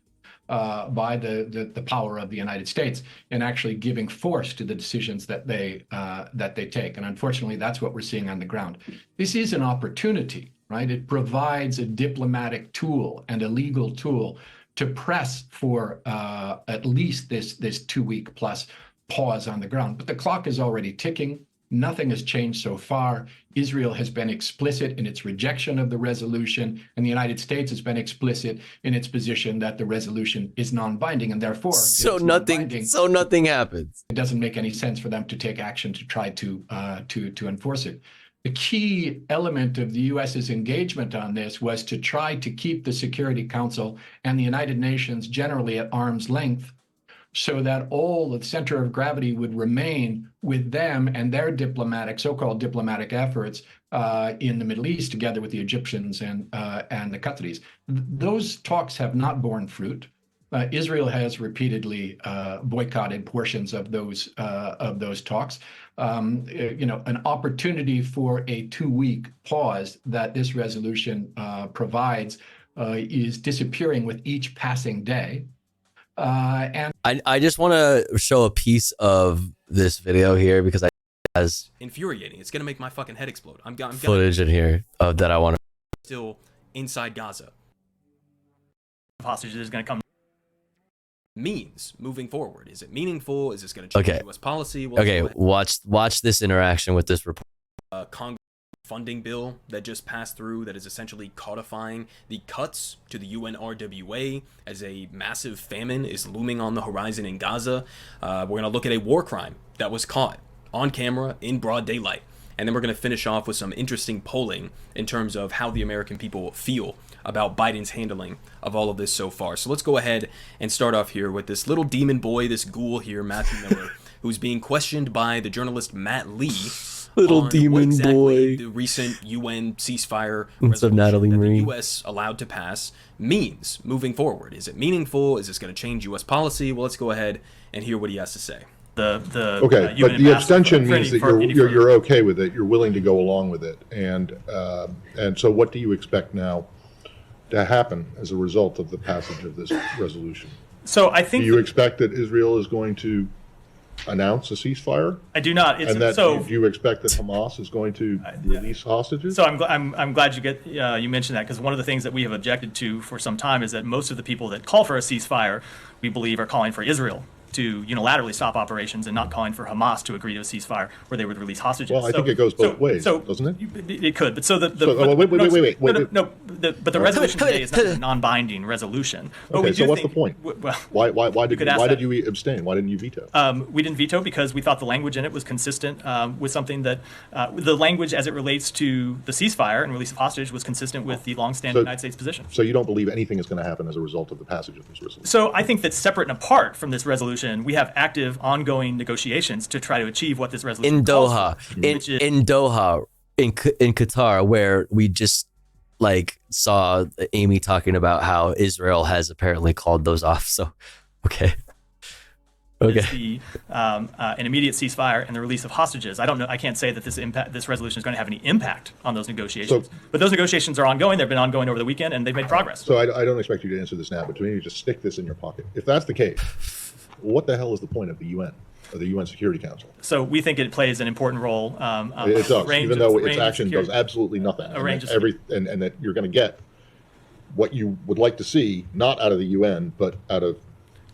L: by the power of the United States in actually giving force to the decisions that they take. And unfortunately, that's what we're seeing on the ground. This is an opportunity, right? It provides a diplomatic tool and a legal tool to press for at least this 2-week plus pause on the ground. But the clock is already ticking. Nothing has changed so far. Israel has been explicit in its rejection of the resolution, and the United States has been explicit in its position that the resolution is non-binding, and therefore
E: nothing happens.
L: It doesn't make any sense for them to take action to try to enforce it. The key element of the U.S.'s engagement on this was to try to keep the Security Council and the United Nations generally at arm's length, so that all the center of gravity would remain with them and their so-called diplomatic efforts in the Middle East, together with the Egyptians and the Qataris. Those talks have not borne fruit. Israel has repeatedly boycotted portions of those talks. An opportunity for a 2-week pause that this resolution provides is disappearing with each passing day. And
E: I just want to show a piece of this video here because has
P: infuriating. It's gonna make my fucking head explode. I'm
E: footage in here that I want to.
P: Still inside Gaza.
Q: Hostages is gonna come.
P: Means moving forward. Is it meaningful? Is this gonna change U.S. policy? Well,
E: okay, watch this interaction with this report.
P: Congress funding bill that just passed through that is essentially codifying the cuts to the UNRWA as a massive famine is looming on the horizon in Gaza. We're going to look at a war crime that was caught on camera in broad daylight. And then we're going to finish off with some interesting polling in terms of how the American people feel about Biden's handling of all of this so far. So let's go ahead and start off here with this little demon boy, this ghoul here, Matthew Miller, who's being questioned by the journalist Matt Lee.
E: Little demon boy.
P: The recent UN ceasefire
E: What's up,
P: resolution
E: Natalie
P: that
E: Marie?
P: the U.S. allowed to pass means moving forward. Is it meaningful? Is this going to change U.S. policy? Well, let's go ahead and hear what he has to say.
F: Okay, but the abstention means that you're okay with it. You're willing to go along with it, and so what do you expect now to happen as a result of the passage of this resolution?
Q: So I think.
F: Do you expect that Israel is going to announce a ceasefire?
Q: I do not.
F: And that do you expect that Hamas is going to release hostages?
Q: So I'm glad you mentioned that, because one of the things that we have objected to for some time is that most of the people that call for a ceasefire, we believe, are calling for Israel to unilaterally stop operations and not calling for Hamas to agree to a ceasefire where they would release hostages.
F: Well, I think it goes both ways, doesn't it?
Q: It could, but but the resolution today is not a non-binding resolution.
F: Okay, so what's the point? Why did you abstain? Why didn't you veto?
Q: We didn't veto because we thought the language in it was consistent with something that the language as it relates to the ceasefire and release of hostages was consistent with the longstanding United States position.
F: So you don't believe anything is going to happen as a result of the passage of this resolution?
Q: So I think that separate and apart from this resolution, we have active, ongoing negotiations to try to achieve what this resolution
E: In
Q: calls
E: Doha,
Q: for,
E: in Doha, in Qatar, where we just saw Amy talking about how Israel has apparently called those off. So, okay.
Q: An immediate ceasefire and the release of hostages. I don't know. I can't say that this resolution is going to have any impact on those negotiations. But those negotiations are ongoing. They've been ongoing over the weekend, and they've made progress.
F: So I don't expect you to answer this now, but maybe just stick this in your pocket. If that's the case, what the hell is the point of the UN, or the UN Security Council?
Q: So we think it plays an important role.
F: It does, even though its action does absolutely nothing. And that you're going to get what you would like to see, not out of the UN, but out of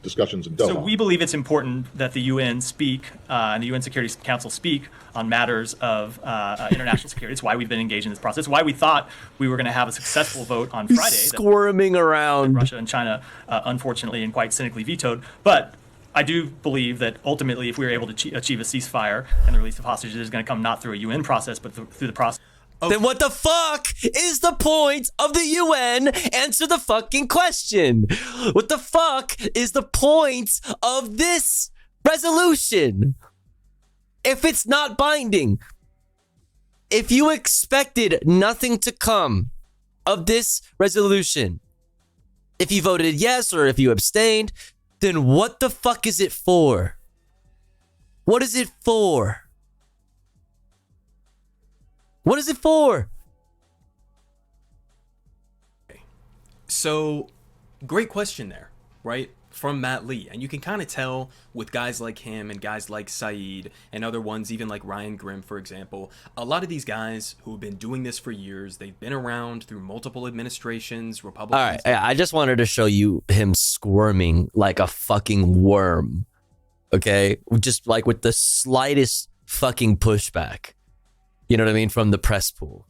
F: discussions in Doha.
Q: So we believe it's important that the UN speak and the UN Security Council speak on matters of international security. It's why we've been engaged in this process. Why we thought we were going to have a successful vote on Friday.
E: Squirming around.
Q: That Russia and China, unfortunately and quite cynically vetoed. But I do believe that ultimately, if we were able to achieve a ceasefire and the release of hostages, is going to come not through a UN process, but through the process.
E: Then what the fuck is the point of the UN? Answer the fucking question. What the fuck is the point of this resolution? If it's not binding, if you expected nothing to come of this resolution, If you voted yes or if you abstained, then what the fuck is it for? What is it for? What is it for?
P: So, great question there, right? From Matt Lee. And you can kind of tell with guys like him and guys like Saeed and other ones, even like Ryan Grimm, for example, a lot of these guys who have been doing this for years, they've been around through multiple administrations, Republicans.
E: All right, I just wanted to show you him squirming like a fucking worm. Okay? Just like with the slightest fucking pushback. You know what I mean? From the press pool.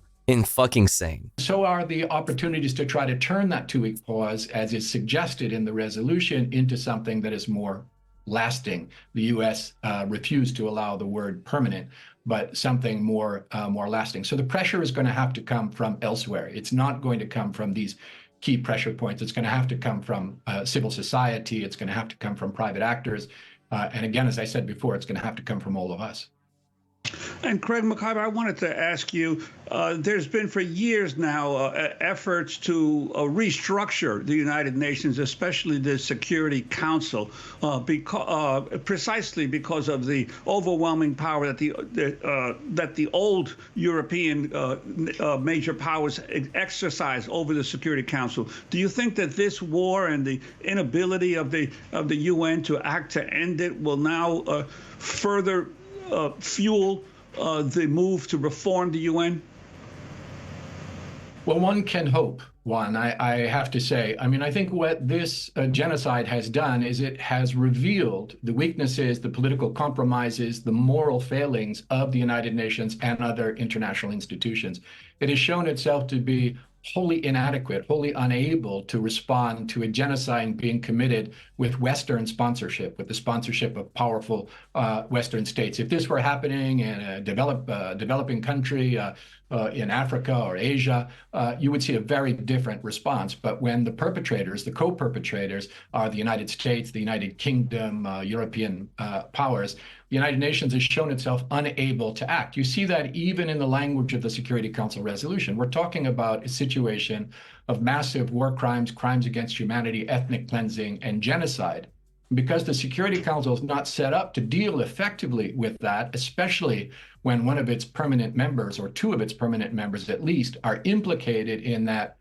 E: Fucking sane.
L: So are the opportunities to try to turn that 2-week pause, as is suggested in the resolution, into something that is more lasting. The U.S. Refused to allow the word permanent, but something more lasting. So the pressure is going to have to come from elsewhere. It's not going to come from these key pressure points. It's going to have to come from civil society. It's going to have to come from private actors. And again, as I said before, it's going to have to come from all of us.
H: And Craig McIver, I wanted to ask you, there's been for years now efforts to restructure the United Nations, especially the Security Council, precisely because of the overwhelming power that the old European major powers exercise over the Security Council. Do you think that this war and the inability of the UN to act to end it will now further fuel the move to reform the UN?
L: Well, one can hope, Juan, I have to say. I mean, I think what this genocide has done is it has revealed the weaknesses, the political compromises, the moral failings of the United Nations and other international institutions. It has shown itself to be wholly inadequate, wholly unable to respond to a genocide being committed with Western sponsorship, with the sponsorship of powerful Western states. If this were happening in a developing country in Africa or Asia, you would see a very different response. But when the perpetrators, the co-perpetrators, are the United States, the United Kingdom, European powers, the United Nations has shown itself unable to act. You see that even in the language of the Security Council resolution. We're talking about a situation of massive war crimes, crimes against humanity, ethnic cleansing, and genocide. Because the Security Council is not set up to deal effectively with that, especially when one of its permanent members, or two of its permanent members at least, are implicated in that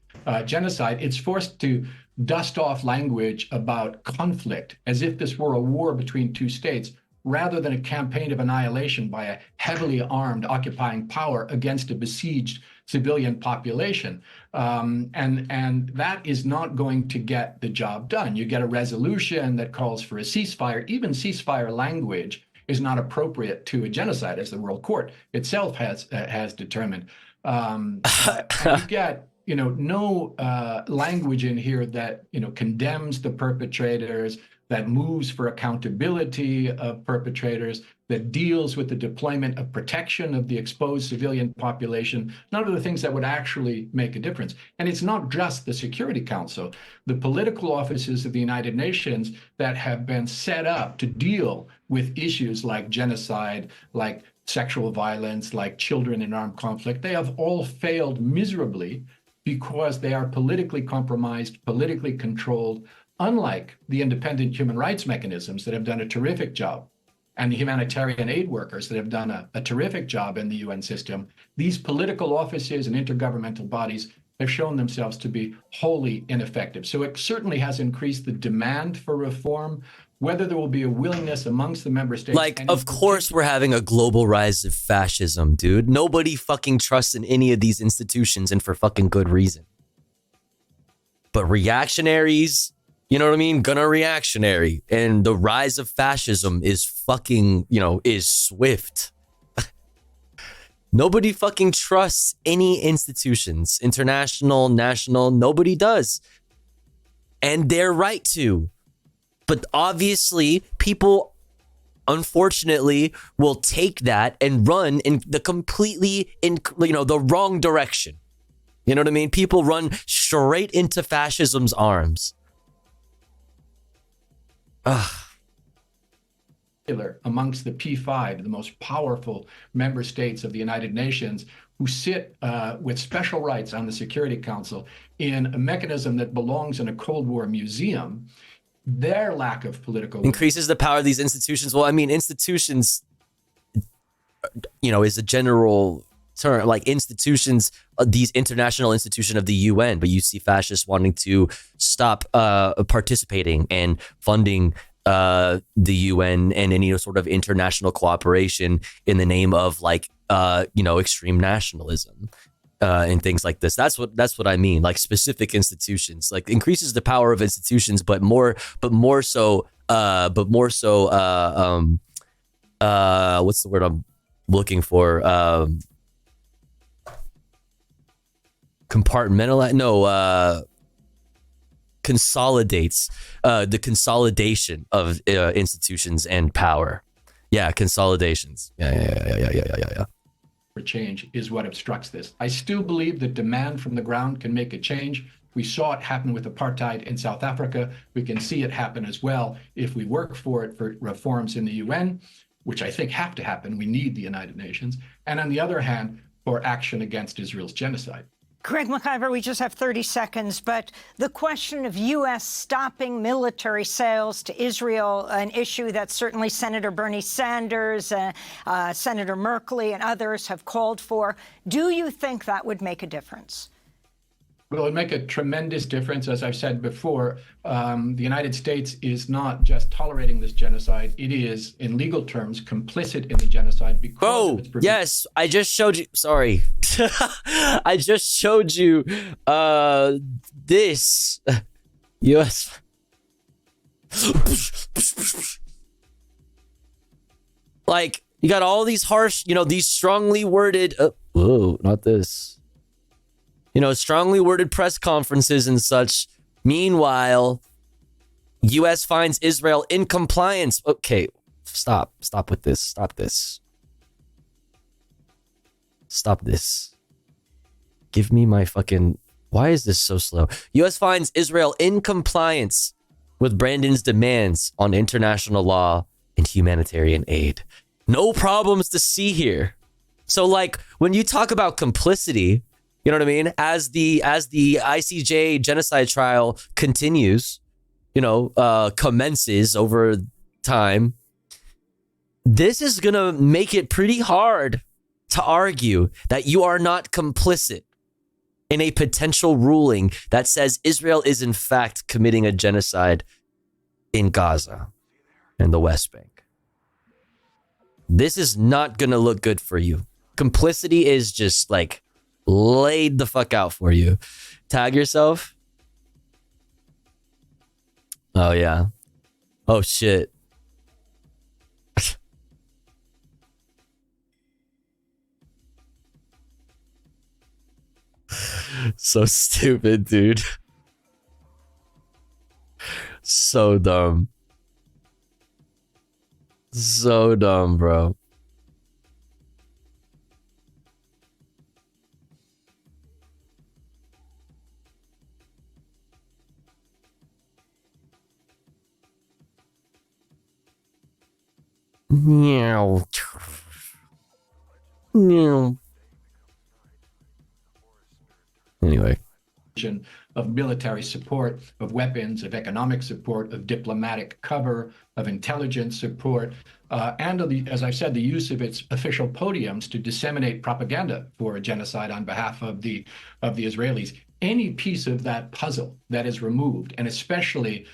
L: genocide, it's forced to dust off language about conflict, as if this were a war between two states, rather than a campaign of annihilation by a heavily armed occupying power against a besieged civilian population. And that is not going to get the job done. You get a resolution that calls for a ceasefire. Even ceasefire language is not appropriate to a genocide, as the World Court itself has determined. And you get no language in here that condemns the perpetrators, that moves for accountability of perpetrators, that deals with the deployment of protection of the exposed civilian population, none of the things that would actually make a difference. And it's not just the Security Council. The political offices of the United Nations that have been set up to deal with issues like genocide, like sexual violence, like children in armed conflict, they have all failed miserably because they are politically compromised, politically controlled, unlike the independent human rights mechanisms that have done a terrific job, and the humanitarian aid workers that have done a terrific job in the UN system. These political offices and intergovernmental bodies have shown themselves to be wholly ineffective. So it certainly has increased the demand for reform. Whether there will be a willingness amongst the member states.
E: Like, of course we're having a global rise of fascism, dude. Nobody fucking trusts in any of these institutions, and for fucking good reason. But reactionaries, you know what I mean? Gonna reactionary. And the rise of fascism is fucking, is swift. Nobody fucking trusts any institutions, international, national, nobody does. And they're right to. But obviously, people, unfortunately, will take that and run in the the wrong direction. You know what I mean? People run straight into fascism's arms. Ugh.
L: amongst the P5, the most powerful member states of the United Nations, who sit with special rights on the Security Council in a mechanism that belongs in a Cold War museum, their lack of political will
E: Increases the power of these institutions. Well, I mean, institutions, is a general term, like institutions, these international institution of the UN, but you see fascists wanting to stop participating and funding the UN and any sort of international cooperation in the name of extreme nationalism and things like this. That's what I mean. Like specific institutions, like increases the power of institutions, but more so what's the word I'm looking for? Compartmentalize? No, consolidates the consolidation of institutions and power. Yeah, consolidations. Yeah.
L: for change is what obstructs this. I still believe that demand from the ground can make a change. We saw it happen with apartheid in South Africa. We can see it happen as well if we work for it, for reforms in the UN, which I think have to happen. We need the United Nations. And on the other hand, for action against Israel's genocide.
G: Craig McIver, we just have 30 seconds, but the question of U.S. stopping military sales to Israel, an issue that certainly Senator Bernie Sanders, Senator Merkley, and others have called for. Do you think that would make a difference?
L: Well, it would make a tremendous difference. As I've said before, the United States is not just tolerating this genocide. It is, in legal terms, complicit in the genocide because of its provision.
E: Yes, I just showed you. Sorry. I just showed you this. U.S. Like, you got all these harsh, these strongly worded. Whoa, not this. Strongly worded press conferences and such. Meanwhile, U.S. finds Israel in compliance. Okay, stop with this. Stop this. Stop this. Give me my fucking... Why is this so slow? U.S. finds Israel in compliance with Brandon's demands on international law and humanitarian aid. No problems to see here. So, when you talk about complicity... You know what I mean? As the ICJ genocide trial continues, commences over time, this is going to make it pretty hard to argue that you are not complicit in a potential ruling that says Israel is in fact committing a genocide in Gaza and the West Bank. This is not going to look good for you. Complicity is just laid the fuck out for you. Tag yourself. Oh, yeah. Oh, shit. So stupid, dude. So dumb. So dumb, bro. Meow. Meow. Anyway.
L: Of military support, of weapons, of economic support, of diplomatic cover, of intelligence support, and of as I've said, the use of its official podiums to disseminate propaganda for a genocide on behalf of the Israelis. Any piece of that puzzle that is removed, and especially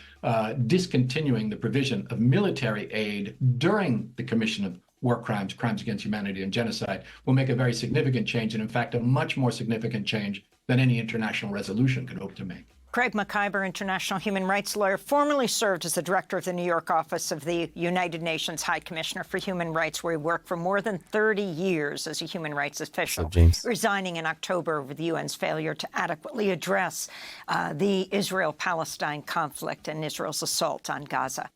L: discontinuing the provision of military aid during the commission of war crimes, crimes against humanity, and genocide, will make a very significant change, and in fact, a much more significant change than any international resolution could hope to make.
G: Craig McIver, international human rights lawyer, formerly served as the director of the New York office of the United Nations High Commissioner for Human Rights, where he worked for more than 30 years as a human rights official, resigning in October over the UN's failure to adequately address the Israel-Palestine conflict and Israel's assault on Gaza.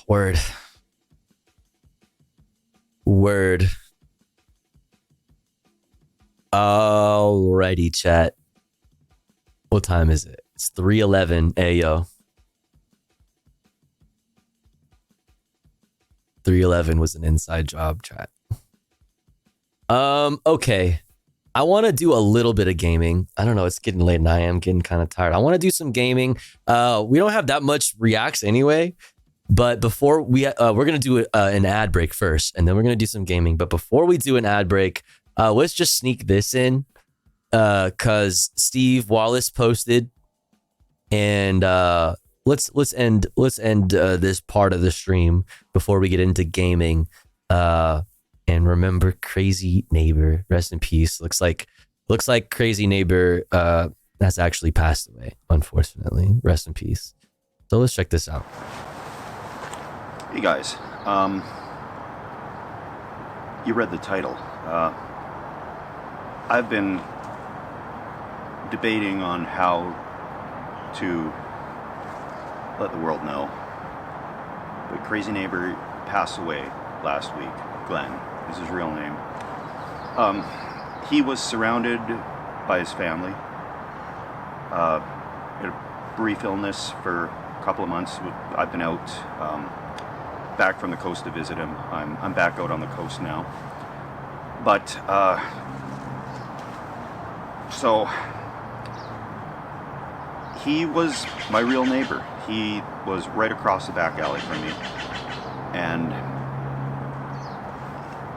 E: Word. Alrighty, chat. What time is it? It's 3:11. Hey, yo. 311 was an inside job, chat. Okay. I want to do a little bit of gaming. I don't know. It's getting late and I am getting kind of tired. I want to do some gaming. We don't have that much reacts anyway, but before we're going to do an ad break first, and then we're going to do some gaming. But before we do an ad break, let's just sneak this in because Steve Wallace posted, and let's end this part of the stream before we get into gaming. And remember, Crazy Neighbor, rest in peace. Looks like Crazy Neighbor has actually passed away, unfortunately. Rest in peace. So let's check this out.
R: Hey guys, you read the title. I've been debating on how to let the world know. But Crazy Neighbor passed away last week. Glenn is his real name. He was surrounded by his family. Had a brief illness for a couple of months. I've been out back from the coast to visit him. I'm back out on the coast now. But so he was my real neighbor. He was right across the back alley from me, and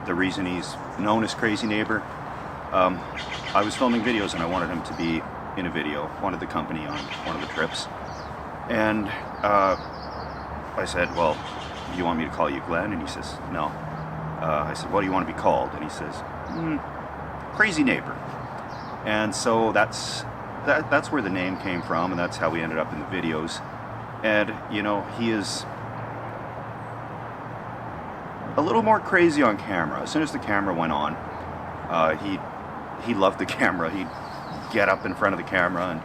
R: the reason he's known as Crazy Neighbor, I was filming videos and I wanted him to be in a video, wanted the company on one of the trips. And I said, well, do you want me to call you Glenn? And he says, no. I said, what do you want to be called? And he says, Crazy Neighbor. And so that's where the name came from, and that's how we ended up in the videos. And, you know, he is a little more crazy on camera. As soon as the camera went on, he loved the camera. He'd get up in front of the camera,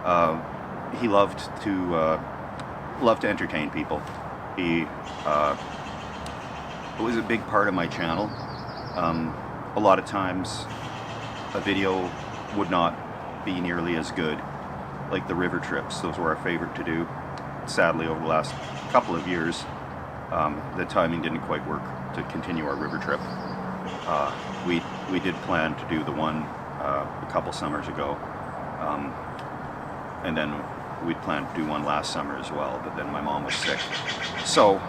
R: and he loved to entertain people. It was a big part of my channel. A lot of times, a video would not be nearly as good, like the river trips. Those were our favorite to do. Sadly, over the last couple of years, the timing didn't quite work to continue our river trip. We did plan to do the one a couple summers ago, and then we'd planned to do one last summer as well, but then my mom was sick. So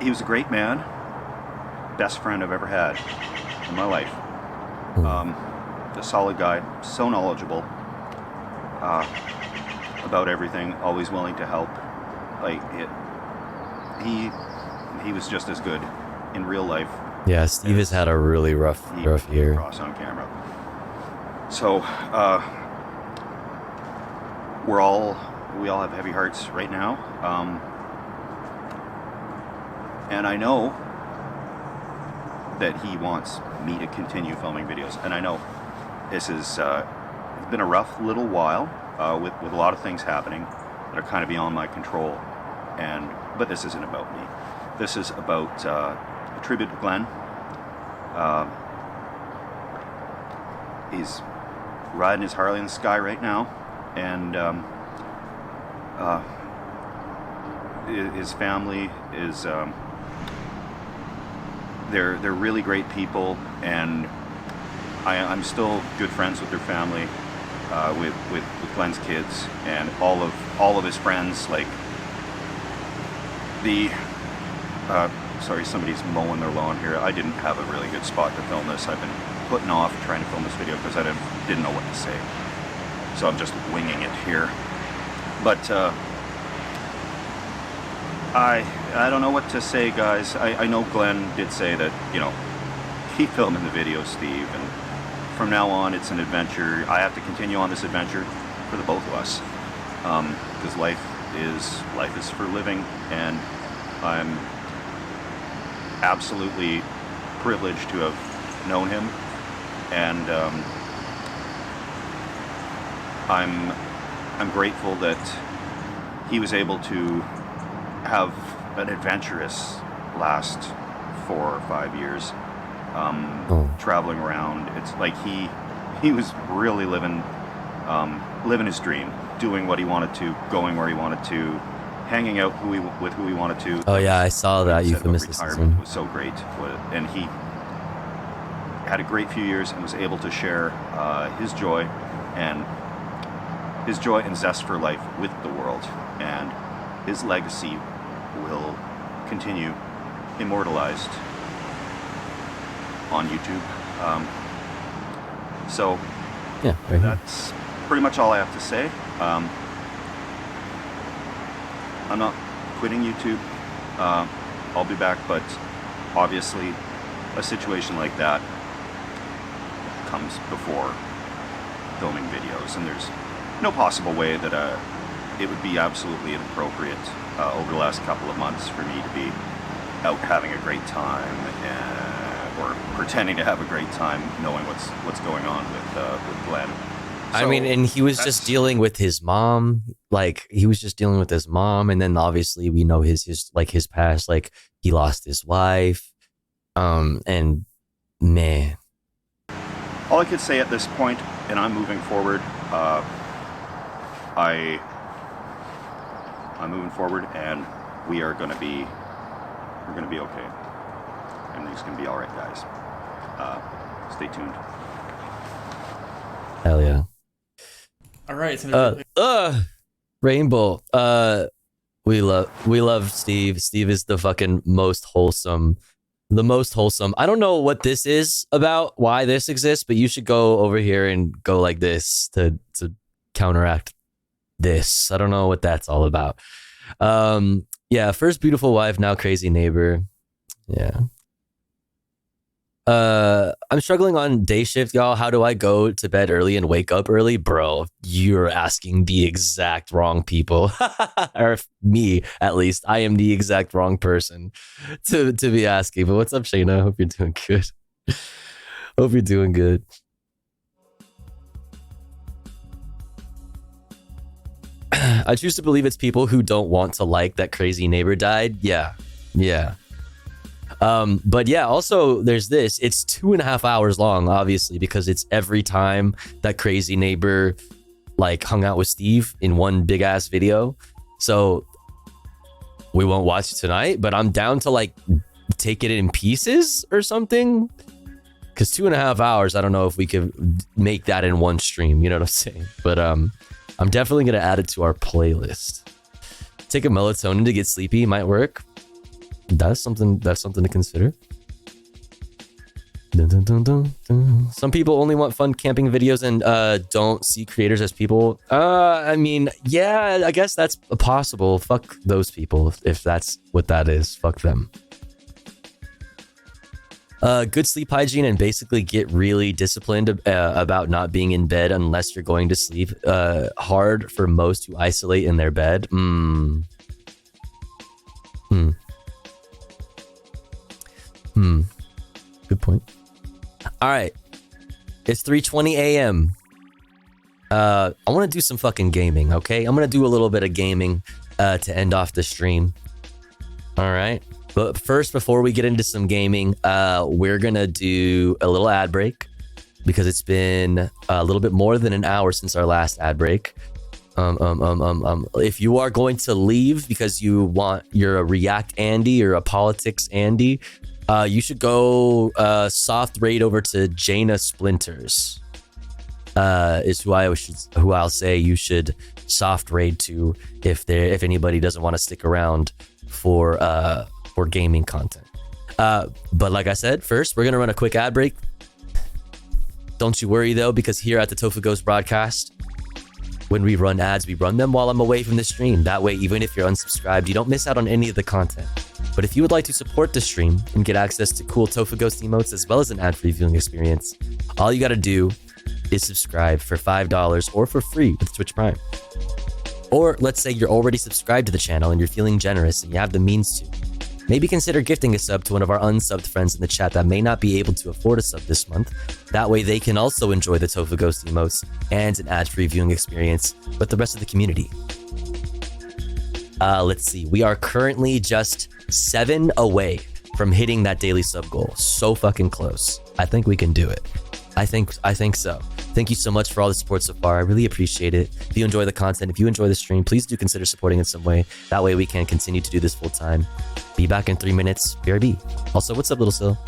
R: he was a great man, best friend I've ever had in my life. A solid guy, so knowledgeable about everything, always willing to help. He was just as good in real life.
E: Yeah, Steve has had a really rough year.
R: Across on camera. So we all have heavy hearts right now, and I know that he wants me to continue filming videos. And I know this is it's been a rough little while with a lot of things happening that are kind of beyond my control. But this isn't about me. This is about a tribute to Glenn. He's riding his Harley in the sky right now, and his family is they're really great people, and I'm still good friends with their family, with Glenn's kids and all of his friends. Like sorry, somebody's mowing their lawn here. I didn't have a really good spot to film this. I've been putting off trying to film this video because I didn't know what to say. So I'm just winging it here. But I don't know what to say, guys. I know Glenn did say that, you know, keep filming the videos, Steve, and from now on it's an adventure. I have to continue on this adventure for the both of us, because life is for living, and I'm absolutely privileged to have known him, and I'm grateful that he was able to have an adventurous last 4 or 5 years, traveling around. It's like he was really living his dream, doing what he wanted to, going where he wanted to, hanging out with who we wanted to.
E: Oh yeah, I saw that
R: Retirement
E: euphemism.
R: was so great, and he had a great few years and was able to share his joy and zest for life with the world, and his legacy will continue immortalized on YouTube. So
E: yeah, right
R: that's pretty much all I have to say. I'm not quitting YouTube. I'll be back, but obviously a situation like that comes before filming videos, and there's no possible way that it would be absolutely inappropriate over the last couple of months for me to be out having a great time or pretending to have a great time, knowing what's going on with Glenn.
E: I mean, and he was just dealing with his mom. Like, he was just dealing with his mom, and then obviously we know his past. Like, he lost his wife, and man.
R: All I could say at this point, and I'm moving forward. I'm moving forward, and we're gonna be okay. Everything's gonna be all right, guys. Stay tuned.
E: Hell yeah.
Q: All right. So
E: Rainbow. We love Steve. Steve is the fucking most wholesome. The most wholesome. I don't know what this is about, why this exists, but you should go over here and go like this to counteract this. I don't know what that's all about. Yeah, first beautiful wife, now crazy neighbor. Yeah. I'm struggling on day shift, y'all. How do I go to bed early and wake up early? Bro, you're asking the exact wrong people. Or me, at least. I am the exact wrong person to be asking. But what's up, Shayna? Hope you're doing good. Hope you're doing good. I choose to believe it's people who don't want to like that crazy neighbor died. Yeah. But yeah, also there's this. It's 2.5 hours long, obviously, because it's every time that crazy neighbor like hung out with Steve in one big ass video. So we won't watch it tonight, but I'm down to like take it in pieces or something. Because 2.5 hours, I don't know if we could make that in one stream. You know what I'm saying? But I'm definitely gonna add it to our playlist. Take a melatonin to get sleepy might work. That's something to consider. Dun, dun, dun, dun, dun. Some people only want fun camping videos and don't see creators as people. I mean, yeah, I guess that's possible. Fuck those people if that's what that is. Fuck them. Good sleep hygiene and basically get really disciplined about not being in bed unless you're going to sleep. Hard for most to isolate in their bed. Good point. All right. It's 3:20 a.m. I want to do some fucking gaming, okay? I'm going to do a little bit of gaming to end off the stream. All right. But first, before we get into some gaming, we're going to do a little ad break because it's been a little bit more than an hour since our last ad break. If you are going to leave because you're a React Andy or a Politics Andy, you should go soft raid over to Jaina Splinters. Is who I'll say you should soft raid to if anybody doesn't want to stick around for gaming content. But like I said, first we're gonna run a quick ad break. Don't you worry though, because here at the Tofu Ghost broadcast, when we run ads, we run them while I'm away from the stream. That way, even if you're unsubscribed, you don't miss out on any of the content. But if you would like to support the stream and get access to cool Tofu Ghost emotes as well as an ad-free viewing experience, all you gotta do is subscribe for $5 or for free with Twitch Prime. Or let's say you're already subscribed to the channel and you're feeling generous and you have the means to. Maybe consider gifting a sub to one of our unsubbed friends in the chat that may not be able to afford a sub this month. That way they can also enjoy the Tofu Ghost emotes and an ad-free viewing experience with the rest of the community. Let's see. We are currently just 7 away from hitting that daily sub goal. So fucking close. I think we can do it. I think so. Thank you so much for all the support so far. I really appreciate it. If you enjoy the content, if you enjoy the stream, please do consider supporting in some way. That way we can continue to do this full time. Be back in 3 minutes. BRB. Also, what's up, Little Sil?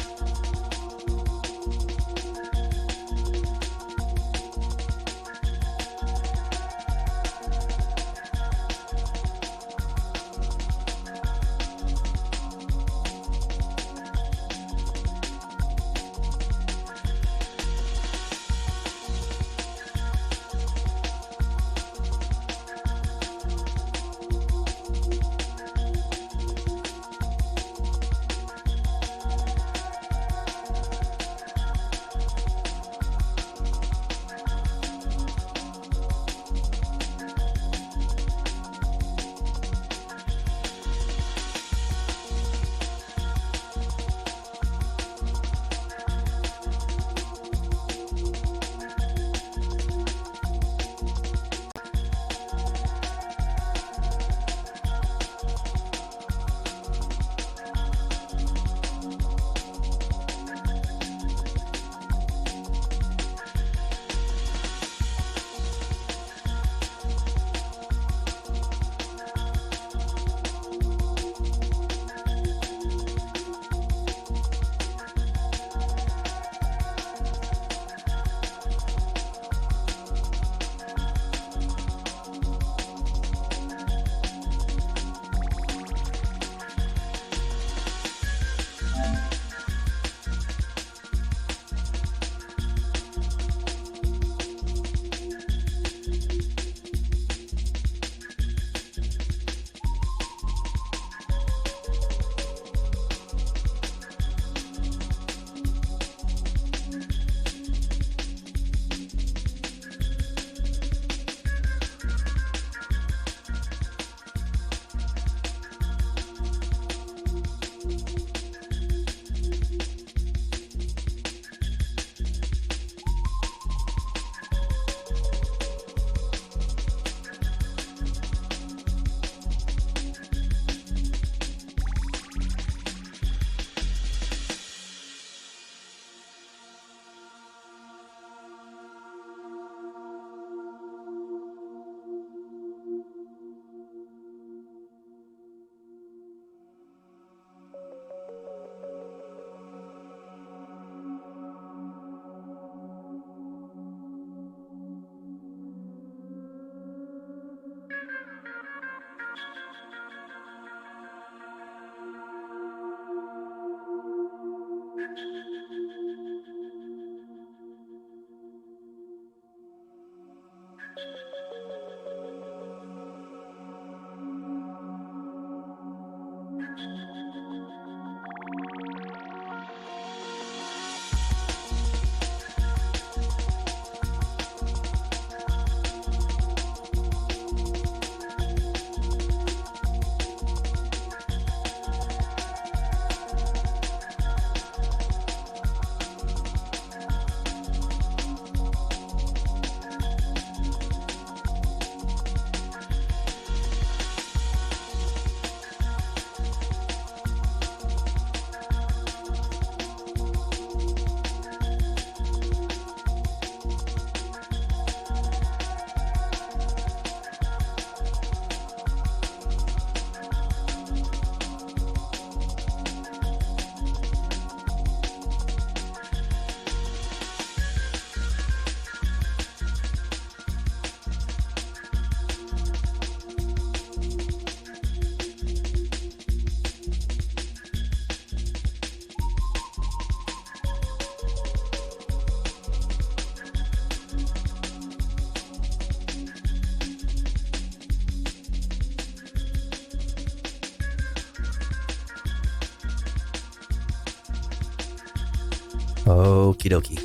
E: Okie dokie.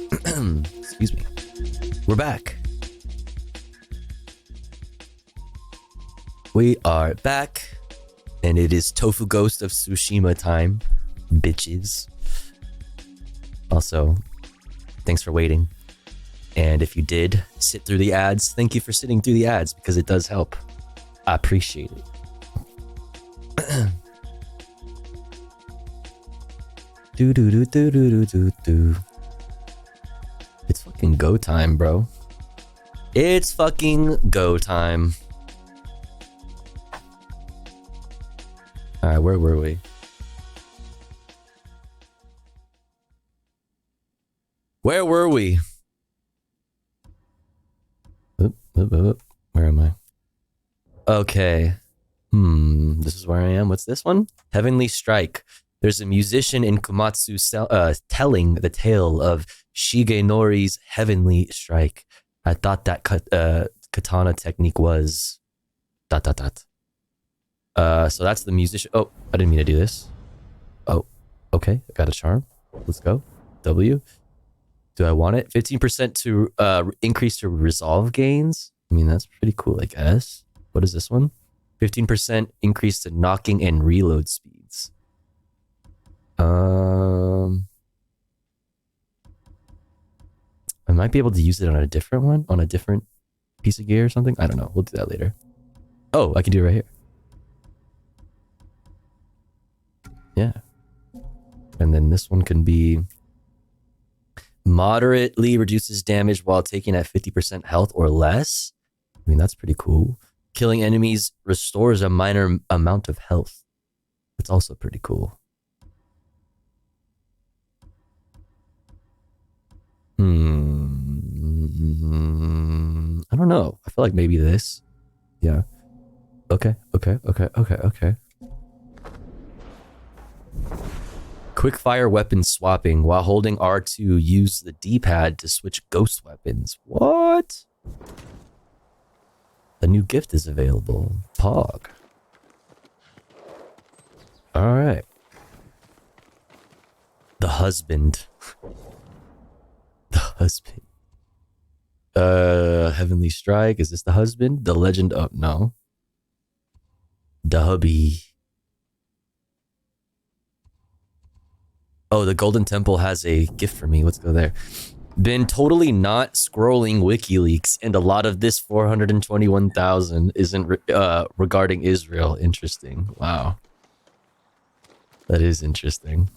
E: Excuse me. We're back. We are back, and it is Tofu Ghost of Tsushima time, bitches. Also, thanks for waiting. And if you did sit through the ads, thank you for sitting through the ads because it does help. I appreciate it. Do do do do do do do do. It's fucking go time, bro. It's fucking go time. Alright, where were we? Where were we? Where am I? Okay. This is where I am. What's this one? Heavenly Strike. There's a musician in Komatsu telling the tale of Shigenori's Heavenly Strike. I thought that katana technique was... ... So that's the musician. Oh, I didn't mean to do this. Oh, okay. I got a charm. Let's go. W. Do I want it? 15% to increase to resolve gains. I mean, that's pretty cool, I guess. What is this one? 15% increase to knocking and reload speeds. I might be able to use it on a different one, on a different piece of gear or something. I don't know. We'll do that later. Oh, I can do it right here. Yeah. And then this one can be moderately reduces damage while taking at 50% health or less. I mean, that's pretty cool. Killing enemies restores a minor amount of health. That's also pretty cool. I don't know. I feel like maybe this. Yeah. Okay. Quick fire weapon swapping. While holding R2, use the D-pad to switch ghost weapons. What? A new gift is available. Pog. Alright. The husband. The husband. Heavenly Strike. Is this the husband? The legend of... No. The hubby. Oh, the Golden Temple has a gift for me. Let's go there. Been totally not scrolling WikiLeaks, and a lot of this 421,000 isn't regarding Israel. Interesting. Wow. That is interesting.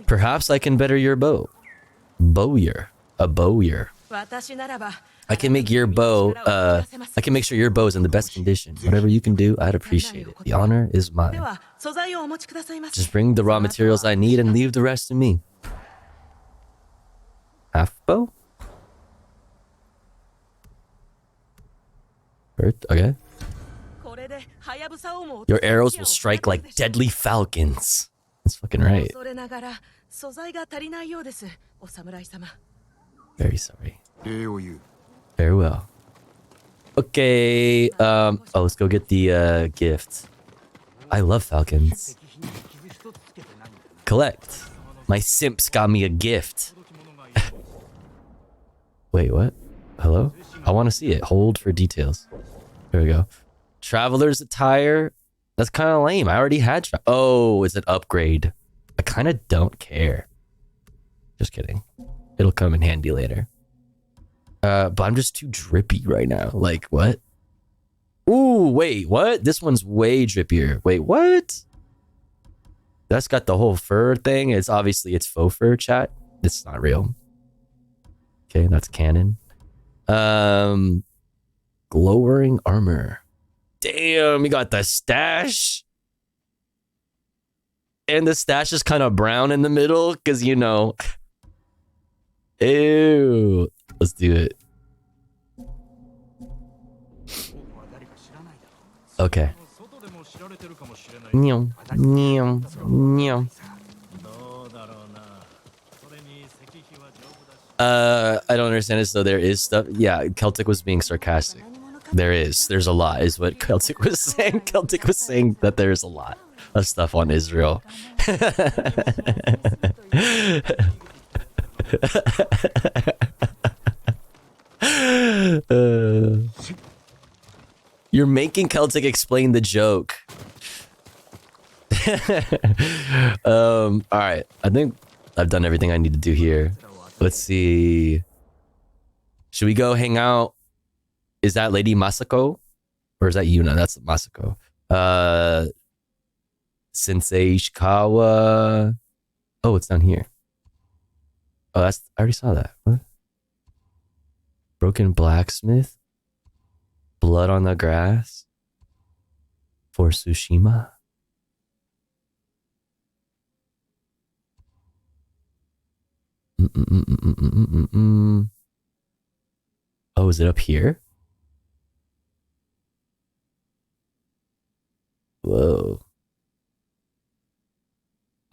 E: Perhaps I can better your bow. Bowyer. A bowyer. I can make your bow, I can make sure your bow is in the best condition. Whatever you can do, I'd appreciate it. The honor is mine. Just bring the raw materials I need and leave the rest to me. Half bow? Okay. Your arrows will strike like deadly falcons. That's fucking right. Very sorry. Very well. Okay. Oh, let's go get the gift. I love falcons. Collect. My simps got me a gift. Wait, what? Hello? I want to see it. Hold for details. There we go. Traveler's attire. That's kind of lame. I already had. Oh, it's an upgrade. I kind of don't care. Just kidding. It'll come in handy later. But I'm just too drippy right now. Like, what? Ooh, wait, what? This one's way drippier. Wait, what? That's got the whole fur thing. It's obviously it's faux fur, chat. It's not real. Okay, that's canon. Glowering armor. Damn, you got the stash. And the stash is kind of brown in the middle, because, you know. Ew. Let's do it. Okay. I don't understand this, though. There is stuff. Yeah, Celtic was being sarcastic. There's a lot, is what Celtic was saying. Celtic was saying that there's a lot of stuff on Israel. You're making Celtic explain the joke. All right. I think I've done everything I need to do here. Let's see. Should we go hang out? Is that Lady Masako? Or is that Yuna? That's Masako. Sensei Ishikawa. Oh, it's down here. Oh, I already saw that. What? Broken blacksmith? Blood on the grass? For Tsushima? Oh, is it up here? Whoa.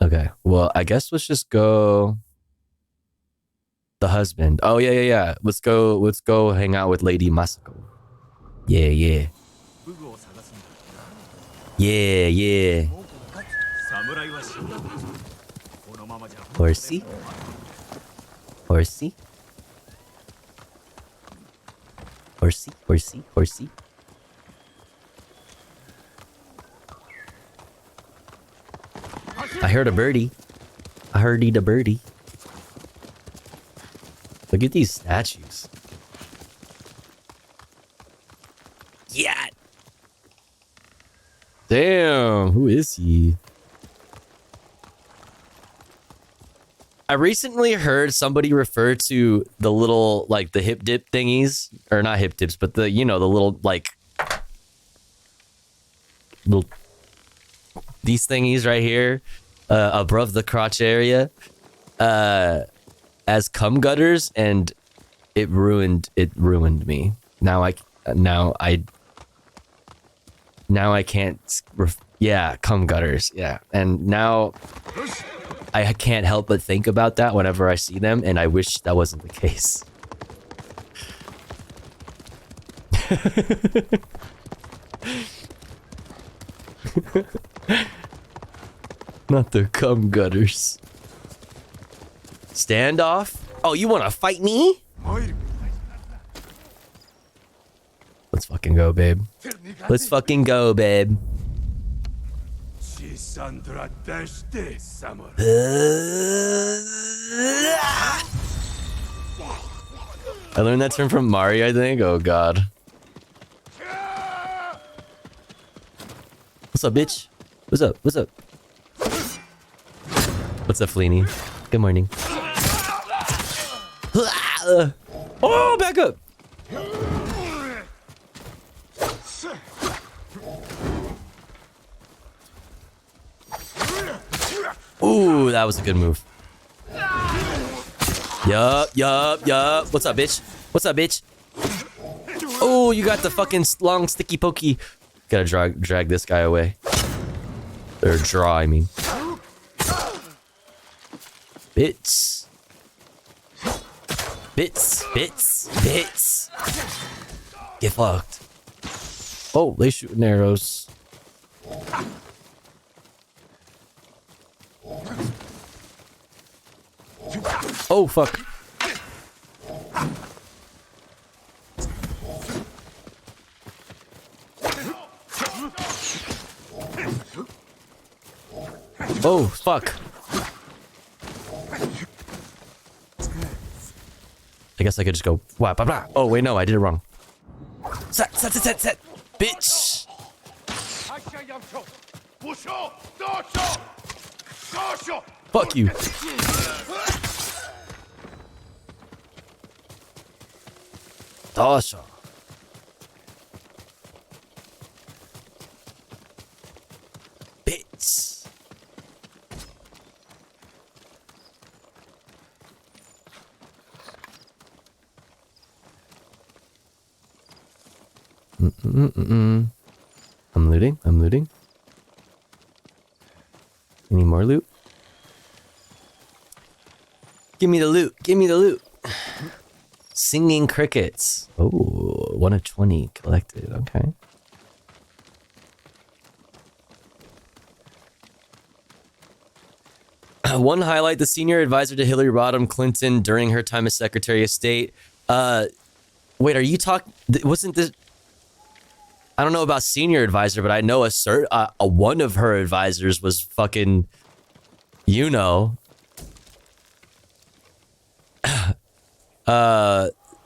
E: Okay, well, I guess let's just go... The husband. Oh, yeah. Let's go hang out with Lady Masako. Yeah. Horsey? I heard a birdie. I heard a birdie. Look at these statues. Yeah. Damn, who is he? I recently heard somebody refer to the little, like, the hip dip thingies, or not hip dips, but the, you know, the little, like, little, these thingies right here, above the crotch area, as cum gutters, and it ruined me. Now I can't, yeah, cum gutters, yeah, and now I can't help but think about that whenever I see them, and I wish that wasn't the case. Not the cum gutters. Standoff? Oh, you want to fight me? Let's fucking go, babe. Let's fucking go, babe. I learned that term from Mario, I think. Oh, God. What's up, bitch? What's up? What's up? What's up, Fleeny? Good morning. Oh, back up! Ooh, that was a good move. Yup. What's up, bitch? What's up, bitch? Oh, you got the fucking long sticky pokey. Gotta drag this guy away. Or draw, I mean. Bits. Get fucked. Oh, they shooting arrows. Oh, fuck. Oh, fuck. I guess I could just go. Wah, blah, blah. Oh, wait, no, I did it wrong. Set. Bitch. Fuck you. Dasha. Bitch. I'm looting. Any more loot? Give me the loot. Singing crickets. Oh, 1 of 20 collected. Okay. One highlight, the senior advisor to Hillary Rodham Clinton during her time as Secretary of State. Wait, are you talking? Wasn't this? I don't know about senior advisor, but I know one of her advisors was fucking, you know,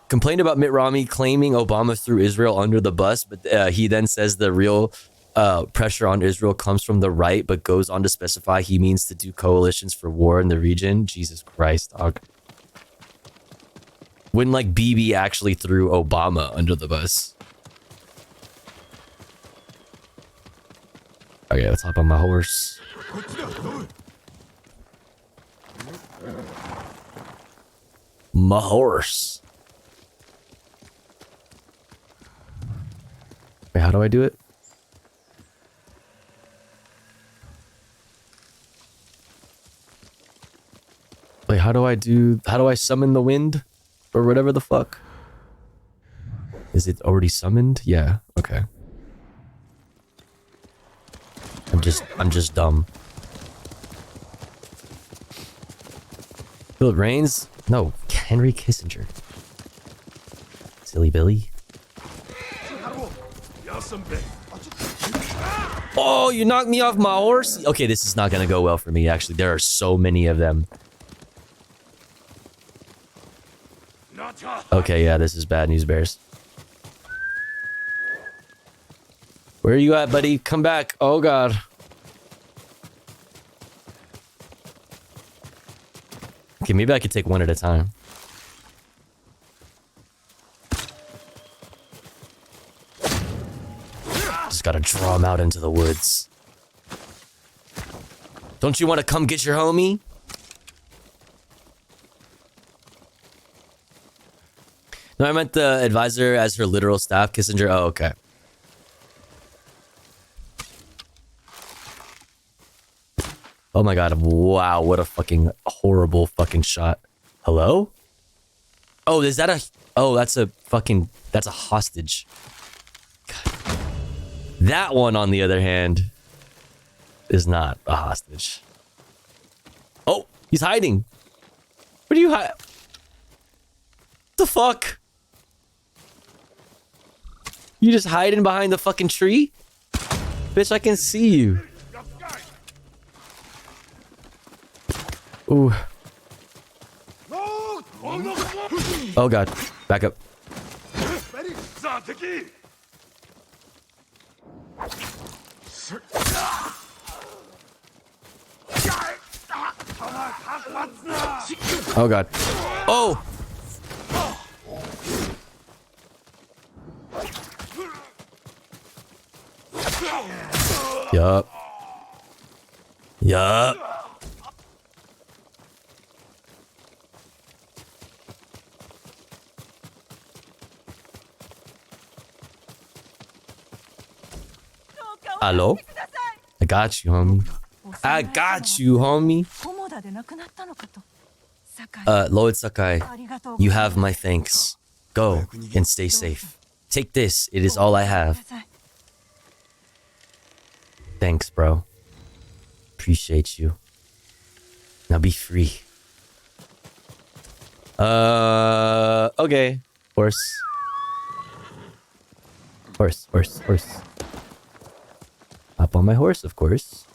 E: complained about Mitt Romney claiming Obama threw Israel under the bus, but he then says the real pressure on Israel comes from the right, but goes on to specify he means to do coalitions for war in the region. Jesus Christ, dog. When like BB actually threw Obama under the bus. Okay, let's hop on my horse. My horse. Wait, how do I do it? Wait, how do I summon the wind? Or whatever the fuck? Is it already summoned? Yeah, okay. I'm just dumb. Phil, it rains? No, Henry Kissinger. Silly Billy. Oh, you knocked me off my horse? Okay, this is not gonna go well for me, actually. There are so many of them. Okay, yeah, this is bad news, bears. Where are you at, buddy? Come back. Oh, God. Okay, maybe I could take one at a time. Just gotta draw him out into the woods. Don't you want to come get your homie? No, I meant the advisor as her literal staff, Kissinger. Oh, okay. Oh my god, wow, what a fucking horrible fucking shot. Hello? Oh, is that a... Oh, that's a hostage. God. That one, on the other hand, is not a hostage. Oh, he's hiding. Where do you hide? The fuck? You just hiding behind the fucking tree? Bitch, I can see you. Ooh. Oh god. Back up. Oh god. Oh! Yup. Yup. Hello? I got you, homie. I got you, homie. Lord Sakai, you have my thanks. Go and stay safe. Take this. It is all I have. Thanks, bro. Appreciate you. Now be free. Okay. Horse. Horse, horse, horse. Hop on my horse, of course.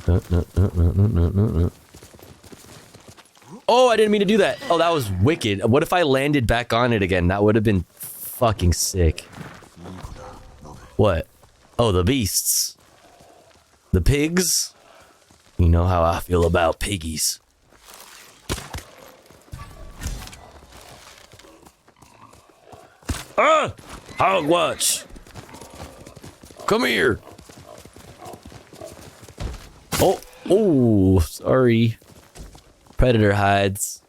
E: No. Oh, I didn't mean to do that. Oh, that was wicked. What if I landed back on it again? That would have been fucking sick. What? Oh, the beasts. The pigs? You know how I feel about piggies. Ah! Hogwatch! Come here! Oh, sorry. Predator hides.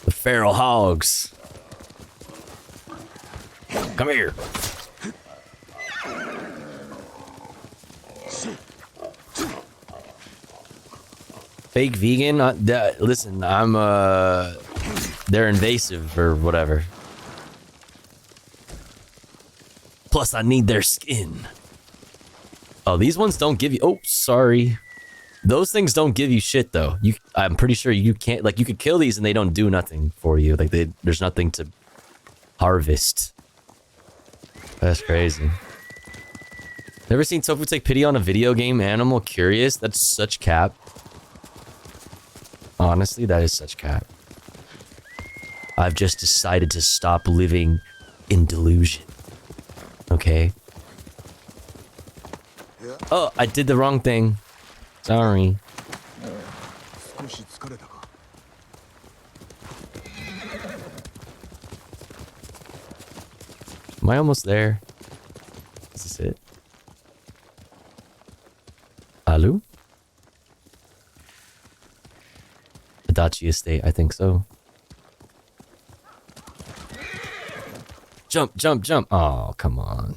E: The feral hogs. Come here. Fake vegan? Listen, I'm they're invasive or whatever. Plus, I need their skin. Oh, these ones don't give you... Oh, sorry. Those things don't give you shit, though. I'm pretty sure you can't... Like, you could kill these and they don't do nothing for you. Like, there's nothing to harvest. That's crazy. Never seen Tofu take pity on a video game animal? Curious? That's such cap. Honestly, that is such cap. I've just decided to stop living in delusion. Okay? Oh, I did the wrong thing. Sorry. Am I almost there? Is this it? Hello? Adachi Estate, I think so. Jump, jump, jump. Oh, come on.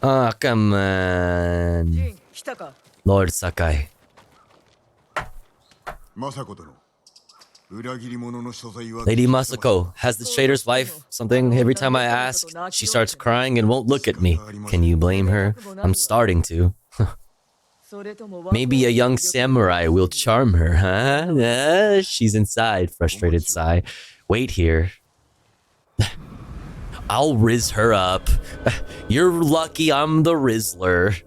E: Oh, come on. Lord Sakai. Lady Masako, has the trader's wife something? Every time I ask, she starts crying and won't look at me. Can you blame her? I'm starting to. Maybe a young samurai will charm her, huh? She's inside, frustrated sigh. Wait here. I'll riz her up. You're lucky I'm the Rizzler.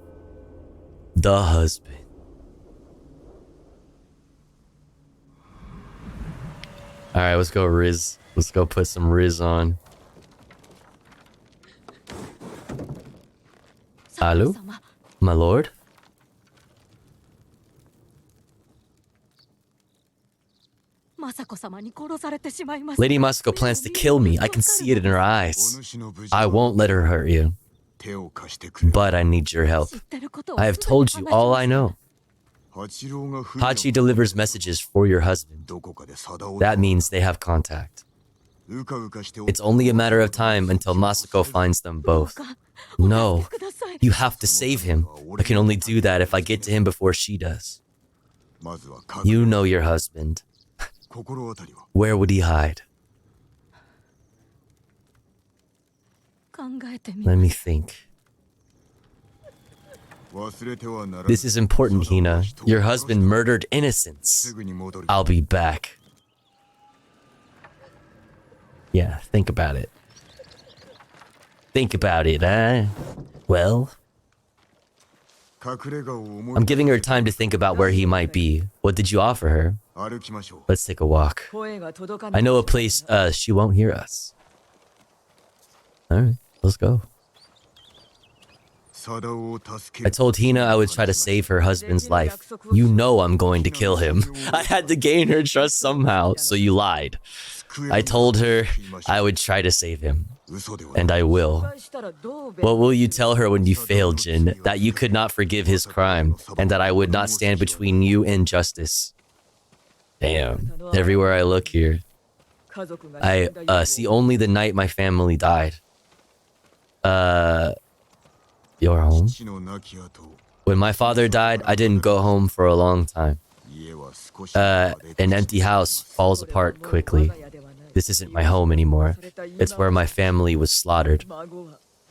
E: The husband. Alright, let's go Riz. Let's go put some Riz on. Hello? My lord? Lady Masako plans to kill me. I can see it in her eyes. I won't let her hurt you. But I need your help. I have told you all I know. Hachi delivers messages for your husband. That means they have contact. It's only a matter of time until Masako finds them both. No, you have to save him. I can only do that if I get to him before she does. You know your husband. Where would he hide? Let me think. This is important, Hina. Your husband murdered innocents. I'll be back. Yeah, think about it. Think about it, huh? Well, I'm giving her time to think about where he might be. What did you offer her? Let's take a walk. I know a place she won't hear us. Alright, let's go. I told Hina I would try to save her husband's life. You know I'm going to kill him. I had to gain her trust somehow, so you lied. I told her I would try to save him. And I will. What will you tell her when you fail, Jin? That you could not forgive his crime, and that I would not stand between you and justice. Damn. Everywhere I look here, I see only the night my family died. Your home? When my father died, I didn't go home for a long time. An empty house falls apart quickly. This isn't my home anymore. It's where my family was slaughtered.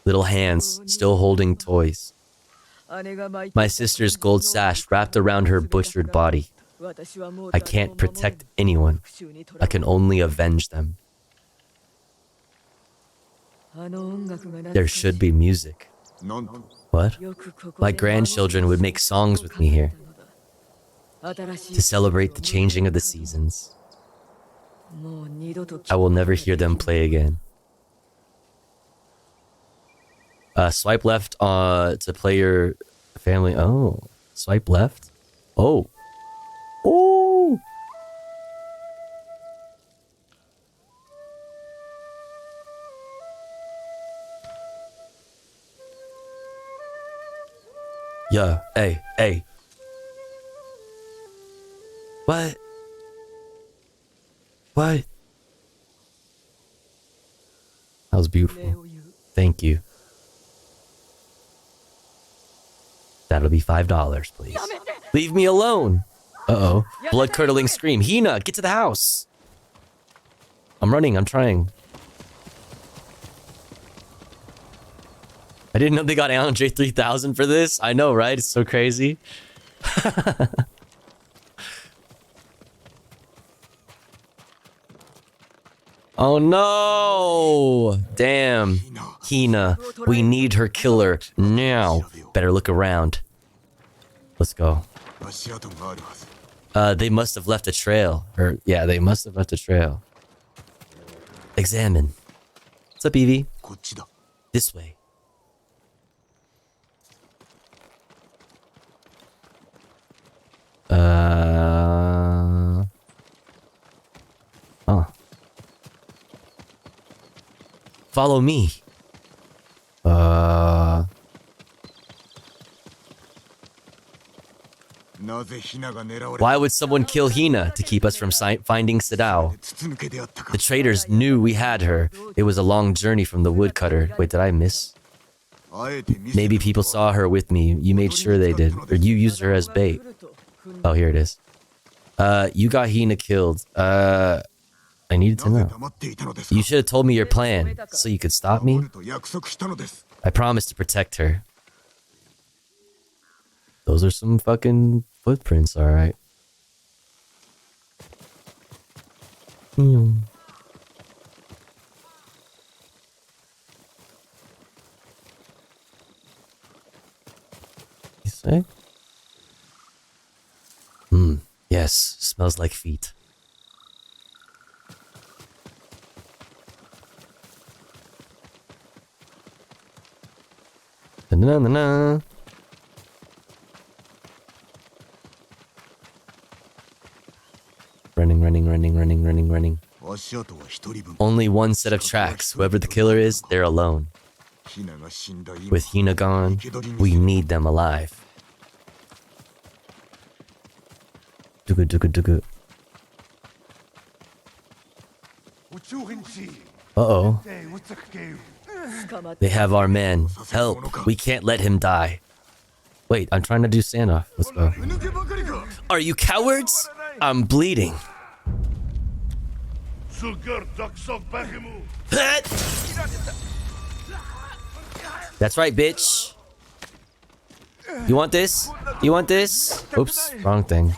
E: Little hands still holding toys. My sister's gold sash wrapped around her butchered body. I can't protect anyone. I can only avenge them. There should be music. What? My grandchildren would make songs with me here to celebrate the changing of the seasons. I will never hear them play again. Swipe left to play your family. Oh, swipe left. Oh. Oh. Yeah, hey. What? What? That was beautiful. Thank you. That'll be $5, please. Leave me alone. Uh-oh. Blood-curdling scream. Hina, get to the house. I'm running. I'm trying. I didn't know they got Andre 3000 for this. I know, right? It's so crazy. Oh no! Damn. Hina, we need her killer now. Better look around. Let's go. They must have left a trail. Or, yeah, they must have left a trail. Examine. What's up, Evie? This way. Oh. Follow me. Why would someone kill Hina to keep us from finding Sadao? The traders knew we had her. It was a long journey from the woodcutter. Wait, did I miss? Maybe people saw her with me. You made sure they did. Or you used her as bait. Oh, here it is. You got Hina killed. I needed to know. You should have told me your plan, so you could stop me. I promised to protect her. Those are some fucking footprints, alright. You say? Yes, smells like feet. Na-na-na-na. Running. Only one set of tracks. Whoever the killer is, they're alone. With Hina gone, we need them alive. Dugu. Uh-oh. They have our man. Help. We can't let him die. Wait, I'm trying to do standoff. Let's go. Are you cowards? I'm bleeding. That's right, bitch. You want this? You want this? Oops, wrong thing.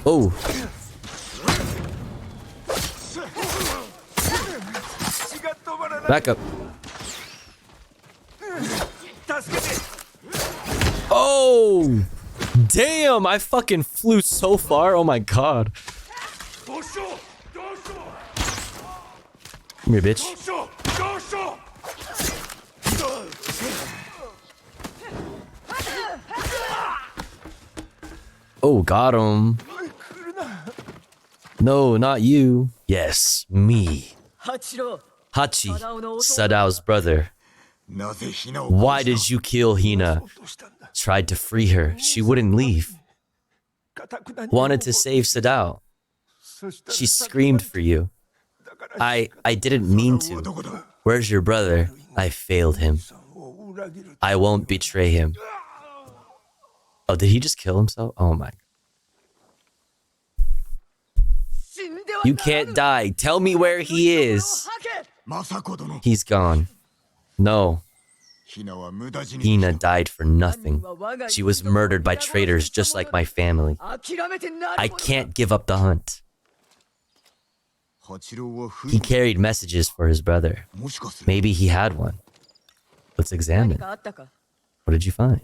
E: Oh. Back up. Oh! Damn, I fucking flew so far. Oh my god. Come here, bitch. Oh, got him. No, not you. Yes, me. Hachi, Sadao's brother. Why did you kill Hina? Tried to free her. She wouldn't leave. Wanted to save Sadao. She screamed for you. I didn't mean to. Where's your brother? I failed him. I won't betray him. Oh, did he just kill himself? Oh my. You can't die. Tell me where he is. He's gone. No. Hina died for nothing. She was murdered by traitors just like my family. I can't give up the hunt. He carried messages for his brother. Maybe he had one. Let's examine. What did you find?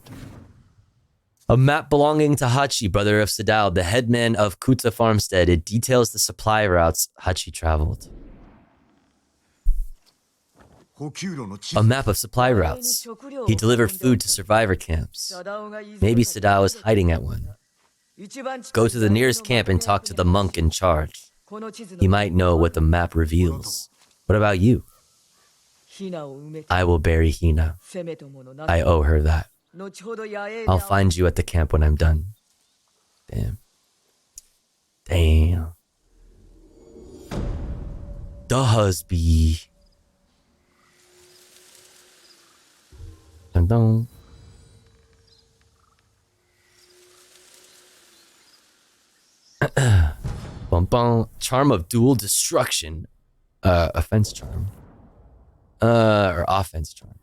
E: A map belonging to Hachi, brother of Sadao, the headman of Kuta Farmstead. It details the supply routes Hachi traveled. A map of supply routes. He delivered food to survivor camps. Maybe Sadao is hiding at one. Go to the nearest camp and talk to the monk in charge. He might know what the map reveals. What about you? I will bury Hina. I owe her that. I'll find you at the camp when I'm done. Damn. The husband. Dun-dun. Bum bum. Charm of dual destruction. Offense charm. Or offense charm.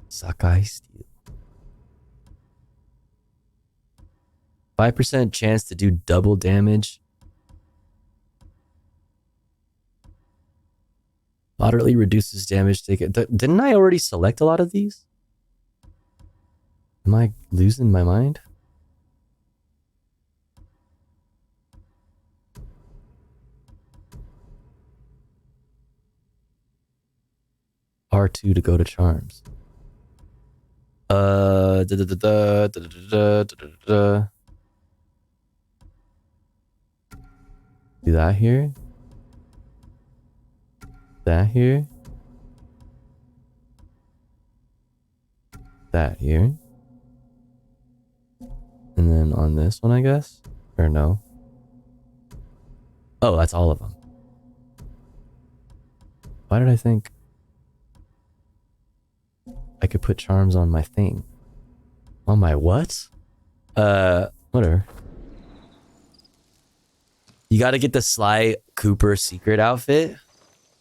E: Sakai steel. 5% chance to do double damage. Moderately reduces damage taken. Didn't I already select a lot of these? Am I losing my mind? R2 to go to charms. Do that here. That here. That here. And then on this one, I guess? Or no? Oh, that's all of them. Why did I think I could put charms on my thing? On my what? Whatever. You gotta get the Sly Cooper secret outfit?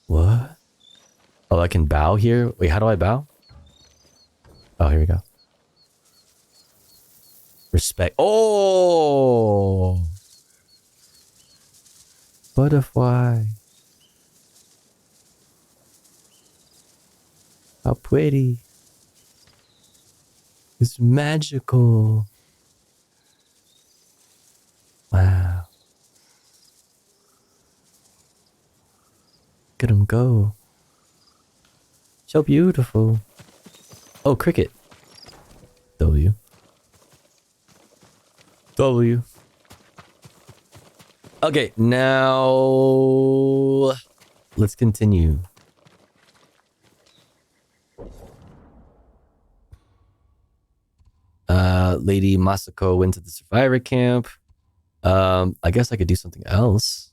E: What? Oh, I can bow here? Wait, how do I bow? Oh, here we go. Respect. Oh! Butterfly. How pretty. It's magical. Wow. Look at him go. So beautiful. Oh, cricket. W. W. Okay, now let's continue. Lady Masako went to the survivor camp. I guess I could do something else.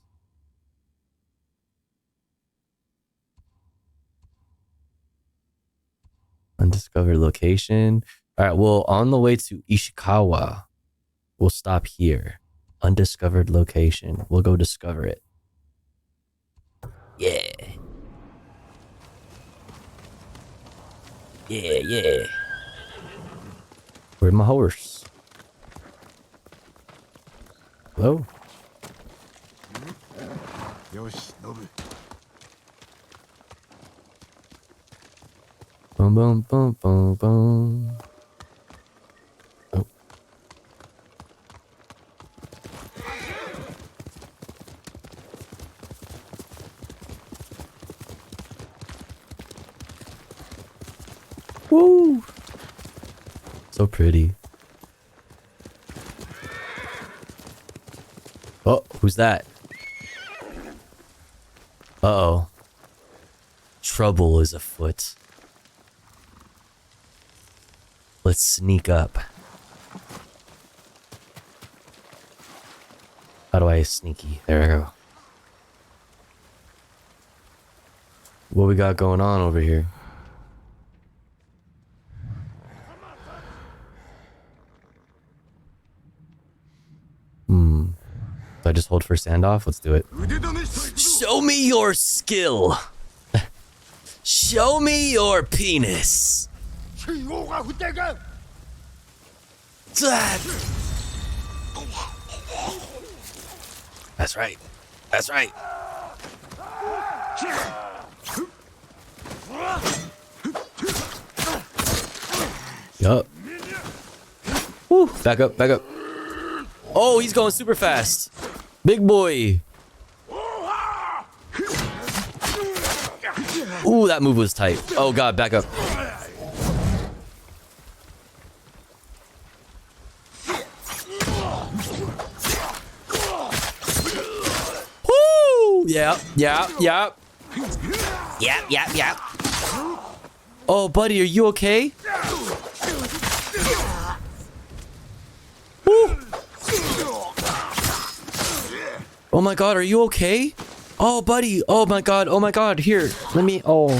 E: Undiscovered location. All right, well, on the way to Ishikawa, we'll stop here. Undiscovered location. We'll go discover it. Yeah. Yeah, yeah. Where's my horse? Hello? Boom, boom, boom, boom, boom. Oh. Woo! So pretty. Oh, who's that? Uh-oh. Trouble is afoot. Let's sneak up. How do I sneaky? There we go. What we got going on over here? Do I just hold for standoff? Let's do it. Show me your skill. Show me your penis. That's right. That's right. Yup. Woo. Back up, back up. Oh, he's going super fast. Big boy. Ooh, that move was tight. Oh god, back up. Woo! Yeah, yeah, yeah. Yep, yep, yep. Oh, buddy, are you okay? Woo! Oh my god, are you okay? Oh, buddy. Oh my god. Oh my god. Here, let me. Oh.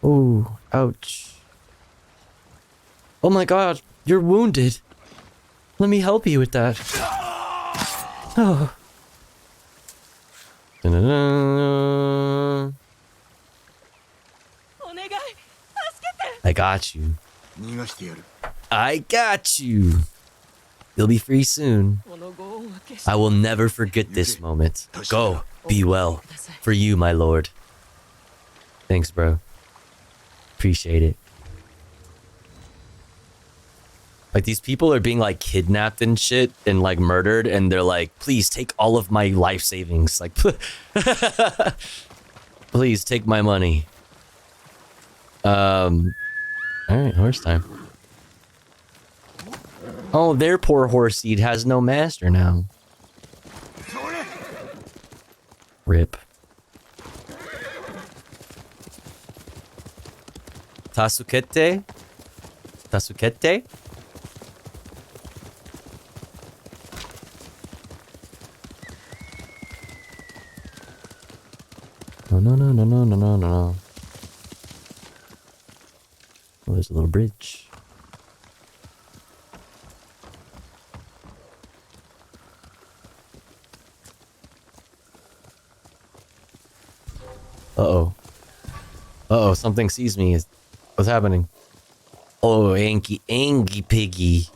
E: Oh, ouch. Oh my god, you're wounded. Let me help you with that. Oh. I got you. I got you. You'll be free soon. I will never forget this moment. Go. Be well. For you, my lord. Thanks, bro. Appreciate it. Like, these people are being, like, kidnapped and shit and, like, murdered, and they're like, please take all of my life savings. Like, please take my money. Alright, horse time. Oh, their poor horse seed has no master now. Rip. Tasukete? Tasukete? No, no, no, no, no, no, no, no. Oh, there's a little bridge. Uh-oh. Uh-oh, something sees me. What's happening? Oh, Angie Piggy.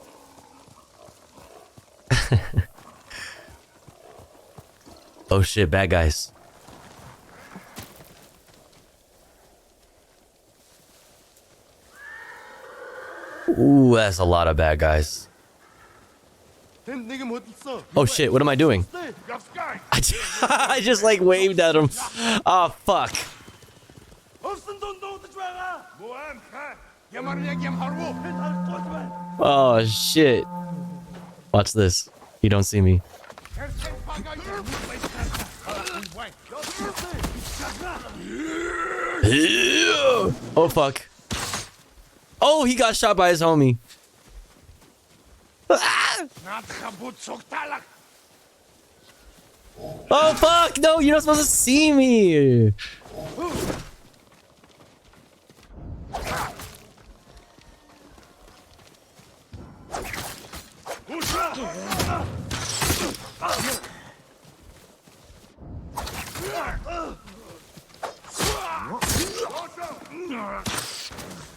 E: Oh shit, bad guys. Ooh, that's a lot of bad guys. Oh shit, what am I doing? I just like waved at him. Oh fuck. Oh shit. Watch this. You don't see me. Oh fuck. Oh, he got shot by his homie. Oh fuck! No, you're not supposed to see me.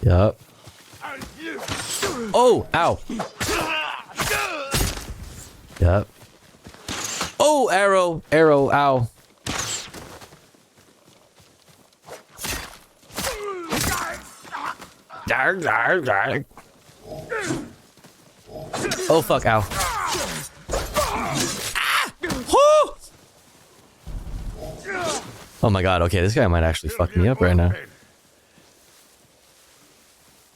E: Yup. Oh, ow. Yup. Oh, arrow, arrow, ow. Oh fuck, ow. Oh my god, okay, this guy might actually fuck me up right now.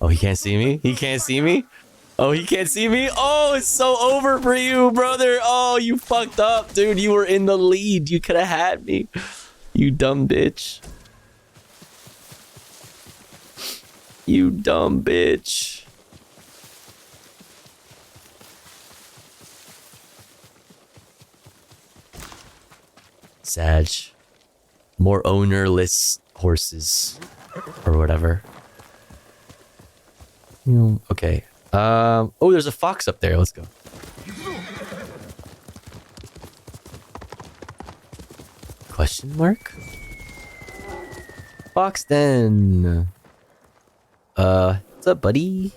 E: Oh, he can't see me? He can't see me? Oh, he can't see me? Oh, it's so over for you, brother. Oh, you fucked up, dude. You were in the lead. You could have had me. You dumb bitch. You dumb bitch. Sag. More ownerless horses. Or whatever. Okay. Oh, there's a fox up there. Let's go. Question mark? Fox den. What's up, buddy?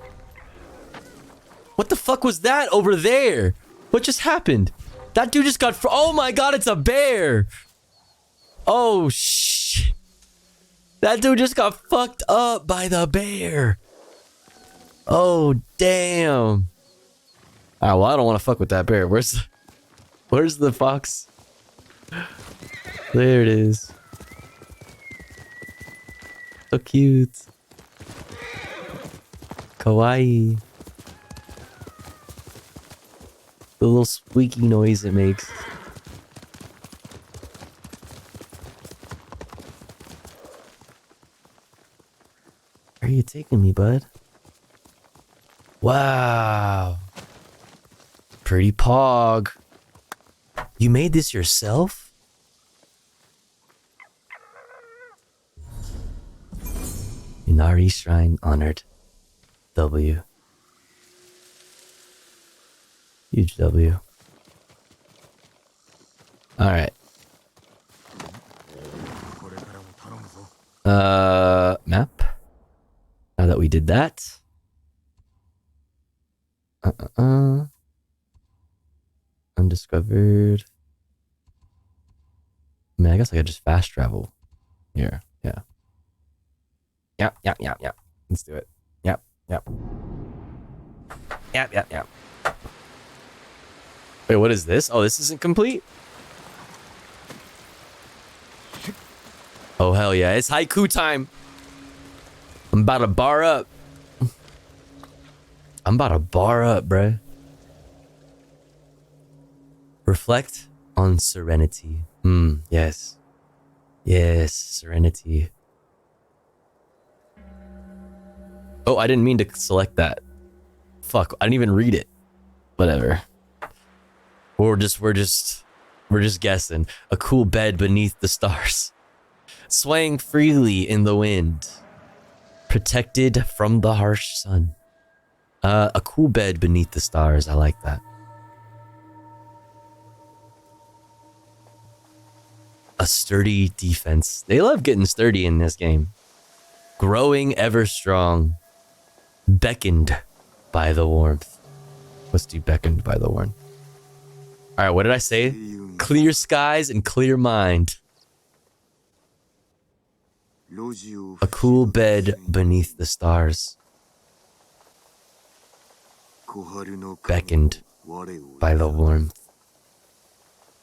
E: What the fuck was that over there? What just happened? That dude just got oh my god, it's a bear! Oh, shh. That dude just got fucked up by the bear. Oh, damn. Ah, well, I don't want to fuck with that bear. Where's the fox? There it is. So cute. Kawaii. The little squeaky noise it makes. Where are you taking me, bud? Wow. Pretty pog. You made this yourself? Inari Shrine honored. W. Huge W. Alright. Map. Now that we did that. Undiscovered. I mean, I guess I could just fast travel here. Yeah. Yep. Let's do it. Yep. Wait, what is this? Oh, this isn't complete? Oh, hell yeah. It's haiku time. I'm about to bar up. Bruh. Reflect on serenity. Yes. Yes, serenity. Oh, I didn't mean to select that. Fuck, I didn't even read it. Whatever. We're just guessing. A cool bed beneath the stars. Swaying freely in the wind. Protected from the harsh sun. A cool bed beneath the stars. I like that. A sturdy defense. They love getting sturdy in this game. Growing ever strong. Beckoned by the warmth. Let's do beckoned by the warmth. All right, what did I say? Clear skies and clear mind. A cool bed beneath the stars. Beckoned by the warmth.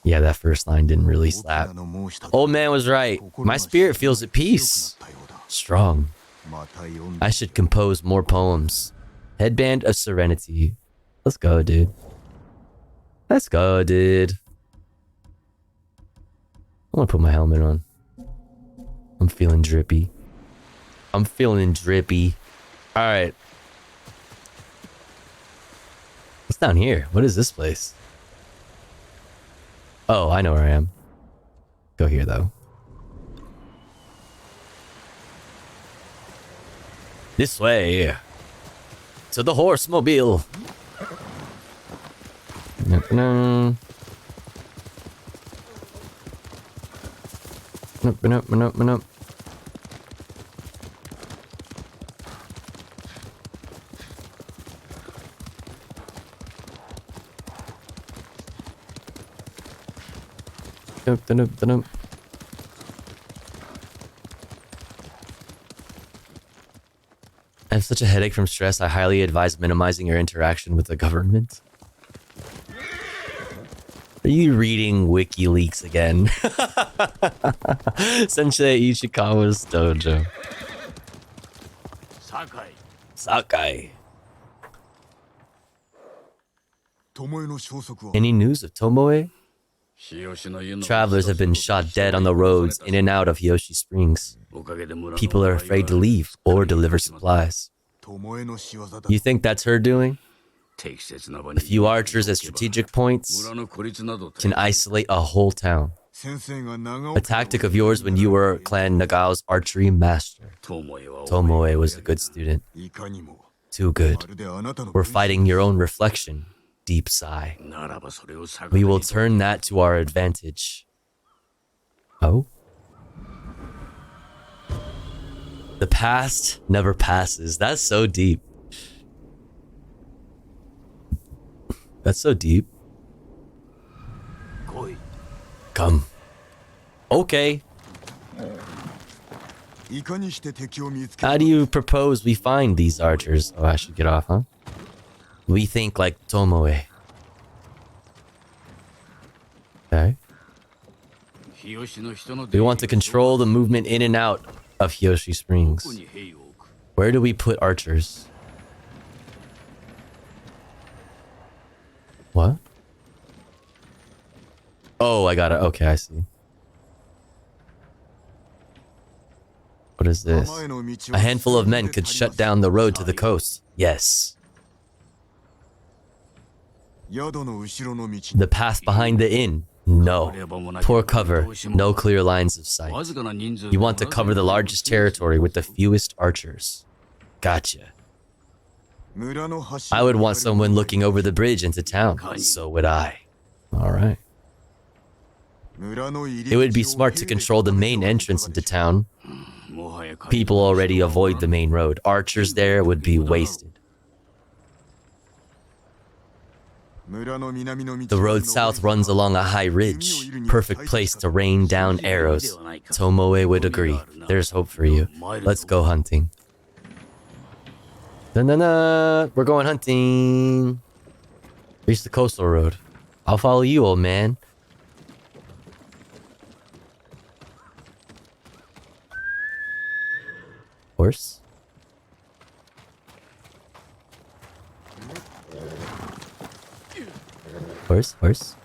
E: Yeah, that first line didn't really slap. Old man was right. My spirit feels at peace. Strong. I should compose more poems. Headband of Serenity. Let's go, dude. Let's go, dude. I want to put my helmet on. I'm feeling drippy. All right. What's down here? What is this place? Oh, I know where I am. Go here, though. This way. To the horse mobile. No. Nope. Nope. I have such a headache from stress. I highly advise minimizing your interaction with the government. Are you reading WikiLeaks again? Sensei Ichikawa's dojo. Sakai. Any news of Tomoe? Travelers have been shot dead on the roads in and out of Hiyoshi Springs. People are afraid to leave or deliver supplies. You think that's her doing? A few archers at strategic points can isolate a whole town. A tactic of yours when you were Clan Nagao's archery master. Tomoe was a good student. Too good. We're fighting your own reflection. Deep sigh. We will turn that to our advantage. Oh? The past never passes. That's so deep. That's so deep. Come. Okay. How do you propose we find these archers? Oh, I should get off, huh? We think like Tomoe. Okay. We want to control the movement in and out of Hiyoshi Springs. Where do we put archers? What? Oh, I got it. Okay, I see. What is this? A handful of men could shut down the road to the coast. Yes. The path behind the inn? No. Poor cover, no clear lines of sight. You want to cover the largest territory with the fewest archers. Gotcha. I would want someone looking over the bridge into town. So would I. Alright. It would be smart to control the main entrance into town. People already avoid the main road. Archers there would be wasted. The road south runs along a high ridge. Perfect place to rain down arrows. Tomoe would agree. There's hope for you. Let's go hunting. Na-na-na! We're going hunting. Reach the coastal road. I'll follow you, old man. Horse? Horse, horse.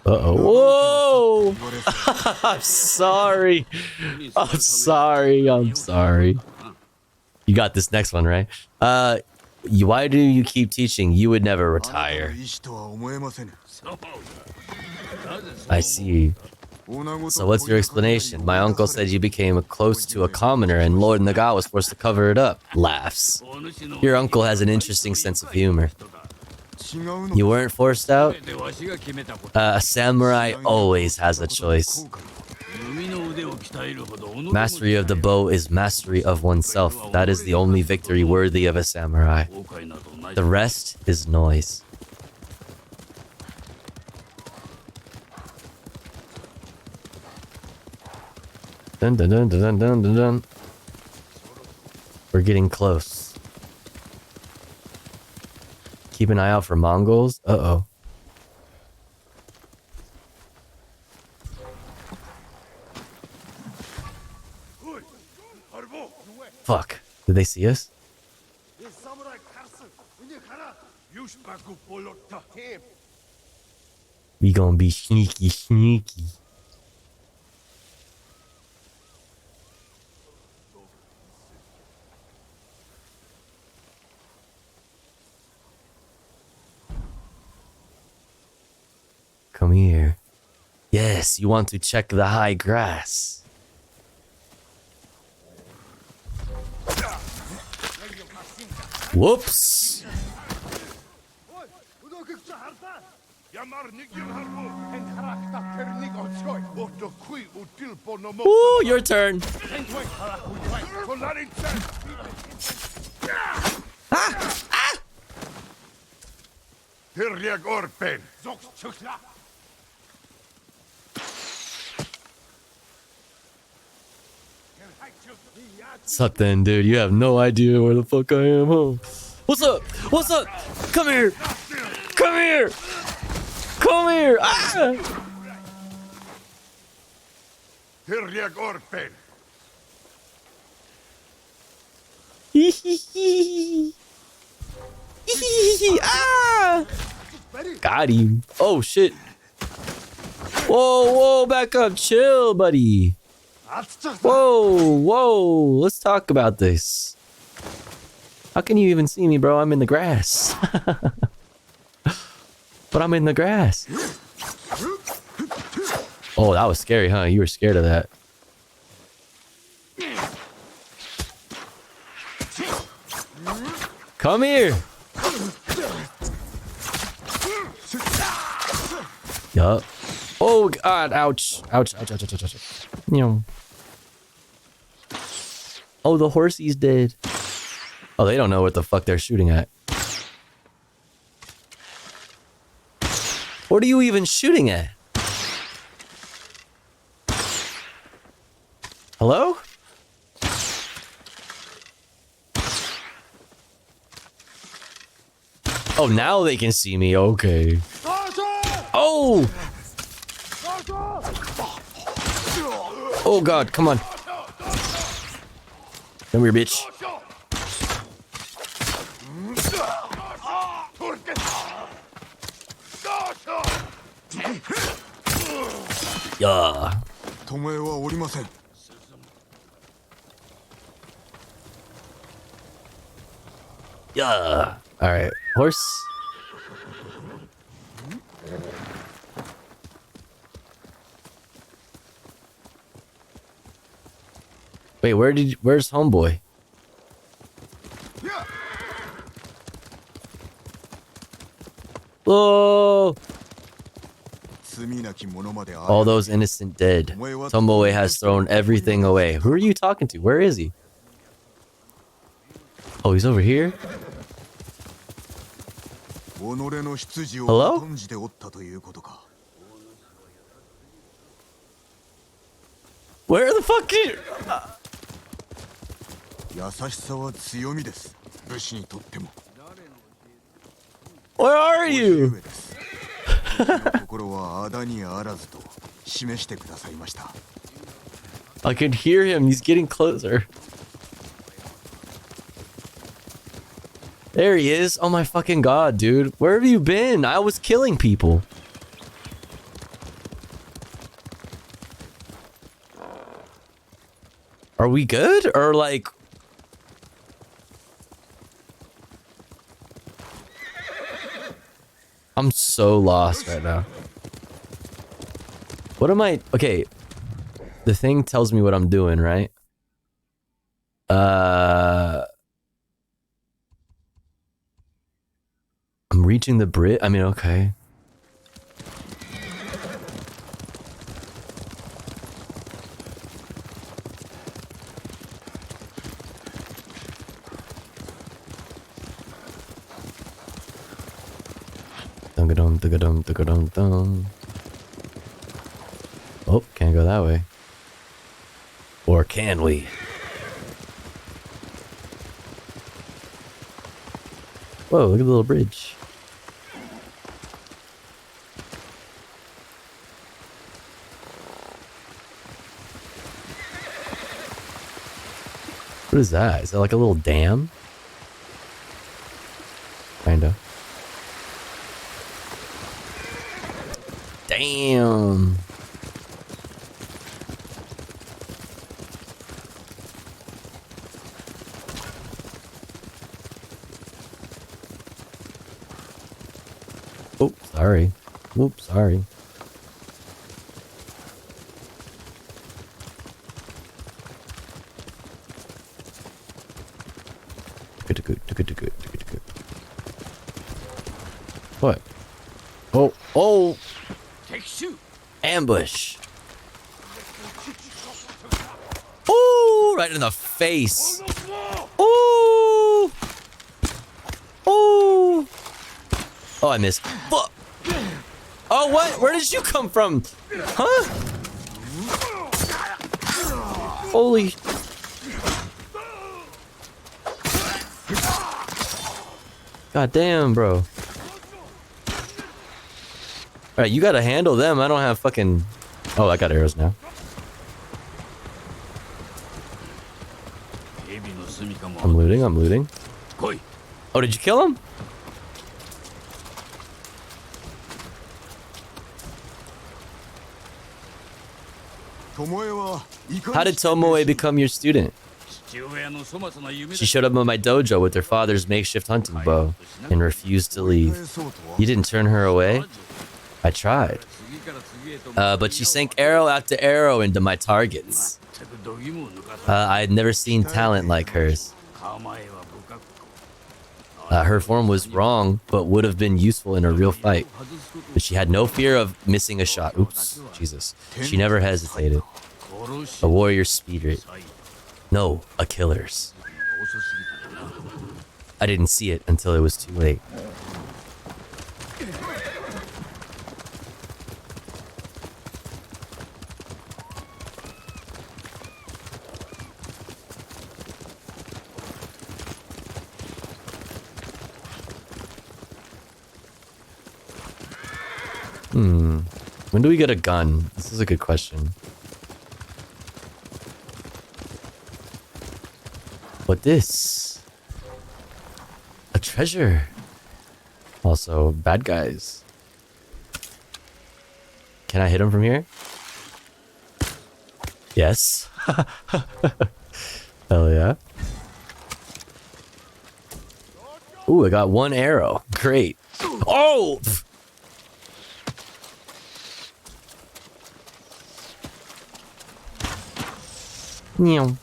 E: Uh-oh. Whoa! I'm sorry. I'm sorry. I'm sorry. You got this next one, right? Why do you keep teaching? You would never retire. I see. So what's your explanation? My uncle said you became close to a commoner and Lord Naga was forced to cover it up. Laughs. Your uncle has an interesting sense of humor. You weren't forced out? A samurai always has a choice. Mastery of the bow is mastery of oneself. That is the only victory worthy of a samurai. The rest is noise. Dun dun dun dun dun dun dun. We're getting close. Keep an eye out for Mongols. Uh-oh. Fuck. Did they see us? We gonna be sneaky, sneaky. Come here. Yes, you want to check the high grass. Whoops. Ooh, your turn. What's up then, dude? You have no idea where the fuck I am, huh? What's up? What's up? Come here! Come here! Come here! Ah! Ah! Got him. Oh shit. Whoa, whoa, back up. Chill, buddy. Whoa, whoa. Let's talk about this. How can you even see me, bro? I'm in the grass. But I'm in the grass. Oh, that was scary, huh? You were scared of that. Come here. Yup. Oh god, ouch. Ouch, ouch, ouch, ouch, ouch, ouch. Oh, the horsey's dead. Oh, they don't know what the fuck they're shooting at. What are you even shooting at? Hello? Oh, now they can see me. Okay. Oh! Oh god, come on. Come here, bitch. Yeah. Yeah. All right, horse. Wait, where's homeboy? Oh. All those innocent dead. Tomoe has thrown everything away. Who are you talking to? Where is he? Oh, he's over here? Hello? Where the fuck are you? Where are you? I can hear him. He's getting closer. There he is. Oh my fucking god, dude. Where have you been? I was killing people. Are we good? Or like... I'm so lost right now. What am I... Okay. The thing tells me what I'm doing, right? I'm reaching the bridge. I mean, okay. Oh, can't go that way. Or can we? Whoa, look at the little bridge. What is that? Is that like a little dam? Kinda. Damn. Oh, sorry. Whoops, sorry. What? Oh, oh! Ambush. Oh, right in the face. Oh. Oh. Oh, I missed. Fuck. Oh, what? Where did you come from? Huh? Holy. God damn, bro. Alright, you gotta handle them. I don't have fucking... Oh, I got arrows now. I'm looting, I'm looting. Oh, did you kill him? How did Tomoe become your student? She showed up at my dojo with her father's makeshift hunting bow and refused to leave. You didn't turn her away? I tried. But she sank arrow after arrow into my targets. I had never seen talent like hers. Her form was wrong, but would have been useful in a real fight. But she had no fear of missing a shot. Oops, Jesus. She never hesitated. A warrior's speed rate. No, a killer's. I didn't see it until it was too late. When do we get a gun? This is a good question. What this? A treasure. Also, bad guys. Can I hit him from here? Yes. Hell yeah. Ooh, I got one arrow. Great. Oh! Meow.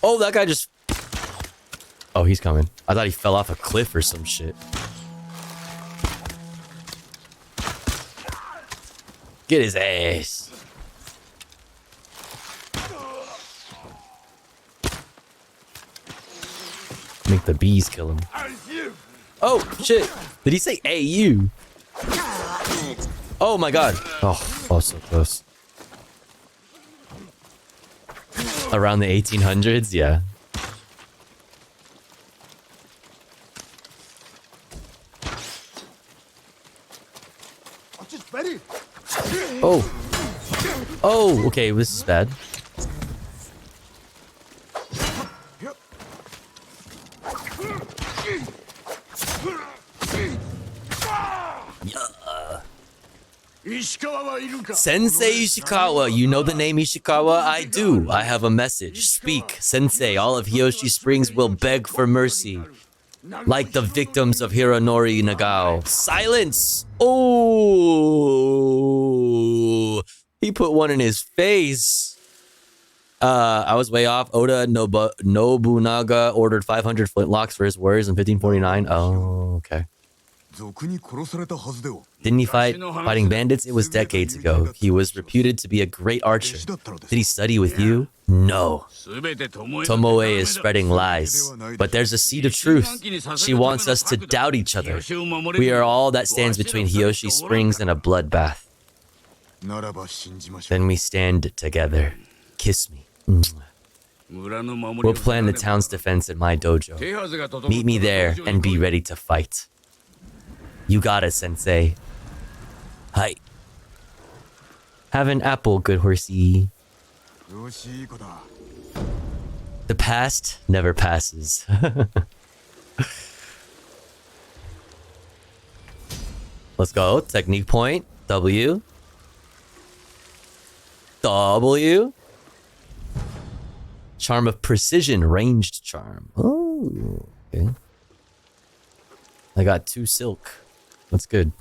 E: Oh, that guy just... Oh, he's coming. I thought he fell off a cliff or some shit. Get his ass. Make the bees kill him. Oh, shit. Did he say AU? Oh my god. Oh, so close. Around the 1800s? Yeah. Oh. Oh, okay, this is bad. Sensei Ishikawa, you know the name Ishikawa? I do. I have a message. Speak, Sensei. All of Hiyoshi Springs will beg for mercy. Like the victims of Hironori Nagao. Silence! Oh, he put one in his face. I was way off. Oda Nobunaga ordered 500 flintlocks for his warriors in 1549. Oh, okay. Didn't he fighting bandits? It was decades ago. He was reputed to be a great archer. Did he study with you? No. Tomoe is spreading lies. But there's a seed of truth. She wants us to doubt each other. We are all that stands between Hiyoshi Springs and a bloodbath. Then we stand together. Kiss me. We'll plan the town's defense at my dojo. Meet me there and be ready to fight. You got it, Sensei. Hi. Have an apple, good horsey. The past never passes. Let's go. Technique point. W. W. Charm of precision. Ranged charm. Oh, okay. I got 2 silk. That's good.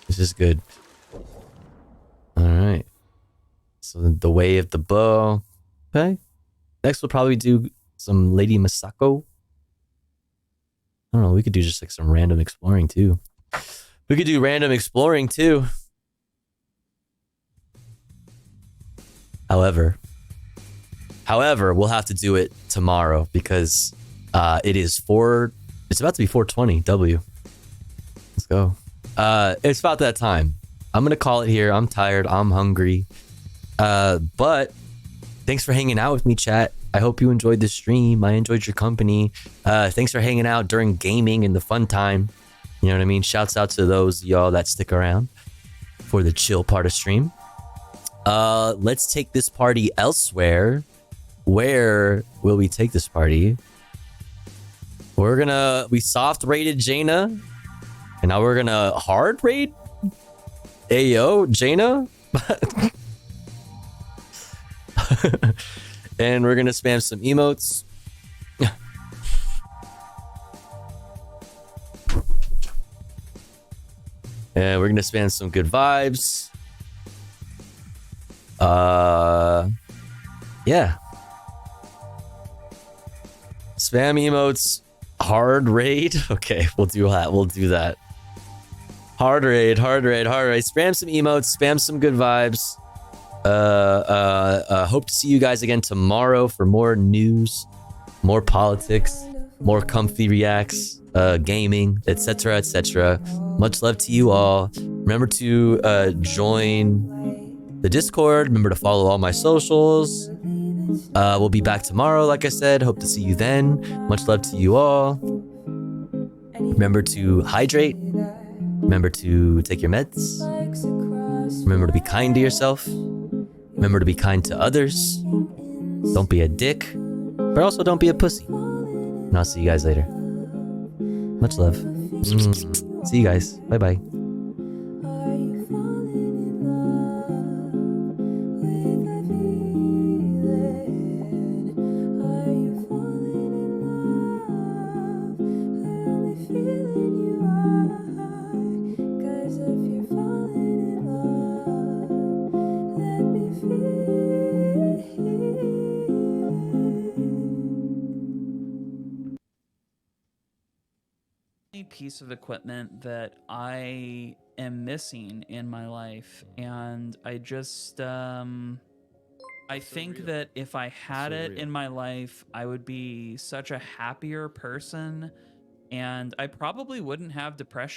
E: This is good. Alright. So the way of the bow. Okay. Next we'll probably do some Lady Masako. I don't know, we could do just like some random exploring too. We could do random exploring too. However, we'll have to do it tomorrow because it's about to be 4:20 W. Let's go. It's about that time. I'm gonna call it here. I'm tired. I'm hungry. But thanks for hanging out with me, chat. I hope you enjoyed the stream. I enjoyed your company. Thanks for hanging out during gaming and the fun time. You know what I mean? Shouts out to those y'all that stick around for the chill part of stream. Let's take this party elsewhere. Where will we take this party? We soft raided Jaina. And now we're gonna hard raid? Ayo, Jaina? And we're gonna spam some emotes. And we're gonna spam some good vibes. Yeah. Spam emotes. Hard raid. Okay, we'll do that. Hard raid. Spam some emotes, spam some good vibes. Hope to see you guys again tomorrow for more news, more politics, more comfy reacts, gaming, etc. Much love to you all. Remember to join the Discord. Remember to follow all my socials. We'll be back tomorrow, like I said. Hope to see you then. Much love to you all. Remember to hydrate. Remember to take your meds. Remember to be kind to yourself. Remember to be kind to others. Don't be a dick, but also don't be a pussy. And I'll see you guys later. Much love. See you guys. Bye-bye.
C: piece of equipment that I am missing in my life, and I just I think that if I had it in my life, I would be such a happier person, and I probably wouldn't have depression